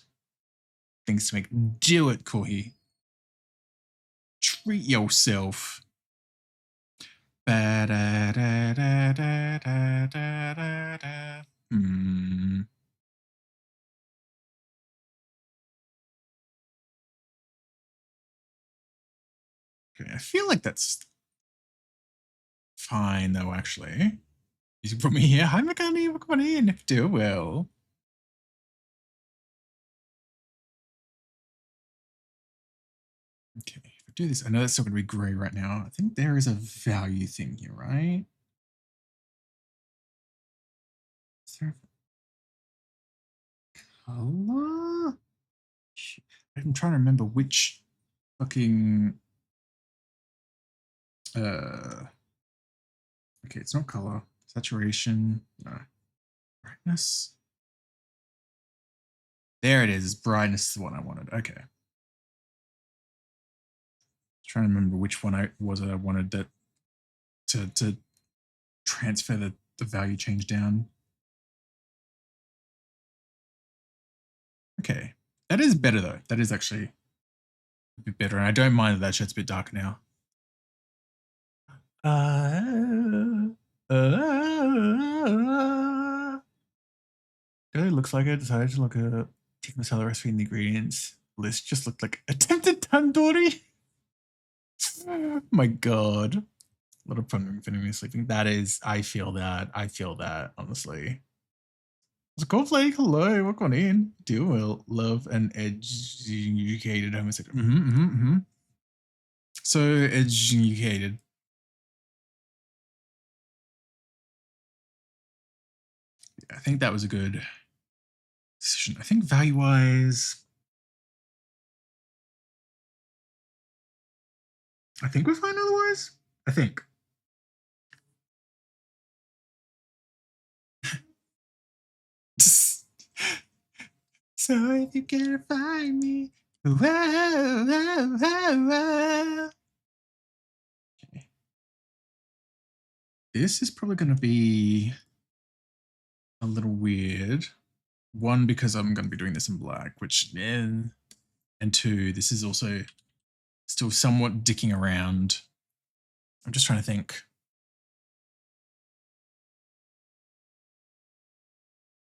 Things to make. Do it, Kohi. Treat yourself. Ba-da-da-da-da-da-da-da. Okay, I feel like that's fine though, actually. You can put me here. Hi, Makani. Welcome on in. Do well. Okay, if I do this, I know that's still going to be grey right now. I think there is a value thing here, right? Is there a color? I'm trying to remember which fucking... Okay, it's not color. Saturation. No. Brightness. There it is. Brightness is the one I wanted. Okay. Trying to remember which one I wanted that to transfer the value change down. Okay. That is better though. That is actually a bit better. And I don't mind that shit's a bit darker now. It looks like I decided to look at tikka masala recipe and the ingredients list just looked like attempted tandoori. My god. A lot of fun finishing sleeping. That is, I feel that, honestly. It's a cold flake. Hello, welcome in. Do well, love an educated homosexual. So educated. Yeah, I think that was a good decision. I think value-wise, I think we're fine otherwise. I think. So if you can't find me, Okay. This is probably going to be a little weird. One, because I'm going to be doing this in black, which, and two, this is also still somewhat dicking around. I'm just trying to think.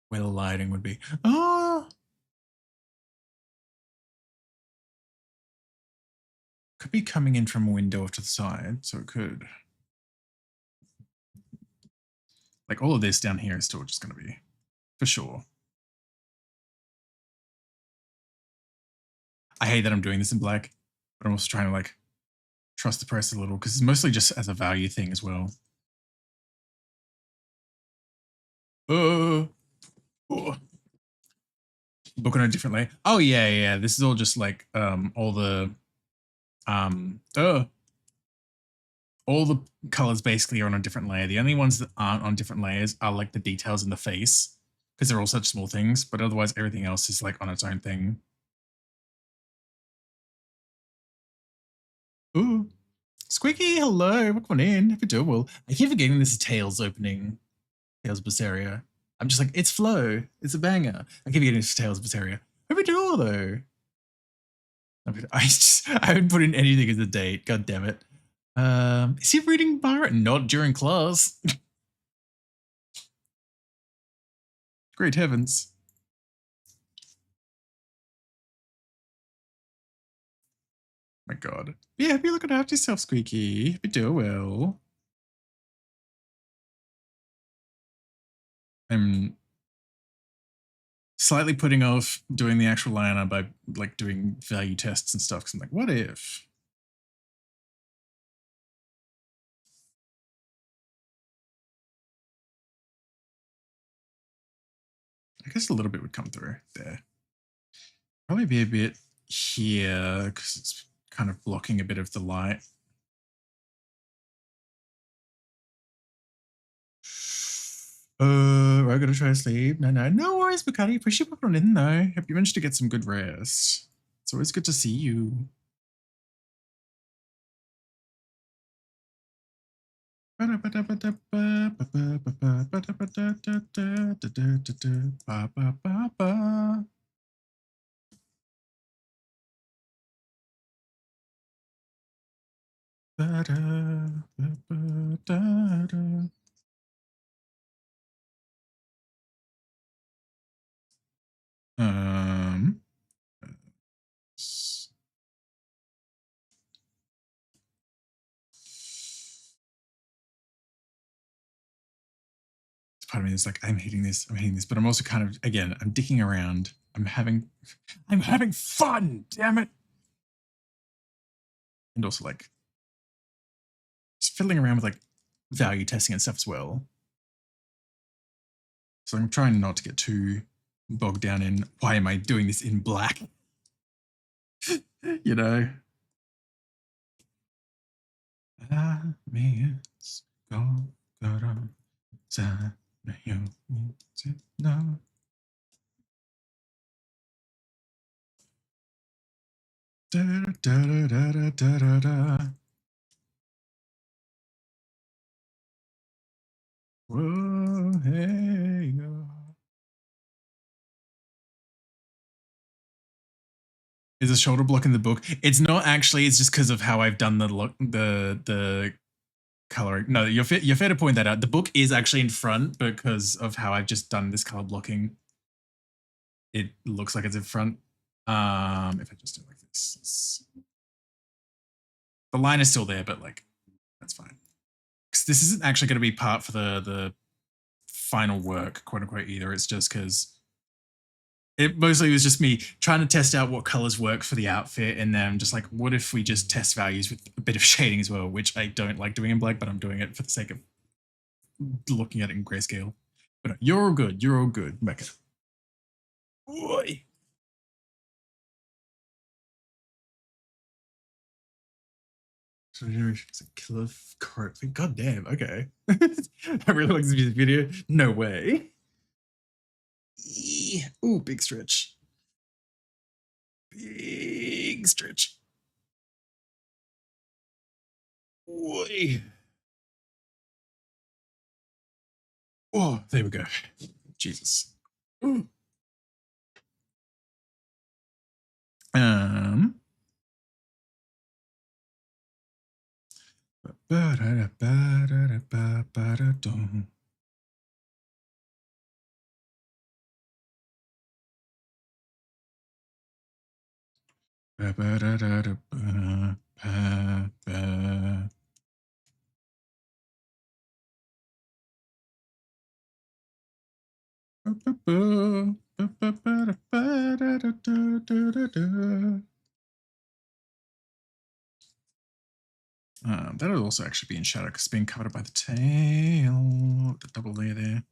Where the lighting would be. Oh! Could be coming in from a window off to the side, so it could. Like all of this down here is still just going to be, for sure. I hate that I'm doing this in black, but I'm also trying to like trust the press a little because it's mostly just as a value thing as well. Oh. Book on a different layer. Oh yeah. This is all just like all the colors basically are on a different layer. The only ones that aren't on different layers are like the details in the face because they're all such small things, but otherwise everything else is like on its own thing. Ooh. Squeaky, hello, welcome in. Hope you're doing well. I keep forgetting this is Tails opening. Tails Berseria. I'm just like, it's Flow. It's a banger. I keep getting this Tails Berseria. Hope you're doing well though. I haven't put in anything as a date. God damn it. Is he reading Byron? Not during class. Great heavens. My god. Yeah, be looking after yourself, Squeaky. Be doing well. I'm slightly putting off doing the actual liner by like doing value tests and stuff because I'm like, what if? I guess a little bit would come through there. Probably be a bit here because it's kind of blocking a bit of the light. We're gonna try to sleep. No worries, Bacardi. Appreciate you popping in though. Hope you managed to get some good rest. It's always good to see you. Part of me is like, I'm hating this, but I'm also kind of, again, I'm dicking around. I'm having fun, damn it. And also like just fiddling around with like value testing and stuff as well. So I'm trying not to get too bogged down in why am I doing this in black? You know? No. Whoa, hey, yo. Is a shoulder block in the book? It's not actually. It's just because of how I've done the coloring. No, you're fair to point that out. The book is actually in front because of how I've just done this color blocking. It looks like it's in front. If I just do it like this, the line is still there, but like that's fine. Because this isn't actually going to be part for the final work, quote unquote, either. It's just because it mostly was just me trying to test out what colors work for the outfit, and then just like, what if we just test values with a bit of shading as well, which I don't like doing in black, but I'm doing it for the sake of looking at it in grayscale. But no, you're all good. You're all good, Mecca. Boy. So it's a killer quote. God damn. Okay. I really like this music video. No way. Ooh, big stretch. Big stretch. Boy. Oh, there we go. Jesus. Ooh. That'll also actually be in shadow because it's being covered by the tail. The double layer there.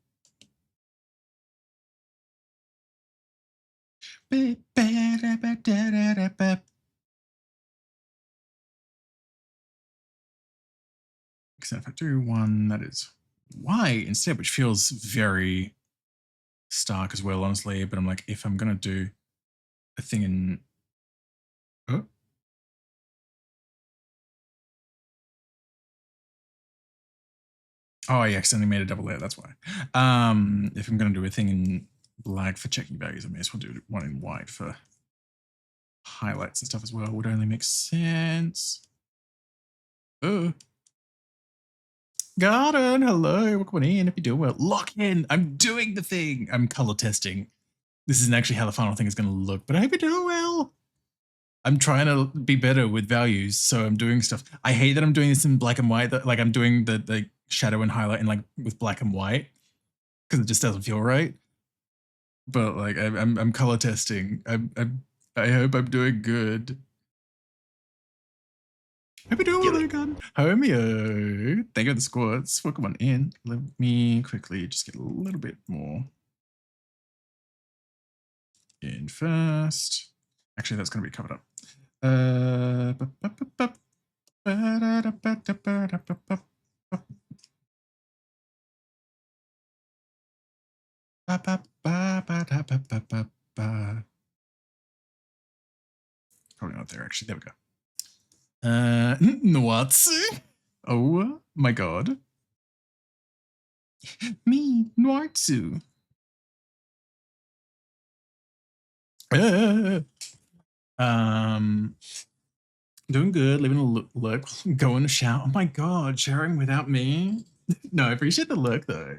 Except if I do one that is white instead, which feels very stark as well, honestly. But I'm like, if I'm gonna do a thing in oh, I accidentally made a double layer, that's why. If I'm gonna do a thing in black for checking values, I may as well do one in white for highlights and stuff as well. Would only make sense. Oh. Garden, hello, welcome in. If you're doing well, lock in. I'm doing the thing. I'm color testing. This isn't actually how the final thing is going to look, but I hope you're doing well. I'm trying to be better with values, so I'm doing stuff. I hate that I'm doing this in black and white. Like I'm doing the shadow and highlight in like with black and white because it just doesn't feel right. But like I'm color testing. I hope I'm doing good. Hope you're doing well, gun. Homeo. Thank you for the squats. Welcome on in. Let me quickly just get a little bit more in first. Actually, that's going to be covered up. Probably not there, actually. There we go. What? Oh my god. Me, Noirtsu. Doing good, living a look, going to shower. Oh my god, showering without me? No, I appreciate the look though.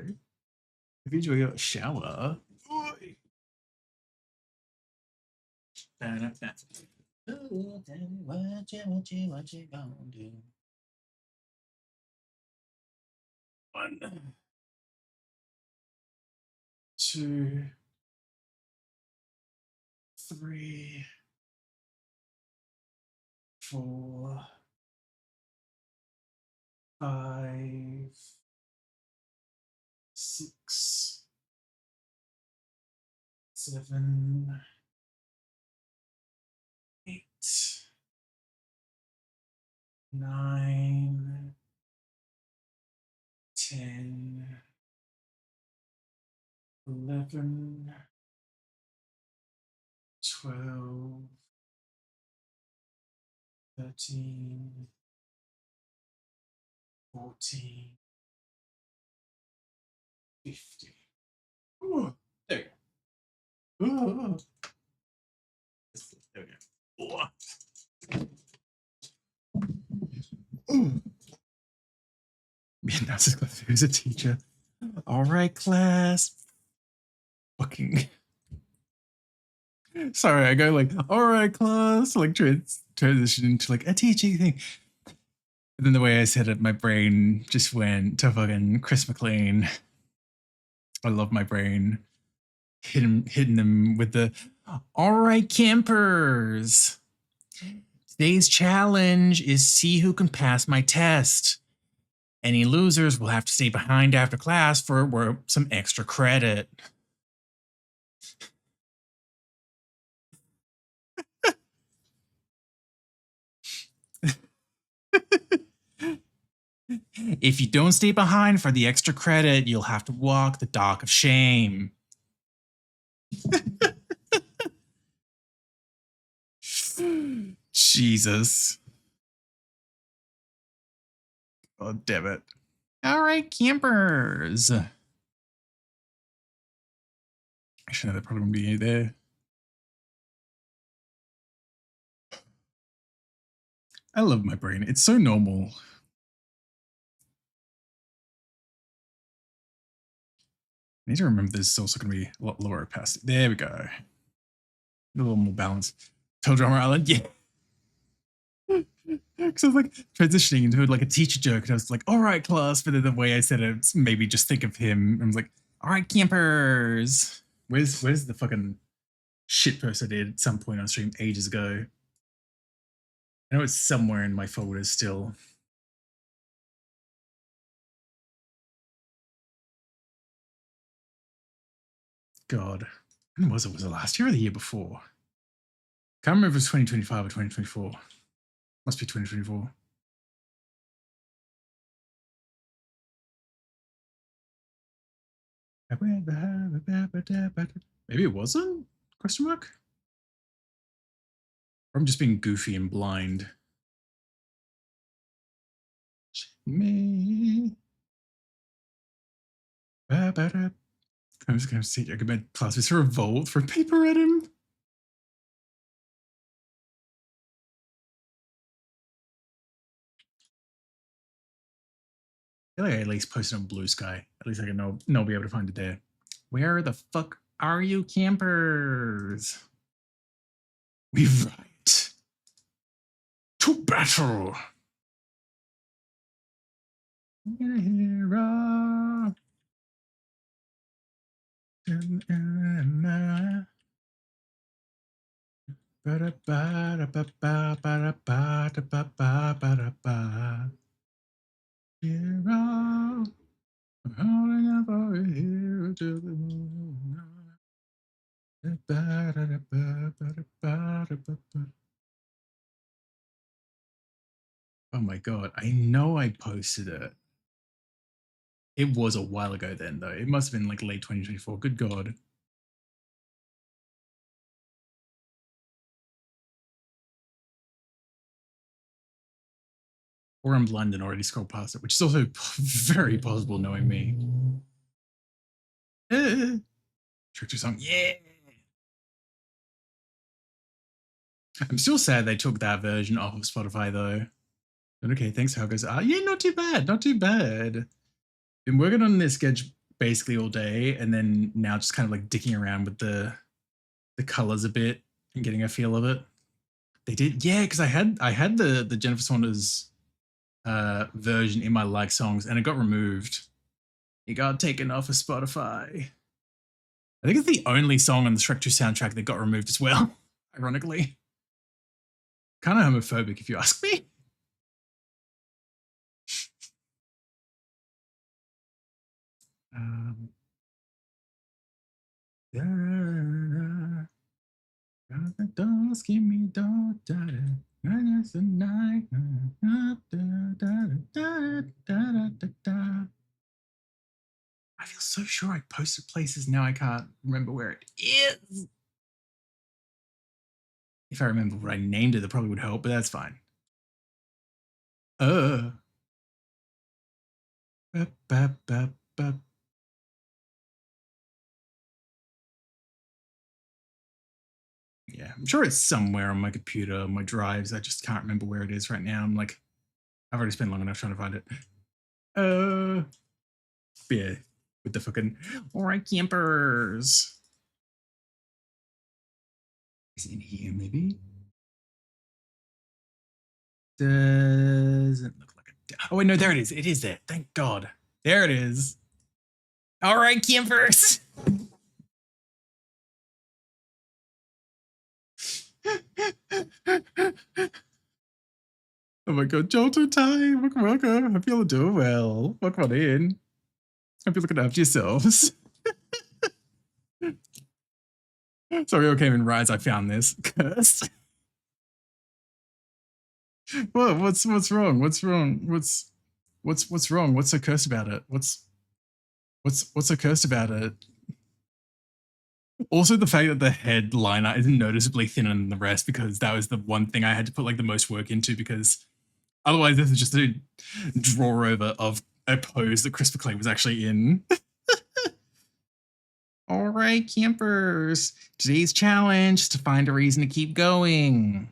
If you enjoy your shower. One, two, three, 4, 5, 6, 7, 8, 9, 10, 11, 12, 13, 14, 15. Ooh, there you go. Ooh. There we go. Ooh. Me and Nancy's class, who's a teacher. All right, class. Fucking. Sorry, I go like, all right, class, like transition into like a teaching thing. And then the way I said it, my brain just went to fucking Chris McLean. I love my brain. Hitting them with the, all right, campers. Today's challenge is see who can pass my test. Any losers will have to stay behind after class for some extra credit. If you don't stay behind for the extra credit, you'll have to walk the dock of shame. Jesus. Oh, damn it. All right, campers. Actually, no, there probably won't be any there. I love my brain. It's so normal. I need to remember this is also going to be a lot lower past. There we go. A little more balance. Tell Drummer Island, yeah. Because I was like transitioning into like a teacher joke, and I was like, all right, class. But then the way I said it, maybe just think of him. I was like, all right, campers. Where's the fucking shit post I did at some point on stream ages ago? I know it's somewhere in my folders still. God. When was it? Was it last year or the year before? Can't remember if it was 2025 or 2024. Must be 2024. Maybe it wasn't? Question mark? Or I'm just being goofy and blind. Me. I was going to say, I could make classes to revolt for paper at him. I feel like I at least posted on Blue Sky. At least I can know be able to find it there. Where the fuck are you, campers? We ride to battle. You're a hero. Hero. I'm holding up for a hero to the moon. Oh my god, I know I posted it. It was a while ago then, though. It must have been like late 2024. Good god. Or I'm blind and already scrolled past it, which is also very possible knowing me. Trick song, yeah. I'm still sad they took that version off of Spotify though. But okay, thanks. How goes? Yeah, not too bad. Not too bad. Been working on this sketch basically all day, and then now just kind of like dicking around with the colors a bit and getting a feel of it. They did, yeah, because I had the Jennifer Saunders version in my like songs, and it got removed. It got taken off of Spotify. I think it's the only song on the Shrek 2 soundtrack that got removed as well. Ironically, kind of homophobic if you ask me. Give me I feel so sure I posted places, now I can't remember where it is. If I remember what I named it, that probably would help, but that's fine. Yeah, I'm sure it's somewhere on my computer, my drives. I just can't remember where it is right now. I'm like, I've already spent long enough trying to find it. Yeah, with the fucking, all right, campers. Is it in here, maybe? Doesn't look like it. Oh, wait, no, there it is. It is there. Thank God. There it is. All right, campers. Oh my God, Jolto time. Welcome. Hope you're doing well. Welcome on in. Hope you're looking after yourselves. Sorry, I came in right as I found this. Cursed. What? What's wrong? What's wrong? What's wrong? What's so cursed about it? What's so cursed about it? Also, the fact that the headliner is noticeably thinner than the rest, because that was the one thing I had to put like the most work into, because otherwise this is just a draw over of a pose that Chris McClane was actually in. All right, campers. Today's challenge is to find a reason to keep going.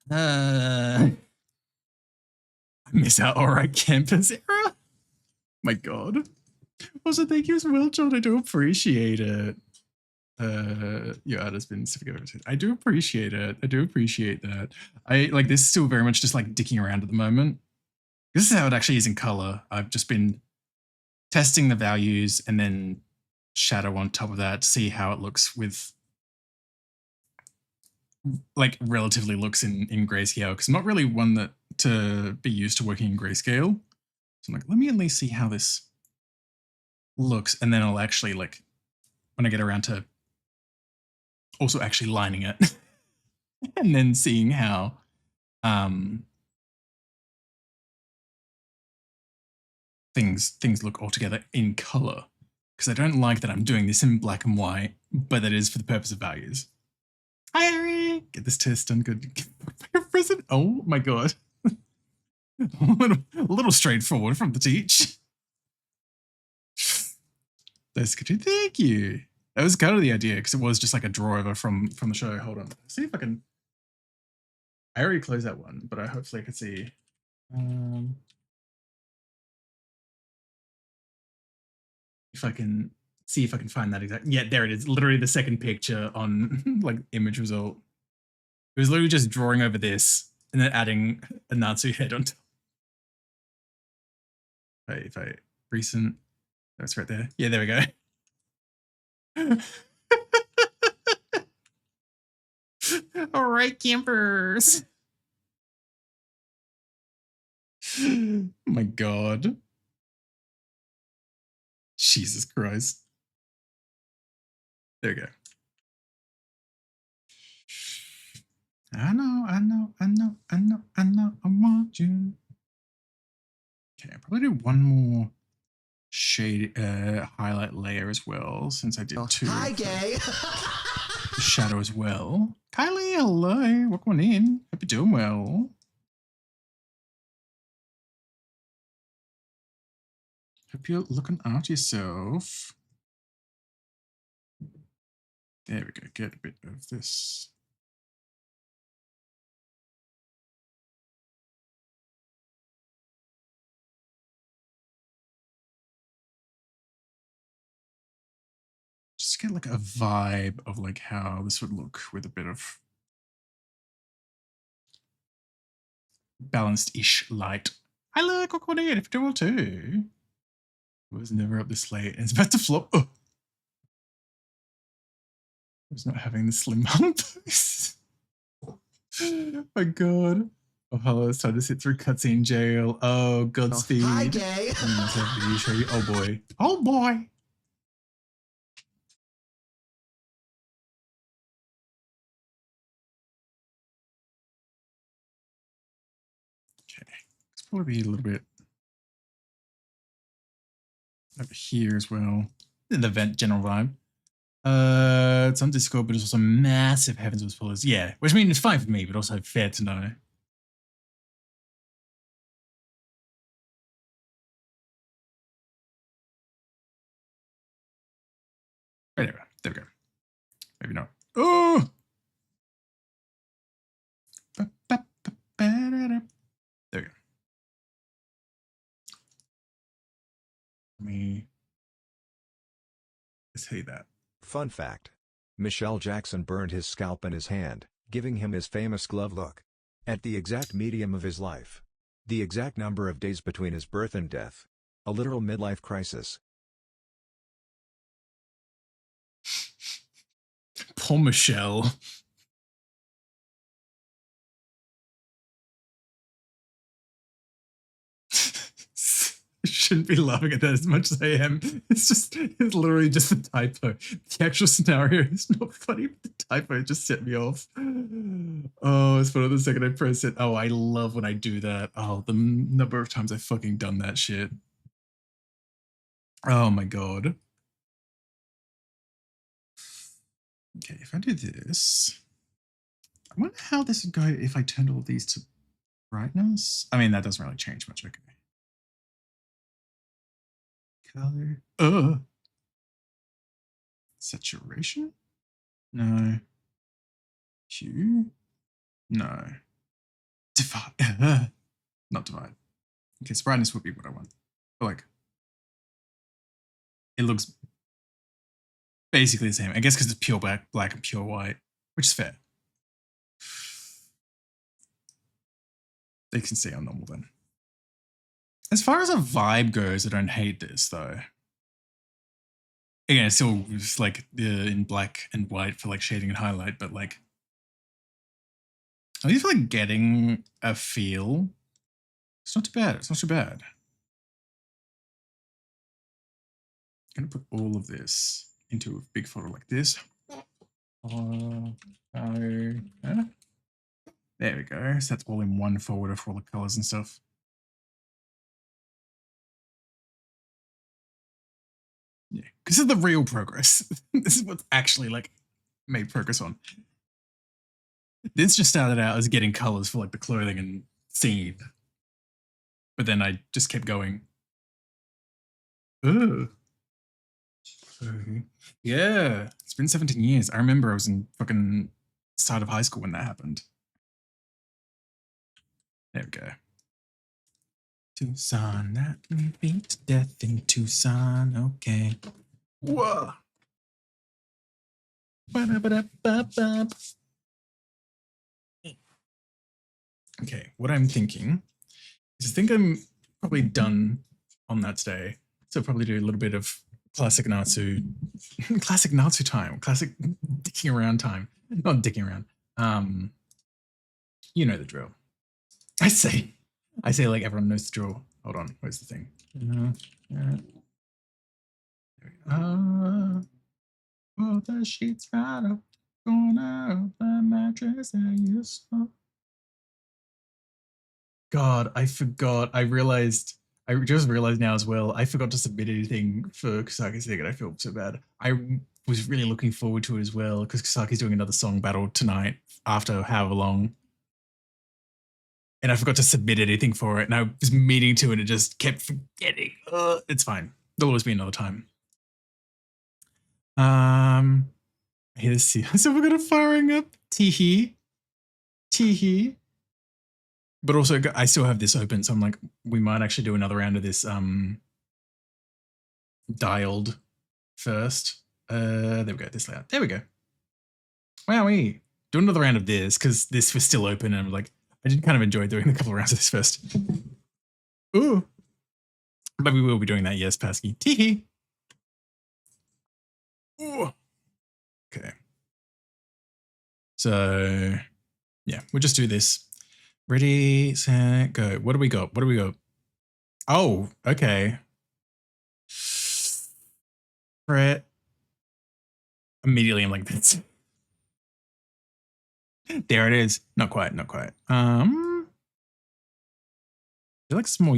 I miss out. All right, campers era. My God. Also, thank you as well, John. I do appreciate it. Your art has been significant. I do appreciate it. I do appreciate that. I like this is still very much just like dicking around at the moment. This is how it actually is in color. I've just been testing the values and then shadow on top of that to see how it looks with like relatively looks in grayscale, because I'm not really one that to be used to working in grayscale. So I'm like, let me at least see how this looks, and then I'll actually like when I get around to also actually lining it and then seeing how things look altogether in color, because I don't like that I'm doing this in black and white, but that is for the purpose of values. Hi, Eric. Get this test done good. Present. Oh my God. a little straightforward from the teach. That's good. Thank you. That was kind of the idea, because it was just like a draw over from the show. Hold on. See if I can. I already closed that one, but I hopefully I could see. If I can see if I can find that exact. Yeah, there it is. Literally the second picture on like image result. It was literally just drawing over this and then adding a Natsu head on top. If I recent, that's right there. Yeah, there we go. All right, campers. Oh my God. Jesus Christ. There we go. I know, I want you. Okay, I'll probably do one more shade highlight layer as well, since I did two. Hi, gay. Shadow as well. Kylie, hello. Welcome on in. Hope you're doing well. Hope you're looking after yourself. There we go. Get a bit of this. Just get like a vibe of like how this would look with a bit of balanced-ish light. I look, what could if do too. It was never up this late and it's about to flop. Oh. I was not having the slim hump. Oh my god. Oh, hello, it's time to sit through cutscene jail. Oh, Godspeed. Hi, gay. Oh boy. Oh boy. Okay. It's probably be a little bit over here as well. In the vent general vibe. It's on Discord, but it's also massive heavens with spoilers. Yeah, which I mean it's fine for me, but also fair to know. Anyway, there we go. Maybe not. Oh! There we go. Let me say that. Fun fact. Michelle Jackson burned his scalp in his hand, giving him his famous glove look. At the exact medium of his life. The exact number of days between his birth and death. A literal midlife crisis. Poor Michelle. I shouldn't be laughing at that as much as I am. It's literally just a typo. The actual scenario is not funny, but the typo just set me off. Oh, it's funny the second I press it. Oh, I love when I do that. Oh, the number of times I've fucking done that shit. Oh my god. Okay, if I do this, I wonder how this would go if I turned all these to brightness. I mean, that doesn't really change much. Okay. Color. Saturation? No. Hue? No. Divide. Not divide. Okay, so brightness would be what I want. But like, it looks basically the same. I guess because it's pure black and pure white, which is fair. They can stay on normal then. As far as a vibe goes, I don't hate this though. Again, it's still just like in black and white for like shading and highlight, but like at least for like getting a feel, it's not too bad. It's not too bad. I'm gonna put all of this into a big photo like this. There we go. So that's all in one folder for all the colors and stuff. Yeah, this is the real progress. This is what's actually like made progress on. This just started out as getting colors for like the clothing and scene, but then I just kept going. Ugh. Yeah, it's been 17 years. I remember I was in fucking start of high school when that happened. There we go. Tucson, that we beat to death in Tucson. Okay. Whoa. Okay, what I'm thinking is I think I'm probably done on that today. So I'll probably do a little bit of classic Natsu time, classic dicking around time. Not dicking around. You know the drill. I say like everyone knows the drill. Hold on, where's the thing? Oh, the sheets right up, going out the mattress that you saw. God, I forgot. I just realized now as well, I forgot to submit anything for Kasaki's thing and I feel so bad. I was really looking forward to it as well because Kasaki's doing another song battle tonight after however long. And I forgot to submit anything for it and I was meaning to and it just kept forgetting. It's fine. There'll always be another time. Here's so we're gonna firing up teehee. Teehee. But also I still have this open, so I'm like, we might actually do another round of this dialed first. There we go, this layout. There we go. Wowee. Do another round of this, because this was still open, and I'm like, I did kind of enjoy doing a couple of rounds of this first. Ooh. But we will be doing that, yes, Pasky. Teehee. Ooh. Okay. So, yeah, we'll just do this. Ready, set, go. What do we got? What do we got? Oh, okay. Brett. Immediately, I'm like, this. There it is. Not quite, not quite. I feel like it's more,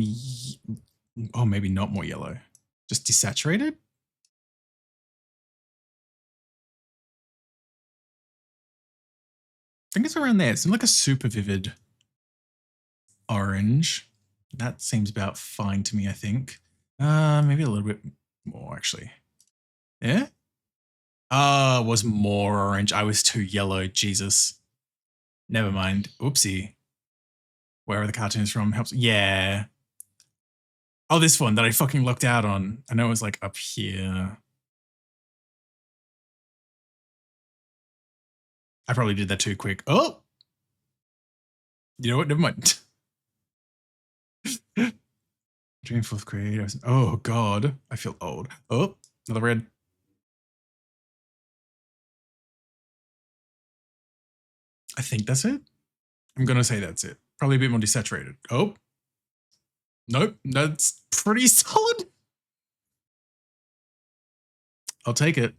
oh, maybe not more yellow. Just desaturated? I think it's around there. It's like a super vivid orange. That seems about fine to me, I think. Maybe a little bit more, actually. Yeah? It was more orange. I was too yellow. Jesus. Never mind. Oopsie. Wherever the cartoon is from helps. Yeah. Oh, this one that I fucking looked out on. I know it was like up here. I probably did that too quick. Oh! You know what? Never mind. During 4th grade, I was. Oh, God. I feel old. Oh, another red. I think that's it. I'm going to say that's it. Probably a bit more desaturated. Oh. Nope. That's pretty solid. I'll take it.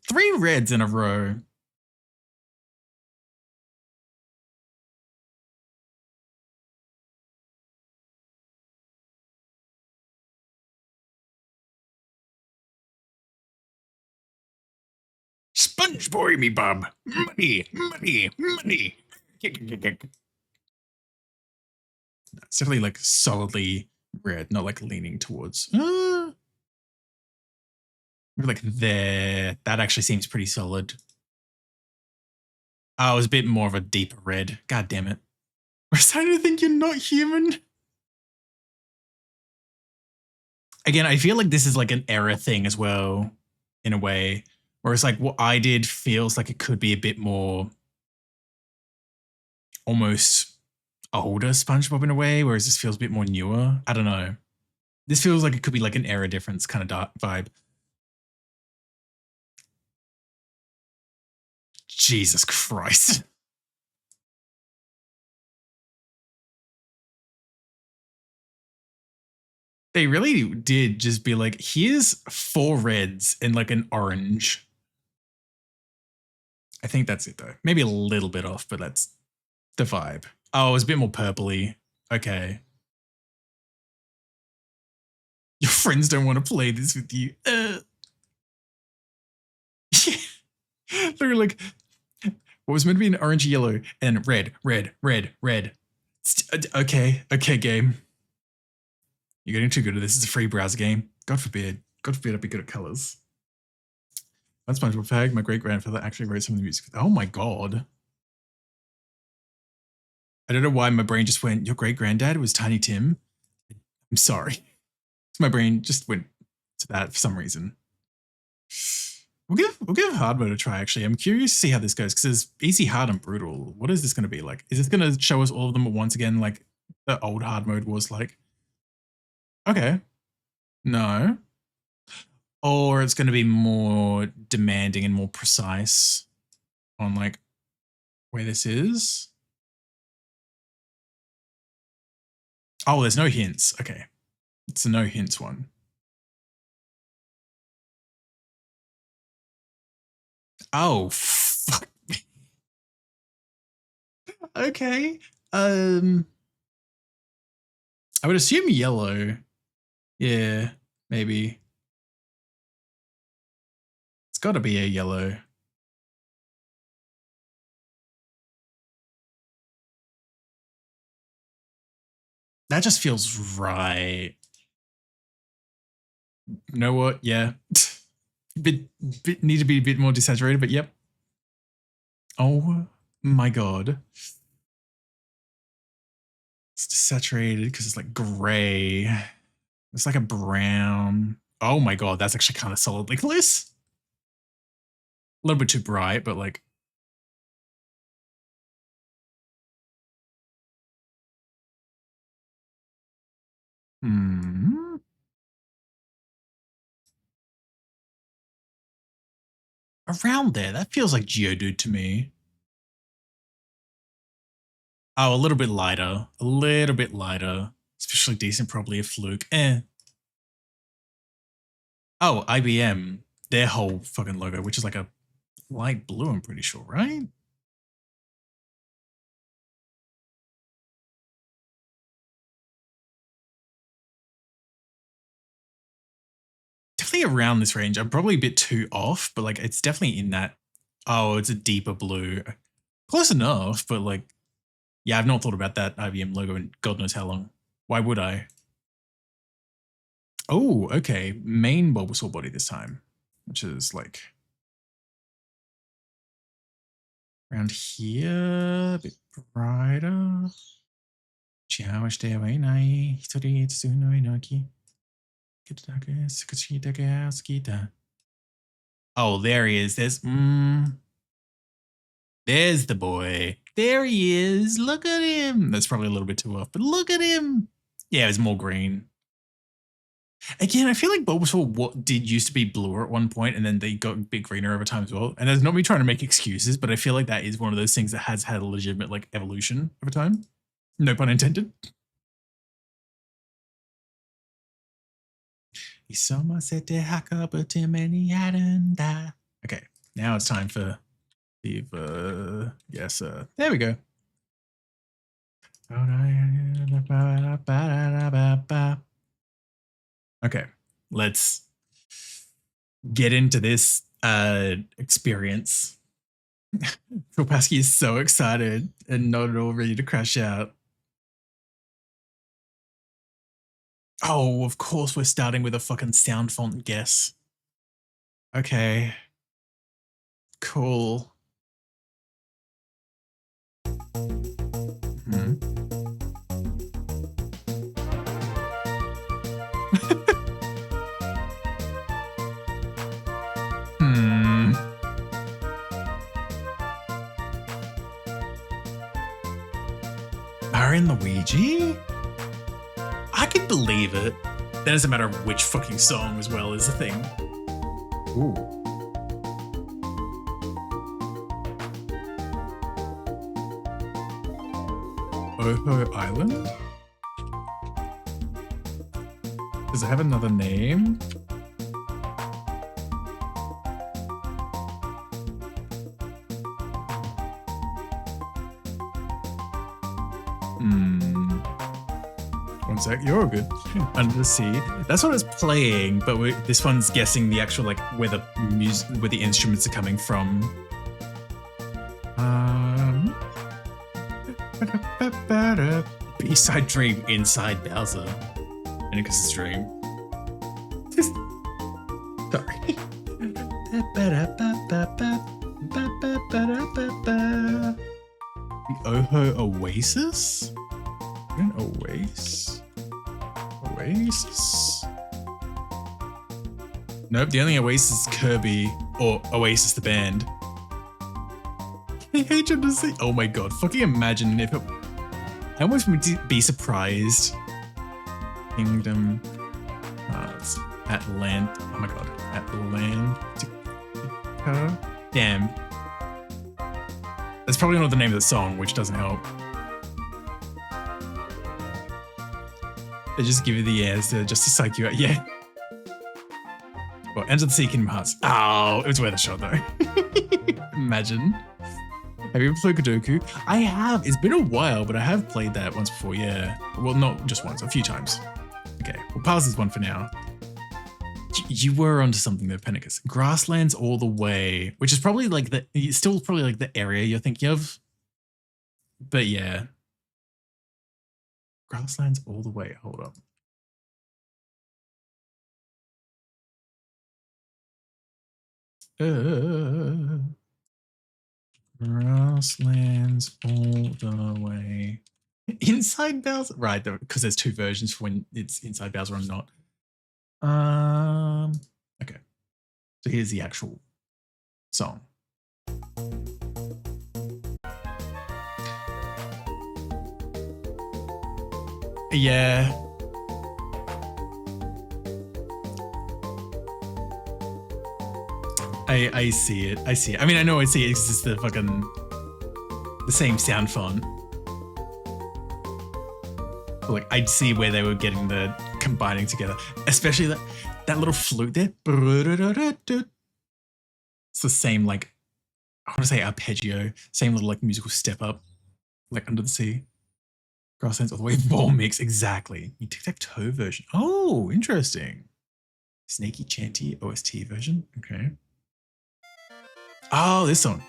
3 reds in a row. Sponge boy me, Bob. Money, money, money. It's definitely like solidly red, not like leaning towards. Maybe like there. That actually seems pretty solid. Oh, it was a bit more of a deeper red. God damn it. We're starting to think you're not human. Again, I feel like this is like an error thing as well, in a way. Whereas like what I did feels like it could be a bit more almost older SpongeBob in a way, whereas this feels a bit more newer. I don't know. This feels like it could be like an era difference kind of dark vibe. Jesus Christ. They really did just be like, here's 4 reds and like an orange. I think that's it though. Maybe a little bit off, but that's the vibe. Oh, it was a bit more purpley. Okay. Your friends don't want to play this with you. They're like, what was meant to be an orange yellow and red, red, red, red. Okay, okay, game. You're getting too good at this. It's a free browser game. God forbid. God forbid I'd be good at colors. That's SpongeBob Fag. My great-grandfather actually wrote some of the music. Oh my God. I don't know why my brain just went, your great-granddad was Tiny Tim? I'm sorry. My brain just went to that for some reason. We'll give hard mode a try, actually. I'm curious to see how this goes, because there's easy, hard, and brutal. What is this going to be like? Is this going to show us all of them at once again, like the old hard mode was like? Okay. No. Or it's going to be more demanding and more precise on like where this is. Oh, there's no hints. Okay. It's a no hints one. Oh, fuck. Okay. I would assume yellow. Yeah, maybe. It's got to be a yellow. That just feels right. You know what? Yeah. Need to be a bit more desaturated, but yep. Oh my god. It's desaturated because it's like gray. It's like a brown. Oh my god, that's actually kind of solidly close. A little bit too bright, but like. Around there, that feels like Geodude to me. Oh, a little bit lighter. A little bit lighter. Especially decent, probably a fluke. Oh, IBM. Their whole fucking logo, which is like a light blue, I'm pretty sure, right? Definitely around this range. I'm probably a bit too off, but like it's definitely in that. Oh, it's a deeper blue. Close enough, but like, yeah, I've not thought about that IBM logo in God knows how long. Why would I? Oh, okay. Main Bulbasaur body this time, which is like around here, a bit brighter. Oh, there he is. There's the boy. There he is. Look at him. That's probably a little bit too off, but look at him. Yeah, it's more green. Again, I feel like Bulbasaur did used to be bluer at one point, and then they got a bit greener over time as well. And there's not me trying to make excuses, but I feel like that is one of those things that has had a legitimate like evolution over time. No pun intended. Okay, now it's time for the yes, there we go. Okay, let's get into this experience. Kopaski is so excited and not at all ready to crash out. Oh, of course we're starting with a fucking sound font guess. Okay. Cool. Mario and Luigi? I could believe it. Then it's a matter of which fucking song as well is the thing. Ooh. Oho Island? Does it have another name? One sec, you're good. Under the Sea. That's what it's playing, but this one's guessing the actual like where the instruments are coming from. B-side Dream inside Bowser. Anica's Dream. Sorry. The Oho Oasis? An Oasis? Nope, the only Oasis is Kirby or Oasis the band. I hate you to see. Oh my god, fucking imagine if it. I almost would be surprised. Kingdom Hearts Atlant. Oh my god, Atlantica. Damn. That's probably not the name of the song, which doesn't help. They just give you the answer just to psych you out. Yeah. Well, Enter the Sea Kingdom Hearts. Oh, it was worth a shot though. Imagine. Have you ever played Sudoku? I have. It's been a while, but I have played that once before, yeah. Well, not just once, a few times. Okay, we'll pause this one for now. You were onto something there, Pennicus. Grasslands all the way, which is probably like it's still probably like the area you're thinking of. But yeah. Grasslands all the way. Hold up. Grasslands all the way. Inside Bowser? Right, because there's two versions for when it's inside Bowser or not. Okay. So here's the actual song. Yeah. I see it. I see it. I mean, I know I see it. It's just the same sound font. But like, I'd see where they were getting the combining together, especially that little flute there. It's the same, like, I want to say arpeggio, same little like musical step up, like Under the Sea. Grasslands all the way, ball mix, exactly. You tic-tac-toe version. Oh, interesting. Snaky Chanty OST version. Okay. Oh, this song.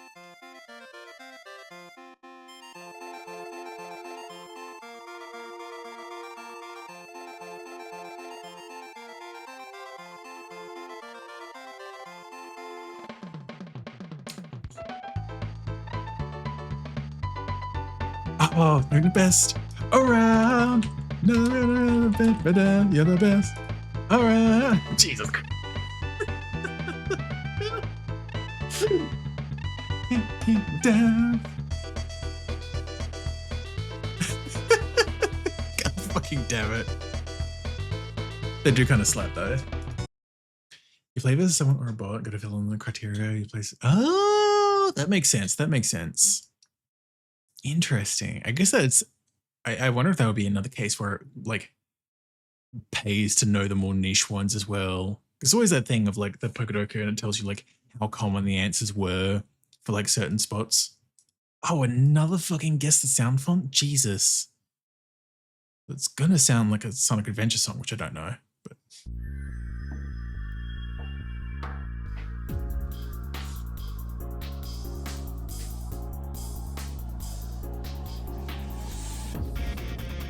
Oh, you're the best around. You're the best around. Jesus Christ. Down. God fucking damn it. They do kind of slap though. You play as someone or a bot, got to fill in the criteria. You play. Oh, that makes sense. That makes sense. Interesting. I guess that's. I wonder if that would be another case where it, like, pays to know the more niche ones as well. There's always that thing of like the Pokedoku, and it tells you like how common the answers were for like certain spots. Oh, another fucking guess the sound font? Jesus. It's gonna sound like a Sonic Adventure song, which I don't know, but.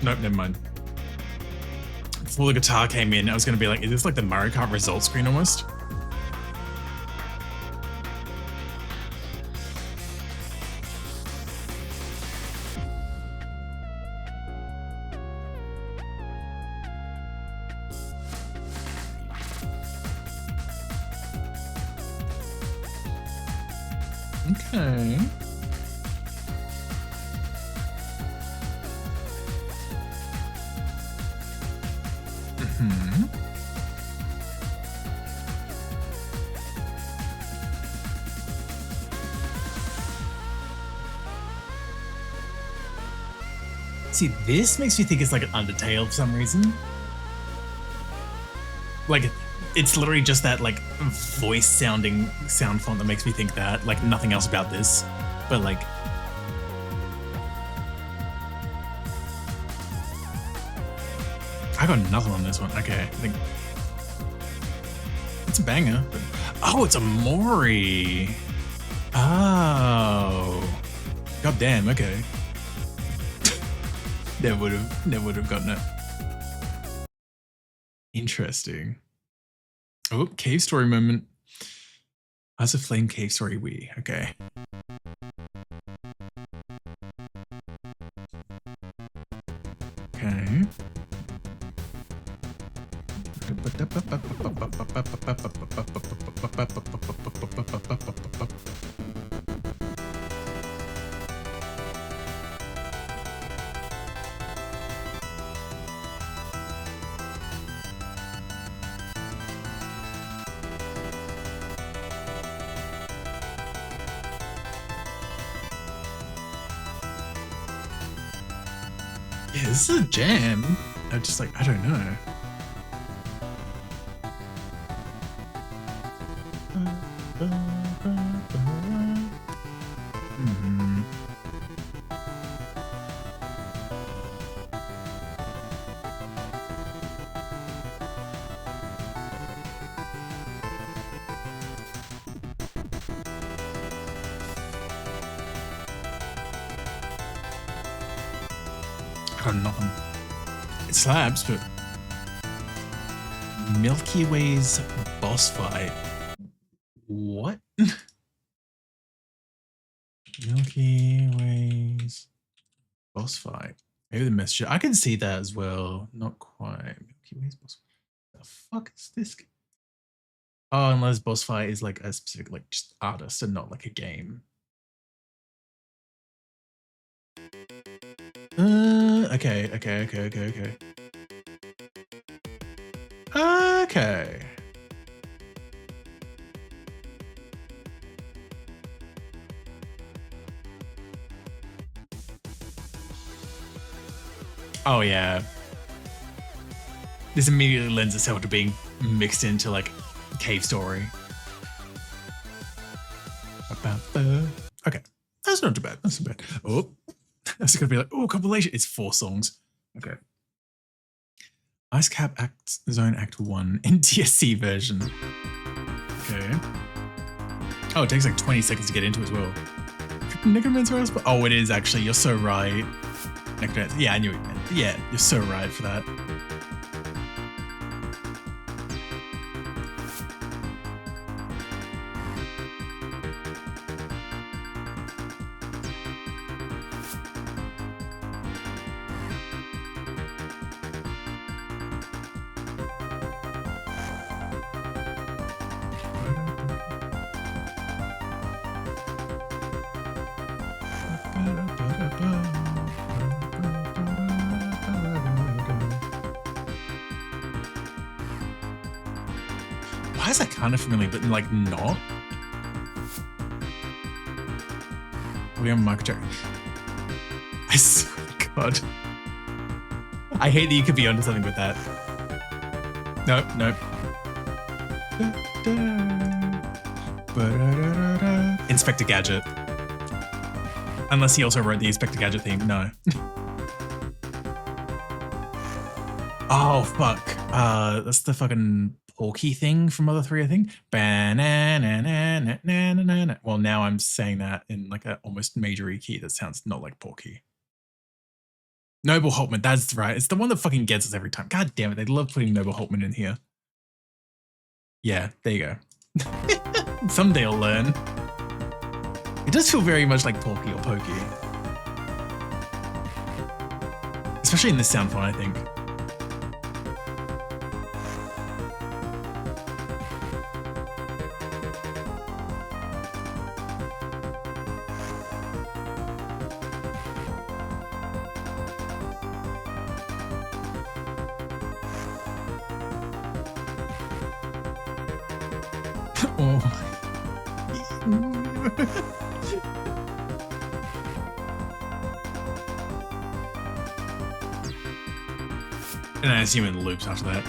Nope, never mind. Before the guitar came in, I was gonna be like, is this like the Mario Kart results screen almost? Okay. See, this makes me think it's like an Undertale for some reason. Like, it's literally just that like voice sounding sound font that makes me think that, like nothing else about this. But like, I got nothing on this one. Okay, I think it's a banger. But, oh, it's a Mori. Oh, god damn. Okay. Never would have gotten it. Interesting. Oh, cave story moment. As a flame cave story we. Okay. Okay. Yeah, this is a jam. I'm just like, I don't know. I got nothing. It slaps, but Milky Way's boss fight. What? Milky Way's boss fight. Maybe the messenger. I can see that as well. Not quite. Milky Way's boss fight. The fuck is this? Oh, unless boss fight is like a specific like just artist and not like a game. Okay. Okay. Oh yeah. This immediately lends itself to being mixed into like cave story. Okay. That's not too bad. That's not bad. Oh, that's gonna be like, oh, compilation. It's 4 songs. Okay. Ice Cap Act Zone Act 1 NTSC version. Okay. Oh, it takes like 20 seconds to get into as well. Necromancer. Oh, it is actually. You're so right. Necromancer. Yeah, I knew it. Yeah, you're so right for that. Why is that kind of familiar, but like not? Are we on Michael Jackson? I swear to God. I hate that you could be onto something with that. No. Inspector Gadget. Unless he also wrote the Inspector Gadget theme. No. Oh, fuck. That's the fucking Porky thing from Mother 3, I think. Well, now I'm saying that in like an almost major key that sounds not like Porky. Noble Holtman, that's right. It's the one that fucking gets us every time. God damn it, they love putting Noble Holtman in here. Yeah, there you go. Someday I'll learn. It does feel very much like Porky or Pokey. Especially in this sound font, I think. And I assume it loops after that.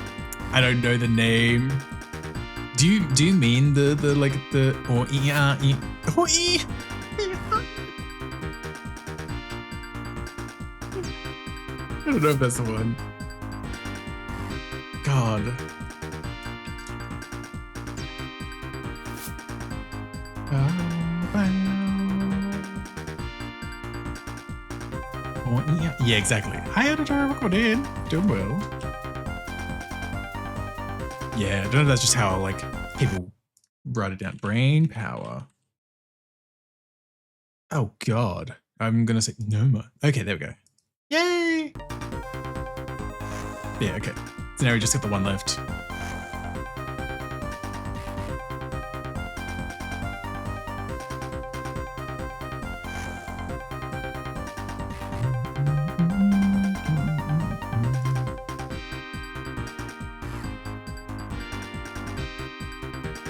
I don't know the name. Do you mean the like the or I don't know if that's the one. God. Yeah, exactly. Hi, editor. Welcome in. Doing well. Yeah, I don't know if that's just how like people write it down. Brain power. Oh God. I'm gonna say Noma. Okay, there we go. Yay! Yeah, okay. So now we just got the one left.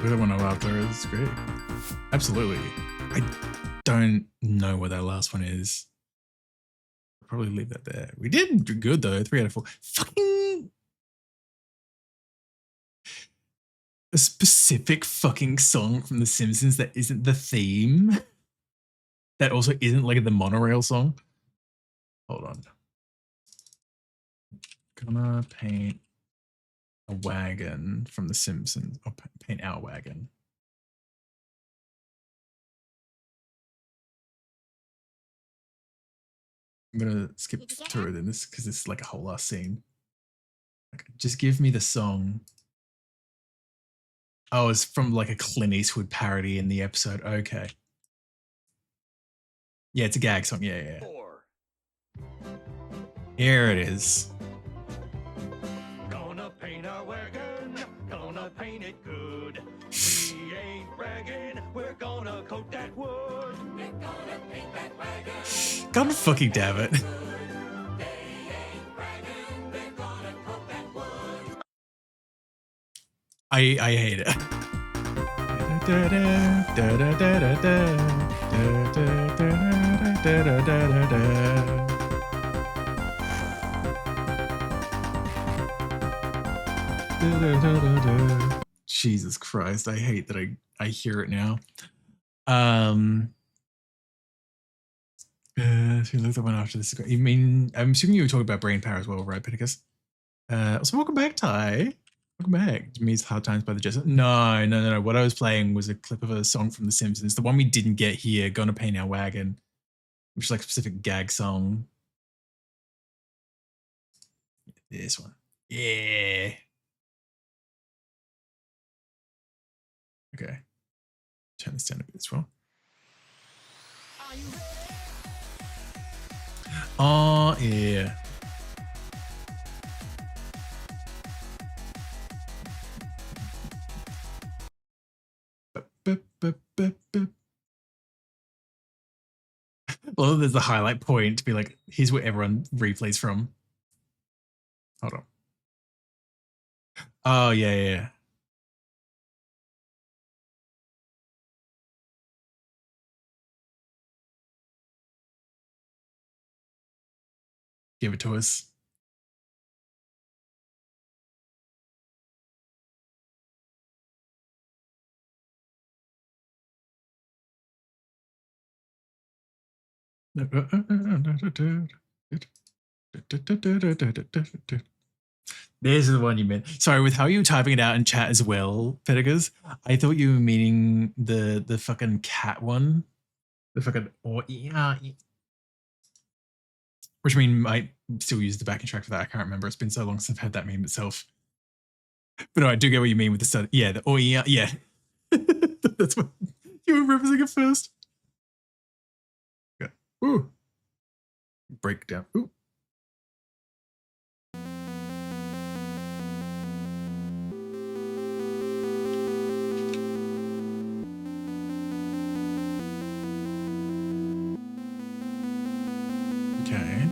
We're the one after is great. Absolutely. I don't know what that last one is. Probably leave that there. We did good though. 3 out of 4. Fucking a specific fucking song from The Simpsons that isn't the theme. That also isn't like the monorail song. Hold on. Gonna paint a wagon from The Simpsons. Or paint our wagon. I'm gonna skip through this because it's like a whole last scene. Like, just give me the song. Oh, it's from like a Clint Eastwood parody in the episode. Okay. Yeah, it's a gag song. Yeah, yeah. 4. Here it is. Gonna paint our wagon, gonna paint it good. We ain't bragging, we're gonna coat that wood. We're gonna paint that wagon. God fucking damn it. I hate it. Jesus Christ, I hate that I hear it now. So look the one after this. You mean, I'm assuming you were talking about brain power as well, right, Pittacus? So welcome back, Ty. Welcome back. It means Hard Times by the Jets. No. What I was playing was a clip of a song from The Simpsons. The one we didn't get here, Gonna Paint Our Wagon, which is like a specific gag song. This one. Yeah. Okay. Turn this down a bit as well. Oh, yeah. Well, there's a highlight point to be like, here's where everyone replays from. Hold on. Oh, yeah. Give it to us. There's the one you meant. Sorry, with how you were typing it out in chat as well, Pittacus, I thought you were meaning the fucking cat one. The fucking which meme might still use the backing track for that. I can't remember. It's been so long since I've had that meme itself. But no, I do get what you mean with the stuff. Yeah, the yeah. That's what you were referencing it first. Yeah. Ooh. Breakdown. Ooh. Okay.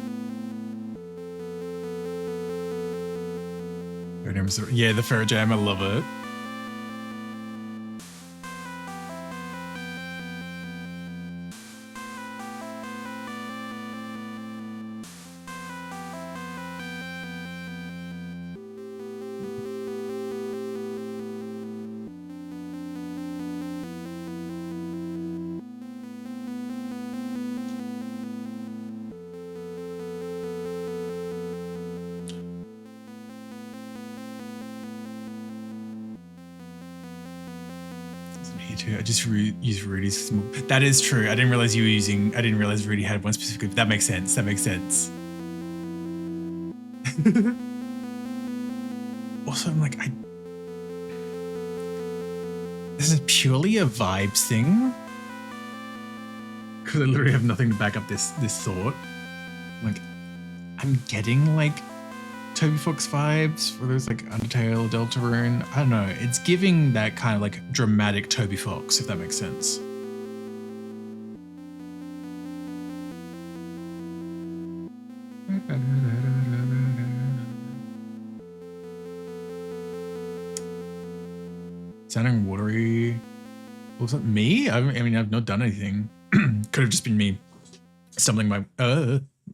Yeah, the Fur Jam, I love it. I just use Rudy's small. That is true. I didn't realize Rudy had one specific. That makes sense. Also, I'm like, this is purely a vibes thing. Because I literally have nothing to back up this thought. Like, I'm getting like Toby Fox vibes, whether it's like Undertale, Deltarune. I don't know. It's giving that kind of like dramatic Toby Fox, if that makes sense. Sounding watery. Was it me? I mean, I've not done anything. Could have just been me stumbling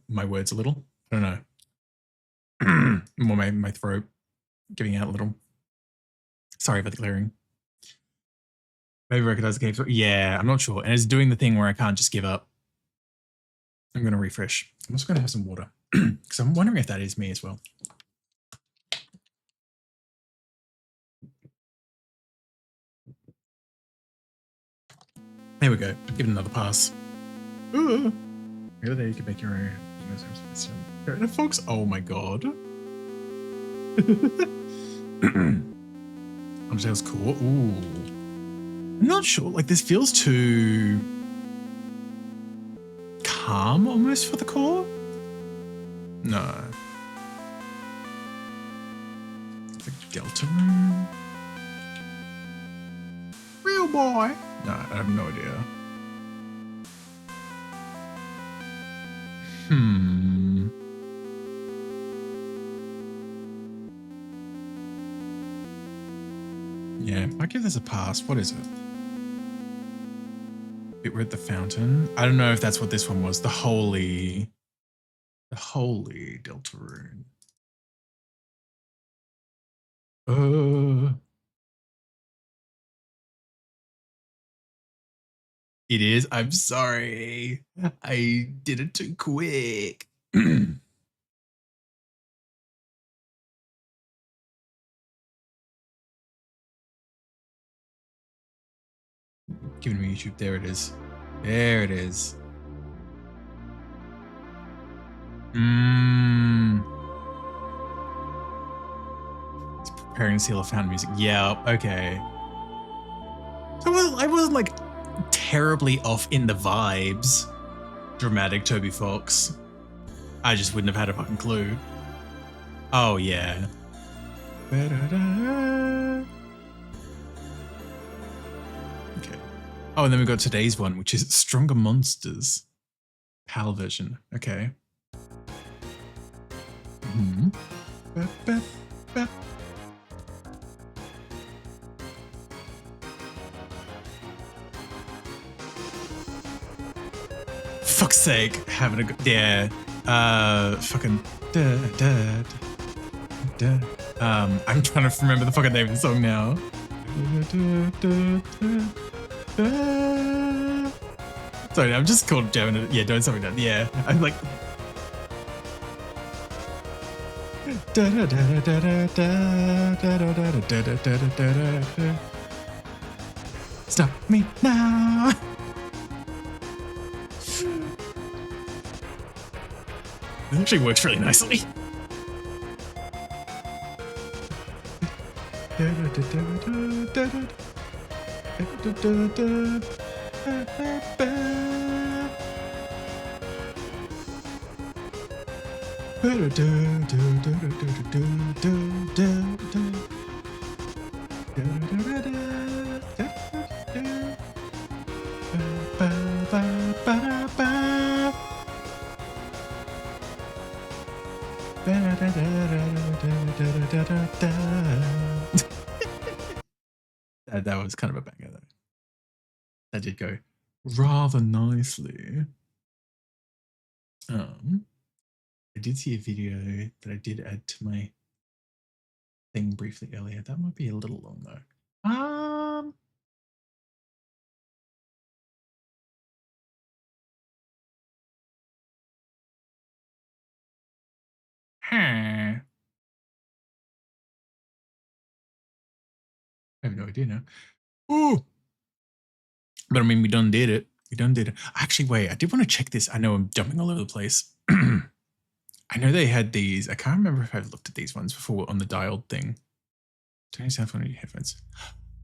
my words a little. I don't know. More my throat giving out a little. Sorry about the clearing. Maybe recognize the game. Yeah, I'm not sure. And it's doing the thing where I can't just give up. I'm going to refresh. I'm also going to have some water because I'm wondering if that is me as well. There we go. Give it another pass. Ooh. Maybe there you can make your own. Got Fox? Oh my god. Undertale's core. Ooh. I'm not sure. Like, this feels too calm almost for the core. No. The Deltarune. Real boy. No, I have no idea. Yeah, I'll give this a pass. What is it? We're at the fountain. I don't know if that's what this one was. The holy Deltarune. It is. I'm sorry. I did it too quick. Giving me YouTube. There it is. There it is. It's preparing to seal a fountain music. Yeah, okay. So I wasn't like terribly off in the vibes. Dramatic Toby Fox. I just wouldn't have had a fucking clue. Oh, yeah. Okay. Oh, and then we got today's one, which is Stronger Monsters. PAL version. Okay. Fuck's sake, having a good, yeah. Fucking I'm trying to remember the fucking name of the song now. Sorry, I'm just called jamming it. Yeah, doing something like that. Yeah, I'm like. Stop me now. It actually works really nicely. That was kind of a banger though. That did go rather nicely. I did see a video that I did add to my thing briefly earlier. That might be a little long though. I have no idea now. Ooh. But I mean, we done did it. We done did it. Actually, wait, I did want to check this. I know I'm jumping all over the place. I know they had these. I can't remember if I've looked at these ones before on the dialed thing. Turn yourself on your headphones.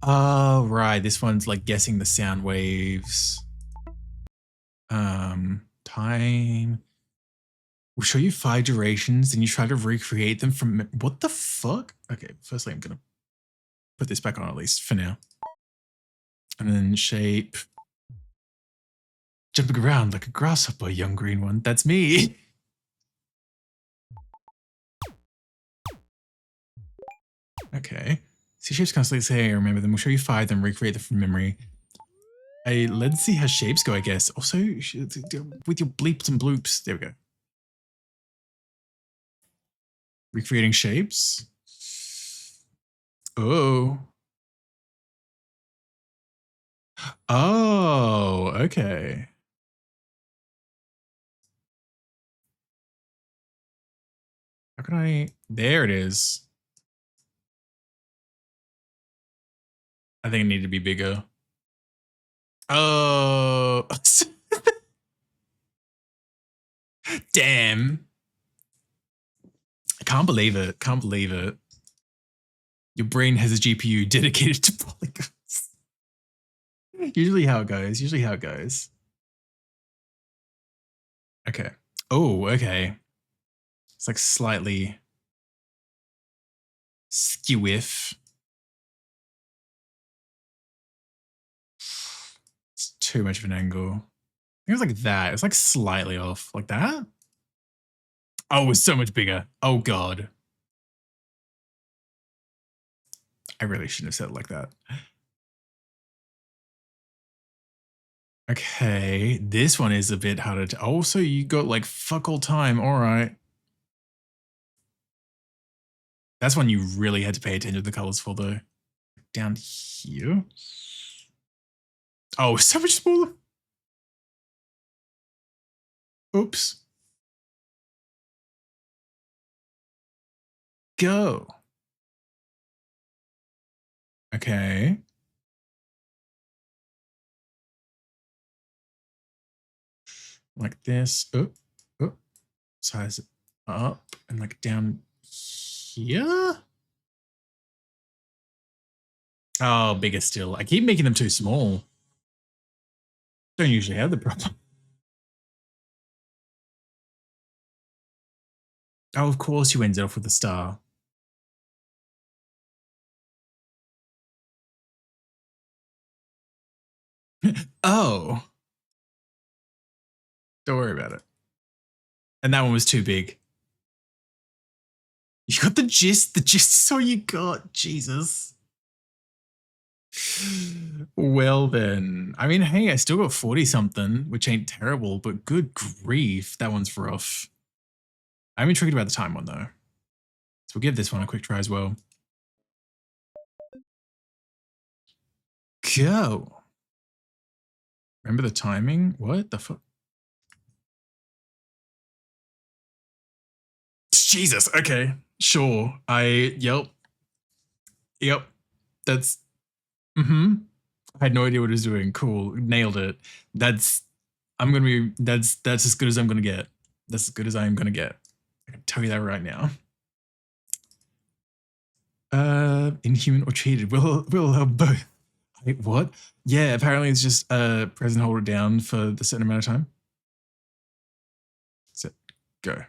Oh, right. This one's like guessing the sound waves. Time. We'll show you 5 durations and you try to recreate them from... What the fuck? Okay, firstly, I'm going to put this back on at least for now. And then shape. Jumping around like a grasshopper, young green one. That's me. Okay. See shapes constantly say I remember them. We'll show you 5, then recreate them from memory. Let's see how shapes go, I guess. Also, with your bleeps and bloops. There we go. Recreating shapes. Oh. Oh, okay. How can I... There it is. I think it needed to be bigger. Oh. Damn. I can't believe it. Can't believe it. Your brain has a GPU dedicated to polygons. Usually how it goes. Okay. Oh, okay. It's like slightly skew-if. It's too much of an angle. I think it was like that. It's like slightly off. Like that? Oh, it was so much bigger. Oh, God. I really shouldn't have said it like that. Okay, this one is a bit harder to... Oh, so you got like fuck all time. All right. That's one you really had to pay attention to the colors for, though. Down here. Oh, so much smaller. Oops. Go. Okay. Like this. Oh, oh. Size it up and like down here. Oh, bigger still. I keep making them too small. Don't usually have the problem. Oh, of course you ended off with a star. Oh. Don't worry about it. And that one was too big. You got the gist. The gist is all you got. Jesus. Well then. I mean, hey, I still got 40 something, which ain't terrible, but good grief, that one's rough. I'm intrigued about the time one though. So we'll give this one a quick try as well. Go. Remember the timing? What the fuck? Jesus. Okay. Sure. Yep. That's, I had no idea what it was doing. Cool. Nailed it. That's as good as I'm going to get. That's as good as I am going to get. I can tell you that right now. Inhuman or cheated? We'll have both. Wait, what? Yeah, apparently it's just press and hold it down for the certain amount of time. Set, go.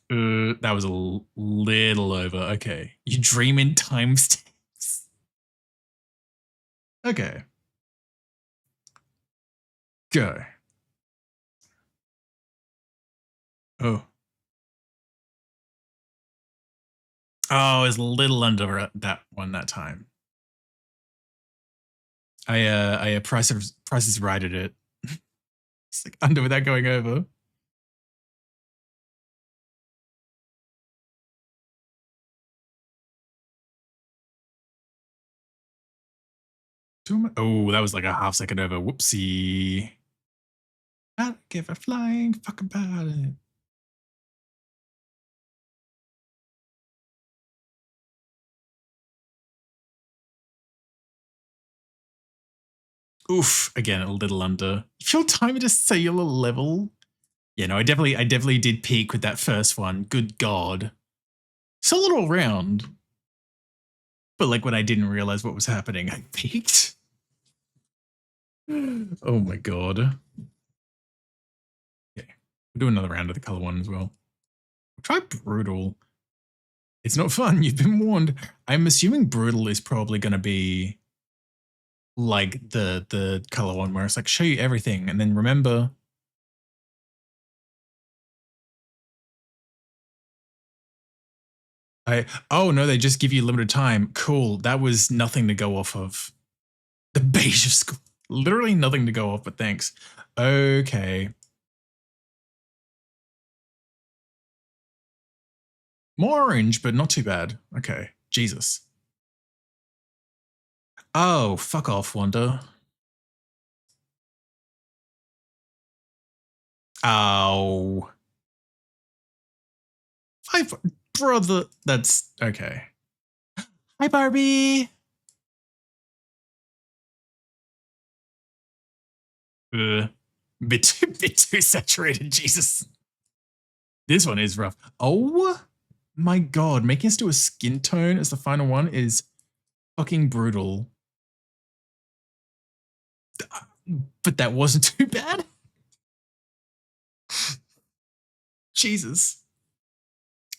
That was a little over. Okay. You dream in timestamps. Okay. Go. Oh. Oh, it's a little under that one that time. I prices righted it. It's like under without going over. Oh, that was like a half second over. Whoopsie. I don't give a flying fuck about it. Oof, again, a little under. If your time at a cellular level. Yeah, no, I definitely did peak with that first one. Good God. Solid all round. But like when I didn't realize what was happening, I peaked. Oh my God. Okay, we'll do another round of the color one as well. Try brutal. It's not fun. You've been warned. I'm assuming brutal is probably going to be like the color one where it's like show you everything and then remember. Oh no, they just give you limited time. Cool. That was nothing to go off of. The beige of school. Literally nothing to go off, but thanks. Okay. More orange, but not too bad. Okay. Jesus. Oh, fuck off, Wanda. Oh. Brother. That's okay. Hi, Barbie. Bit too saturated, Jesus. This one is rough. Oh my god, making us do a skin tone as the final one is fucking brutal. But that wasn't too bad. Jesus.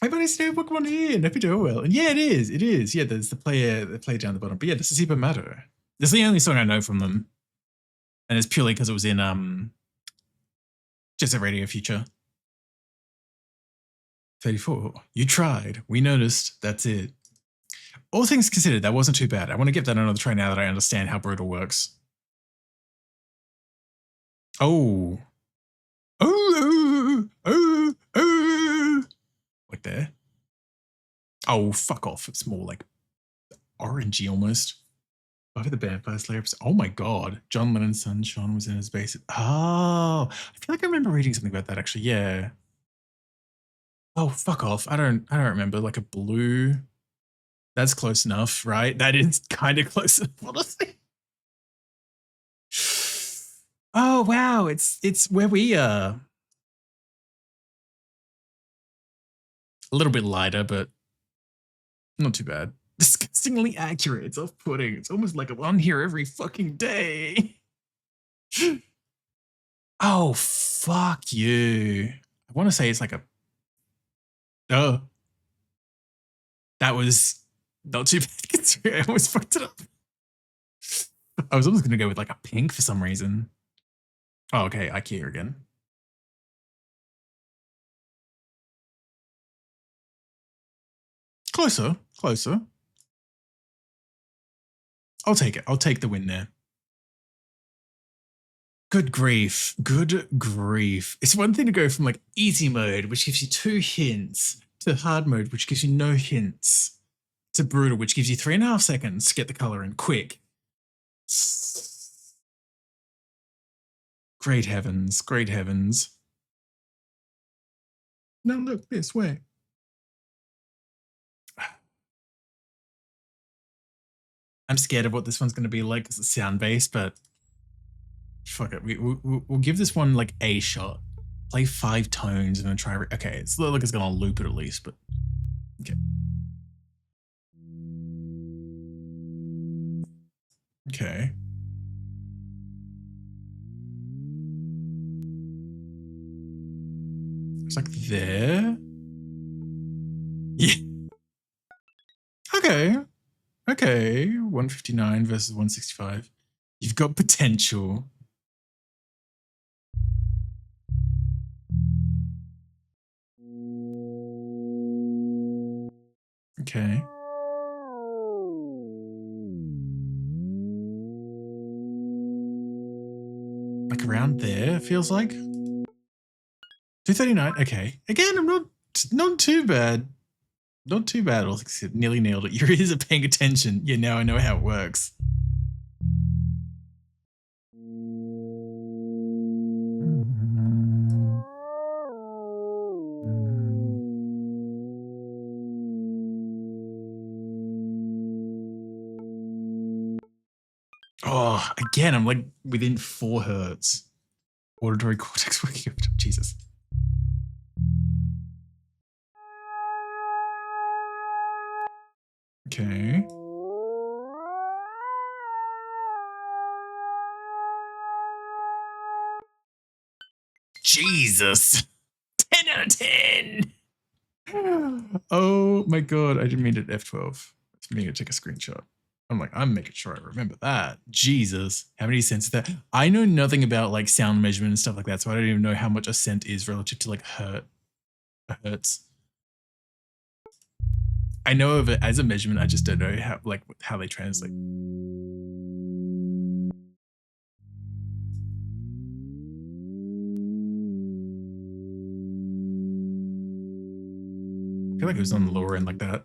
I managed to do Pokemon here, and hope you do well. And yeah, it is. It is. Yeah, there's the player down the bottom. But yeah, this is Super Matter. This is the only song I know from them. And it's purely because it was in Just a Radio Future. 34. You tried. We noticed. That's it. All things considered, that wasn't too bad. I want to give that another try now that I understand how brutal works. Oh. Like there. Oh, fuck off. It's more like orangey almost. Over the Vampire Slayer. Oh my god. John Lennon's son Sean was in his base. Oh, I feel like I remember reading something about that actually. Yeah. Oh, fuck off. I don't remember. Like a blue. That's close enough, right? That is kind of close enough, honestly. Oh wow, it's where we a little bit lighter, but not too bad. Disgustingly accurate. It's off-putting. It's almost like I'm on here every fucking day. Oh, fuck you. I want to say it's like a... Oh. That was not too bad. I almost fucked it up. I was almost going to go with like a pink for some reason. Oh, okay. IKEA again. Closer. Closer. I'll take it. I'll take the win there. Good grief. Good grief. It's one thing to go from like easy mode, which gives you 2 hints, to hard mode, which gives you no hints, to brutal, which gives you 3.5 seconds to get the color in quick. Great heavens. Great heavens. Now look this way. I'm scared of what this one's going to be like because it's sound-based, but fuck it. We'll give this one like a shot. Play 5 tones and then try... Okay, it's like it's going to loop it at least, but... Okay. Okay. It's like there. Yeah. Okay. Okay. 159 versus 165. You've got potential. Okay. Like around there, it feels like. 239. Okay. Again, I'm not too bad. Not too bad. I nearly nailed it. Your ears are paying attention. Yeah, now I know how it works. Oh, again, I'm like within 4 hertz. Auditory cortex working over. Jesus. Okay. Jesus. 10 out of 10. Oh my god, I didn't mean to F12. I was meaning to take a screenshot. I'm like, I'm making sure I remember that. Jesus. How many cents is that? I know nothing about like sound measurement and stuff like that, so I don't even know how much a cent is relative to like hertz. I know of it as a measurement, I just don't know how they translate. I feel like it was on the lower end like that.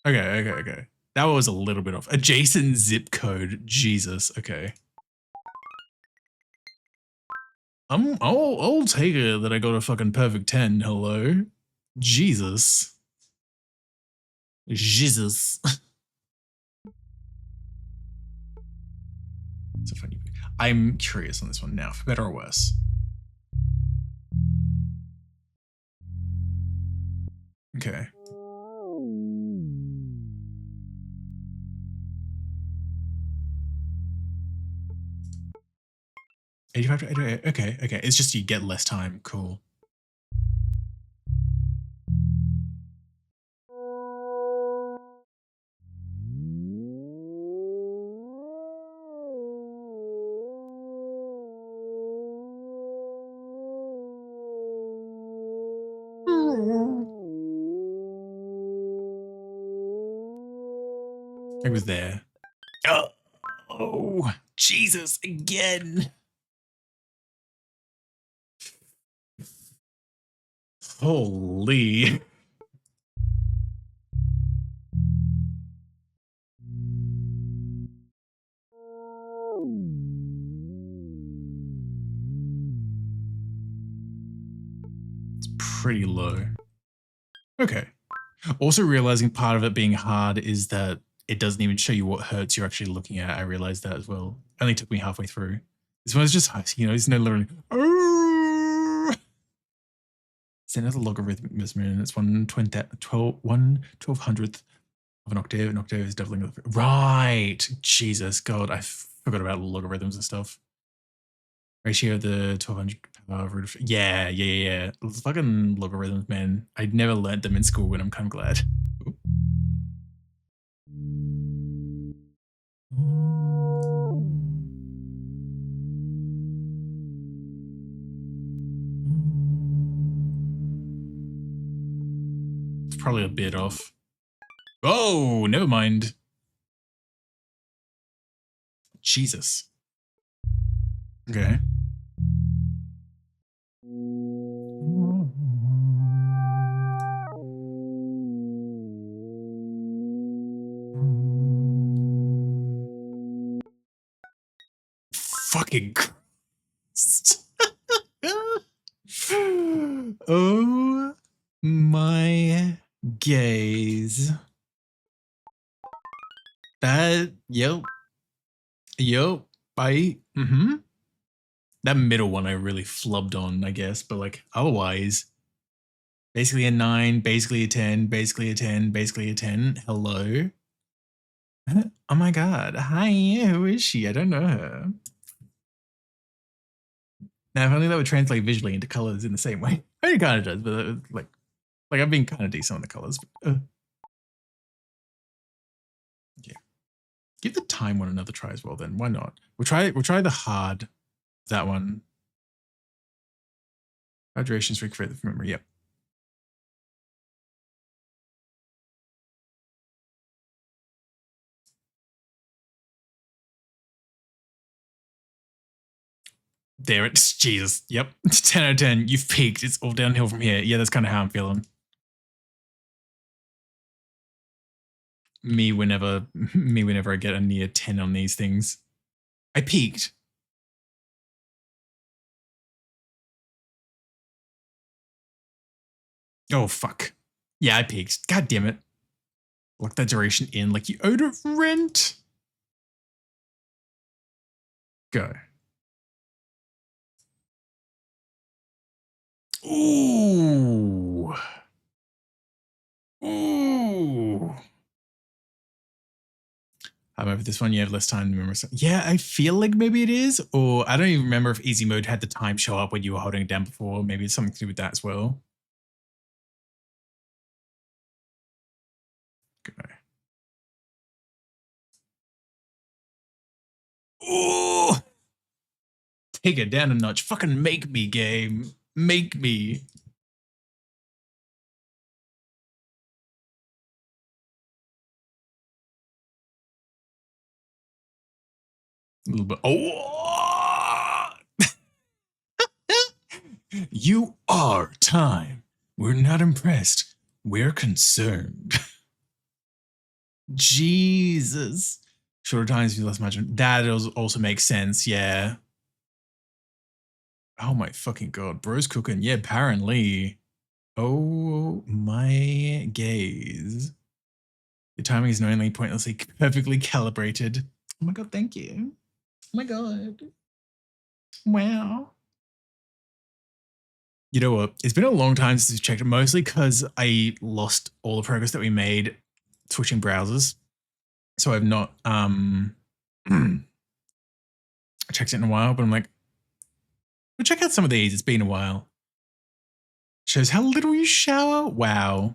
Okay. That was a little bit off. Adjacent zip code. Jesus. Okay. I'll take it that I got a fucking perfect 10. Hello. Jesus. Jesus. It's a funny. I'm curious on this one now, for better or worse. Okay. $85 to $88. Okay, okay. It's just you get less time. Cool. It was there. Oh, Jesus, again. Holy. It's pretty low. Okay. Also realizing part of it being hard is that it doesn't even show you what hertz you're actually looking at. I realized that as well. Only took me halfway through. This one is just, you know, it's no literally. It's another logarithmic measurement. It's 1/1200th of an octave. An octave is doubling. Right. Jesus, God, I forgot about logarithms and stuff. Ratio of the 1200 power root of. Yeah. Fucking logarithms, man. I never learned them in school, and I'm kind of glad. Ooh. It's probably a bit off. Oh, never mind. Jesus. Okay. Fucking Christ. Oh my gaze. That, yep. That middle one I really flubbed on, I guess, but like otherwise, basically a 9, basically a 10, basically a 10, basically a 10. Hello. Oh my God. Hi, who is she? I don't know her. Now, if only that would translate visually into colors in the same way. I mean, it kind of does, but like I've been kind of decent on the colors. But, yeah. Give the time one another try as well then. Why not? We'll try the hard. That one. Hydration recreate the memory. Yep. There it's Jesus. Yep. 10 out of 10. You've peaked. It's all downhill from here. Yeah, that's kind of how I'm feeling. Me whenever I get a near 10 on these things. I peaked. Oh fuck. Yeah, I peaked. God damn it. Lock that duration in like you owed it rent. Go. Ooh. Ooh. However, this one you have less time to remember. Yeah, I feel like maybe it is, or I don't even remember if easy mode had the time show up when you were holding it down before. Maybe it's something to do with that as well. Okay. Ooh. Take it down a notch. Fucking make me, game. Make me. A little bit. Oh! You are time. We're not impressed. We're concerned. Jesus. Shorter times, you less imagine. That also makes sense, yeah. Oh my fucking God. Bro's cooking. Yeah, apparently. Oh my gaze. Your timing is knowingly pointlessly perfectly calibrated. Oh my God, thank you. Oh my God. Wow. You know what? It's been a long time since we checked it, mostly because I lost all the progress that we made switching browsers. So I've not checked it in a while, but I'm like, we'll check out some of these. It's been a while. Shows how little you shower. Wow.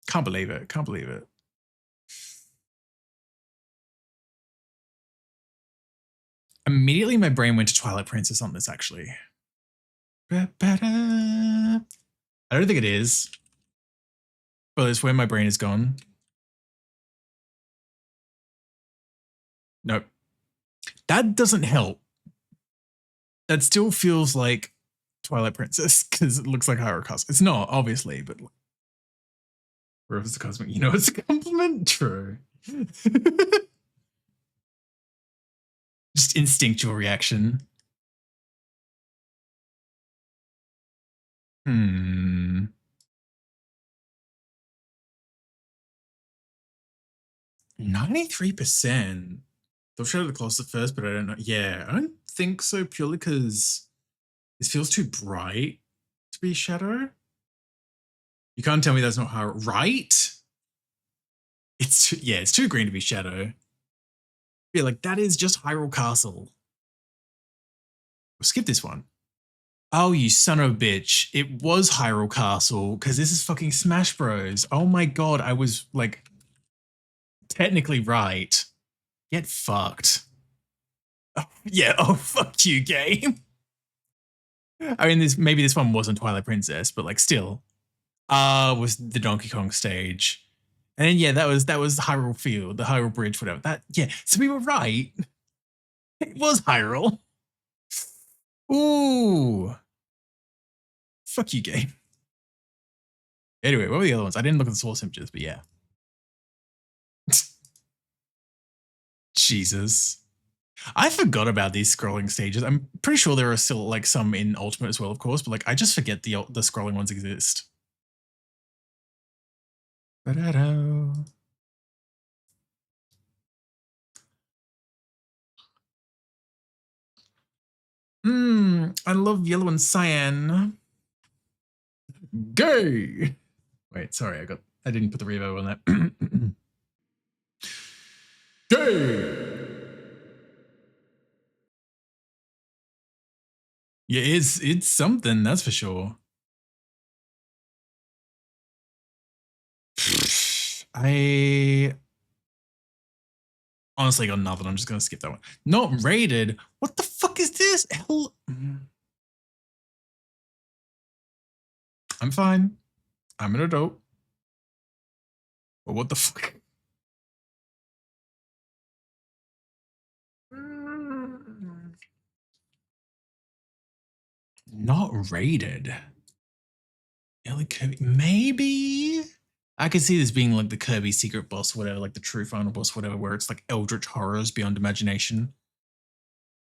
Can't believe it. Can't believe it. Immediately my brain went to Twilight Princess on this, actually. I don't think it is, but it's where my brain has gone. Nope. That doesn't help. That still feels like Twilight Princess because it looks like Hyrule Castle. It's not, obviously, but wherever it's a cosmic, you know, it's a compliment. True. Just instinctual reaction. 93%. They'll show the closet first, but I don't know. Yeah, I don't think so, purely because this feels too bright to be Shadow. You can't tell me that's not Hyrule, right? It's too, yeah, it's too green to be Shadow. Yeah, like that is just Hyrule Castle. We'll skip this one. Oh, you son of a bitch. It was Hyrule Castle because this is fucking Smash Bros. Oh my god, I was like technically right. Get fucked. Oh, yeah, oh fuck you, game. I mean, maybe this one wasn't Twilight Princess, but like still. Was the Donkey Kong stage. And then yeah, that was Hyrule Field, the Hyrule Bridge, whatever. That yeah, so we were right. It was Hyrule. Ooh. Fuck you, game. Anyway, what were the other ones? I didn't look at the source images, but yeah. Jesus. I forgot about these scrolling stages. I'm pretty sure there are still like some in Ultimate as well, of course, but like I just forget the scrolling ones exist. Ba-da-da. I love yellow and cyan. Gay. Wait, sorry, I didn't put the reverb on that. Gay. Yeah, it's something, that's for sure. I honestly got nothing. I'm just gonna skip that one. Not rated. What the fuck is this? Hell. I'm fine. I'm an adult. But what the fuck? Not rated. Ellie Kirby. Maybe. I could see this being like the Kirby secret boss, whatever, like the true final boss, whatever, where it's like eldritch horrors beyond imagination.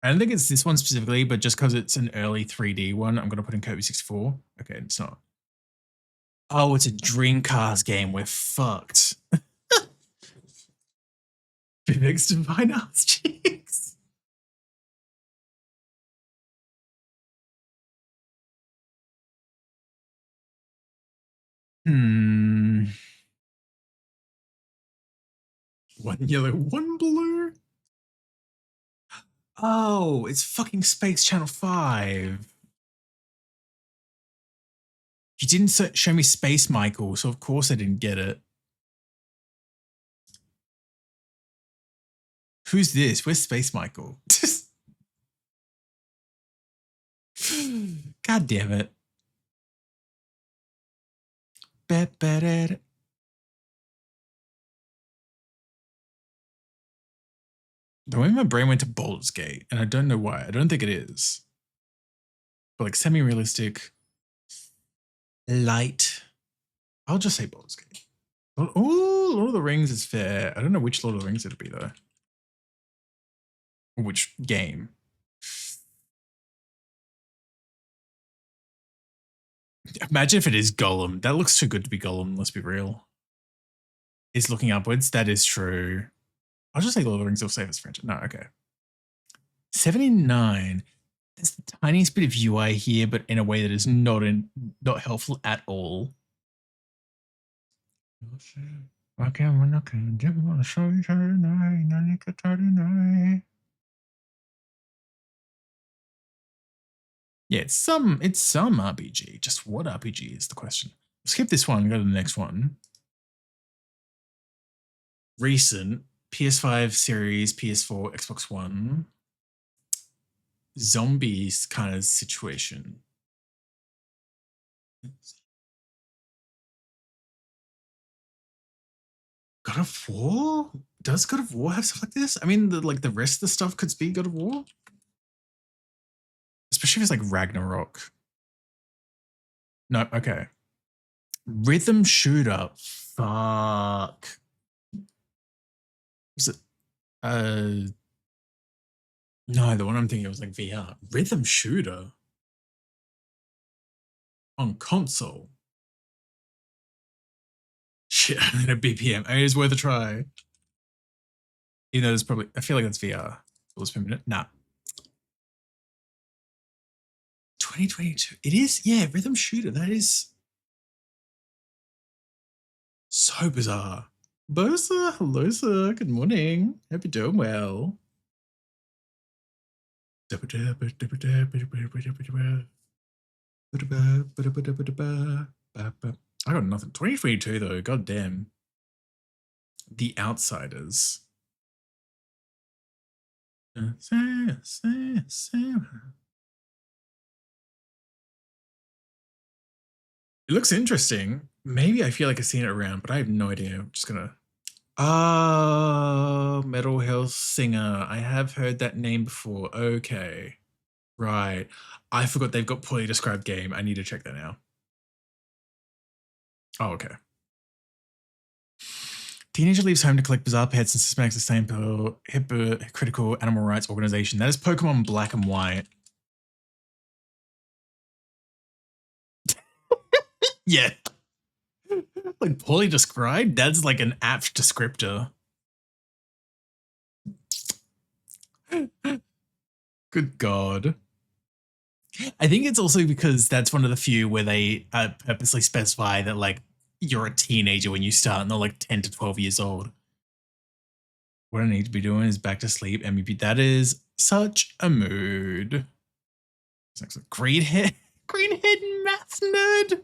I don't think it's this one specifically, but just because it's an early 3D one, I'm going to put in Kirby 64. Okay, it's not. Oh, it's a Dreamcast game. We're fucked. Vivek's Divine Ass Cheeks. One yellow, one blue. Oh, it's fucking Space Channel 5. You didn't show me Space Michael, so of course I didn't get it. Who's this? Where's Space Michael? God damn it. The way my brain went to Baldur's Gate, and I don't know why. I don't think it is. But like semi-realistic, light. I'll just say Baldur's Gate. Oh, Lord of the Rings is fair. I don't know which Lord of the Rings it'll be though. Or which game. Imagine if it is Gollum. That looks too good to be Gollum, let's be real. It's looking upwards. That is true. I'll just say Lord of the Rings will save us French. No, okay. 79. There's the tiniest bit of UI here, but in a way that is not helpful at all. Yeah, it's some RPG. Just what RPG is the question. Skip this one, go to the next one. Recent PS5 series, PS4, Xbox One. Zombies kind of situation. God of War? Does God of War have stuff like this? I mean, the rest of the stuff could be God of War. Especially if it's like Ragnarok. No, okay. Rhythm shooter. Fuck. Was it? No, the one I'm thinking of was like VR. Rhythm shooter on console. Shit, I'm in a BPM. I mean, it's worth a try. Even though it's probably, I feel like that's VR. Nah. 2022. It is, yeah, rhythm shooter. That is so bizarre. Bosa, hello, sir. Good morning. Hope you're doing well. I got nothing. 2022 though. God damn. The Outsiders. It looks interesting. Maybe I feel like I've seen it around, but I have no idea. I'm just gonna. Metal Health Singer. I have heard that name before. Okay. Right. I forgot they've got poorly described game. I need to check that now. Oh, okay. Teenager leaves home to collect bizarre pets and suspects the same hypocritical animal rights organization. That is Pokemon Black and White. Yeah. Like poorly described? That's like an apt descriptor. Good God. I think it's also because that's one of the few where they purposely specify that like you're a teenager when you start and they're like 10 to 12 years old. What I need to be doing is back to sleep. MVP, that is such a mood. Greenhead math nerd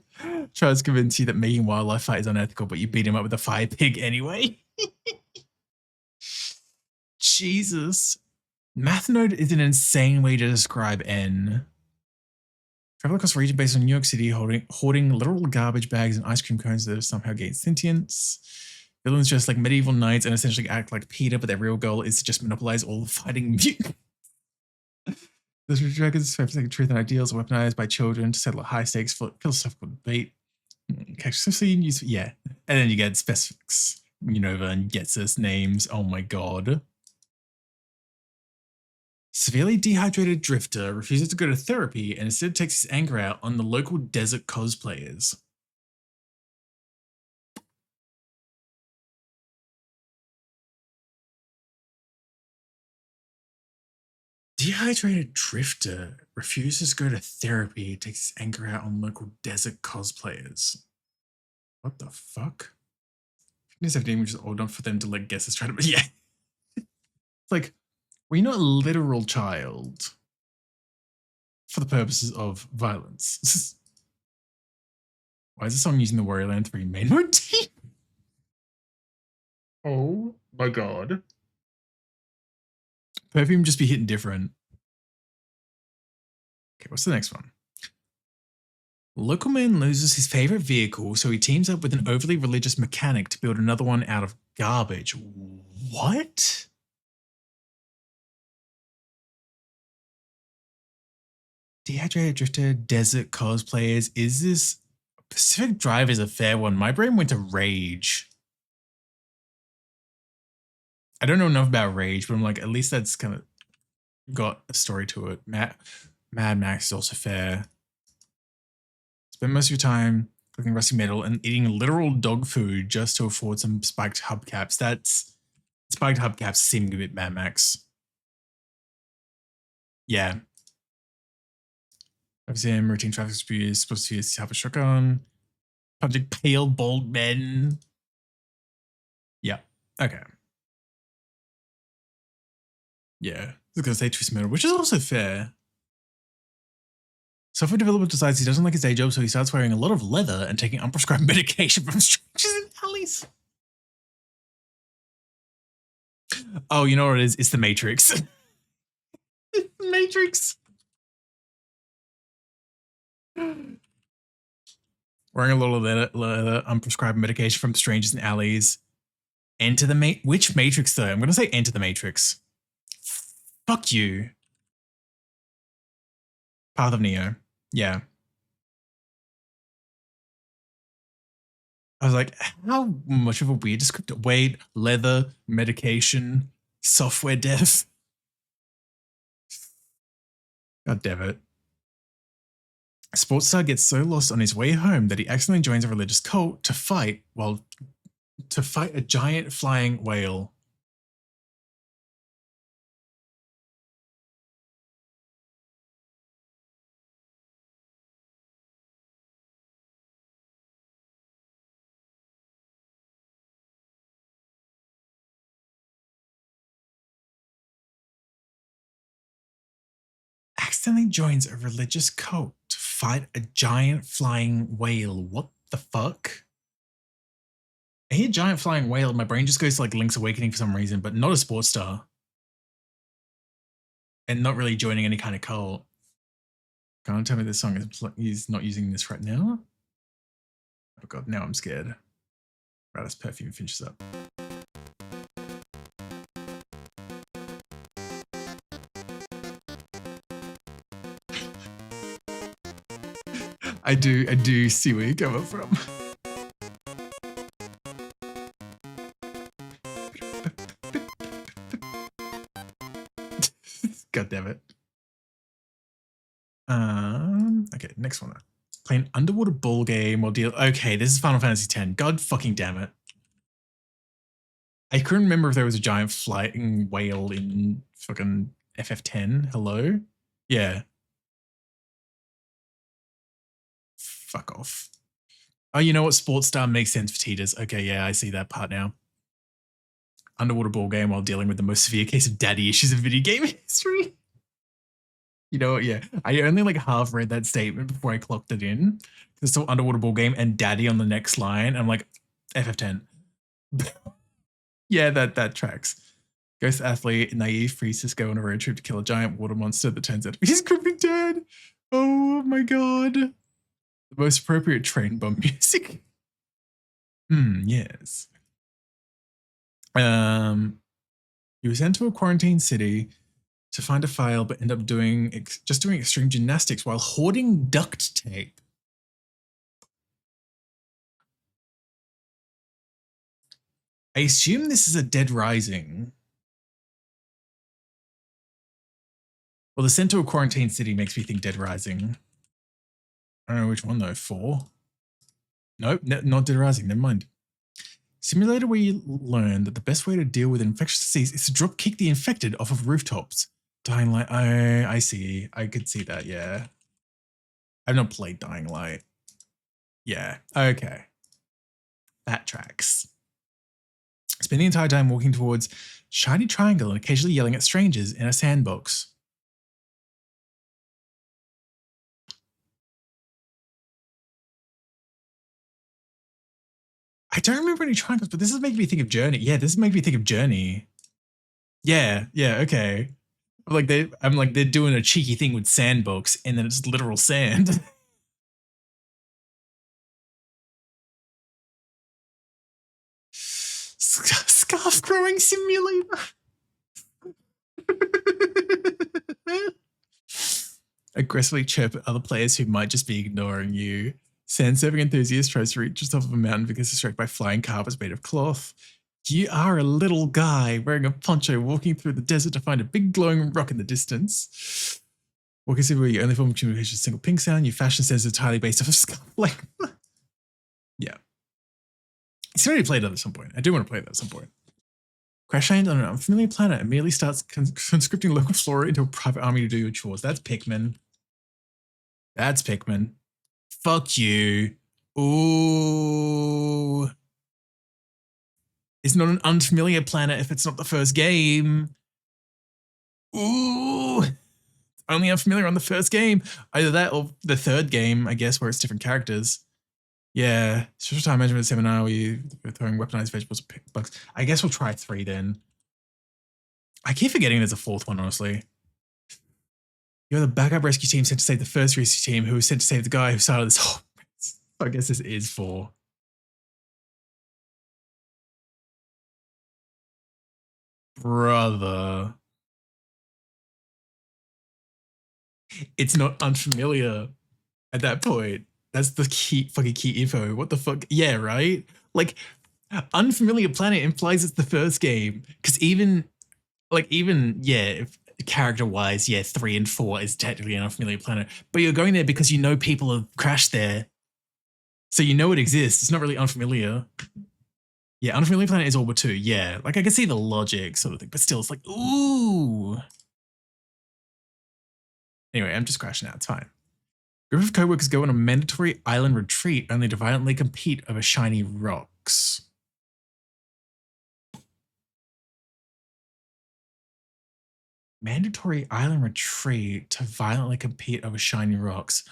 tries to convince you that making wildlife fight is unethical, but you beat him up with a fire pig anyway. Jesus. Math node is an insane way to describe N. Travel across a region based on New York City, hoarding literal garbage bags and ice cream cones that have somehow gained sentience. Villains dress like medieval knights and essentially act like Peter, but their real goal is to just monopolize all the fighting mutants. The dragons representing truth and ideals are weaponized by children to settle a high-stakes philosophical debate. Yeah. And then you get specifics. Unova and Getsus names. Oh my God. Severely dehydrated drifter refuses to go to therapy and instead takes his anger out on the local desert cosplayers. Dehydrated drifter refuses to go to therapy, takes his anger out on local desert cosplayers. What the fuck? Fitness 17, which is old enough for them to like guess is trying to. Yeah. It's like, well, you're not a literal child for the purposes of violence. Why is the song using the Warrior Land 3 main motif? Oh my God. Perfume just be hitting different. Okay, what's the next one? Local man loses his favorite vehicle, so he teams up with an overly religious mechanic to build another one out of garbage. What? Dehydrated drifter, desert cosplayers. Is this Pacific Drive is a fair one. My brain went to Rage. I don't know enough about Rage, but I'm like, at least that's kind of got a story to it. Mad Max is also fair. Spend most of your time cooking rusty metal and eating literal dog food just to afford some spiked hubcaps. Spiked hubcaps seem a bit Mad Max. Yeah. I've seen routine traffic abuse, supposed to use half a shotgun, punching pale, bald men. Yeah. Okay. Yeah. I was going to say twist metal, which is also fair. Software developer decides he doesn't like his day job, so he starts wearing a lot of leather and taking unprescribed medication from strangers in alleys. Oh, you know what it is? It's the Matrix. It's the Matrix. Wearing a lot of leather, unprescribed medication from strangers in alleys. Enter the which Matrix though? I'm gonna say Enter the Matrix. Fuck you. Path of Neo. Yeah. I was like, how much of a weird descriptor? Wait, leather, medication, software dev. God damn it. Sportstar gets so lost on his way home that he accidentally joins a religious cult to fight a giant flying whale. Accidentally joins a religious cult to fight a giant flying whale. What the fuck? I hear giant flying whale, my brain just goes to like Link's Awakening for some reason, but not a sports star. And not really joining any kind of cult. Can't tell me this song he's not using this right now. Oh god, now I'm scared. Right, as perfume finishes up. I do see where you're coming from. God damn it. Okay, next one. Play an underwater ball game while deal. Okay, this is Final Fantasy X. God fucking damn it. I couldn't remember if there was a giant flying whale in fucking FF10. Hello? Yeah. Fuck off. Oh, you know what? Sports Star makes sense for Titas. Okay, yeah, I see that part now. Underwater ball game while dealing with the most severe case of daddy issues in video game history. You know what? Yeah, I only like half read that statement before I clocked it in. There's still underwater ball game and daddy on the next line. I'm like, FF10. Yeah, that tracks. Ghost athlete, naive free Cisco on a road trip to kill a giant water monster that turns out to be his gripping dad. Oh my god. The most appropriate train bum music. Yes. He was sent to a quarantine city to find a file, but end up doing extreme gymnastics while hoarding duct tape. I assume this is a Dead Rising. Well, the sent to a quarantine city makes me think Dead Rising. I don't know which one though. 4? Nope, not Dead Rising. Never mind. Simulator where you learn that the best way to deal with infectious disease is to drop kick the infected off of rooftops. Dying Light. I see. I could see that. Yeah. I've not played Dying Light. Yeah. Okay. That tracks. Spend the entire time walking towards shiny triangle and occasionally yelling at strangers in a sandbox. I don't remember any triangles, but this is making me think of Journey. Yeah, this is making me think of Journey. Yeah, okay. I'm like they're doing a cheeky thing with sandbox, and then it's literal sand. Scarf growing simulator. Aggressively chirp at other players who might just be ignoring you. Sand surfing enthusiast tries to reach the top of a mountain because it's struck by flying carpets made of cloth. You are a little guy wearing a poncho walking through the desert to find a big glowing rock in the distance. Walking through where your only form of communication is a single ping sound, your fashion sense is entirely based off of scarf length. Yeah. It's already played that at some point. I do want to play that at some point. Crash lands on an unfamiliar planet, immediately starts conscripting local flora into a private army to do your chores. That's Pikmin. That's Pikmin. Fuck you. Ooh. It's not an unfamiliar planet if it's not the first game. Ooh. Only unfamiliar on the first game. Either that or the third game, I guess, where it's different characters. Yeah. Social time measurement seminar where you're throwing weaponized vegetables or bugs. I guess we'll try 3 then. I keep forgetting there's a 4th one, honestly. You're the backup rescue team sent to save the first rescue team who was sent to save the guy who started this whole mess. I guess this is 4. Brother. It's not unfamiliar at that point. That's the fucking key info. What the fuck? Yeah, right? Like, unfamiliar planet implies it's the first game. Because even, yeah, character-wise, yeah, 3 and 4 is technically an unfamiliar planet. But you're going there because you know people have crashed there. So you know it exists. It's not really unfamiliar. Yeah, unfamiliar planet is Orbit 2. Yeah, like I can see the logic sort of thing. But still, it's like, ooh. Anyway, I'm just crashing out. It's fine. Group of co-workers go on a mandatory island retreat only to violently compete over shiny rocks. Mandatory island retreat to violently compete over shiny rocks.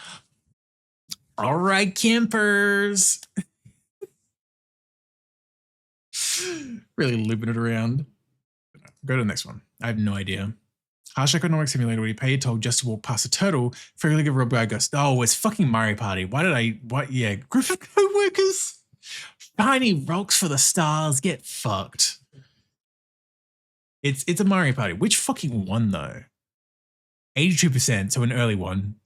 All right, campers. Really looping it around. Go to the next one. I have no idea. Harsh economic simulator where you pay your toll just to walk past a turtle. Frequently robbed by a ghost. Oh, it's fucking Mario Party. Why did I? What? Yeah, group of co-workers. Shiny rocks for the stars. Get fucked. It's a Mario Party. Which fucking one though? 82%. So an early one.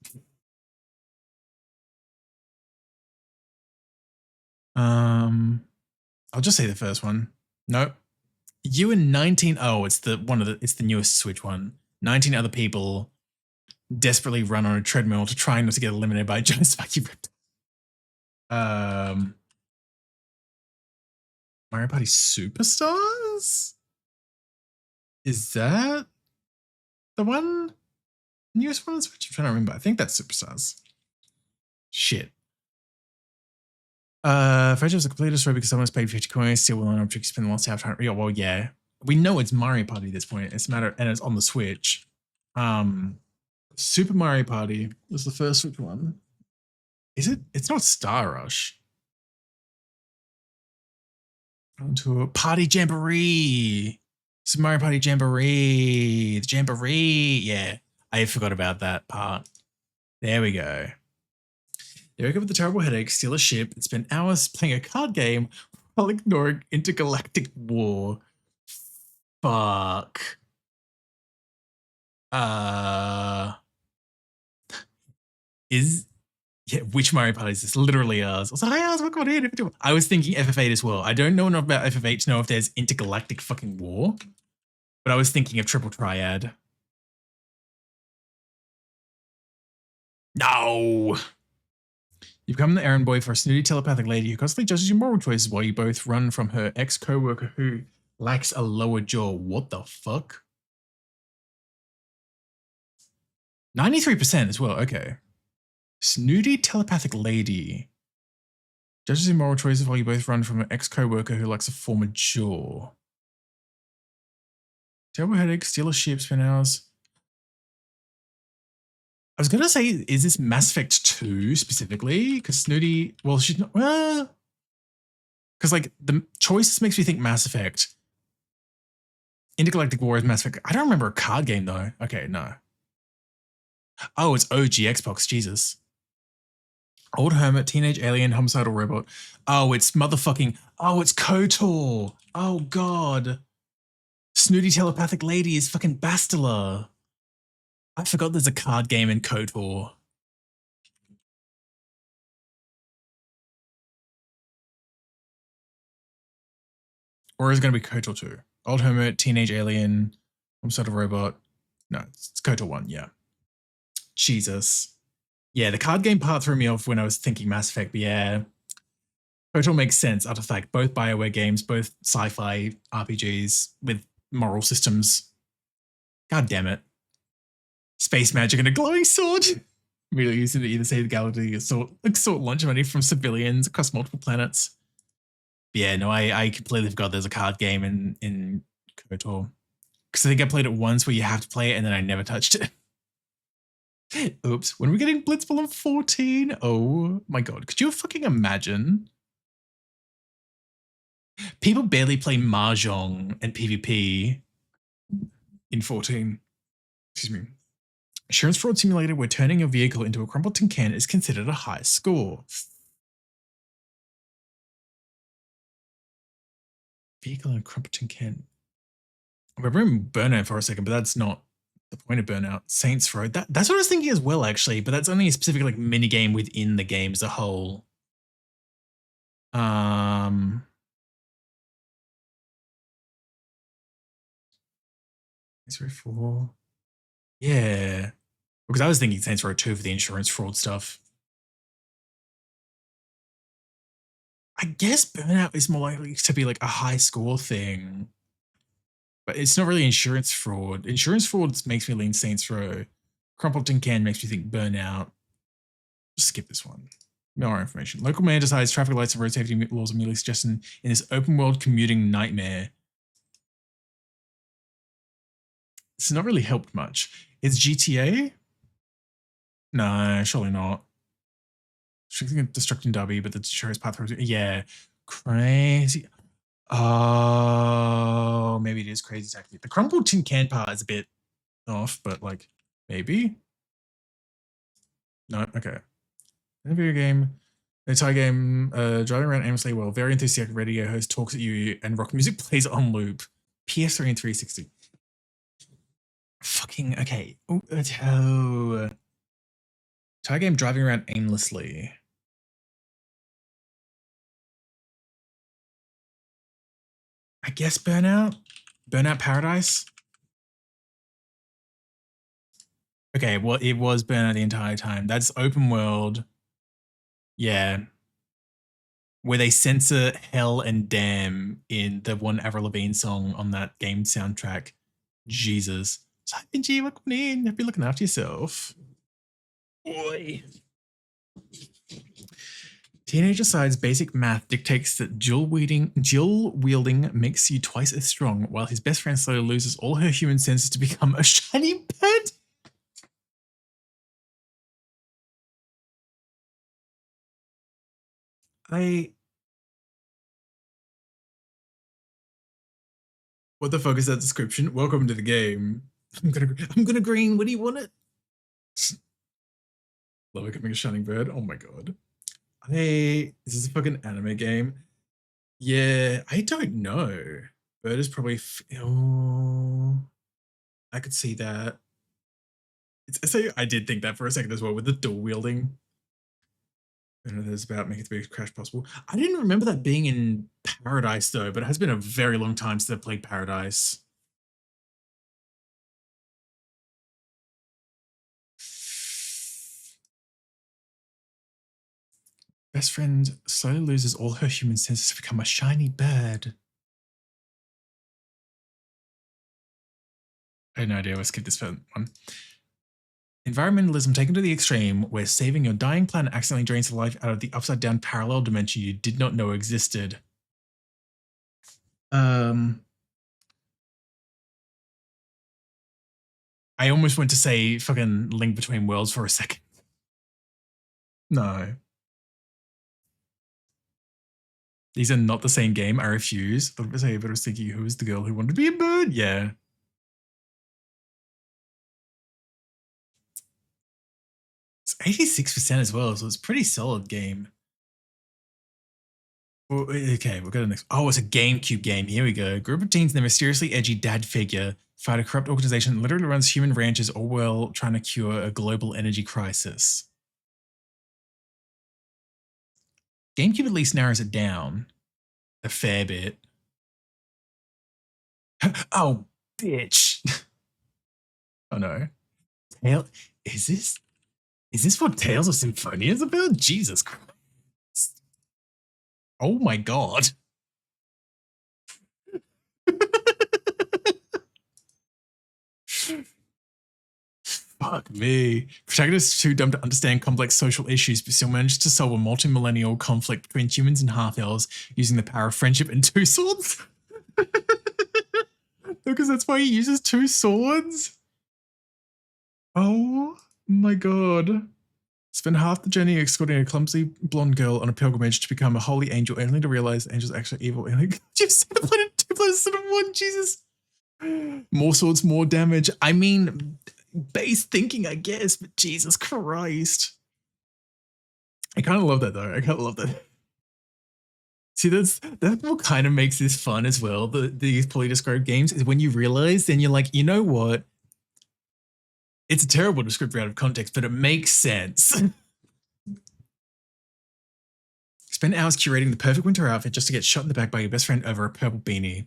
I'll just say the first one. Nope. You and 19. Oh, it's the newest Switch one. 19 other people desperately run on a treadmill to try not to get eliminated by a giant spiky reptile. Mario Party Superstars? Is that the one? Newest one on Switch? I'm trying to remember. I think that's Superstars. Shit. Fredge was a complete destroy because someone's paid 50 coins, steal one object, spend the last half time. Yeah, well, yeah. We know it's Mario Party at this point. It's a matter, and it's on the Switch. Super Mario Party was the first Switch one. Is it? It's not Star Rush. Onto a Party Jamboree. Super Mario Party Jamboree. The Jamboree. Yeah, I forgot about that part. There we go. They wake up with a terrible headache, steal a ship, and spend hours playing a card game while ignoring intergalactic war. Fuck. Which Mario Party is this? Literally ours. I was like, hi, ours, welcome in. I was thinking FF8 as well. I don't know enough about FF8 to know if there's intergalactic fucking war, but I was thinking of Triple Triad. No. You become the errand boy for a snooty telepathic lady who constantly judges your moral choices while you both run from her ex-co-worker who lacks a lower jaw. What the fuck? 93% as well. Okay. Snooty telepathic lady judges your moral choices while you both run from an ex-co-worker who lacks a former jaw. Terrible headache, steal a ship, spend hours. I was going to say, is this Mass Effect 2 specifically? Because Snooty, well, she's not, well, because like the choices makes me think Mass Effect. Intergalactic War is Mass Effect. I don't remember a card game though. Okay, no. Oh, it's OG Xbox, Jesus. Old Hermit, Teenage Alien, Homicidal Robot. Oh, it's motherfucking, oh, it's KOTOR. Oh God. Snooty telepathic lady is fucking Bastila. I forgot there's a card game in KOTOR. Or is it going to be KOTOR 2? Old Hermit, Teenage Alien, Homicidal Robot. No, it's KOTOR 1, yeah. Jesus. Yeah, the card game part threw me off when I was thinking Mass Effect, but yeah. KOTOR makes sense out of like both BioWare games, both sci-fi RPGs with moral systems. God damn it. Space magic and a glowing sword. Immediately using to either save the galaxy or extort launch money from civilians across multiple planets. But yeah, no, I completely forgot there's a card game in KOTOR. Because I think I played it once where you have to play it and then I never touched it. Oops. When are we getting Blitzball on 14? Oh my god. Could you fucking imagine? People barely play Mahjong and PvP in 14. Excuse me. Insurance fraud simulator where turning your vehicle into a crumpled tin can is considered a high score. Vehicle and a crumpled tin can. We're in Burnout for a second, but that's not the point of Burnout. Saints Row. That's what I was thinking as well, actually, but that's only a specific like mini game within the game as a whole. Saints Row 4. Yeah. Because I was thinking Saints Row 2 for the insurance fraud stuff. I guess Burnout is more likely to be like a high score thing. But it's not really insurance fraud. Insurance fraud makes me lean Saints Row. Crumpled Tin Can makes me think Burnout. Just skip this one. More information. Local mayor decides traffic lights and road safety laws are merely suggested in this open world commuting nightmare. It's not really helped much. Is GTA? No, surely not. Destructing Derby, but the show's path through. Yeah. Crazy. Oh, maybe it is crazy tactic. The crumpled tin can part is a bit off, but like maybe. No, okay. In a video game, an entire game, driving around aimlessly while very enthusiastic radio host talks at you and rock music plays on loop. PS3 and 360. Fucking okay. Oh, entire game driving around aimlessly. I guess Burnout? Burnout Paradise? Okay, well, it was Burnout the entire time. That's open world. Yeah. Where they censor hell and damn in the one Avril Lavigne song on that game soundtrack. Jesus. Benji, welcome in. Hope you're looking after yourself. Boy. Teenager decides basic math dictates that dual wielding makes you twice as strong, while his best friend slowly loses all her human senses to become a shiny bird. What the fuck is that description? Welcome to the game. I'm gonna green. What do you want it? Love becoming a shining bird. Oh my god. Is this a fucking anime game? Yeah, I don't know. Bird is probably. Oh, I could see that. So I did think that for a second as well with the dual wielding. I know there's about making the biggest crash possible. I didn't remember that being in Paradise though, but it has been a very long time since I've played Paradise. Best friend slowly loses all her human senses to become a shiny bird. I have no idea. We'll skip this one. Environmentalism taken to the extreme, where saving your dying planet accidentally drains the life out of the upside-down parallel dimension you did not know existed. I almost went to say fucking Link Between Worlds for a second. No. These are not the same game. I refuse. I thought I was thinking, who was the girl who wanted to be a bird? Yeah. It's 86% as well, so it's a pretty solid game. Okay, we'll go to the next. Oh, it's a GameCube game. Here we go. A group of teens and their mysteriously edgy dad figure fight a corrupt organization that literally runs human ranches all while trying to cure a global energy crisis. GameCube at least narrows it down a fair bit. Oh, bitch. Oh no. Is this what Tales of Symphonia is about? Jesus Christ. Oh my god. Fuck me. Protagonist is too dumb to understand complex social issues, but still manages to solve a multi-millennial conflict between humans and half-elves using the power of friendship and two swords. Because that's why he uses two swords. Oh my god. Spend half the journey escorting a clumsy blonde girl on a pilgrimage to become a holy angel, only to realize the angel's actually evil. Just two plus instead of one, Jesus. More swords, more damage. I mean, base thinking, I guess, but Jesus Christ. I kind of love that though. I kind of love that. See, that's what kind of makes this fun as well. These poorly described games is when you realize, then you're like, you know what? It's a terrible descriptor out of context, but it makes sense. Spend hours curating the perfect winter outfit just to get shot in the back by your best friend over a purple beanie.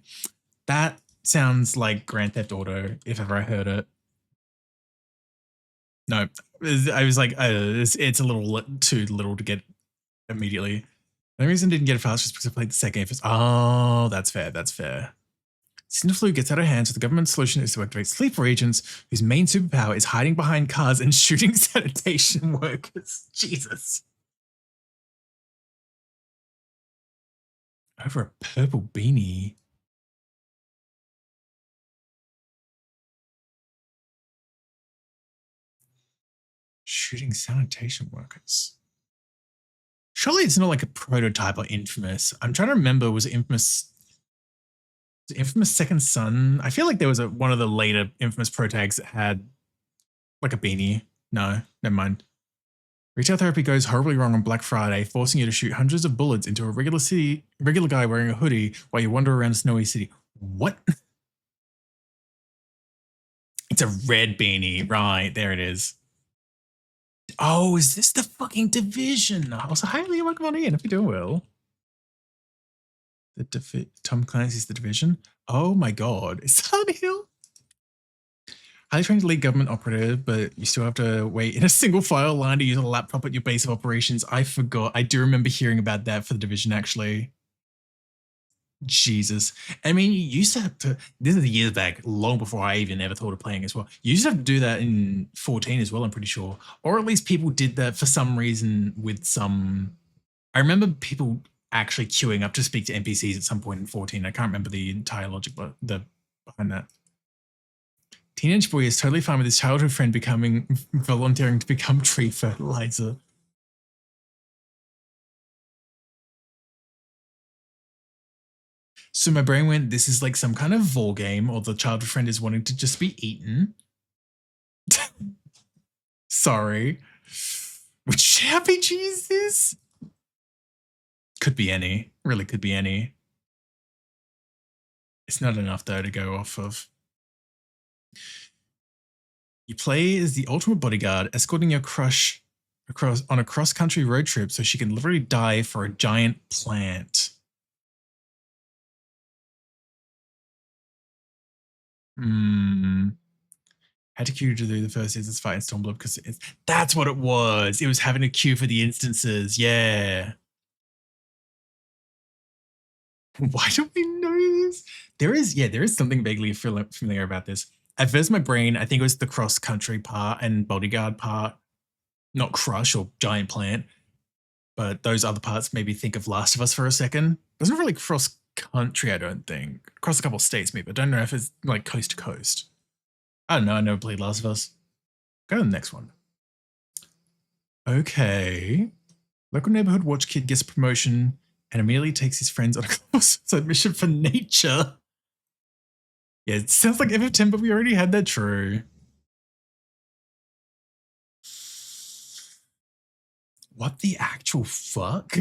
That sounds like Grand Theft Auto, if ever I heard it. No, I was like, it's a little too little to get immediately. The only reason I didn't get it fast was because I played the second game first. Oh, that's fair. That's fair. Seasonal flu gets out of hand, so the government's solution is to activate sleeper agents whose main superpower is hiding behind cars and shooting sanitation workers. Jesus. Over a purple beanie. Shooting sanitation workers. Surely it's not like a prototype or Infamous. I'm trying to remember, was it Infamous? Was it Infamous Second Son? I feel like there was one of the later Infamous pro tags that had like a beanie. No, never mind. Retail therapy goes horribly wrong on Black Friday, forcing you to shoot hundreds of bullets into a regular guy wearing a hoodie while you wander around a snowy city. What? It's a red beanie. Right, there it is. Oh, is this the fucking Division? Oh, so highly welcome on in if you're doing well. Tom Clancy's The Division. Oh my god, is Silent Hill? Highly trained lead government operative, but you still have to wait in a single file line to use a laptop at your base of operations. I forgot. I do remember hearing about that for The Division, actually. Jesus. I mean, you used to have to, this is years back, long before I even ever thought of playing as well. You used to have to do that in 14 as well, I'm pretty sure. Or at least people did that for some reason with some, I remember people actually queuing up to speak to NPCs at some point in 14. I can't remember the entire logic behind that. Teenage boy is totally fine with his childhood friend volunteering to become tree fertilizer. So my brain went, this is like some kind of vor game, or the childhood friend is wanting to just be eaten. Sorry. Which RPG is this? Could be any. Really could be any. It's not enough though to go off of. You play as the ultimate bodyguard, escorting your crush on a cross-country road trip so she can literally die for a giant plant. Had to queue to do the first instance fight in Stormblood because that's what it was. It was having to queue for the instances. Yeah. Why don't we know this? There is something vaguely familiar about this. At first, my brain, I think it was the cross-country part and bodyguard part, not crush or giant plant, but those other parts made me think of Last of Us for a second. It wasn't really cross-country, I don't think. Across a couple of states, maybe. I don't know if it's like coast to coast. I don't know. I never played Last of Us. Go to the next one. Okay. Local neighborhood watch kid gets a promotion and immediately takes his friends on a close-side mission for nature. Yeah, it sounds like FF10, but we already had that true. What the actual fuck?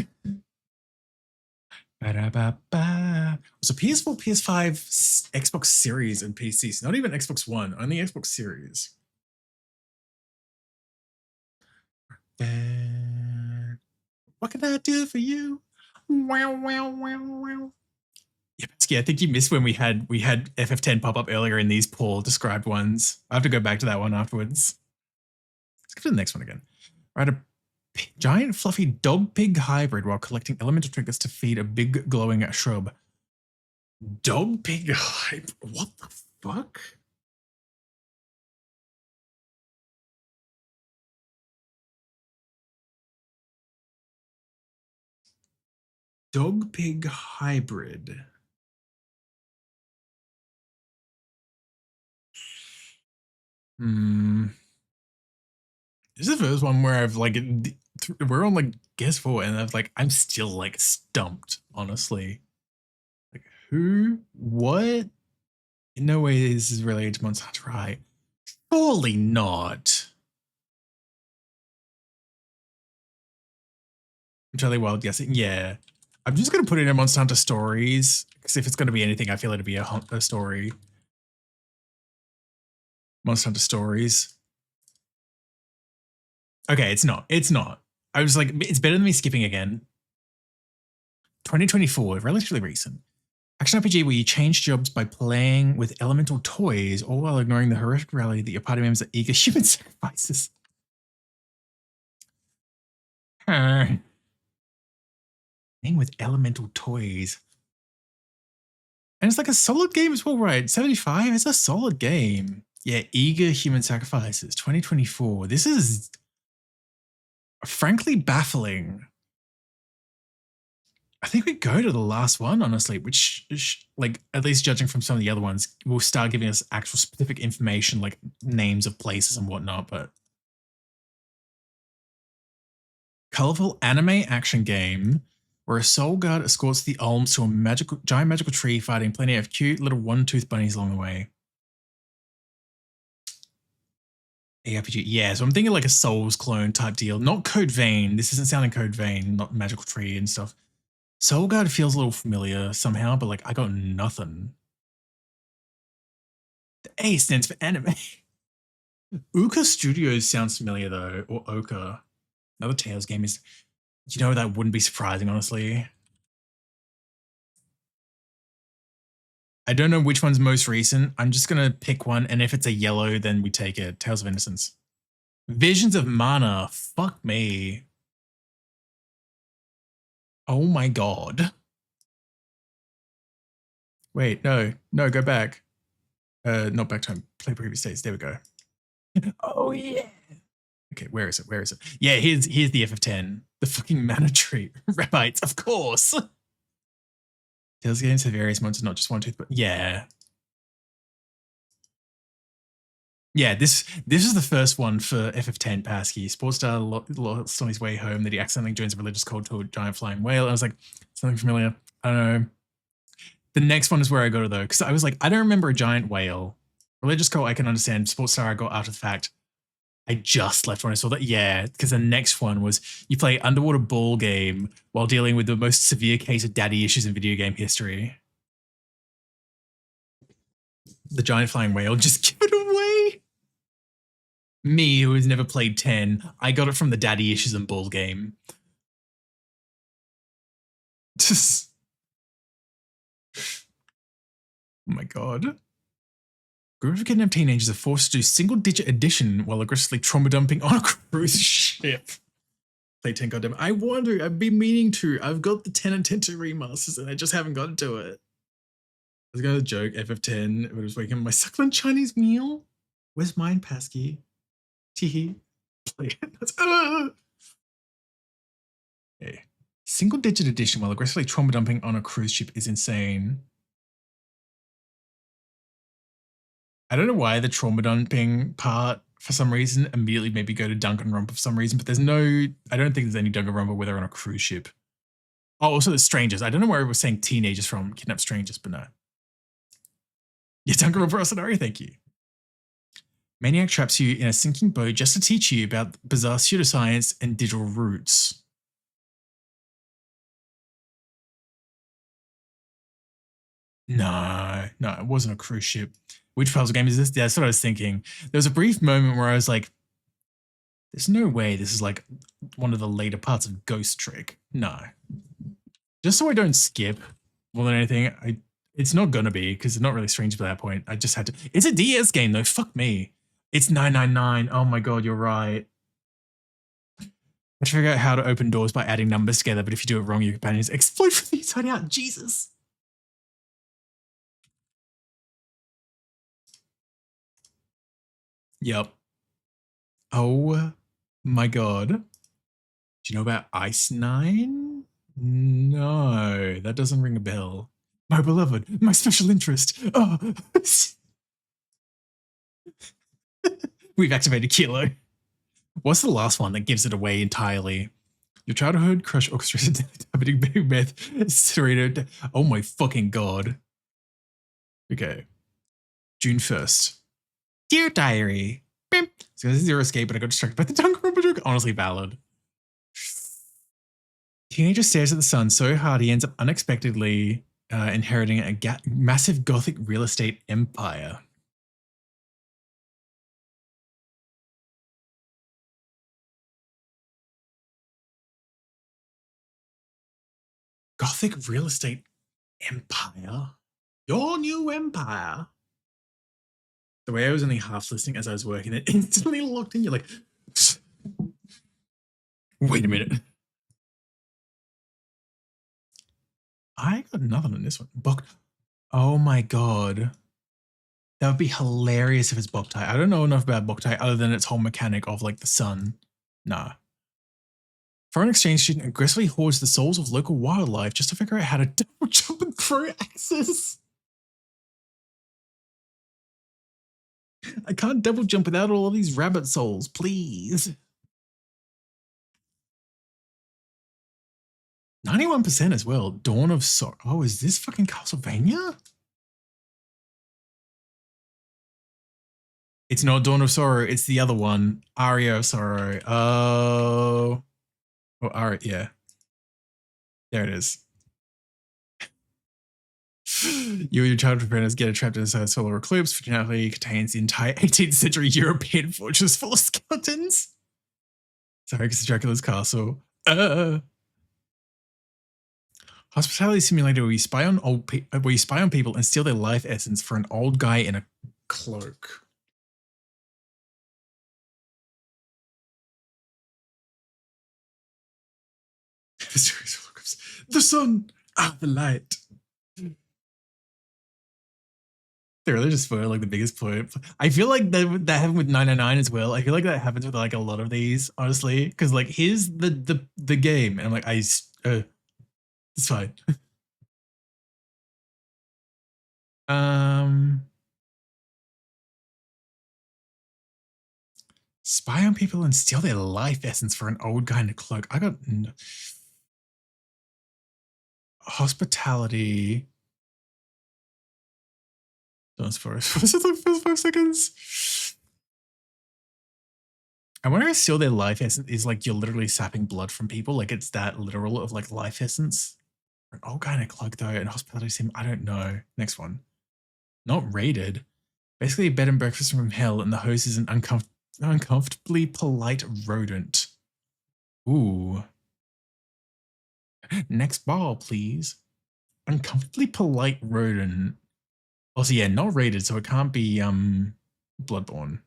Ba-da-ba-ba. So PS4, PS5, Xbox Series, and PCs. Not even Xbox One, only Xbox Series. What can I do for you? Wow, wow, wow, wow. Yeah, I think you missed when we had FF10 pop up earlier in these poor described ones. I have to go back to that one afterwards. Let's go to the next one again. Right, giant fluffy dog-pig hybrid while collecting elemental trinkets to feed a big glowing shrub. Dog-pig hybrid? What the fuck? Dog-pig hybrid. This is the first one where I've like, we're on like guess 4 and I've like, I'm still like stumped, honestly. Like who, what? In no way this is related to Monster Hunter, right? Surely not. I'm totally wild guessing. Yeah. I'm just going to put it in Monster Hunter Stories, because if it's going to be anything, I feel it'd be a story. Monster Hunter Stories. Okay, it's not. It's not. I was like, it's better than me skipping again. 2024, relatively recent. Action RPG where you change jobs by playing with elemental toys, all while ignoring the horrific reality that your party members are eager human sacrifices. Playing with elemental toys. And it's like a solid game as well, right? 75 is a solid game. Yeah, eager human sacrifices, 2024. This is frankly baffling. I think we go to the last one, honestly, which, like, at least judging from some of the other ones, will start giving us actual specific information, like names of places and whatnot, but... Colorful anime action game where a soul guard escorts the alms to a giant magical tree, fighting plenty of cute little one-tooth bunnies along the way. ARPG, yeah, so I'm thinking like a Souls clone type deal, not Code Vein. This isn't sounding Code Vein, not Magical Tree and stuff. Soul Guard feels a little familiar somehow, but like I got nothing. The A stands for anime. 𝓬𝓱𝓲𝓵𝓵 Studios sounds familiar though, or 𝓬𝓱𝓲. Another Tales game is, you know, that wouldn't be surprising, honestly. I don't know which one's most recent. I'm just going to pick one, and if it's a yellow, then we take it. Tales of Innocence. Visions of Mana. Fuck me. Oh my god. Wait, no, go back. Not back to home. Play previous states. There we go. Oh yeah. Okay, where is it? Where is it? Yeah, here's the FF10. The fucking mana tree. Rabites, of course. Tales games have various monsters, not just one tooth, but yeah. Yeah, this is the first one for FF10 Pasky. Sports star lost on his way home that he accidentally joins a religious cult to a giant flying whale. And I was like, something familiar. I don't know. The next one is where I got it though, because I was like, I don't remember a giant whale. Religious cult, I can understand. Sports star, I got after the fact. I just left when I saw that. Yeah, because the next one was you play underwater ball game while dealing with the most severe case of daddy issues in video game history. The giant flying whale, just give it away. Me, who has never played 10, I got it from the daddy issues in ball game. Just... Oh my god. Group of kidnapped teenagers are forced to do single-digit addition while aggressively trauma dumping on a cruise ship. Play 10 goddamn. I wonder, I've been meaning to. I've got the 10 and 10 2 remasters and I just haven't gotten to it. I was gonna joke FF10, but I was waking up my succulent Chinese meal. Where's mine, Pasky? Teehee. Play it. That's, Okay. Single-digit addition while aggressively trauma dumping on a cruise ship is insane. I don't know why the trauma dumping part, for some reason, immediately made me go to Danganronpa for some reason, but there's no, I don't think there's any Danganronpa where they're on a cruise ship. Oh, also there's strangers. I don't know where I was saying teenagers from, kidnapped strangers, but no. Yeah, Danganronpa scenario, thank you. Maniac traps you in a sinking boat just to teach you about bizarre pseudoscience and digital roots. No, it wasn't a cruise ship. Which puzzle game is this? Yeah, that's what I was thinking. There was a brief moment where I was like, there's no way this is like one of the later parts of Ghost Trick. No. Just so I don't skip more than anything, it's not gonna be, because it's not really strange by that point. I just had to. It's a DS game though, fuck me. It's 999. Oh my god, you're right. I figure out how to open doors by adding numbers together, but if you do it wrong, your companions explode from the inside out. Jesus. Yep. Oh my god. Do you know about Ice 9? No, that doesn't ring a bell. My beloved, my special interest. Oh. We've activated Kilo. What's the last one that gives it away entirely? Your childhood crush orchestrated happening big meth. Serrated. Oh my fucking god. Okay. June 1st. Dear Diary. Bim. So this is your escape, but I got distracted by the Danganronpa joke. Honestly valid. Teenager stares at the sun so hard he ends up unexpectedly inheriting a massive gothic real estate empire. Gothic real estate empire? Your new empire? The way I was only half listening as I was working, it instantly locked in. You're like, wait a minute. I got nothing on this one. Oh my god. That would be hilarious if it's Boktai. I don't know enough about Boktai other than its whole mechanic of like the sun. Nah. Foreign exchange student aggressively hoards the souls of local wildlife just to figure out how to double jump and throw axes. I can't double jump without all of these rabbit souls, please. 91% as well. Dawn of Sorrow. Oh, is this fucking Castlevania? It's not Dawn of Sorrow, it's the other one. Aria of Sorrow. Oh. Oh, Aria, yeah. There it is. You and your childhood friends get trapped inside a solar eclipse, which now contains the entire 18th century European fortress full of skeletons. Sorry, because Dracula's castle. Hospitality simulator where you spy on people and steal their life essence for an old guy in a cloak. The sun, the light. They really just spoil like the biggest point. I feel like that happened with 999 as well. I feel like that happens with like a lot of these, honestly, because like here's the game, and I'm like, it's fine. Spy on people and steal their life essence for an old guy in a cloak. I got hospitality. Don't spoil. Was it like first 5 seconds? I wonder if steal their life essence is like you're literally sapping blood from people. Like it's that literal of like life essence. An old guy in a cloak though, and hospitality sim. I don't know. Next one. Not rated. Basically a bed and breakfast from hell, and the host is an uncomfortably polite rodent. Ooh. Next bar, please. Uncomfortably polite rodent. Also, yeah, not rated, so it can't be Bloodborne.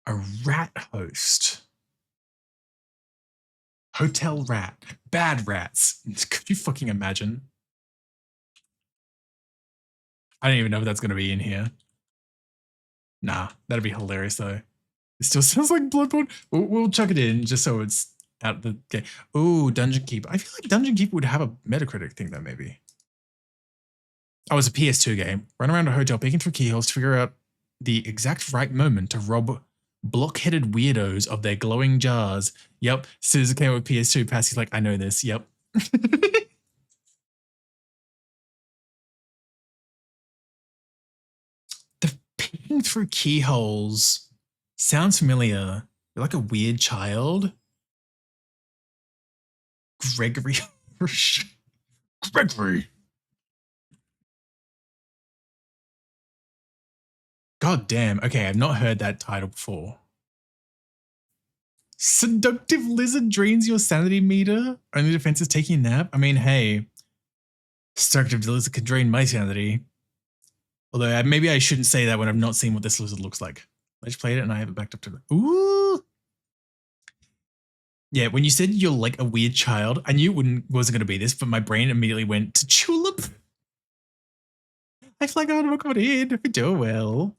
A rat host. Hotel rat. Bad rats. Could you fucking imagine? I don't even know if that's going to be in here. Nah, that'd be hilarious though. It still sounds like Bloodborne. We'll chuck it in just so it's out the game. Ooh, Dungeon Keeper. I feel like Dungeon Keeper would have a Metacritic thing though, maybe. Oh, it's a PS2 game. Run around a hotel peeking through keyholes to figure out the exact right moment to rob block-headed weirdos of their glowing jars. Yep. As soon as it came out with PS2, Passy's like, I know this. Yep. The peeking through keyholes sounds familiar. You're like a weird child. Gregory. Gregory. God damn. Okay, I've not heard that title before. Seductive lizard drains your sanity meter. Only defense is taking a nap. I mean, hey, seductive lizard can drain my sanity. Although maybe I shouldn't say that when I've not seen what this lizard looks like. I just played it and I have it backed up to the... Ooh! Yeah, when you said you're like a weird child, I knew it wasn't going to be this, but my brain immediately went to Tulip. I feel like I'm coming in. We do well.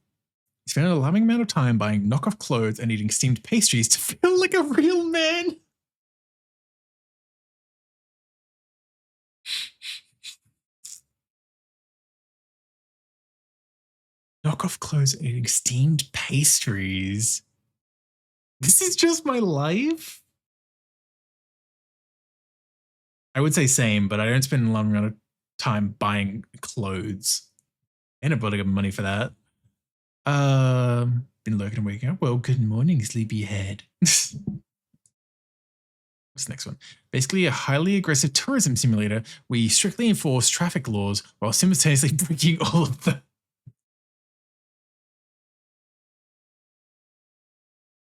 He spent an alarming amount of time buying knockoff clothes and eating steamed pastries to feel like a real man. Knockoff clothes and eating steamed pastries. This is just my life. I would say same, but I don't spend a long amount of time buying clothes. And a lot of money for that. Been lurking and waking up. Well, good morning, sleepyhead. What's the next one? Basically a highly aggressive tourism simulator where you strictly enforce traffic laws while simultaneously breaking all of them.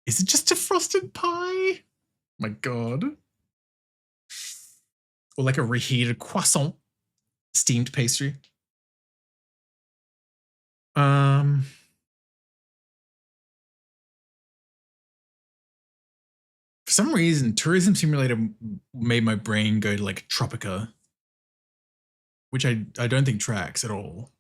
Is it just a frosted pie? My God. Or like a reheated croissant. Steamed pastry. For some reason, Tourism Simulator made my brain go to like Tropica, which I don't think tracks at all.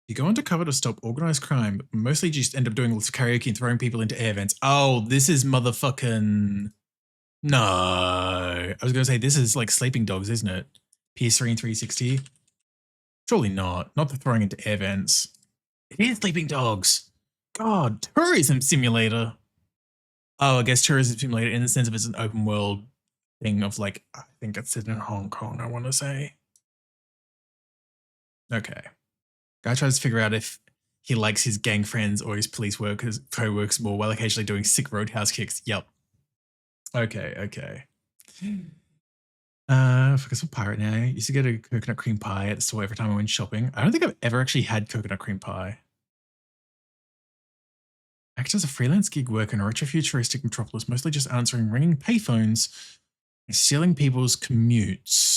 You go undercover to stop organized crime, but mostly just end up doing lots of karaoke and throwing people into air vents. Oh, this is motherfucking... No. I was going to say, this is like Sleeping Dogs, isn't it? PS3 and 360? Surely not. Not the throwing into air vents. It is Sleeping Dogs. God, Tourism Simulator. Oh, I guess Tourism Simulator in the sense of it's an open world thing of like, I think it's in Hong Kong, I want to say. Okay. Guy tries to figure out if he likes his gang friends or his police workers, co-workers more while occasionally doing sick roadhouse kicks. Yep. Okay. Focus on pirate now. I used to get a coconut cream pie at the store every time I went shopping. I don't think I've ever actually had coconut cream pie. Acts as a freelance gig worker in a retrofuturistic metropolis, mostly just answering ringing payphones and stealing people's commutes.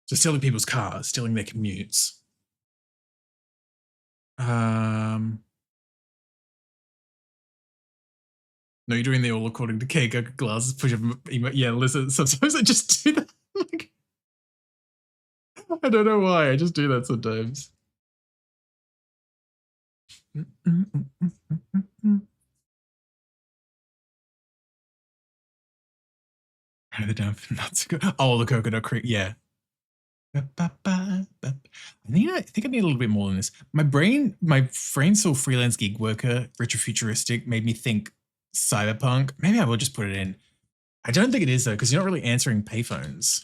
So stealing people's cars, stealing their commutes. No, you're doing the all according to cake, glasses, push up, yeah, listen, sometimes I just do that. Like, I don't know why, I just do that sometimes. How the damn nuts go? Oh, the coconut cream, yeah. I think I need a little bit more than this. My brain saw freelance gig worker, retrofuturistic, made me think cyberpunk. Maybe I will just put it in. I don't think it is though, because you're not really answering payphones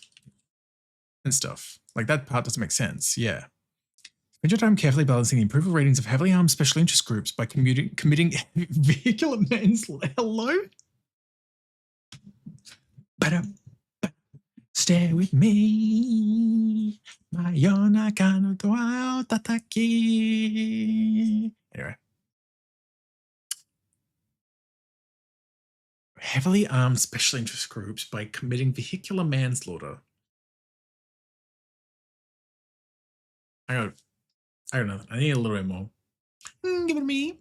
and stuff. Like that part doesn't make sense. Yeah. Spend your time carefully balancing the approval ratings of heavily armed special interest groups by committing vehicular manslaughter. Hello? Stay with me. Anyway. Heavily armed special interest groups by committing vehicular manslaughter. I don't know. I need a little bit more. Give it to me.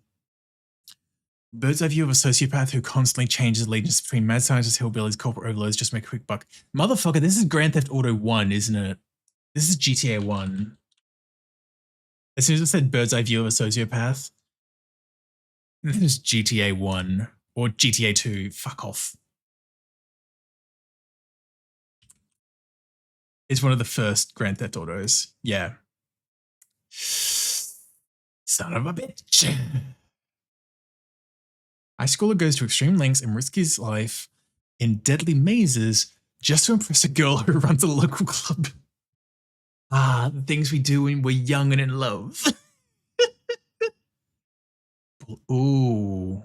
Bird's eye view of a sociopath who constantly changes allegiance between mad scientists, hillbillies, corporate overlords just to make a quick buck. Motherfucker, this is Grand Theft Auto 1, isn't it? This is GTA 1. As soon as I said bird's eye view of a sociopath, this is GTA 1 or GTA 2. Fuck off. It's one of the first Grand Theft Autos. Yeah. Son of a bitch. High schooler goes to extreme lengths and risks his life in deadly mazes just to impress a girl who runs a local club. Ah, the things we do when we're young and in love. Ooh.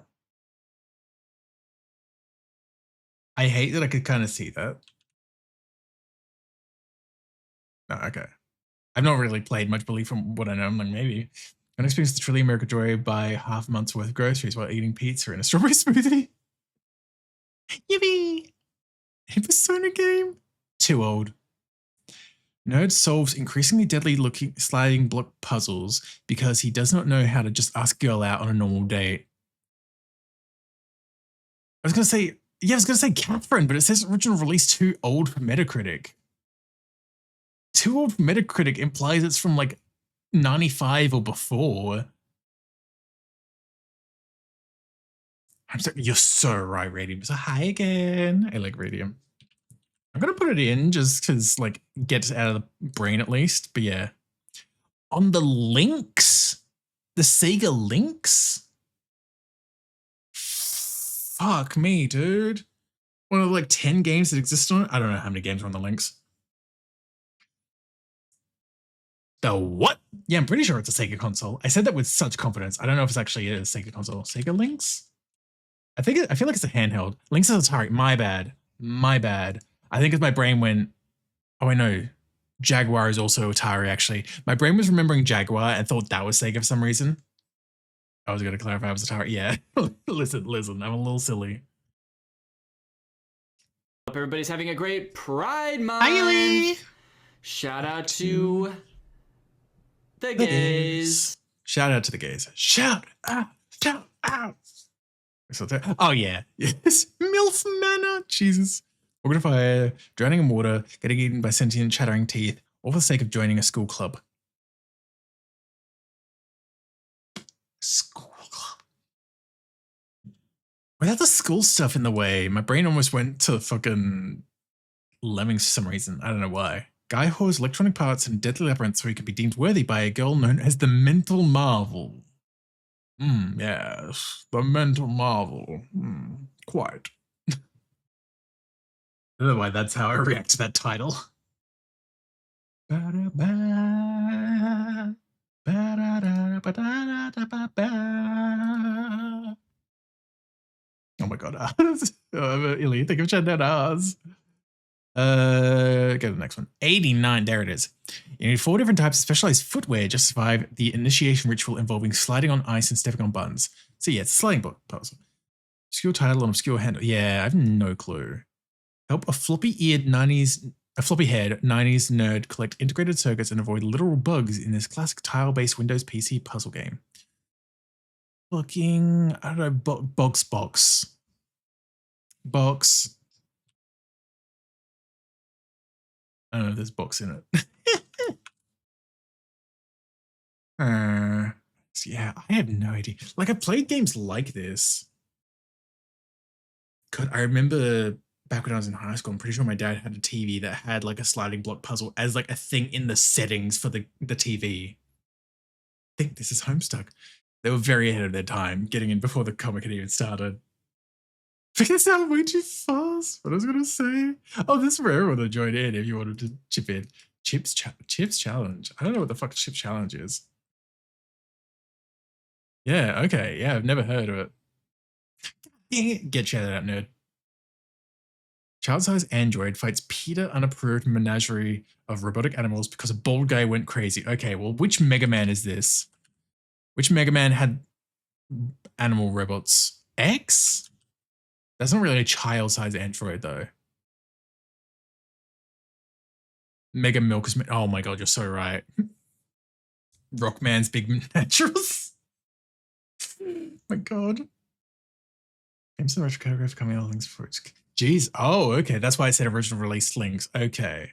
I hate that I could kind of see that. Oh, okay. I've not really played much Bully from what I know. I'm like, maybe. I experienced the truly American joy by half a month's worth of groceries while eating pizza and a strawberry smoothie. Yippee! A Persona game? Too old. Nerd solves increasingly deadly looking sliding block puzzles because he does not know how to just ask girl out on a normal date. I was going to say, yeah, I was going to say Catherine, but it says original release too old for Metacritic. Too old for Metacritic implies it's from like 95 or before. I'm sorry, you're so right, Radium. So hi again. I like Radium. I'm going to put it in just because, like, get it out of the brain at least. But yeah. On the links, the Sega links. Fuck me, dude. One of like 10 games that exist on it. I don't know how many games are on the links. The what? Yeah, I'm pretty sure it's a Sega console. I said that with such confidence. I don't know if it's actually a Sega console. Sega links? I feel like it's a handheld. Links is Atari. My bad. My bad. I think as my brain went, oh, I know. Jaguar is also Atari, actually. My brain was remembering Jaguar and thought that was Sega for some reason. I was going to clarify it was Atari. Yeah. listen. I'm a little silly. Hope everybody's having a great Pride Month. Hi, Shout out to the gays. Shout out to the gays. Shout out. Shout out. Oh, yeah. Yes. MILF Manor. Jesus. Walking to fire, drowning in water, getting eaten by sentient chattering teeth, all for the sake of joining a school club. School club. Without the school stuff in the way, my brain almost went to fucking Lemmings for some reason. I don't know why. Guy hoards electronic parts and deadly labyrinths so he could be deemed worthy by a girl known as the Mental Marvel. Yes. The Mental Marvel. Quite. I don't know why that's how I react to that title. Oh my god. Illy, think of 𝓱𝓸𝓾𝓻𝓼. Go to the next one. 89. There it is. You need 4 different types of specialized footwear just to survive the initiation ritual involving sliding on ice and stepping on buns. So yeah, it's a sliding puzzle. Obscure title and obscure handle. Yeah, I have no clue. Help a floppy-haired 90s nerd collect integrated circuits and avoid literal bugs in this classic tile-based Windows PC puzzle game. Fucking, I don't know, box. I don't know if there's box in it. So yeah, I have no idea. Like, I played games like this. God, I remember back when I was in high school, I'm pretty sure my dad had a TV that had like a sliding block puzzle as like a thing in the settings for the TV. I think this is Homestuck. They were very ahead of their time, getting in before the comic had even started. Because I'm way too fast. What I was gonna say? Oh, this is for everyone to join in if you wanted to chip in. Chips challenge. I don't know what the fuck Chips challenge is. Yeah, okay. Yeah, I've never heard of it. Get shouted out, nerd. Child-sized android fights Peter unapproved menagerie of robotic animals because a bald guy went crazy. Okay, well, which Mega Man is this? Which Mega Man had animal robots? X? That's not really a child-sized android, though. Mega Milk is... Oh my god, you're so right. Rockman's Big Naturals? My god. Games and retro category coming all things for its... Jeez. Oh, okay. That's why I said original release links. Okay.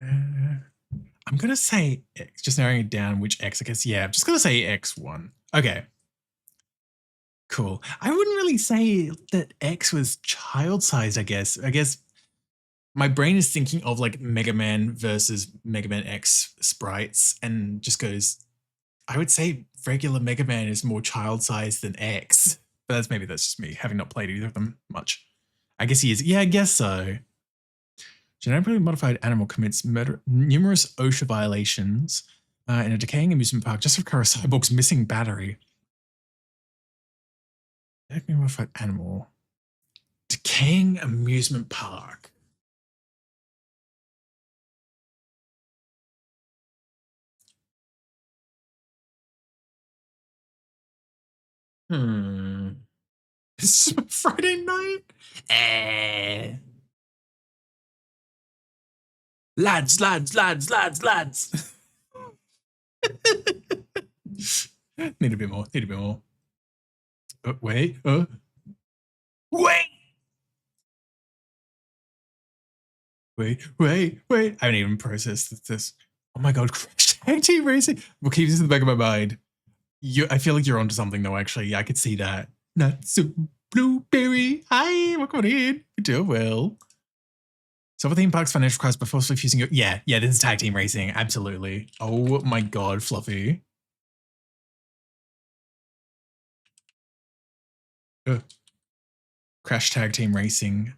I'm going to say X. Just narrowing it down which X, I guess. Yeah, I'm just going to say X1. Okay. Cool. I wouldn't really say that X was child-sized, I guess. I guess my brain is thinking of like Mega Man versus Mega Man X sprites and just goes, I would say regular Mega Man is more child-sized than X. But maybe that's just me, having not played either of them much. I guess he is. Yeah, I guess so. Genetically modified animal commits numerous OSHA violations in a decaying amusement park just to recover a cyborg's missing battery. Genetically modified animal. Decaying amusement park. This is my Friday night. Lads. Need a bit more. Wait. Wait. I haven't even processed this. Oh my god, Crash Tag Team Racing. We'll keep this in the back of my mind. I feel like you're onto something though, actually. Yeah, I could see that. Not so blueberry. Hi, welcome in. You're doing well. So for theme parks financial crisis before fusing your yeah, this is tag team racing. Absolutely. Oh my god, Fluffy. Crash Tag Team Racing.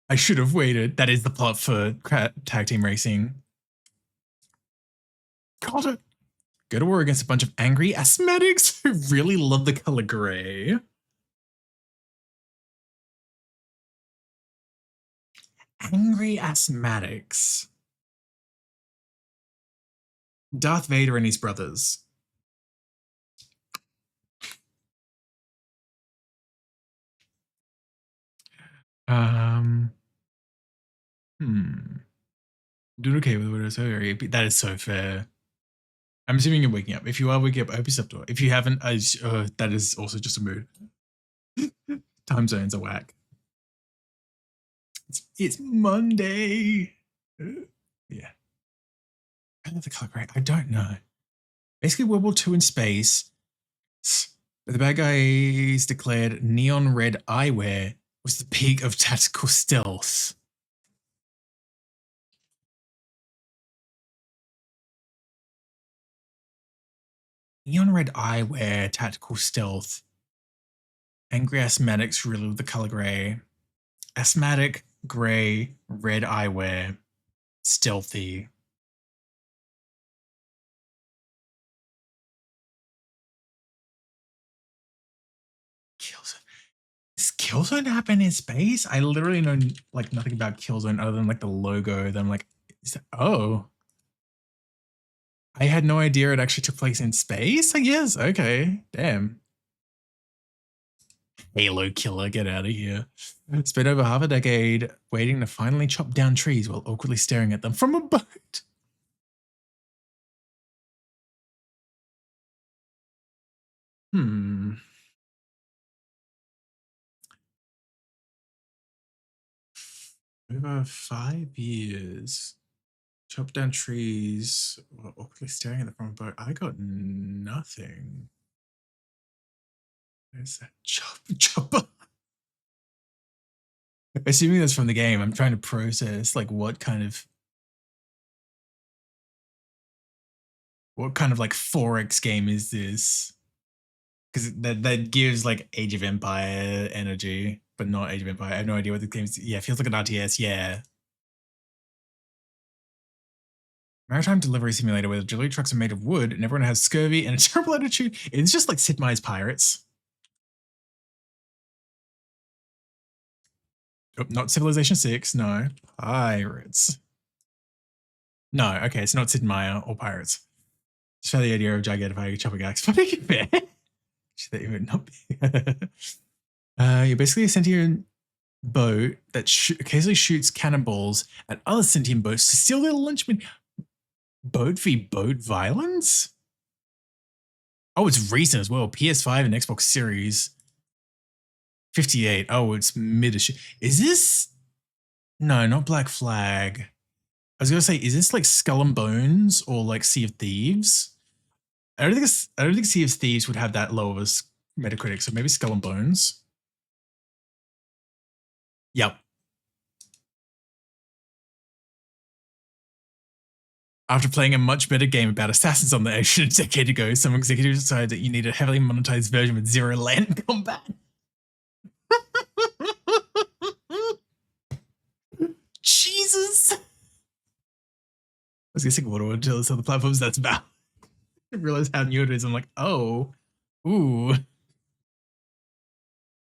I should have waited. That is the plot for Tag Team Racing. Got it. Go to war against a bunch of angry asthmatics who really love the color gray. Angry asthmatics. Darth Vader and his brothers. Doing okay with what I say. That is so fair. I'm assuming you're waking up. If you are waking up, I hope you slept well. If you haven't, that is also just a mood. Time zones are whack. It's Monday. Yeah. I love the color gray. I don't know. Basically, World War II in space. The bad guys declared neon red eyewear was the peak of tactical stealth. Neon red eyewear, tactical stealth. Angry asthmatics really with the color gray. Asthmatic, gray, red eyewear, stealthy. Killzone. Does Killzone happen in space? I literally know like nothing about Killzone other than like the logo. Then I'm like, oh. I had no idea it actually took place in space, I guess. Okay, damn. Halo killer, get out of here. Spent over half a decade waiting to finally chop down trees while awkwardly staring at them from a boat. Over 5 years. Chop down trees while awkwardly staring at them from a boat. I got nothing. Where's that chopper? Assuming that's from the game, I'm trying to process like what kind of like 4X game is this? Because that gives like Age of Empire energy, but not Age of Empire. I have no idea what the game's. Yeah, it feels like an RTS. Yeah. Maritime delivery simulator where the delivery trucks are made of wood and everyone has scurvy and a terrible attitude. It's just like Sid Meier's Pirates. Oh, not Civilization 6, no. Pirates. No, okay, it's not Sid Meier or Pirates. Just found the idea of gigantifying chopping axe. But fair. That would not be. You're basically a sentient boat that occasionally shoots cannonballs at other sentient boats to steal their lunchmeat. Boat v boat violence? Oh, it's recent as well. PS5 and Xbox Series. 58. Oh, it's mid-ish. Is this? No, not Black Flag. I was gonna say, is this like Skull and Bones or like Sea of Thieves? I don't think Sea of Thieves would have that low of a Metacritic, so maybe Skull and Bones. Yep. After playing a much better game about assassins on the ocean a decade ago, some executives decided that you need a heavily monetized version with zero land combat. Jesus. I was guessing what until it's on the platforms that's about. I realized how new it is. I'm like, oh, ooh.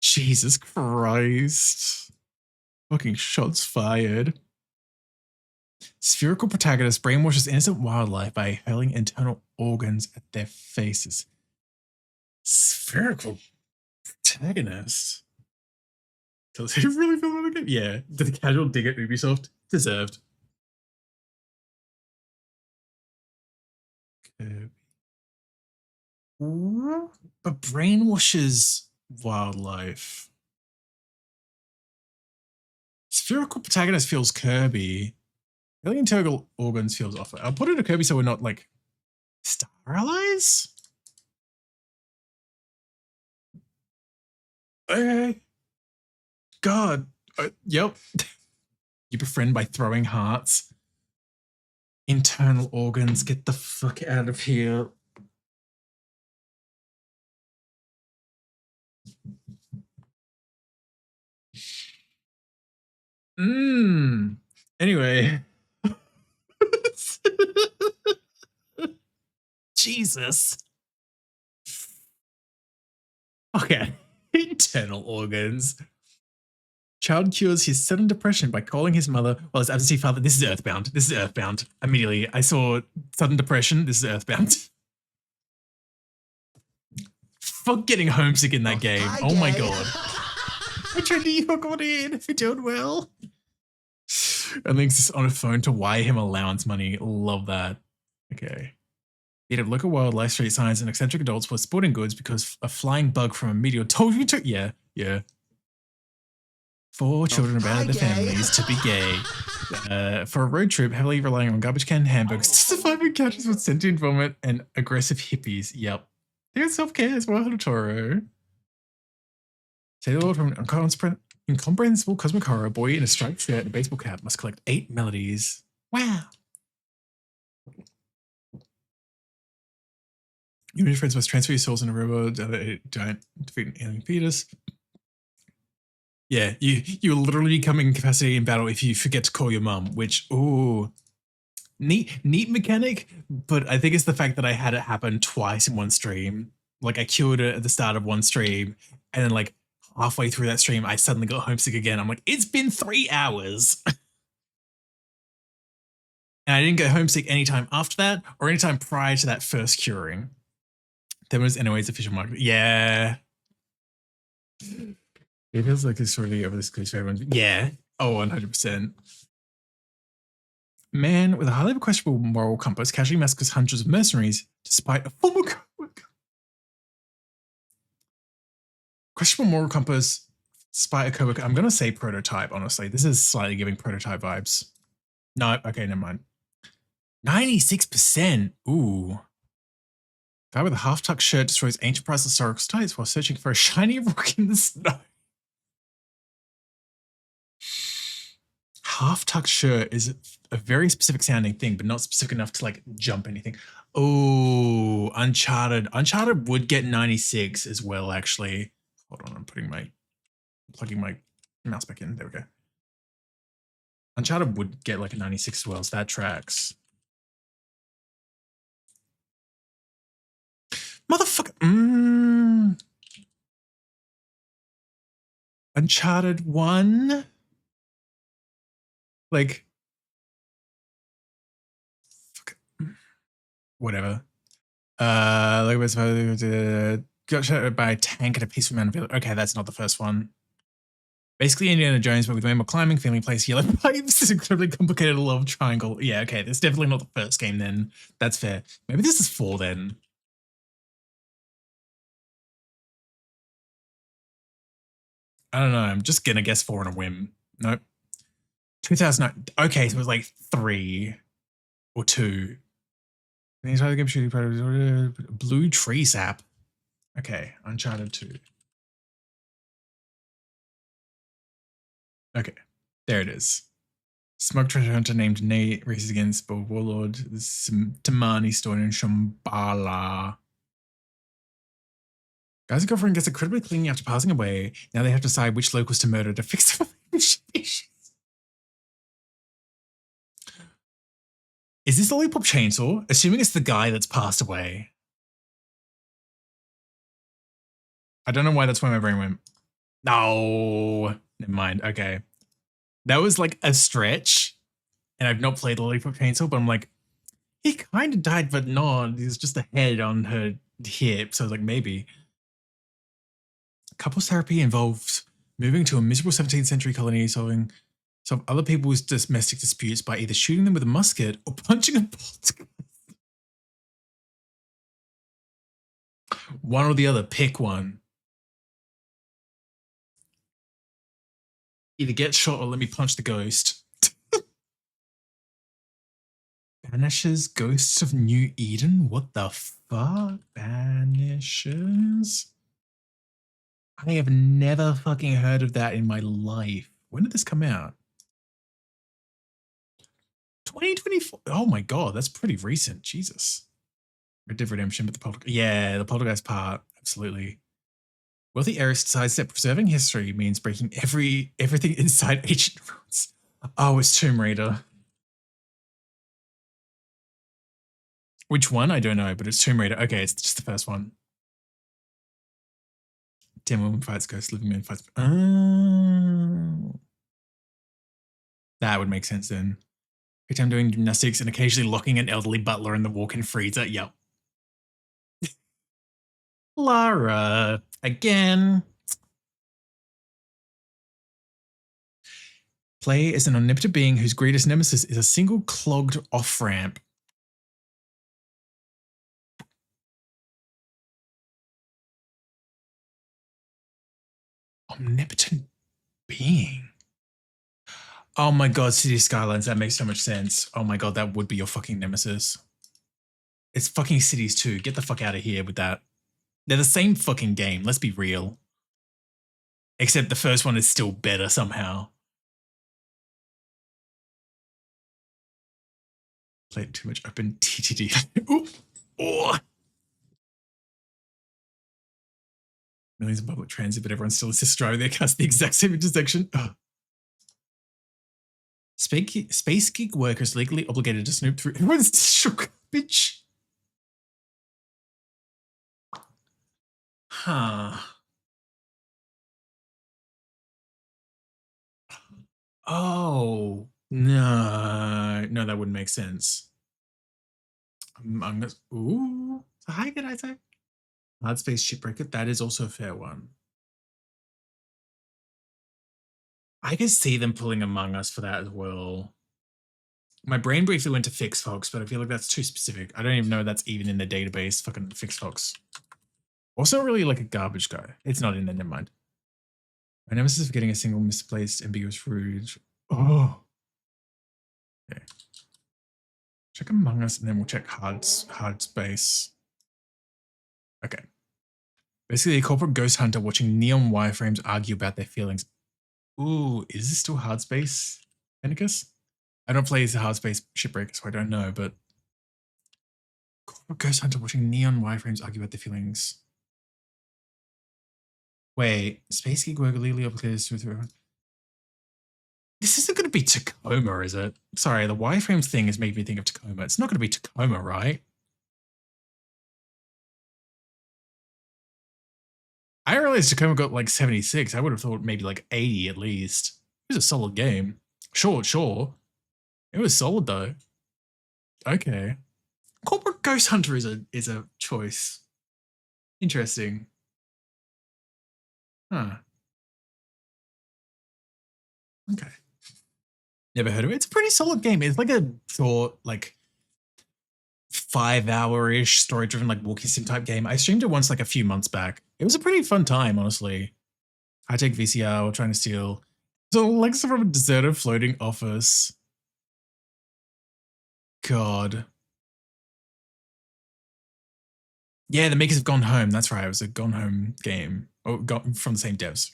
Jesus Christ. Fucking shots fired. Spherical protagonist brainwashes innocent wildlife by hurling internal organs at their faces. Spherical protagonist. Does he really feel like it? Yeah. Did the casual dig at Ubisoft? Deserved. Ooh, but brainwashes wildlife. Spherical protagonist feels Kirby. Alien internal organs feels off. I'll put it to Kirby so we're not like Star Allies? Okay. God. Yep. You befriend by throwing hearts. Internal organs. Get the fuck out of here. Anyway. Jesus. Okay. Internal organs. Child cures his sudden depression by calling his mother while his absentee father. This is Earthbound. This is Earthbound. Immediately, I saw sudden depression. This is Earthbound. Fuck getting homesick in that game. Oh my god. I tried to hook on in if you're doing well. And links this on a phone to wire him allowance money. Love that. Okay. He'd have local wildlife, street signs, and eccentric adults for sporting goods because a flying bug from a meteor told you to. Yeah. 4 children abandoned their families to be gay. For a road trip, heavily relying on garbage can hamburgers to survive encounters with sentient vomit and aggressive hippies. Yep. There's self-care as well, Toro. Say the Lord from an incomprehensible cosmic horror, boy in a striped shirt and a baseball cap must collect 8 melodies. Wow. You and your friends must transfer your souls in a robot, giant defeat an alien fetus. Yeah, you literally become incapacitated in battle if you forget to call your mum, which, ooh, neat mechanic, but I think it's the fact that I had it happen twice in one stream. Like, I cured it at the start of one stream, and then, like, halfway through that stream, I suddenly got homesick again. I'm like, it's been 3 hours. And I didn't get homesick anytime after that, or anytime prior to that first curing. There was anyways official market. Yeah. It feels like it's really over this cliche for everyone. Yeah. Oh, 100%. Man with a highly questionable moral compass casually massacres hundreds of mercenaries despite a formal questionable moral compass despite a coworker. I'm going to say prototype, honestly. This is slightly giving prototype vibes. No, okay, never mind. 96%. Ooh. Guy with a half-tucked shirt destroys ancient priceless historical sites while searching for a shiny rock in the snow. Half-tucked shirt is a very specific sounding thing, but not specific enough to like jump anything. Oh, Uncharted. Uncharted would get 96 as well, actually. Hold on, I'm plugging my mouse back in. There we go. Uncharted would get like a 96 as well, so that tracks. Motherfucker. Uncharted 1. Like, whatever. Got shot by a tank at a peaceful mountain village. Okay, that's not the first one. Basically Indiana Jones, but with way more climbing, family place, yellow pipes, incredibly complicated love triangle. Yeah, okay, that's definitely not the first game then. That's fair. Maybe this is 4 then. I don't know. I'm just gonna guess 4 on a whim. Nope. 2009. Okay, so it was like 3 or 2. Blue Tree Sap. Okay, Uncharted 2. Okay, there it is. Smug treasure hunter named Nate races against the warlord Tamani stored in Shambhala. Guy's girlfriend gets incredibly clingy after passing away. Now they have to decide which locals to murder to fix the species. Is this Lollipop Chainsaw? Assuming it's the guy that's passed away. I don't know why that's where my brain went. No, never mind. Okay. That was like a stretch. And I've not played Lollipop Chainsaw, but I'm like, he kind of died, but not. He's just a head on her hip. So I was like, maybe. Couples therapy involves moving to a miserable 17th century colony, solve other people's domestic disputes by either shooting them with a musket or punching a poltergeist. One or the other, pick one. Either get shot or let me punch the ghost. Banishes Ghosts of New Eden? What the fuck? Banishes? I have never fucking heard of that in my life. When did this come out? 2024. Oh my god, that's pretty recent. Jesus. Red Dead Redemption, but the poltergeist part, absolutely. Wealthy heiress decides that preserving history means breaking everything inside ancient ruins. Oh, it's Tomb Raider. Which one? I don't know, but it's Tomb Raider. Okay, it's just the first one. Dead woman fights ghosts, living man fights. Oh. That would make sense then. Every time doing gymnastics and occasionally locking an elderly butler in the walk-in freezer. Yep. Lara. Again. Play as an omnipotent being whose greatest nemesis is a single clogged off-ramp. Omnipotent being. Oh my god, City Skylines, that makes so much sense. Oh my god, that would be your fucking nemesis. It's fucking Cities 2. Get the fuck out of here with that. They're the same fucking game, let's be real. Except the first one is still better somehow. Played too much open TTD. Ooh. Oh. Millions of public transit, but everyone still insists driving their cars the exact same intersection. Ugh. Space geek workers legally obligated to snoop through everyone's shook, bitch. Huh. Oh, no, that wouldn't make sense. I'm gonna, ooh, so hi, good Isaac. Hard space shipbreaker, that is also a fair one. I could see them pulling Among Us for that as well. My brain briefly went to Fix Fox, but I feel like that's too specific. I don't even know that's even in the database, fucking Fix Fox. Also really like a garbage guy. It's not in there, never mind. My nemesis is getting a single misplaced ambiguous rouge. Oh. Okay. Check Among Us and then we'll check hard space. Okay. Basically a corporate ghost hunter watching neon wireframes argue about their feelings. Ooh, is this still hard space, Penicus? I don't play as a hard space shipbreaker, so I don't know, but corporate ghost hunter watching neon wireframes argue about their feelings. Wait, Space Geek worker legally obligated through. This isn't going to be Tacoma, is it? Sorry, the wireframes thing has made me think of Tacoma. It's not going to be Tacoma, right? I realized Tacoma got like 76. I would have thought maybe like 80 at least. It was a solid game. Sure. It was solid though. Okay. Corporate Ghost Hunter is a choice. Interesting. Huh. Okay. Never heard of it. It's a pretty solid game. It's like a short, like 5-hour-ish story-driven, like walking sim type game. I streamed it once like a few months back. It was a pretty fun time, honestly. High-tech VCR, trying to steal. So Alexa from a deserted floating office. God. Yeah, the makers of Gone Home. That's right. It was a Gone Home game. Oh, from the same devs.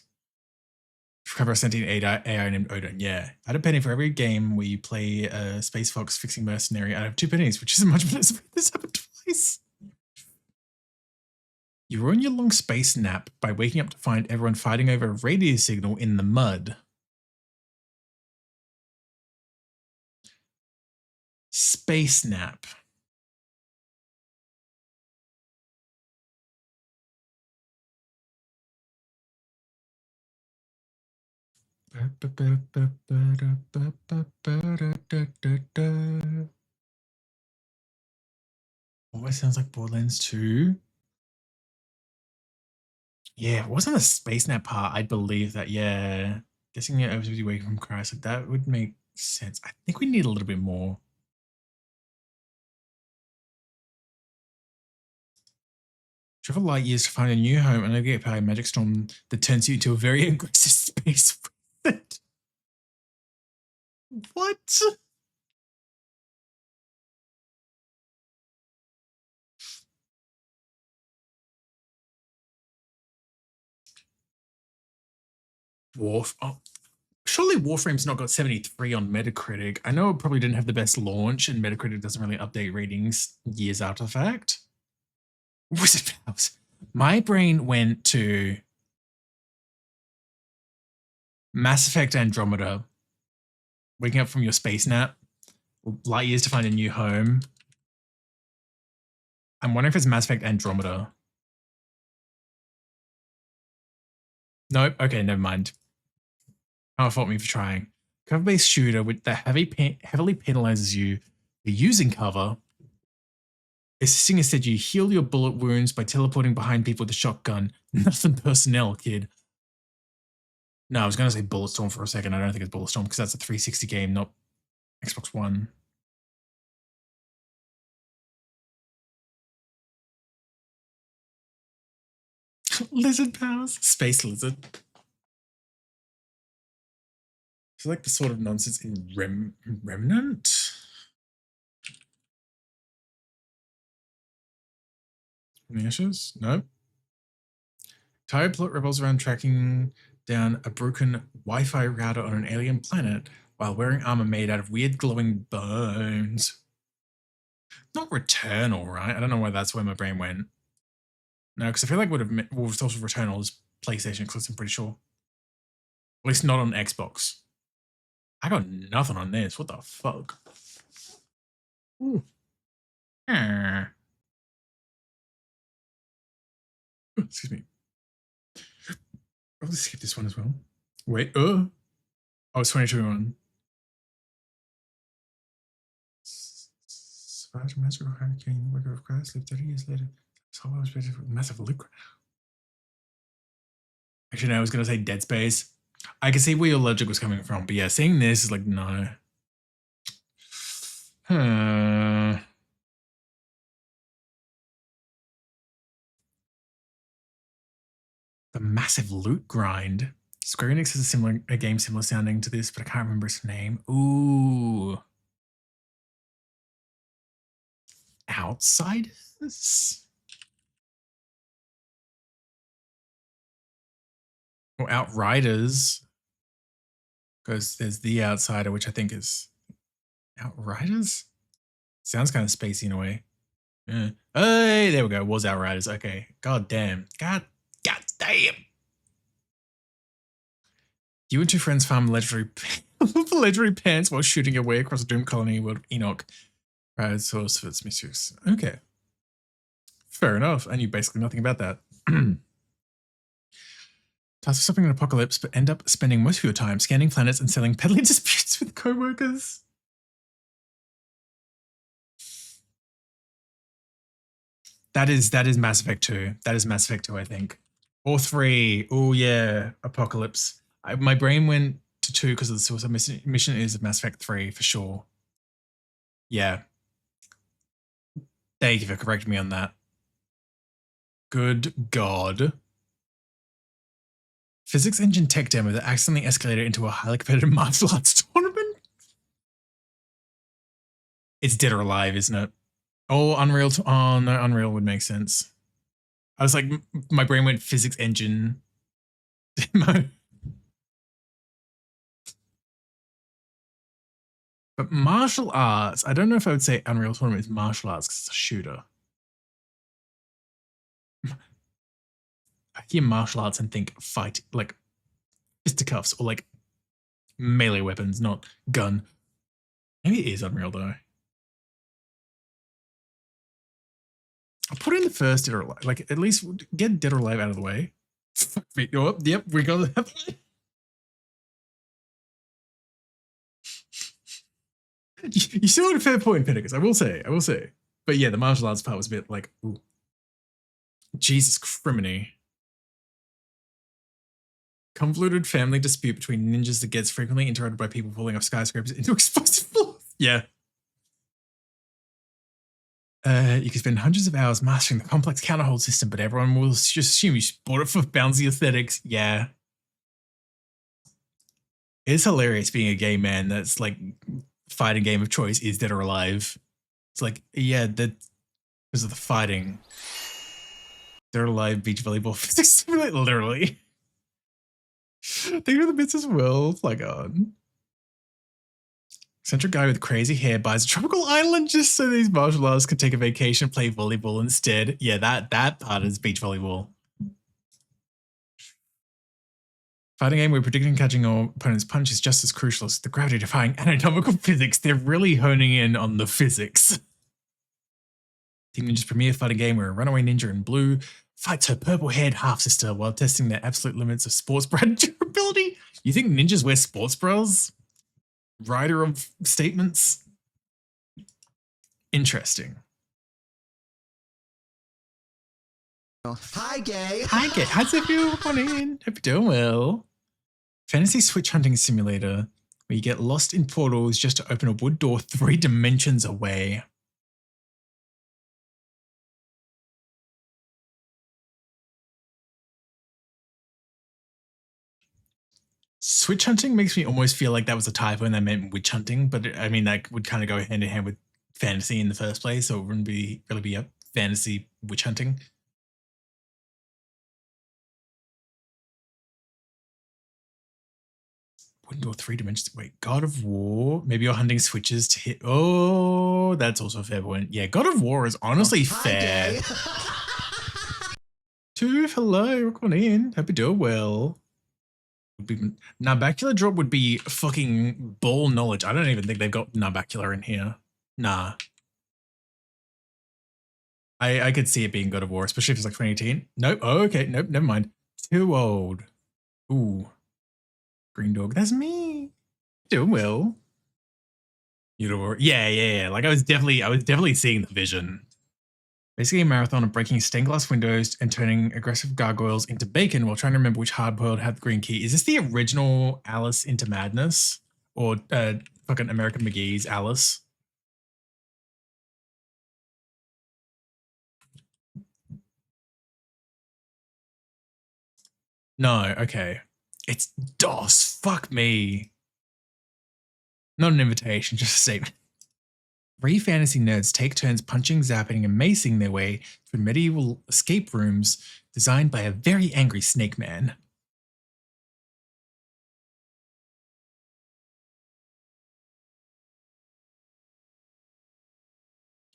Cover a sentient AI named Odin. Yeah. I had a penny for every game where you play a Space Fox fixing mercenary. I have 2 pennies, which isn't much, but this happened twice. You ruin your long space nap by waking up to find everyone fighting over a radio signal in the mud. Space nap. Always sounds like Borderlands 2. Yeah, wasn't the space nap part? I believe that. Yeah, guessing it over away from Christ, like that would make sense. I think we need a little bit more. Travel light years to find a new home and navigate by a magic storm that turns you into a very aggressive space wizard. What? Warf. Oh, surely Warframe's not got 73 on Metacritic. I know it probably didn't have the best launch, and Metacritic doesn't really update ratings years after the fact. Wizard House. My brain went to Mass Effect Andromeda. Waking up from your space nap. Light years to find a new home. I'm wondering if it's Mass Effect Andromeda. Nope. Okay, never mind. Oh, fault me for trying. Cover-based shooter with that heavily penalizes you for using cover. Assisting instead, you heal your bullet wounds by teleporting behind people with a shotgun. Nothing personnel, kid. No, I was going to say Bulletstorm for a second. I don't think it's Bulletstorm because that's a 360 game, not Xbox One. Lizard powers. Space lizard. It's like the sort of nonsense in Remnant. Any issues? No. Entire plot revolves around tracking down a broken Wi-Fi router on an alien planet while wearing armor made out of weird glowing bones. Not Returnal, right? I don't know why that's where my brain went. No, because I feel like would have thought of Returnal as PlayStation exclusive, I'm pretty sure. At least not on Xbox. I got nothing on this. What the fuck? Ooh. Excuse me. I'll just skip this one as well. Wait, oh, it's 2021. Survived a magical hurricane, worker of Christ, lived 30 years later. So I was ready for massive loot. Actually, no, I was going to say Dead Space. I can see where your logic was coming from, but yeah, seeing this is like, no. The massive loot grind. Square Enix has a game similar sounding to this, but I can't remember its name. Ooh. Outsiders? Or Outriders. Because there's The Outsider, which I think is Outriders? Sounds kind of spacey in a way. Yeah. Hey, there we go. Was Outriders. Okay. God damn. God damn. You and two friends farm legendary pants while shooting your way across a doomed colony world of Enoch. Right, source for its misuse. Okay. Fair enough. I knew basically nothing about that. Tasked with stopping an apocalypse, but end up spending most of your time scanning planets and settling peddling disputes with co-workers. That is Mass Effect 2. That is Mass Effect 2, I think. Or 3. Oh yeah, Apocalypse. My brain went to 2 because of the suicide mission is of Mass Effect 3 for sure. Yeah. Thank you for correcting me on that. Good God. Physics engine tech demo that accidentally escalated into a highly competitive martial arts tournament? It's Dead or Alive, isn't it? Oh, Unreal. Oh, no, Unreal would make sense. I was like, my brain went physics engine demo. But martial arts, I don't know if I would say Unreal Tournament is martial arts because it's a shooter. I hear martial arts and think fight, like fisticuffs or like melee weapons, not gun. Maybe it is Unreal though. I'll put in the first Dead or Alive. Like at least get Dead or Alive out of the way. Fuck me. Oh, yep, we got that. You still had a fair point, Pinnacus. I will say. But yeah, the martial arts part was a bit like, ooh. Jesus criminy. Convoluted family dispute between ninjas that gets frequently interrupted by people falling off skyscrapers into explosive floors. Yeah. You can spend hundreds of hours mastering the complex counterhold system, but everyone will just assume you bought it for bouncy aesthetics. Yeah. It's hilarious being a gay man that's like fighting game of choice is Dead or Alive. It's like, yeah, that because of the fighting. Dead or Alive beach volleyball physics simulate, literally. They are the bits as well. My God. Eccentric guy with crazy hair buys a tropical island just so these martial artists could take a vacation and play volleyball instead. Yeah, that part is beach volleyball. Fighting game where predicting and catching your opponent's punch is just as crucial as the gravity-defying anatomical physics. They're really honing in on the physics. Team Ninja's premier fighting game where a runaway ninja in blue fights her purple-haired half-sister while testing their absolute limits of sports bra durability. You think ninjas wear sports bras? Writer of statements? Interesting. Hi, gay. Hi, gay. How's everyone in? Hope you're doing well. Fantasy switch hunting simulator where you get lost in portals just to open a wood door 3 dimensions away. Switch hunting makes me almost feel like that was a typo and they meant witch hunting, but I mean, that would kind of go hand in hand with fantasy in the first place, so it wouldn't really be a fantasy witch hunting. Window 3 dimensions. Wait, God of War? Maybe you're hunting switches to hit. Oh, that's also a fair point. Yeah, God of War is honestly fair. Tooth, hello, welcome in. Hope you're doing well. Narbacular drop would be fucking ball knowledge. I don't even think they've got Narbacular in here. Nah. I could see it being God of War, especially if it's like 2018. Nope. Oh, okay. Nope. Never mind. Too old. Ooh. Green dog. That's me. Doing well. You know, yeah. Like I was definitely seeing the vision. Basically a marathon of breaking stained glass windows and turning aggressive gargoyles into bacon while trying to remember which hard-boiled had the green key. Is this the original Alice into Madness? Or fucking American McGee's Alice? No, okay. It's DOS. Fuck me. Not an invitation, just a statement. 3 fantasy nerds take turns punching, zapping, and macing their way through medieval escape rooms designed by a very angry snake man.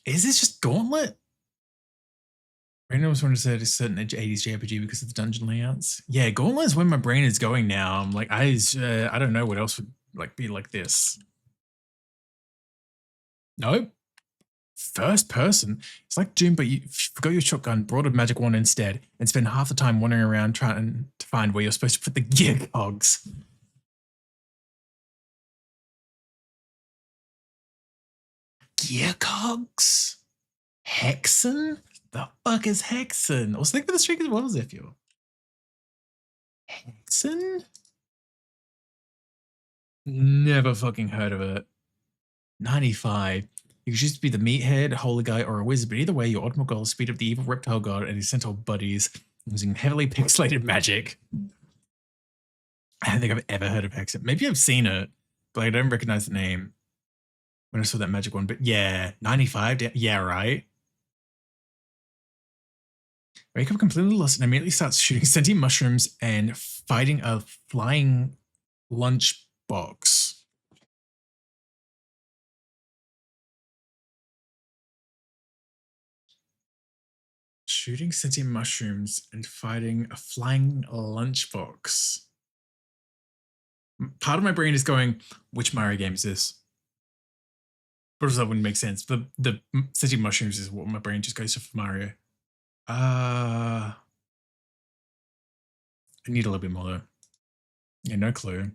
Is this just Gauntlet? Brandon was wanting to say it's a certain 80s JRPG because of the dungeon layouts. Yeah, Gauntlet is where my brain is going now. I'm like, I don't know what else would like be like this. Nope. First person. It's like Doom, but you forgot your shotgun, brought a magic wand instead, and spend half the time wandering around trying to find where you're supposed to put the gear cogs. Gear cogs? Hexen? The fuck is Hexen? I was thinking of the streak as well as if you. Hexen? Never fucking heard of it. 95. You could choose to be the meathead, holy guy, or a wizard, but either way, your ultimate goal is to speed up the evil reptile god and his centaur buddies using heavily pixelated magic. I don't think I've ever heard of Hexen. Maybe I've seen it, but I don't recognize the name when I saw that magic one. But yeah, 95. Yeah, right. Wake up completely lost and immediately starts shooting sentient mushrooms and fighting a flying lunch box. Shooting sentient mushrooms and fighting a flying lunchbox. Part of my brain is going, which Mario game is this? But also that wouldn't make sense. The sentient mushrooms is what my brain just goes to for Mario. I need a little bit more though. Yeah, no clue.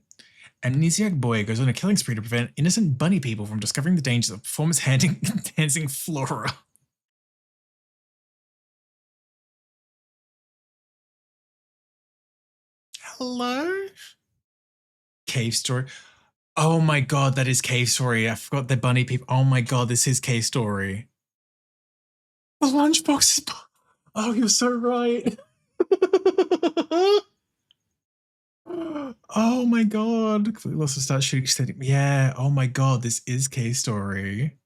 Amnesiac boy goes on a killing spree to prevent innocent bunny people from discovering the dangers of performance dancing flora. Hello? Cave Story. Oh my god, that is Cave Story. I forgot the bunny people. Oh my god, this is Cave Story. The lunchbox is. Oh, you're so right. Oh my god. Completely lost the start shooting static. Yeah, oh my god, this is Cave Story.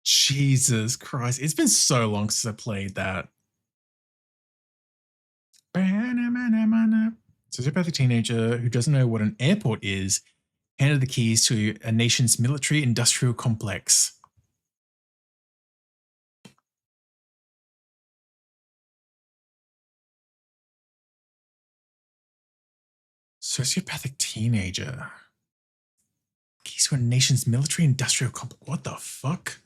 Jesus Christ. It's been so long since I played that. Sociopathic teenager who doesn't know what an airport is handed the keys to a nation's military industrial complex. Sociopathic teenager. Keys to a nation's military industrial complex. What the fuck?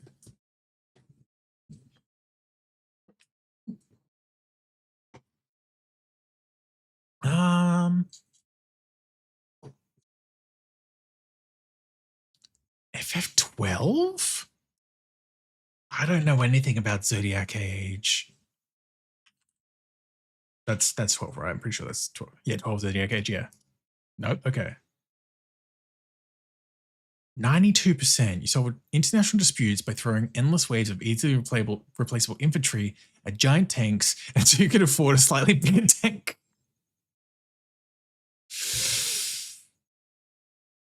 FF12? I don't know anything about Zodiac Age. That's 12, right? I'm pretty sure that's 12. Yeah, 12 Zodiac Age, yeah. Nope, okay. 92%. You solved international disputes by throwing endless waves of easily replaceable infantry at giant tanks until you could afford a slightly bigger tank.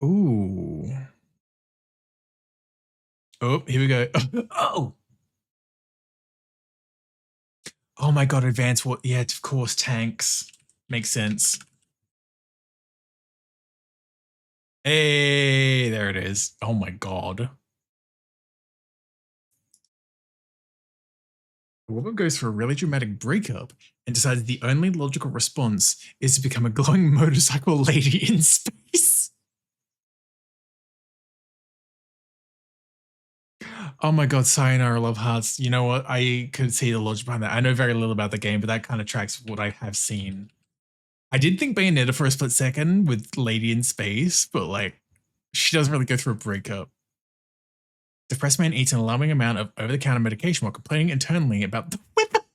Ooh. Oh, here we go. Oh! Oh my god, advanced war. Yeah, of course, tanks. Makes sense. Hey, there it is. Oh my god. A woman goes through a really dramatic breakup and decides the only logical response is to become a glowing motorcycle lady in space. Oh my god, Sayonara Love Hearts. You know what? I could see the logic behind that. I know very little about the game, but that kind of tracks what I have seen. I did think Bayonetta for a split second with Lady in Space, but like, she doesn't really go through a breakup. Depressed man eats an alarming amount of over-the-counter medication while complaining internally about the weather.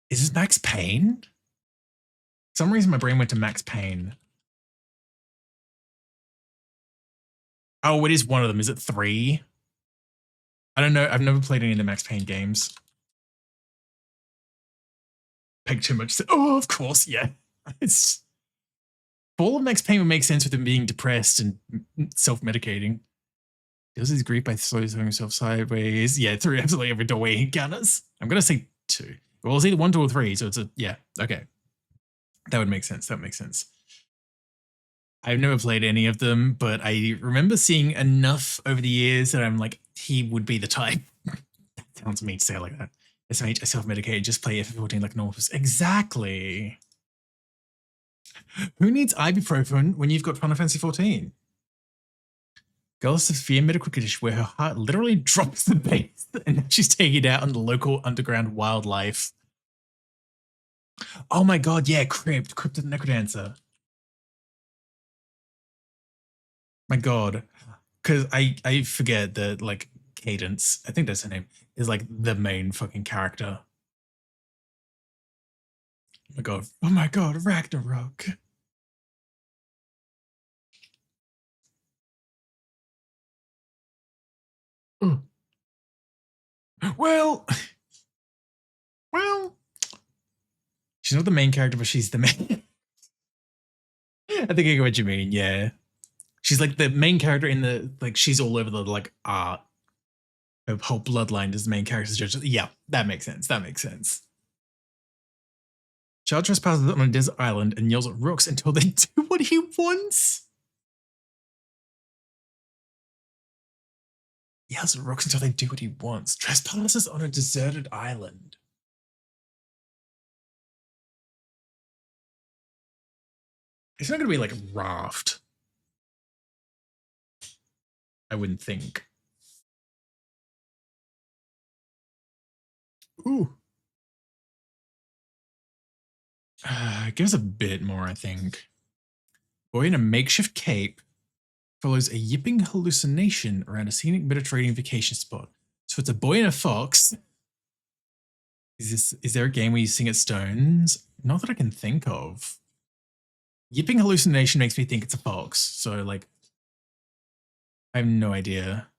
Is this Max Payne? For some reason, my brain went to Max Payne. Oh, it is one of them. Is it 3? I don't know. I've never played any of the Max Payne games. Pick too much. Oh, of course, yeah. It's all of Max Payne would make sense with him being depressed and self-medicating. Does his grief by slowly throwing himself sideways? Yeah, through absolutely every doorway he encounters. I'm gonna say 2. Well, it's either 1, 2, or 3. So it's a yeah. Okay, that would make sense. That makes sense. I've never played any of them, but I remember seeing enough over the years that I'm like, he would be the type. That sounds mean to say it like that. SMH, I self-medicate, just play FF14 like normal. Exactly. Who needs ibuprofen when you've got Final Fantasy 14? Girl has a severe medical condition where her heart literally drops the base and she's taking it out on the local underground wildlife. Oh my god, yeah, Crypt the Necrodancer. My god. Because I forget that, like, Cadence, I think that's her name, is like the main fucking character. Oh my god, Ragnarok. Well, she's not the main character, but she's the main. I think I get what you mean. Yeah, she's like the main character in the like. She's all over the like art. Her whole bloodline is the main character. Yeah, that makes sense. That makes sense. Child trespasses on a desert island and yells at rooks until they do what he wants. Yells at rooks until they do what he wants. Trespasses on a deserted island. It's not going to be like Raft. I wouldn't think. Ooh. Give us a bit more, I think. Boy in a makeshift cape follows a yipping hallucination around a scenic Mediterranean vacation spot. So it's a boy and a fox. Is there a game where you sing at stones? Not that I can think of. Yipping hallucination makes me think it's a fox. So like, I have no idea.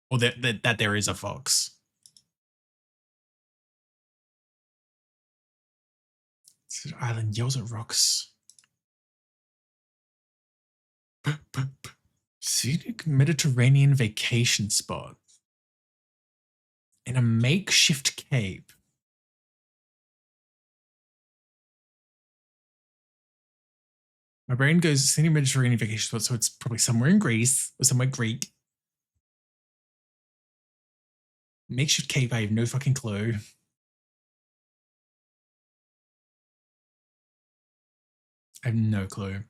Or that there is a fox. Island yells at rocks. Scenic Mediterranean vacation spot. In a makeshift cape. My brain goes scenic Mediterranean vacation spot, so it's probably somewhere in Greece or somewhere Greek. Makeshift cape, I have no fucking clue. I have no clue.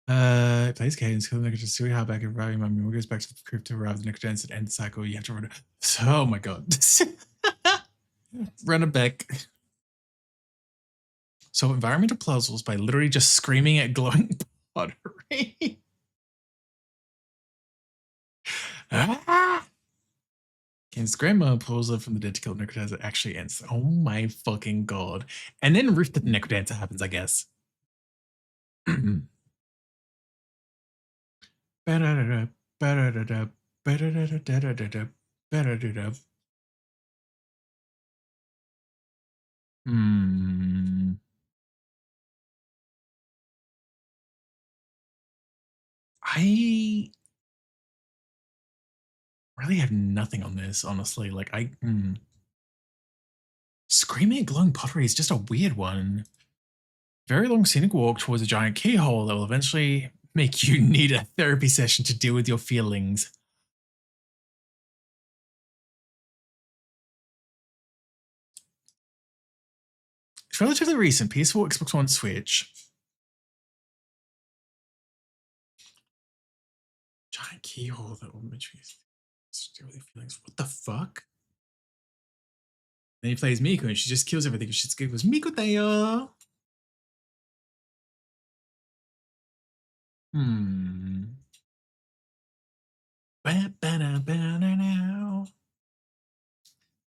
It plays cadence, kill the necrodancer, see how back and rally my memory goes back to the crypt to arrive the necrodancer and end the cycle. You have to run it. Oh my god. Run it back. So environmental puzzles by literally just screaming at glowing pottery. Ken's grandma pulls up from the dead to kill the necrodancer actually ends. Oh my fucking god. And then Rift of the Necrodancer happens, I guess. I really have nothing on this, honestly. Like, Screaming at glowing pottery is just a weird one. Very long scenic walk towards a giant keyhole that will eventually make you need a therapy session to deal with your feelings. It's relatively recent. PS4, Xbox One, Switch. Giant keyhole that will eventually deal with your feelings. What the fuck? Then he plays Miku and she just kills everything. She goes, Miku there. Now.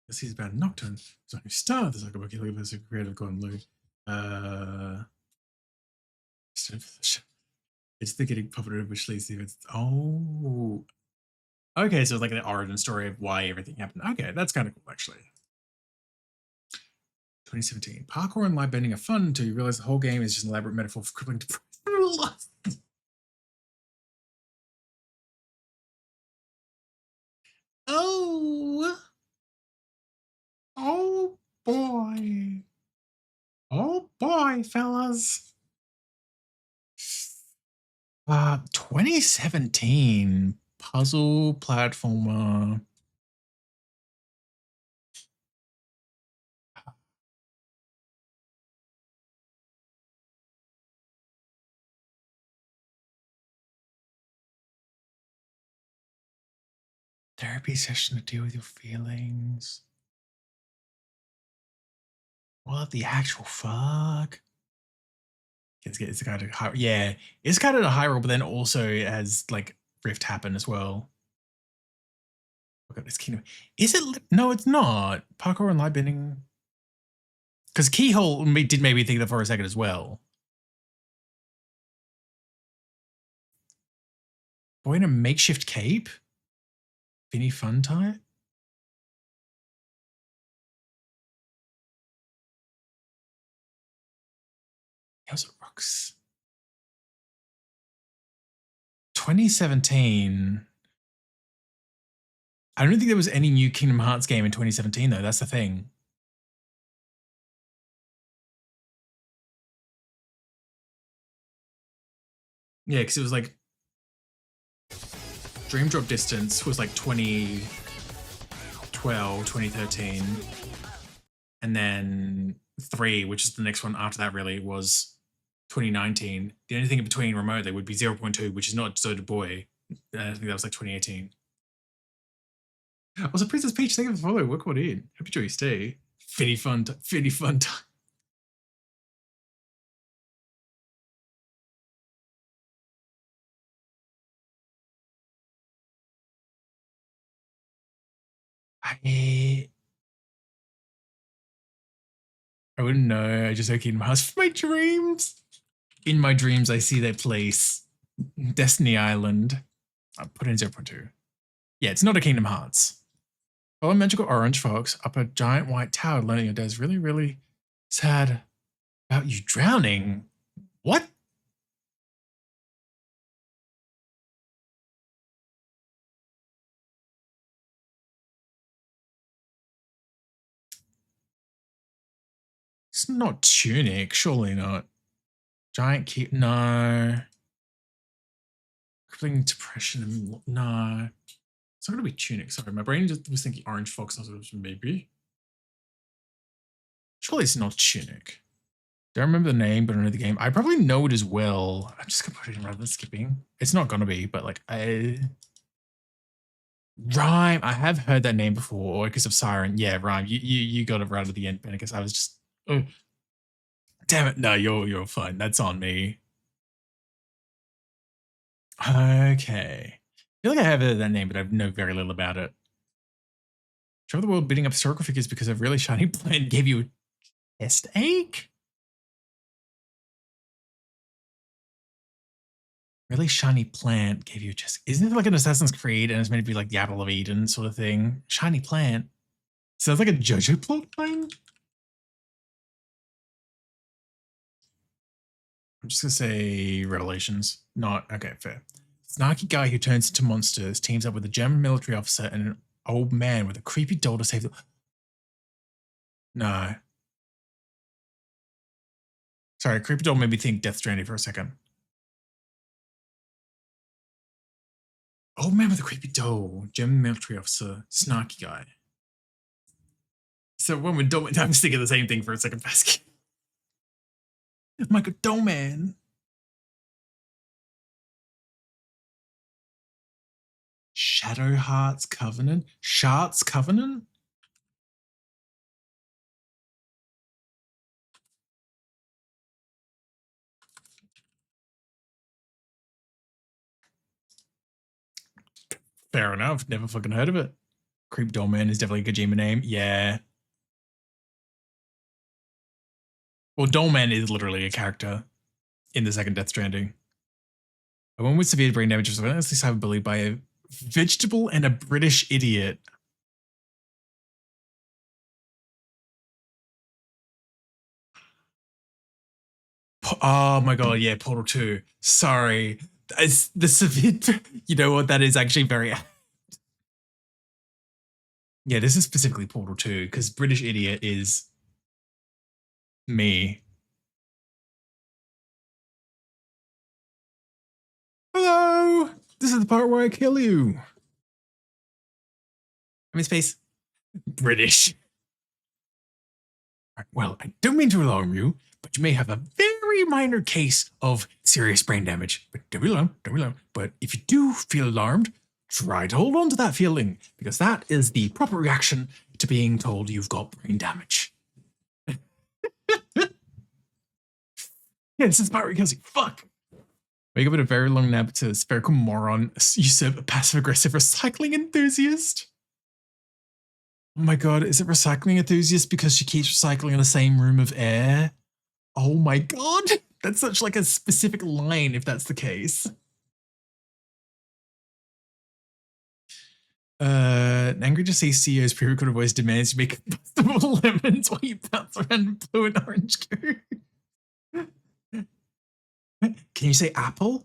This is about Nocturne. It's a new star. There's like a look at the creative Gordon Liu. It's the getting popular, which leads to it's okay, so it's like the origin story of why everything happened. Okay, that's kind of cool actually. 2017. Parkour and live bending are fun until you realize the whole game is just an elaborate metaphor for crippling depression. Oh boy. Oh boy, fellas. 2017 puzzle platformer. Therapy session to deal with your feelings. What the actual fuck? It's kind of high, yeah, it's kind of a high roll, but then also it has like Rift happen as well. Look at this kingdom. Is it? No, it's not. Parkour and light bending. Because Keyhole did maybe think that for a second as well. Boy in a makeshift cape? Vinny Fun type? How's it rocks? 2017. I don't think there was any new Kingdom Hearts game in 2017 though. That's the thing. Yeah, because it was like Dream Drop Distance was like 2012, 2013. And then 3, which is the next one after that really, was 2019. The only thing in between remotely would be 0.2, which is not Deserted Boy. I think that was like 2018. Also, Princess Peach, thank you for the follow. Welcome in. Happy to stay. Finny fun. I wouldn't know. I just know Kingdom Hearts for my dreams. In my dreams, I see that place, Destiny Island. I'll put in 0.2. Yeah, it's not a Kingdom Hearts. Follow a magical orange fox up a giant white tower, learning your dad's really, really sad about you drowning. What? It's not Tunic, surely not. Giant keep, no. Crippling depression, no. It's not gonna be Tunic. Sorry, my brain just was thinking Orange Fox. I was maybe. Surely it's not Tunic. Don't remember the name, but I know the game. I probably know it as well. I'm just gonna put it in rather than skipping. It's not gonna be, but like Rhyme. I have heard that name before because of Siren. Yeah, Rhyme. You got it right at the end, Ben. Because I was just. Oh. Damn it! No, you're fine. That's on me. Okay. I feel like I have heard that name, but I know very little about it. Travel the world beating up historical figures because a really shiny plant gave you a chest ache? Really shiny plant gave you a chest. Isn't it like an Assassin's Creed and it's meant to be like the Apple of Eden sort of thing? Shiny plant. Sounds like a JoJo plot thing. I'm just gonna say Revelations. Not okay, fair. Snarky guy who turns into monsters teams up with a German military officer and an old man with a creepy doll to save the. No. Sorry, creepy doll made me think Death Stranding for a second. Old man with a creepy doll, German military officer, snarky guy. So when we're doll, I'm just thinking the same thing for a second, Pascal. Michael Dollman. Shadow Hearts Covenant? Sharts Covenant? Fair enough. Never fucking heard of it. Creep Dollman is definitely a Kojima name. Yeah. Well, Dollman is literally a character in the second Death Stranding. A woman with severe brain damage was relentlessly cyberbullied by a vegetable and a British idiot. Oh my god, yeah, Portal 2. Sorry. It's the severe. You know what? That is actually very. Yeah, this is specifically Portal 2 because British idiot is me. Hello! This is the part where I kill you. I'm in space. British. Well, I don't mean to alarm you, but you may have a very minor case of serious brain damage. But don't be alarmed, don't be alarmed. But if you do feel alarmed, try to hold on to that feeling, because that is the proper reaction to being told you've got brain damage. Yeah, this is Barry Kelsey. Fuck. Wake up with a very long nap to spherical moron, usurp a passive-aggressive recycling enthusiast. Oh my god, is it recycling enthusiast because she keeps recycling in the same room of air? Oh my god, that's such like a specific line if that's the case. Angry to see CEO's pre-recorded voice demands you make combustible lemons while you bounce around and blow an orange goo. Can you say apple?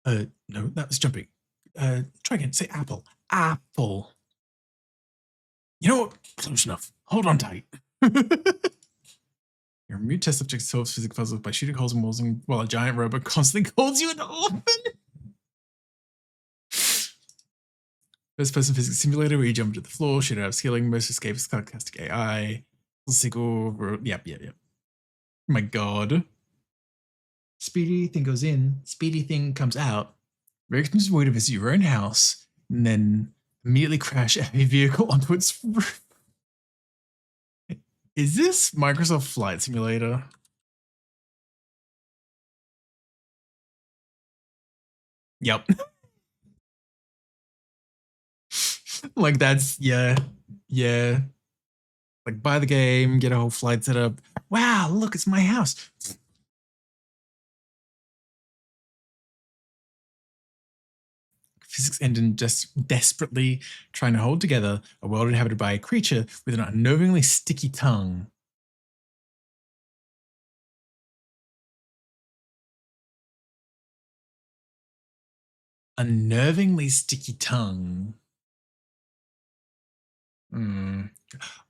No, that was jumping. Try again, say apple. Apple. You know what? Close enough. Hold on tight. Your mute test subject solves physics puzzles by shooting holes in walls while a giant robot constantly calls you an orphan. First person physics simulator where you jump to the floor, shoot out of scaling, most escape is sarcastic AI. Sequel, yep. My god. Speedy thing goes in, speedy thing comes out. Very expensive way to visit your own house, and then immediately crash a heavy vehicle onto its roof. Is this Microsoft Flight Simulator? Yep. Like that's, yeah. Yeah. Like buy the game, get a whole flight set up. Wow, look, it's my house. Physics engine just desperately trying to hold together a world inhabited by a creature with an unnervingly sticky tongue. Unnervingly sticky tongue.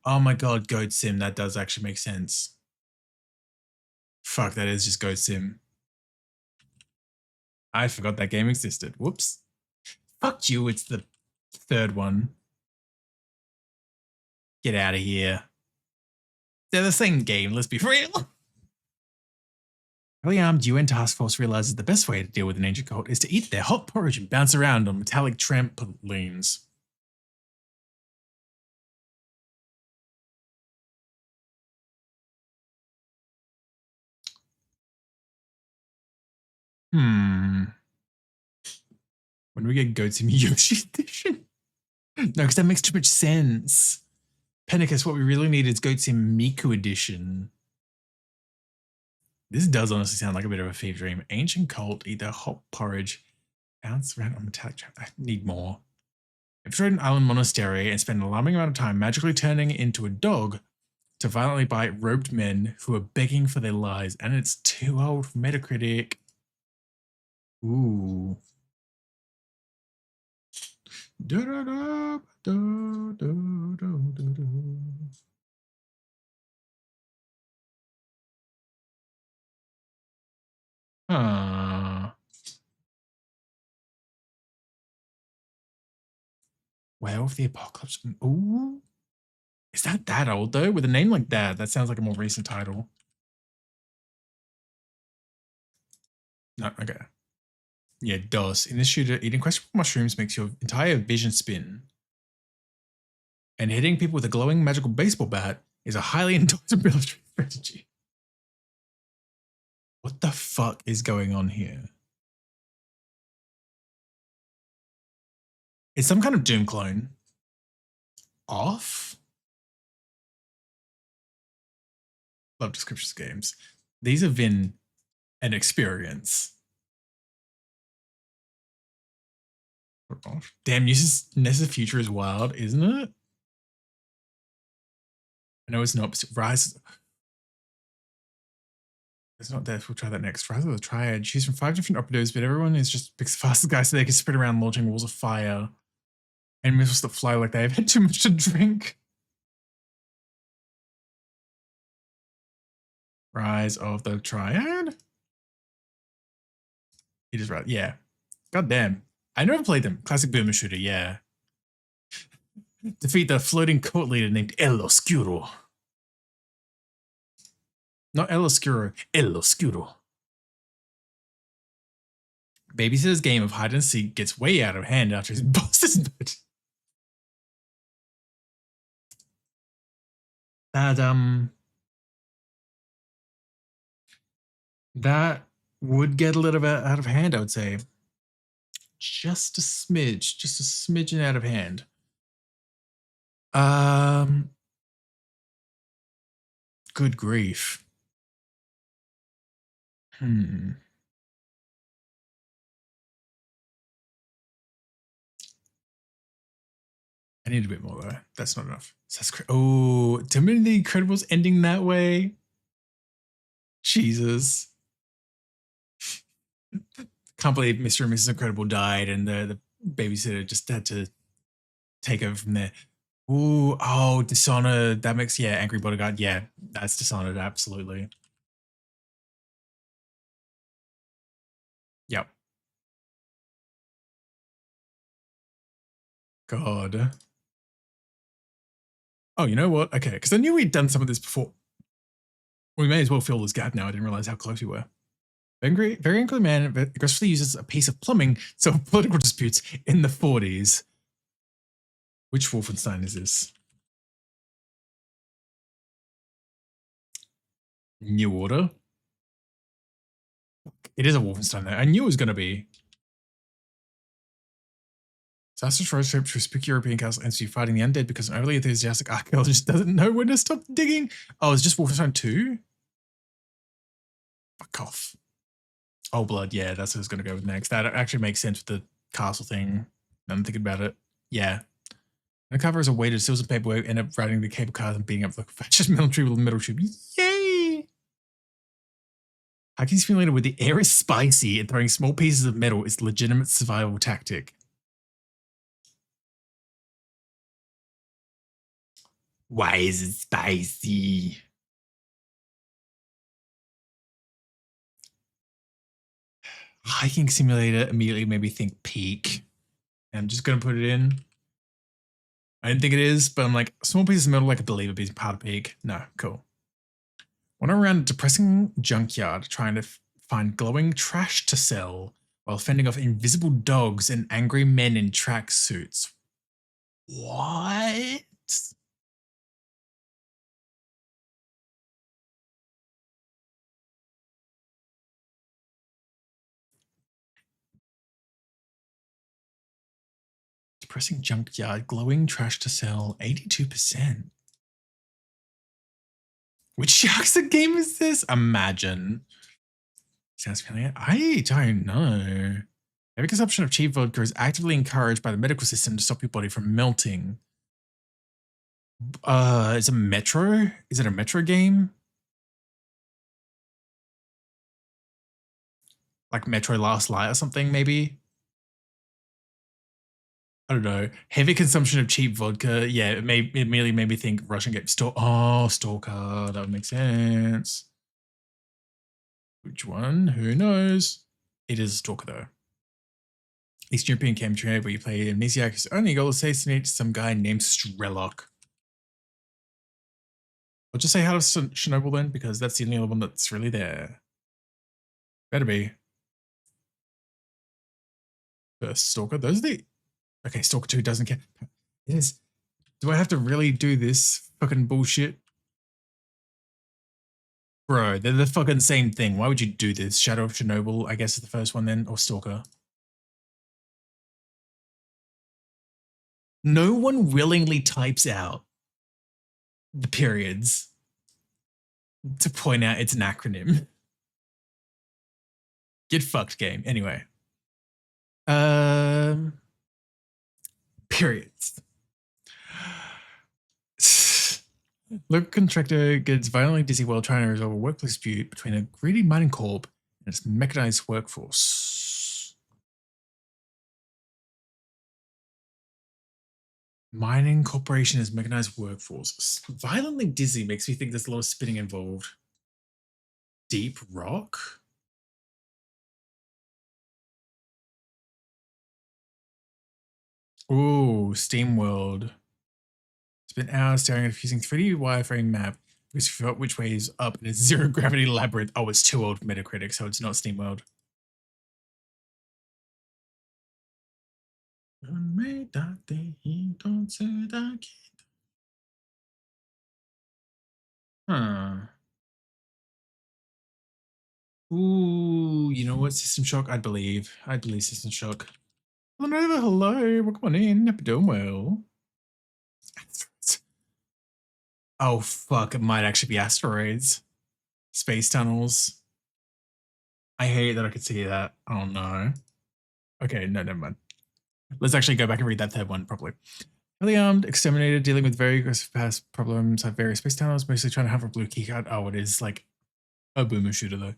Oh my god, Goat Sim, that does actually make sense. Fuck, that is just Goat Sim. I forgot that game existed. Whoops. Fuck you, it's the third one. Get out of here. They're the same game, let's be real. Early armed UN task force realizes the best way to deal with an ancient cult is to eat their hot porridge and bounce around on metallic trampolines. When do we get Goat Sim Yoshi edition? No, because that makes too much sense. Pennicus, what we really need is Goat Sim Miku edition. This does honestly sound like a bit of a fever dream. Ancient cult, eat their hot porridge, bounce around on metallic tram. I need more. Infiltrate an island monastery and spend an alarming amount of time magically turning into a dog to violently bite robed men who are begging for their lives. And it's too old for Metacritic. Ooh. Werewolf the Apocalypse. Ooh. Is that old though? With a name like that, that sounds like a more recent title. No, okay. Yeah, it does. In this shooter, eating questionable mushrooms makes your entire vision spin. And hitting people with a glowing magical baseball bat is a highly endorsed military strategy. What the fuck is going on here? It's some kind of Doom clone. Off? Love descriptions of games. These have been an experience. Damn, Ness's future is wild, isn't it? I know it's not, but Rise. It's not death. We'll try that next. Rise of the Triad. Choose from 5 different operatives, but everyone is just picks the fastest guy so they can spread around launching walls of fire. And missiles that fly like they've had too much to drink. Rise of the Triad? It is right. Yeah. God damn. I never played them. Classic boomer shooter, yeah. Defeat the floating cult leader named El Oscuro. Not El Oscuro, El Oscuro. Babysitter's game of hide and seek gets way out of hand after his boss is murdered. That would get a little bit out of hand, I would say. Just a smidgen out of hand. Good grief. I need a bit more though. That's not enough. Oh, Timothy the Incredible's ending that way. Jesus. Can't believe Mr. and Mrs. Incredible died and the babysitter just had to take over from there. Ooh, oh, Dishonored. That makes, yeah, Angry Bodyguard. Yeah, that's Dishonored, absolutely. Yep. God. Oh, you know what? Okay, because I knew we'd done some of this before. We may as well fill this gap now. I didn't realize how close we were. Very angry man aggressively uses a piece of plumbing to solve political disputes in the 40s. Which Wolfenstein is this? New Order? It is a Wolfenstein though. I knew it was going to be. Disastrous road trip to a spooky European castle ends you fighting the undead because an overly enthusiastic archaeologist doesn't know when to stop digging. Oh, it's just Wolfenstein 2? Fuck off. Oh, Blood, yeah, that's what I was going to go with next. That actually makes sense with the castle thing. I'm thinking about it. Yeah. The cover is a waiter, steals some paperwork, end up riding the cable cars and beating up the fascist military with a metal tube. Yay! Hiking simulator where the air is spicy and throwing small pieces of metal is legitimate survival tactic. Why is it spicy? Hiking simulator immediately made me think peak. I'm just going to put it in. I didn't think it is, but I'm like, small pieces of metal, like I believe it being part of peak. No, cool. Wander around a depressing junkyard trying to find glowing trash to sell while fending off invisible dogs and angry men in tracksuits. What? Depressing junkyard, glowing trash to sell, 82%. Which Yakuza game is this? Imagine. Sounds familiar. I don't know. Heavy consumption of cheap vodka is actively encouraged by the medical system to stop your body from melting. Is it Metro? Is it a Metro game? Like Metro Last Light or something, maybe? I don't know. Heavy consumption of cheap vodka. Yeah, it immediately made me think Russian game. Stalker. That would make sense. Which one? Who knows? It is Stalker, though. Eastern European country where you play amnesiac whose only goal is to assassinate some guy named 𝓱𝓸𝓾𝓻𝓼. I'll just say how to Chernobyl then, because that's the only other one that's really there. Better be. First Stalker. Those are the... Okay, Stalker 2 doesn't care. It is. Do I have to really do this fucking bullshit? Bro, they're the fucking same thing. Why would you do this? Shadow of Chernobyl, I guess is the first one then, or Stalker. No one willingly types out the periods to point out it's an acronym. Get fucked, game. Anyway. Periods. Local contractor gets violently dizzy while trying to resolve a workplace dispute between a greedy mining corp and its mechanized workforce. Mining corporation is mechanized workforce. Violently dizzy makes me think there's a lot of spinning involved. Deep rock? Ooh, Steam World. Spent hours staring at a fusing 3D wireframe map because you forgot which way is up in a zero gravity labyrinth. Oh, it's too old for Metacritic, so it's not Steam World. Huh. Ooh, you know what? System Shock? I'd believe System Shock. Hello, welcome on in. Hope you're doing well. Oh, fuck. It might actually be asteroids. Space tunnels. I hate that I could see that. Oh, no. Okay, no, never mind. Let's actually go back and read that third one properly. Heavily armed, exterminator, dealing with very aggressive past problems, have various space tunnels, mostly trying to have a blue keycard. Oh, it is like a boomer shooter, though.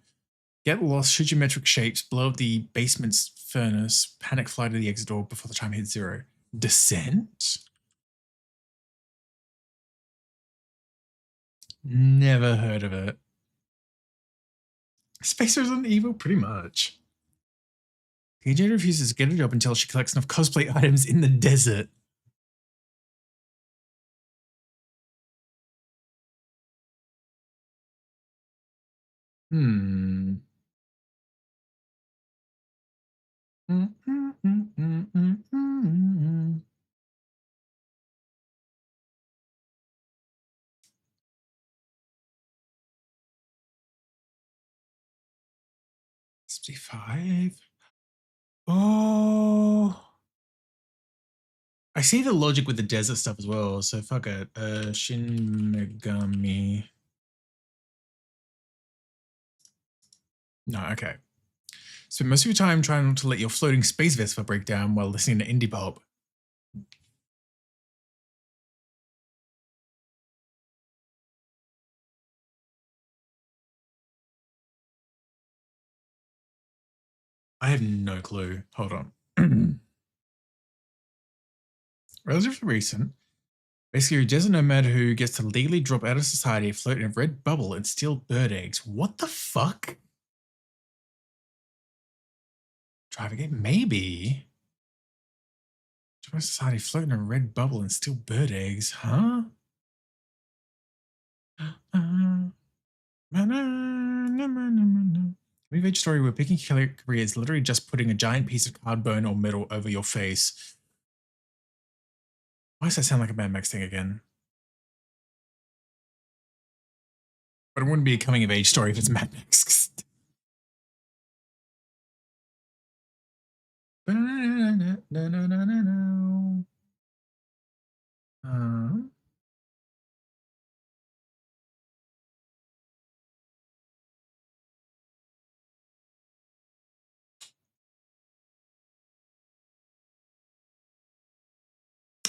Get lost, shoot geometric shapes, blow up the basement's furnace, panic fly to the exit door before the time hits 0. Descent? Never heard of it. Space Resident Evil, pretty much. PJ refuses to get a job until she collects enough cosplay items in the desert. Hmm. 65. Oh. see the logic with the desert stuff as well, so fuck it. Shin Megami. No, okay. Spend most of your time trying not to let your floating space Vespa break down while listening to indie pop. I have no clue. Hold on. Relatively recent. Basically, you're a desert nomad who gets to legally drop out of society, float in a red bubble, and steal bird eggs. What the fuck? Driving it? Maybe. Drop out of society, float in a red bubble, and steal bird eggs. Huh? Movie age story where picking career is literally just putting a giant piece of cardboard or metal over your face. Why does that sound like a Mad Max thing again? But it wouldn't be a coming of age story if it's Mad Max.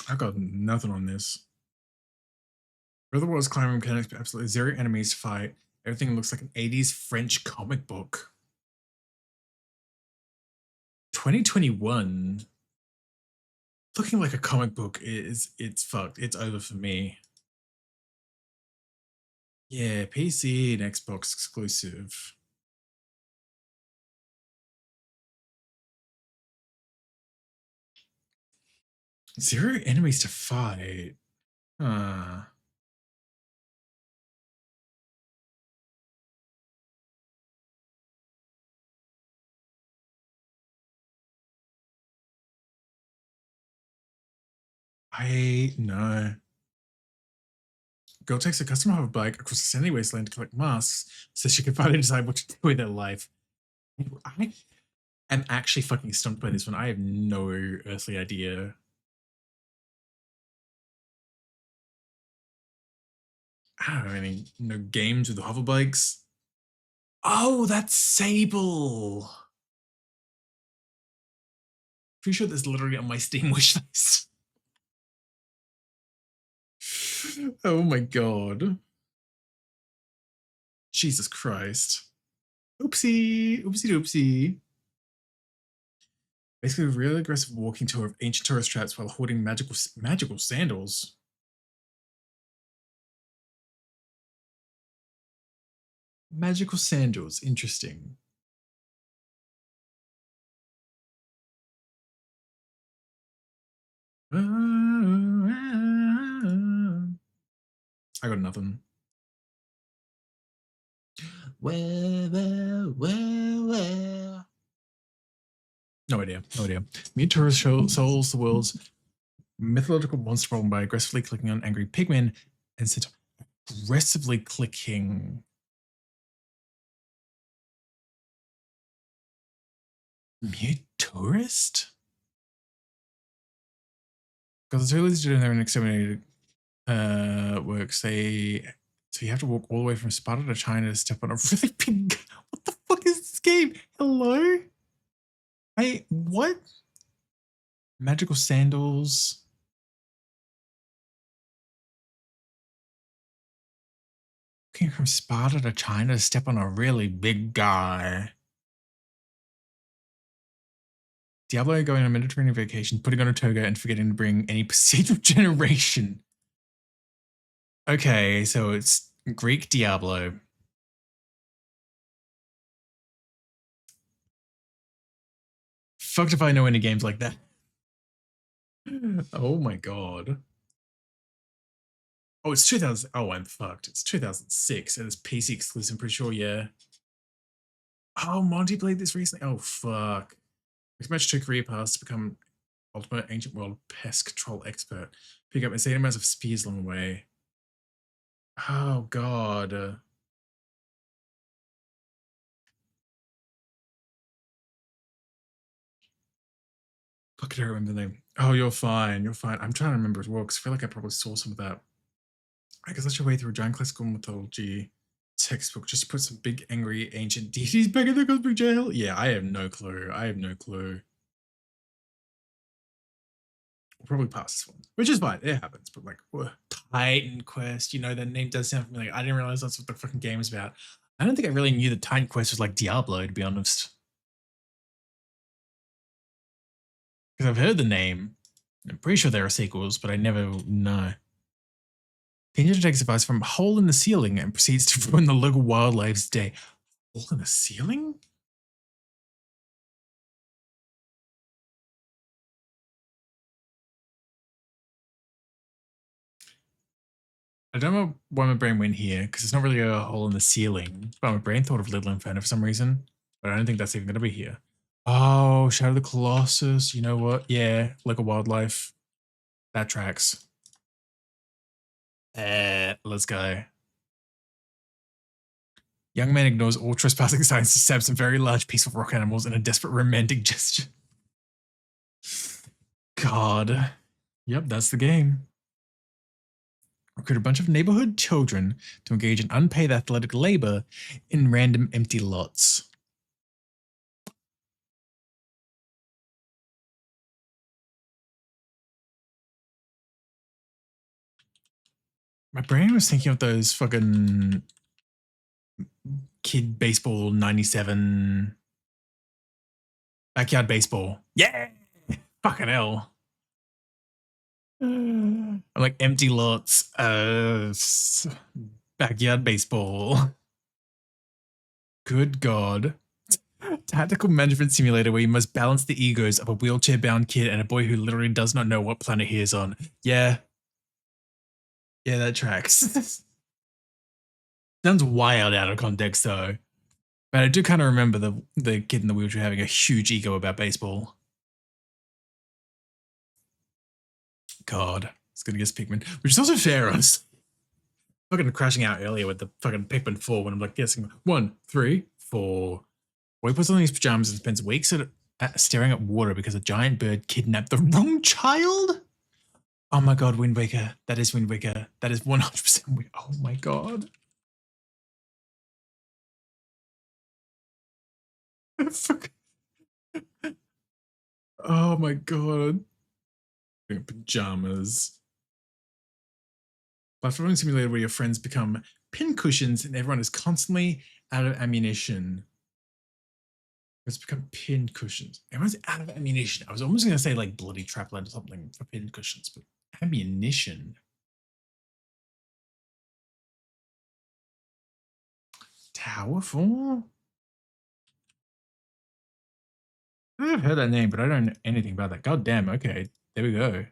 I've got nothing on this. Otherwise, climbing mechanics, but absolutely zero enemies to fight. Everything looks like an 80s French comic book. 2021. Looking like a comic book it's fucked. It's over for me. Yeah, PC and Xbox exclusive. Zero enemies to fight. Huh. No. Girl takes a custom hover bike across the sandy wasteland to collect masks so she can finally decide what to do with her life. I am actually fucking stumped by this one. I have no earthly idea. I don't know any no games with hover bikes. Oh, that's Sable. Pretty sure that's literally on my Steam wish list. Oh my god. Jesus Christ. Oopsie. Oopsie doopsie. Basically a really aggressive walking tour of ancient tourist traps while holding magical sandals. Magical sandals, interesting. I got nothing. Well. No idea. Mute Tourist solves the world's mythological monster problem by aggressively clicking on angry pigmen instead of aggressively clicking. Mute Tourist? Because the tourists doing their exterminated works, so you have to walk all the way from Sparta to China to step on a really big. What the fuck is this game? Hello? What? Magical sandals. Walking from Sparta to China to step on a really big guy. Diablo going on a Mediterranean vacation, putting on a toga and forgetting to bring any perceived generation. Okay, so it's Greek Diablo. Fucked if I know any games like that. Oh my god. Oh, it's 2000. Oh, I'm fucked. It's 2006 and it's PC exclusive, I'm pretty sure, yeah. Oh, Monty played this recently. Oh, fuck. This match took career paths to become ultimate ancient world pest control expert. Pick up insane amounts of spears along the way. Oh, god. Fuck, I don't remember the name. Oh, you're fine. You're fine. I'm trying to remember as well because I feel like I probably saw some of that. I guess that's your way through a giant classical mythology textbook. Just put some big, angry, ancient deities back in the cosmic jail. Yeah, I have no clue. I have no clue. We'll probably pass this one, which is fine. It happens. But like, Titan Quest, you know, that name does sound familiar. I didn't realize that's what the fucking game is about. I don't think I really knew that Titan Quest was like Diablo, to be honest. Because I've heard the name. I'm pretty sure there are sequels, but I never know. Teenager takes advice from Hole in the Ceiling and proceeds to ruin the local wildlife's day. Hole in the ceiling? I don't know why my brain went here, because it's not really a hole in the ceiling. But my brain thought of Little Inferno for some reason. But I don't think that's even going to be here. Oh, Shadow of the Colossus. You know what? Yeah, local wildlife. That tracks. Let's go. Young man ignores all trespassing signs to stab some very large, peaceful rock animals in a desperate romantic gesture. God. Yep, that's the game. Recruit a bunch of neighborhood children to engage in unpaid athletic labor in random empty lots. My brain was thinking of those fucking kid baseball 97 backyard baseball. Yeah! Fucking hell. I'm like empty lots, backyard baseball. Good God. Tactical management simulator where you must balance the egos of a wheelchair-bound kid and a boy who literally does not know what planet he is on. Yeah. Yeah, that tracks. Sounds wild out of context though. But I do kind of remember the kid in the wheelchair having a huge ego about baseball. God, it's gonna get Pikmin, which is also fair on us. Fucking crashing out earlier with the fucking Pikmin 4 when I'm like guessing 1, 3, 4. Boy puts on these pajamas and spends weeks staring at water because a giant bird kidnapped the wrong child. Oh my God, Wind Waker. That is Wind Waker. That is 100% Oh my God. Oh my God. Pajamas. Platforming simulator where your friends become pin cushions and everyone is constantly out of ammunition. Let's become pin cushions. Everyone's out of ammunition. I was almost going to say like bloody trapland or something for pin cushions, but ammunition. Tower 4? I've heard that name, but I don't know anything about that. God damn, okay. There we go. I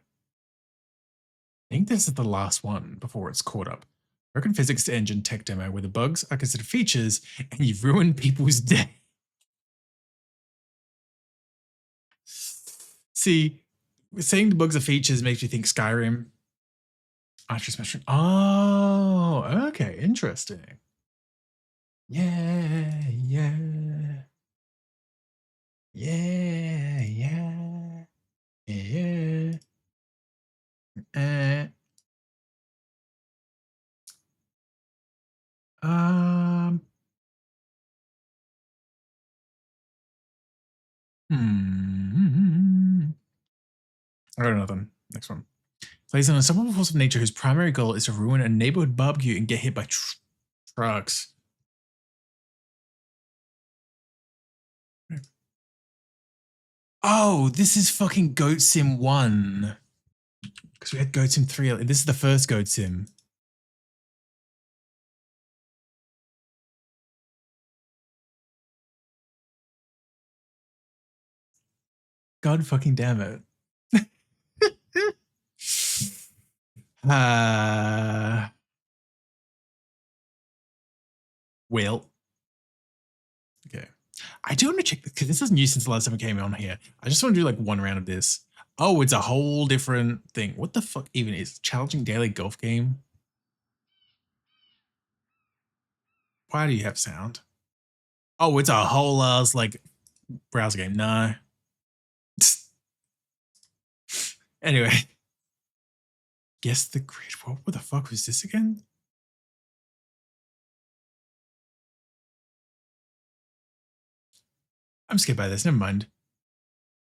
think this is the last one before it's caught up. Broken physics engine tech demo where the bugs are considered features and you've ruined people's day. See, saying the bugs are features makes me think Skyrim. Oh, okay, interesting. Yeah, yeah. Yeah, yeah. Yeah. I got nothing. Next one. Plays an unstoppable force of nature whose primary goal is to ruin a neighborhood barbecue and get hit by trucks. Oh, this is fucking Goat Sim 1. Because we had Goat Sim 3. This is the first Goat Sim. God fucking damn it. Well. Okay. I do want to check because this is new since the last time I came on here. I just want to do like one round of this. Oh, it's a whole different thing. What the fuck even is challenging daily golf game? Why do you have sound? Oh, it's a whole ass like browser game. No. Anyway. Guess the grid. What the fuck was this again? I'm scared by this. Never mind.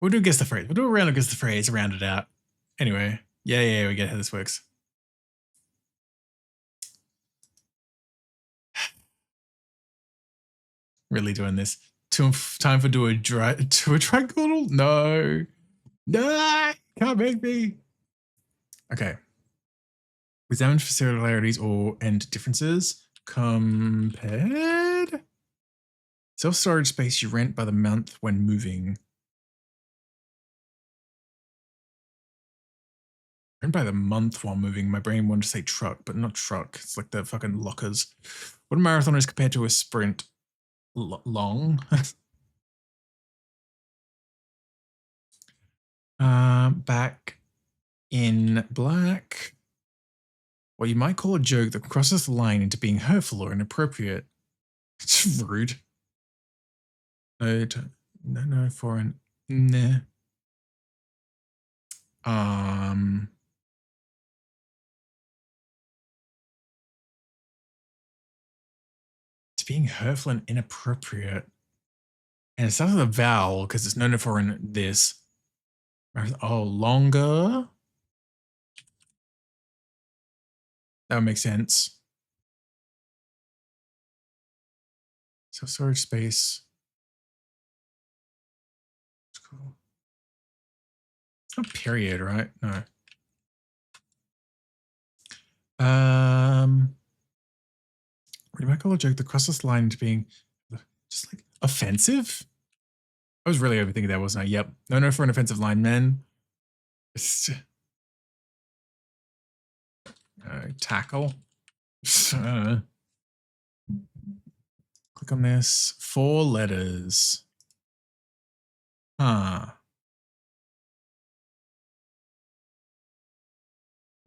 We'll do guess the phrase. We'll do a round of guess the phrase, round it out. Anyway. Yeah, we get how this works. Really doing this. Time for do a triangle? No. No! Can't make me. Okay. Examine for similarities and differences. Compared. Self-storage space you rent by the month when moving. Rent by the month while moving. My brain wanted to say truck, but not truck. It's like the fucking lockers. What a marathon is compared to a sprint. Long. Back in black. What you might call a joke that crosses the line into being hurtful or inappropriate. It's rude. No, foreign. Nah. It's being hurtful and inappropriate. And it starts with a vowel because it's no foreign this. Oh, longer. That would make sense. So storage space. It's cool. It's not period, right? No. What do you might call a joke that crosses the line into being just like offensive? I was really overthinking that, wasn't I? Yep. No for an offensive line, man. Tackle. Click on this. 4 letters.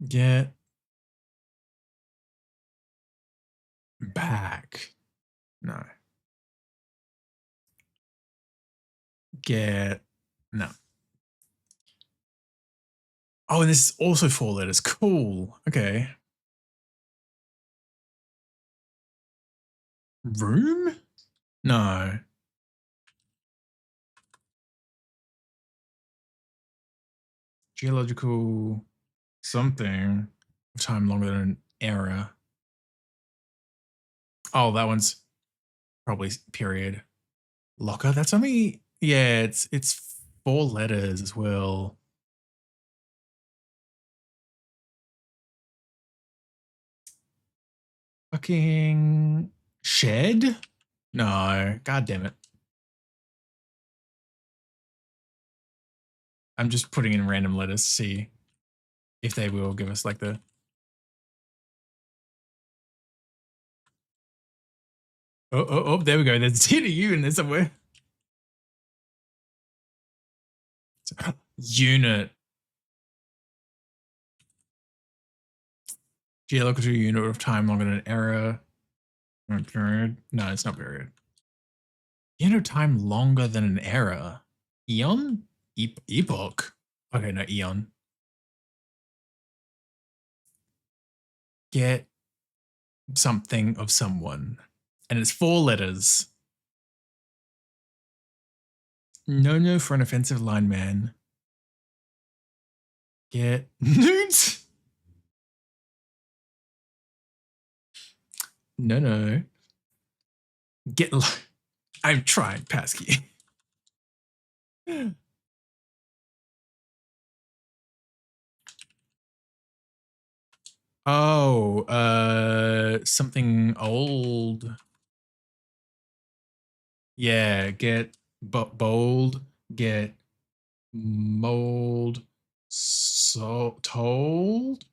Get back. No. No. Oh, and this is also 4 letters. Cool. Okay. Room? No. Geological something. Time longer than an era. Oh, that one's probably period. Locker. That's only, yeah, it's 4 letters as well. Fucking shed? No, god damn it. I'm just putting in random letters to see if they will give us like the. Oh, there we go. There's a U in there somewhere. Unit. Geological unit of time longer than an era. Period. No, it's not period. Unit of time longer than an era. Eon? Epoch. Okay, no, eon. Get something of someone. And it's 4 letters. No for an offensive line man. Get nudes. No. Get. I'm trying, Pasky. Oh, something old. Yeah, get bold, get mold, so told.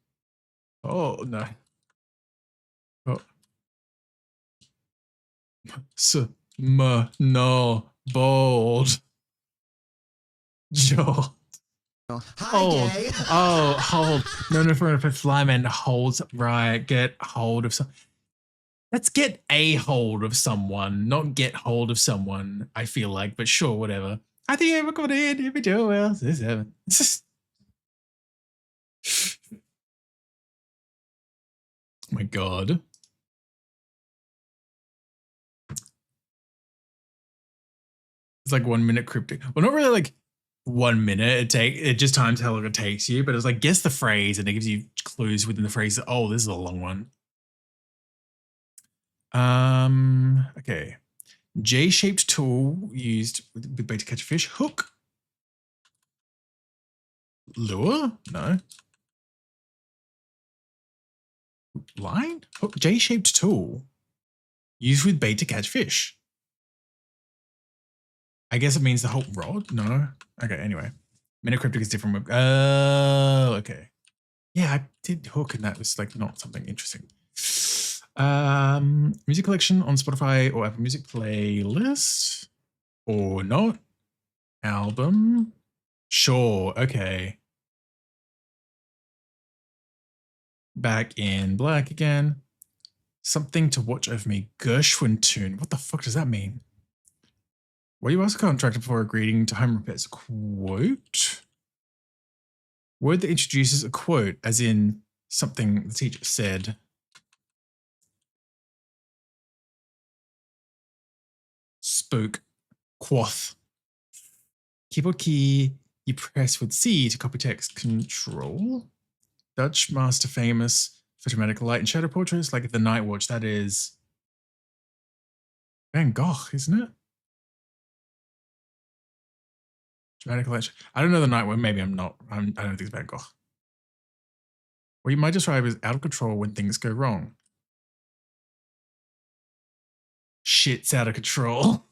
Oh no. Oh. No bold. Joel. Hold. Oh, hold. No, for a fly man holds. Right, get hold of some. Let's get a hold of someone, not get hold of someone, I feel like, but sure, whatever. I think I recorded it. If we do, well, this is my god. It's like 1 minute cryptic. Well, not really like 1 minute. It just times how long it takes you, but it's like guess the phrase and it gives you clues within the phrase. Oh, this is a long one. Okay. J-shaped tool used with bait to catch a fish. Hook. Lure? No. Line? Hook. J-shaped tool used with bait to catch fish. I guess it means the whole rod? No. Okay, anyway. Minute cryptic is different. Oh, okay. Yeah, I did hook and that was like not something interesting. Music collection on Spotify or Apple Music playlist or not? Album? Sure, okay. Back in black again. Something to watch over me. 𝓬𝓱𝓲𝓵𝓵. What the fuck does that mean? Were you also contracted for agreeing to home repairs? Quote? Word that introduces a quote, as in something the teacher said. Spoke. Quoth. Keyboard key you press with C to copy text. Control. Dutch master famous for dramatic light and shadow portraits, like the Night Watch. That is Van Gogh, isn't it? Dramatic light. I don't know the Night Watch. Maybe I'm not. I don't think it's Van Gogh. What you might describe as out of control when things go wrong. Shit's out of control.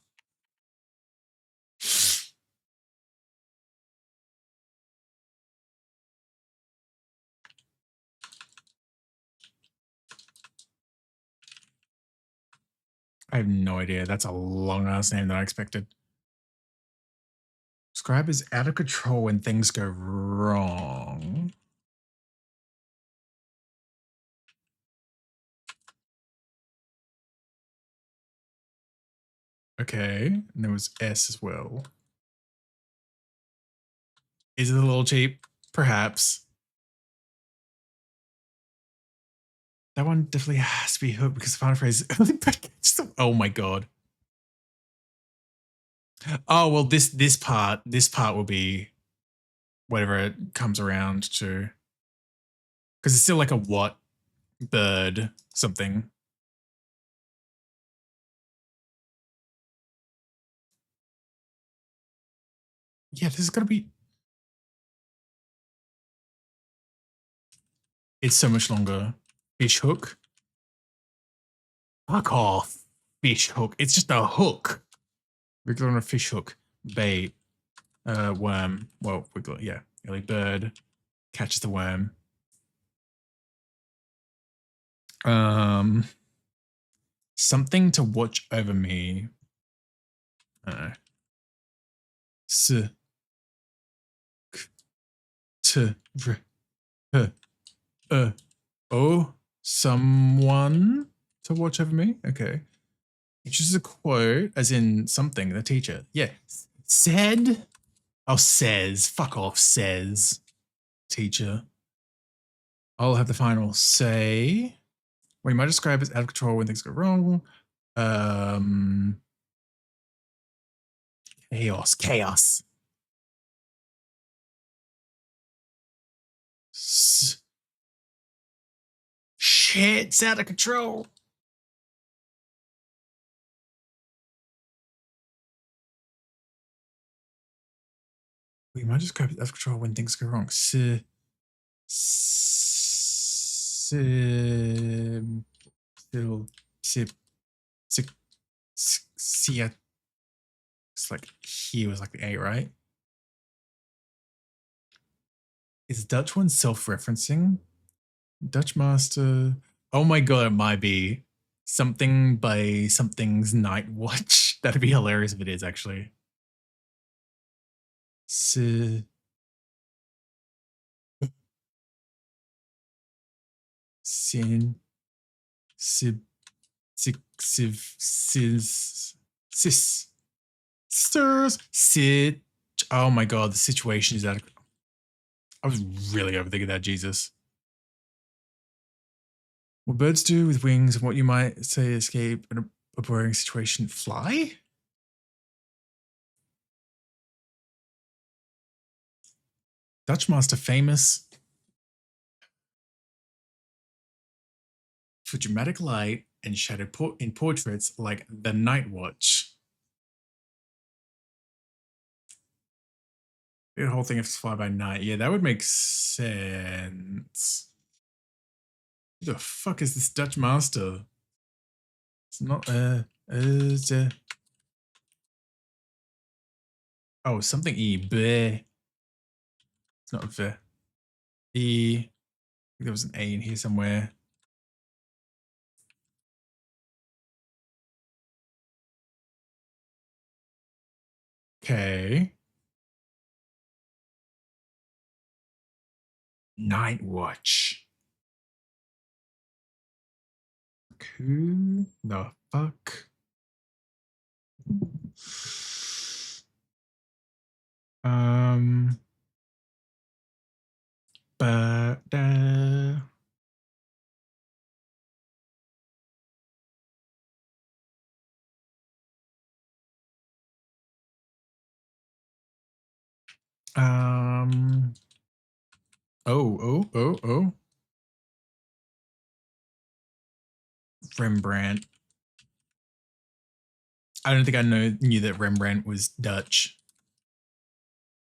I have no idea. That's a long ass name that I expected. Describe as out of control when things go wrong. Okay, and there was S as well. Is it a little cheap? Perhaps. That one definitely has to be hooked because the final phrase is oh my god. Oh well, this part will be whatever it comes around to, because it's still like a what bird something. Yeah, this is gonna be. It's so much longer. Fish hook. Fuck off. Fish hook. It's just a hook. Wiggle on a fish hook. Bait. Worm. Well, wiggle. Yeah. Early bird catches the worm. Something to watch over me. S. K. T. R. Oh, someone to watch over me? Okay. It's just a quote, as in something, the teacher. Yeah. Said? Oh, says. Fuck off, says. Teacher. I'll have the final say. Well, you might describe as out of control when things go wrong. Chaos. Chaos. Shit's out of control. We might just go out of control when things go wrong. It's like he was like the A, right? Is Dutch one self-referencing? Dutch master. Oh my god, it might be something by something's Night Watch. That'd be hilarious if it is, actually. Sin. Sisters. Sit. Oh my god, the situation is out of. I was really overthinking that, Jesus. What birds do with wings and what you might say escape in a boring situation. Fly? Dutch master famous for dramatic light and shadow in portraits like the Night Watch. The whole thing has to fly by night. Yeah, that would make sense. Who the fuck is this Dutch master? It's not oh, something E. Bleh. It's not V. E. I think there was an A in here somewhere. Okay. Night Watch. Who the fuck? But oh. Rembrandt. I don't think I knew that Rembrandt was Dutch.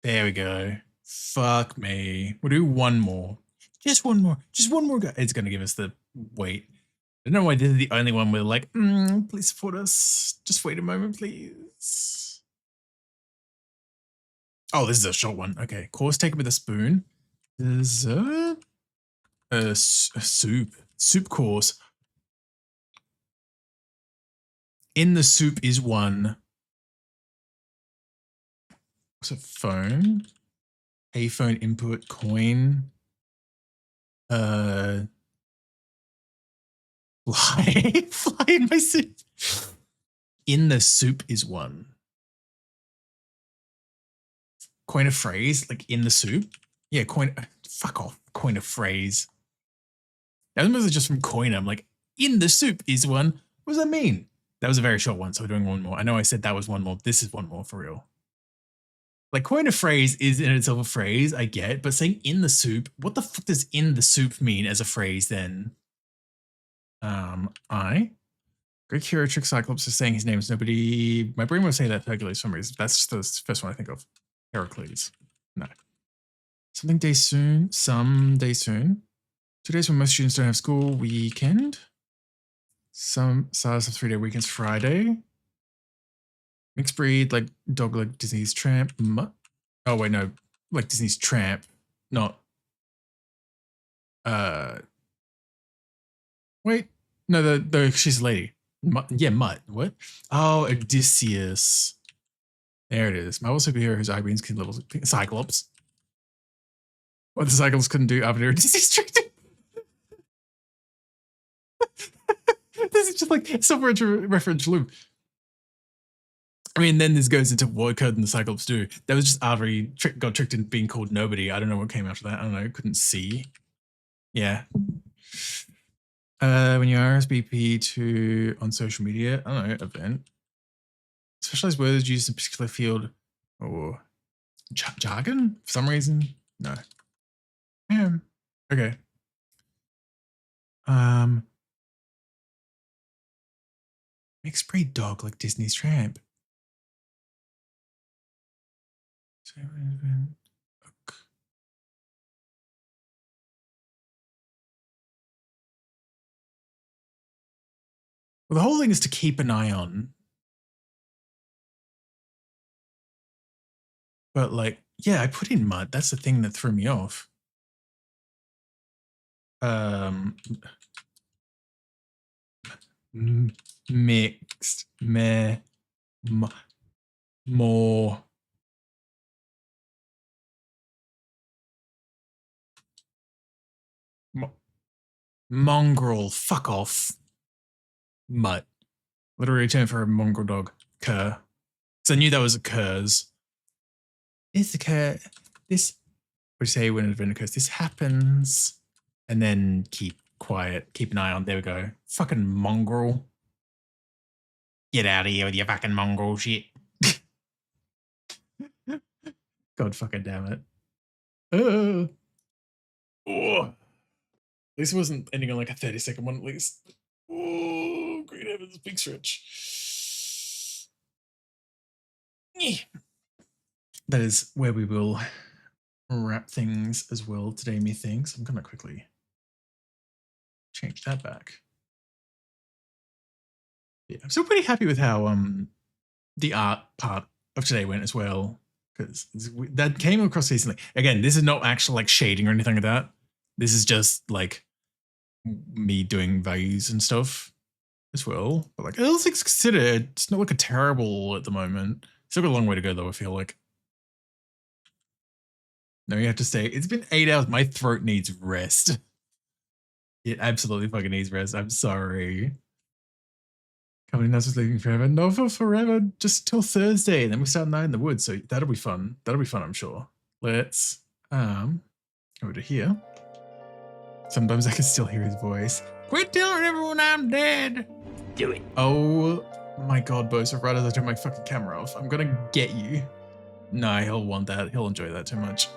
There we go. Fuck me. We'll do one more. Just one more. Just one more guy. It's going to give us the wait. I don't know why this is the only one we're like, please support us. Just wait a moment, please. Oh, this is a short one. Okay. Course taken with a spoon. Dessert? A soup. Soup course. In the soup is one. What's a phone? A phone input coin. Fly. Fly in my soup. In the soup is one. Coin a phrase, like in the soup. Yeah, coin. Fuck off. Coin a phrase. That was just from coin. I'm like, in the soup is one. What does that mean? That was a very short one, so we're doing one more. I know I said that was one more. This is one more for real. Like, coin a phrase is in itself a phrase, I get, but saying in the soup, what the fuck does in the soup mean as a phrase then? Great hero trick Cyclops is saying his name is nobody. My brain will say that Hercules for some reason. That's the first one I think of. Heracles. No. Something day soon. Someday soon. 2 days when most students don't have school. Weekend. Some SARS of 3-day weekends. Friday. Mixed breed, like dog, like Disney's Tramp. Oh wait, no, like Disney's Tramp, not. Wait, no, the she's a lady. Yeah, Mutt. What? Oh, Odysseus. There it is. Marvel superhero whose eye beams can little Cyclops. What the Cyclops couldn't do after Odysseus tricked him. This is just like some reference loop. I mean, then this goes into what couldn't the Cyclops do. That was just after he got tricked into being called nobody. I don't know what came after that. I don't know. Couldn't see. Yeah. When you RSVP to on social media, I don't know, event. Specialized words used in a particular field or jargon for some reason. No. Yeah. Okay. Mixed breed dog like Disney's Tramp. Well, the whole thing is to keep an eye on. But like, yeah, I put in mud. That's the thing that threw me off. Mixed, more. Mongrel, fuck off. Mutt. Literary term for a mongrel dog. Cur. So I knew that was a curs. Is the cur. This, what do you say when an event occurs? This happens. And then keep quiet. Keep an eye on. There we go. Fucking mongrel. Get out of here with your fucking mongrel shit. God fucking damn it. Oh. At least it wasn't ending on like a 30-second one at least. Oh, great heavens, big stretch. That is where we will wrap things as well today, methinks. I'm gonna quickly change that back. Yeah, I'm still pretty happy with how the art part of today went as well, because that came across recently. Again, this is not actual like shading or anything like that. This is just like me doing values and stuff as well. But like, all things considered, it's not like a terrible at the moment. Still got a long way to go though, I feel like. No, you have to stay. It's been 8 hours. My throat needs rest. It absolutely fucking needs rest. I'm sorry. Company knows it's leaving forever. No, for forever. Just till Thursday. And then we start Night in the Woods. So that'll be fun. That'll be fun, I'm sure. Let's over to here. Sometimes I can still hear his voice. Quit telling everyone I'm dead. Do it. Oh my god, Bosa, right as I turn my fucking camera off. I'm gonna get you. No, he'll want that. He'll enjoy that too much.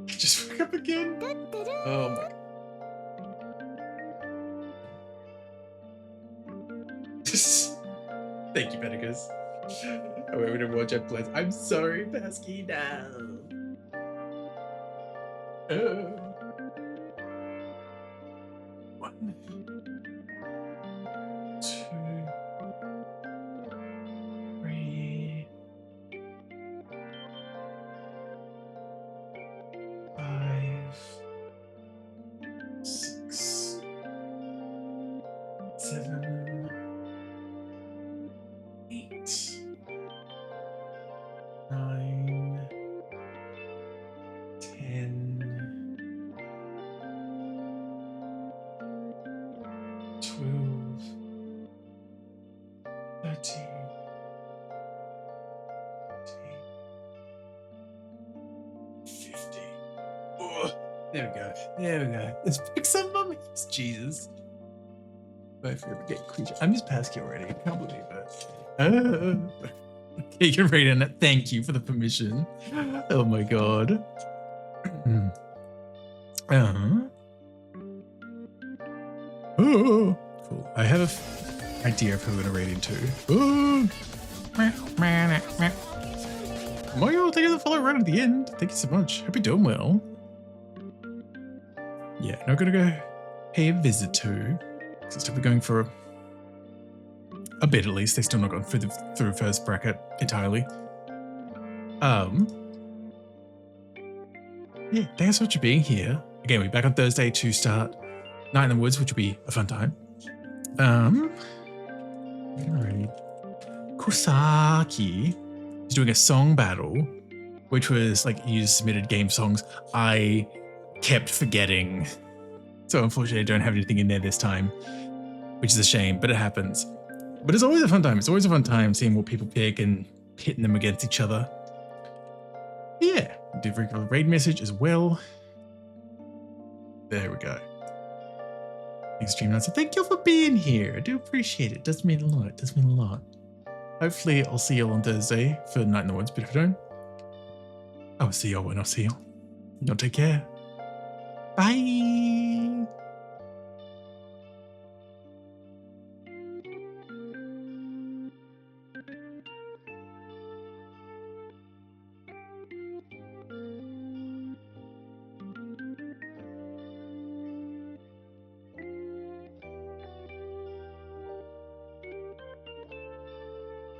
Just woke up again. Oh my. Thank you, Pedicus. I went to watch it, please. I'm sorry, Pesky. No. Oh. 1, 2, 3, 5, 6, 7, 8, 9, 10, 12, 13, 50. Oh, there we go. There we go. Let's pick some mummies. Jesus. I forgot to get creature. I'm just Pasky already. I can't believe it. Okay, you're right on it. Thank you for the permission. Oh my god. Oh, cool. I have an idea of who we're gonna raid into. Oh. Mario, thank you for the follow right at the end. Thank you so much. Hope you're doing well. Yeah, not gonna go pay a visit to. So still be going for a bit at least. They're still not gone through first bracket entirely. Yeah, thanks so much for being here. Again, we're back on Thursday to start Night in the Woods, which will be a fun time. Kusaki is doing a song battle, which was like you submitted game songs. I kept forgetting. So unfortunately, I don't have anything in there this time, which is a shame, but it happens. But it's always a fun time. It's always a fun time seeing what people pick and pitting them against each other. Yeah, did regular raid message as well. There we go. Extreme Night. So thank you for being here. I do appreciate it. It does mean a lot. It does mean a lot. Hopefully, I'll see you all on Thursday for Night in the Woods, but if I don't, I'll see you all when I see you. Y'all take care. Bye.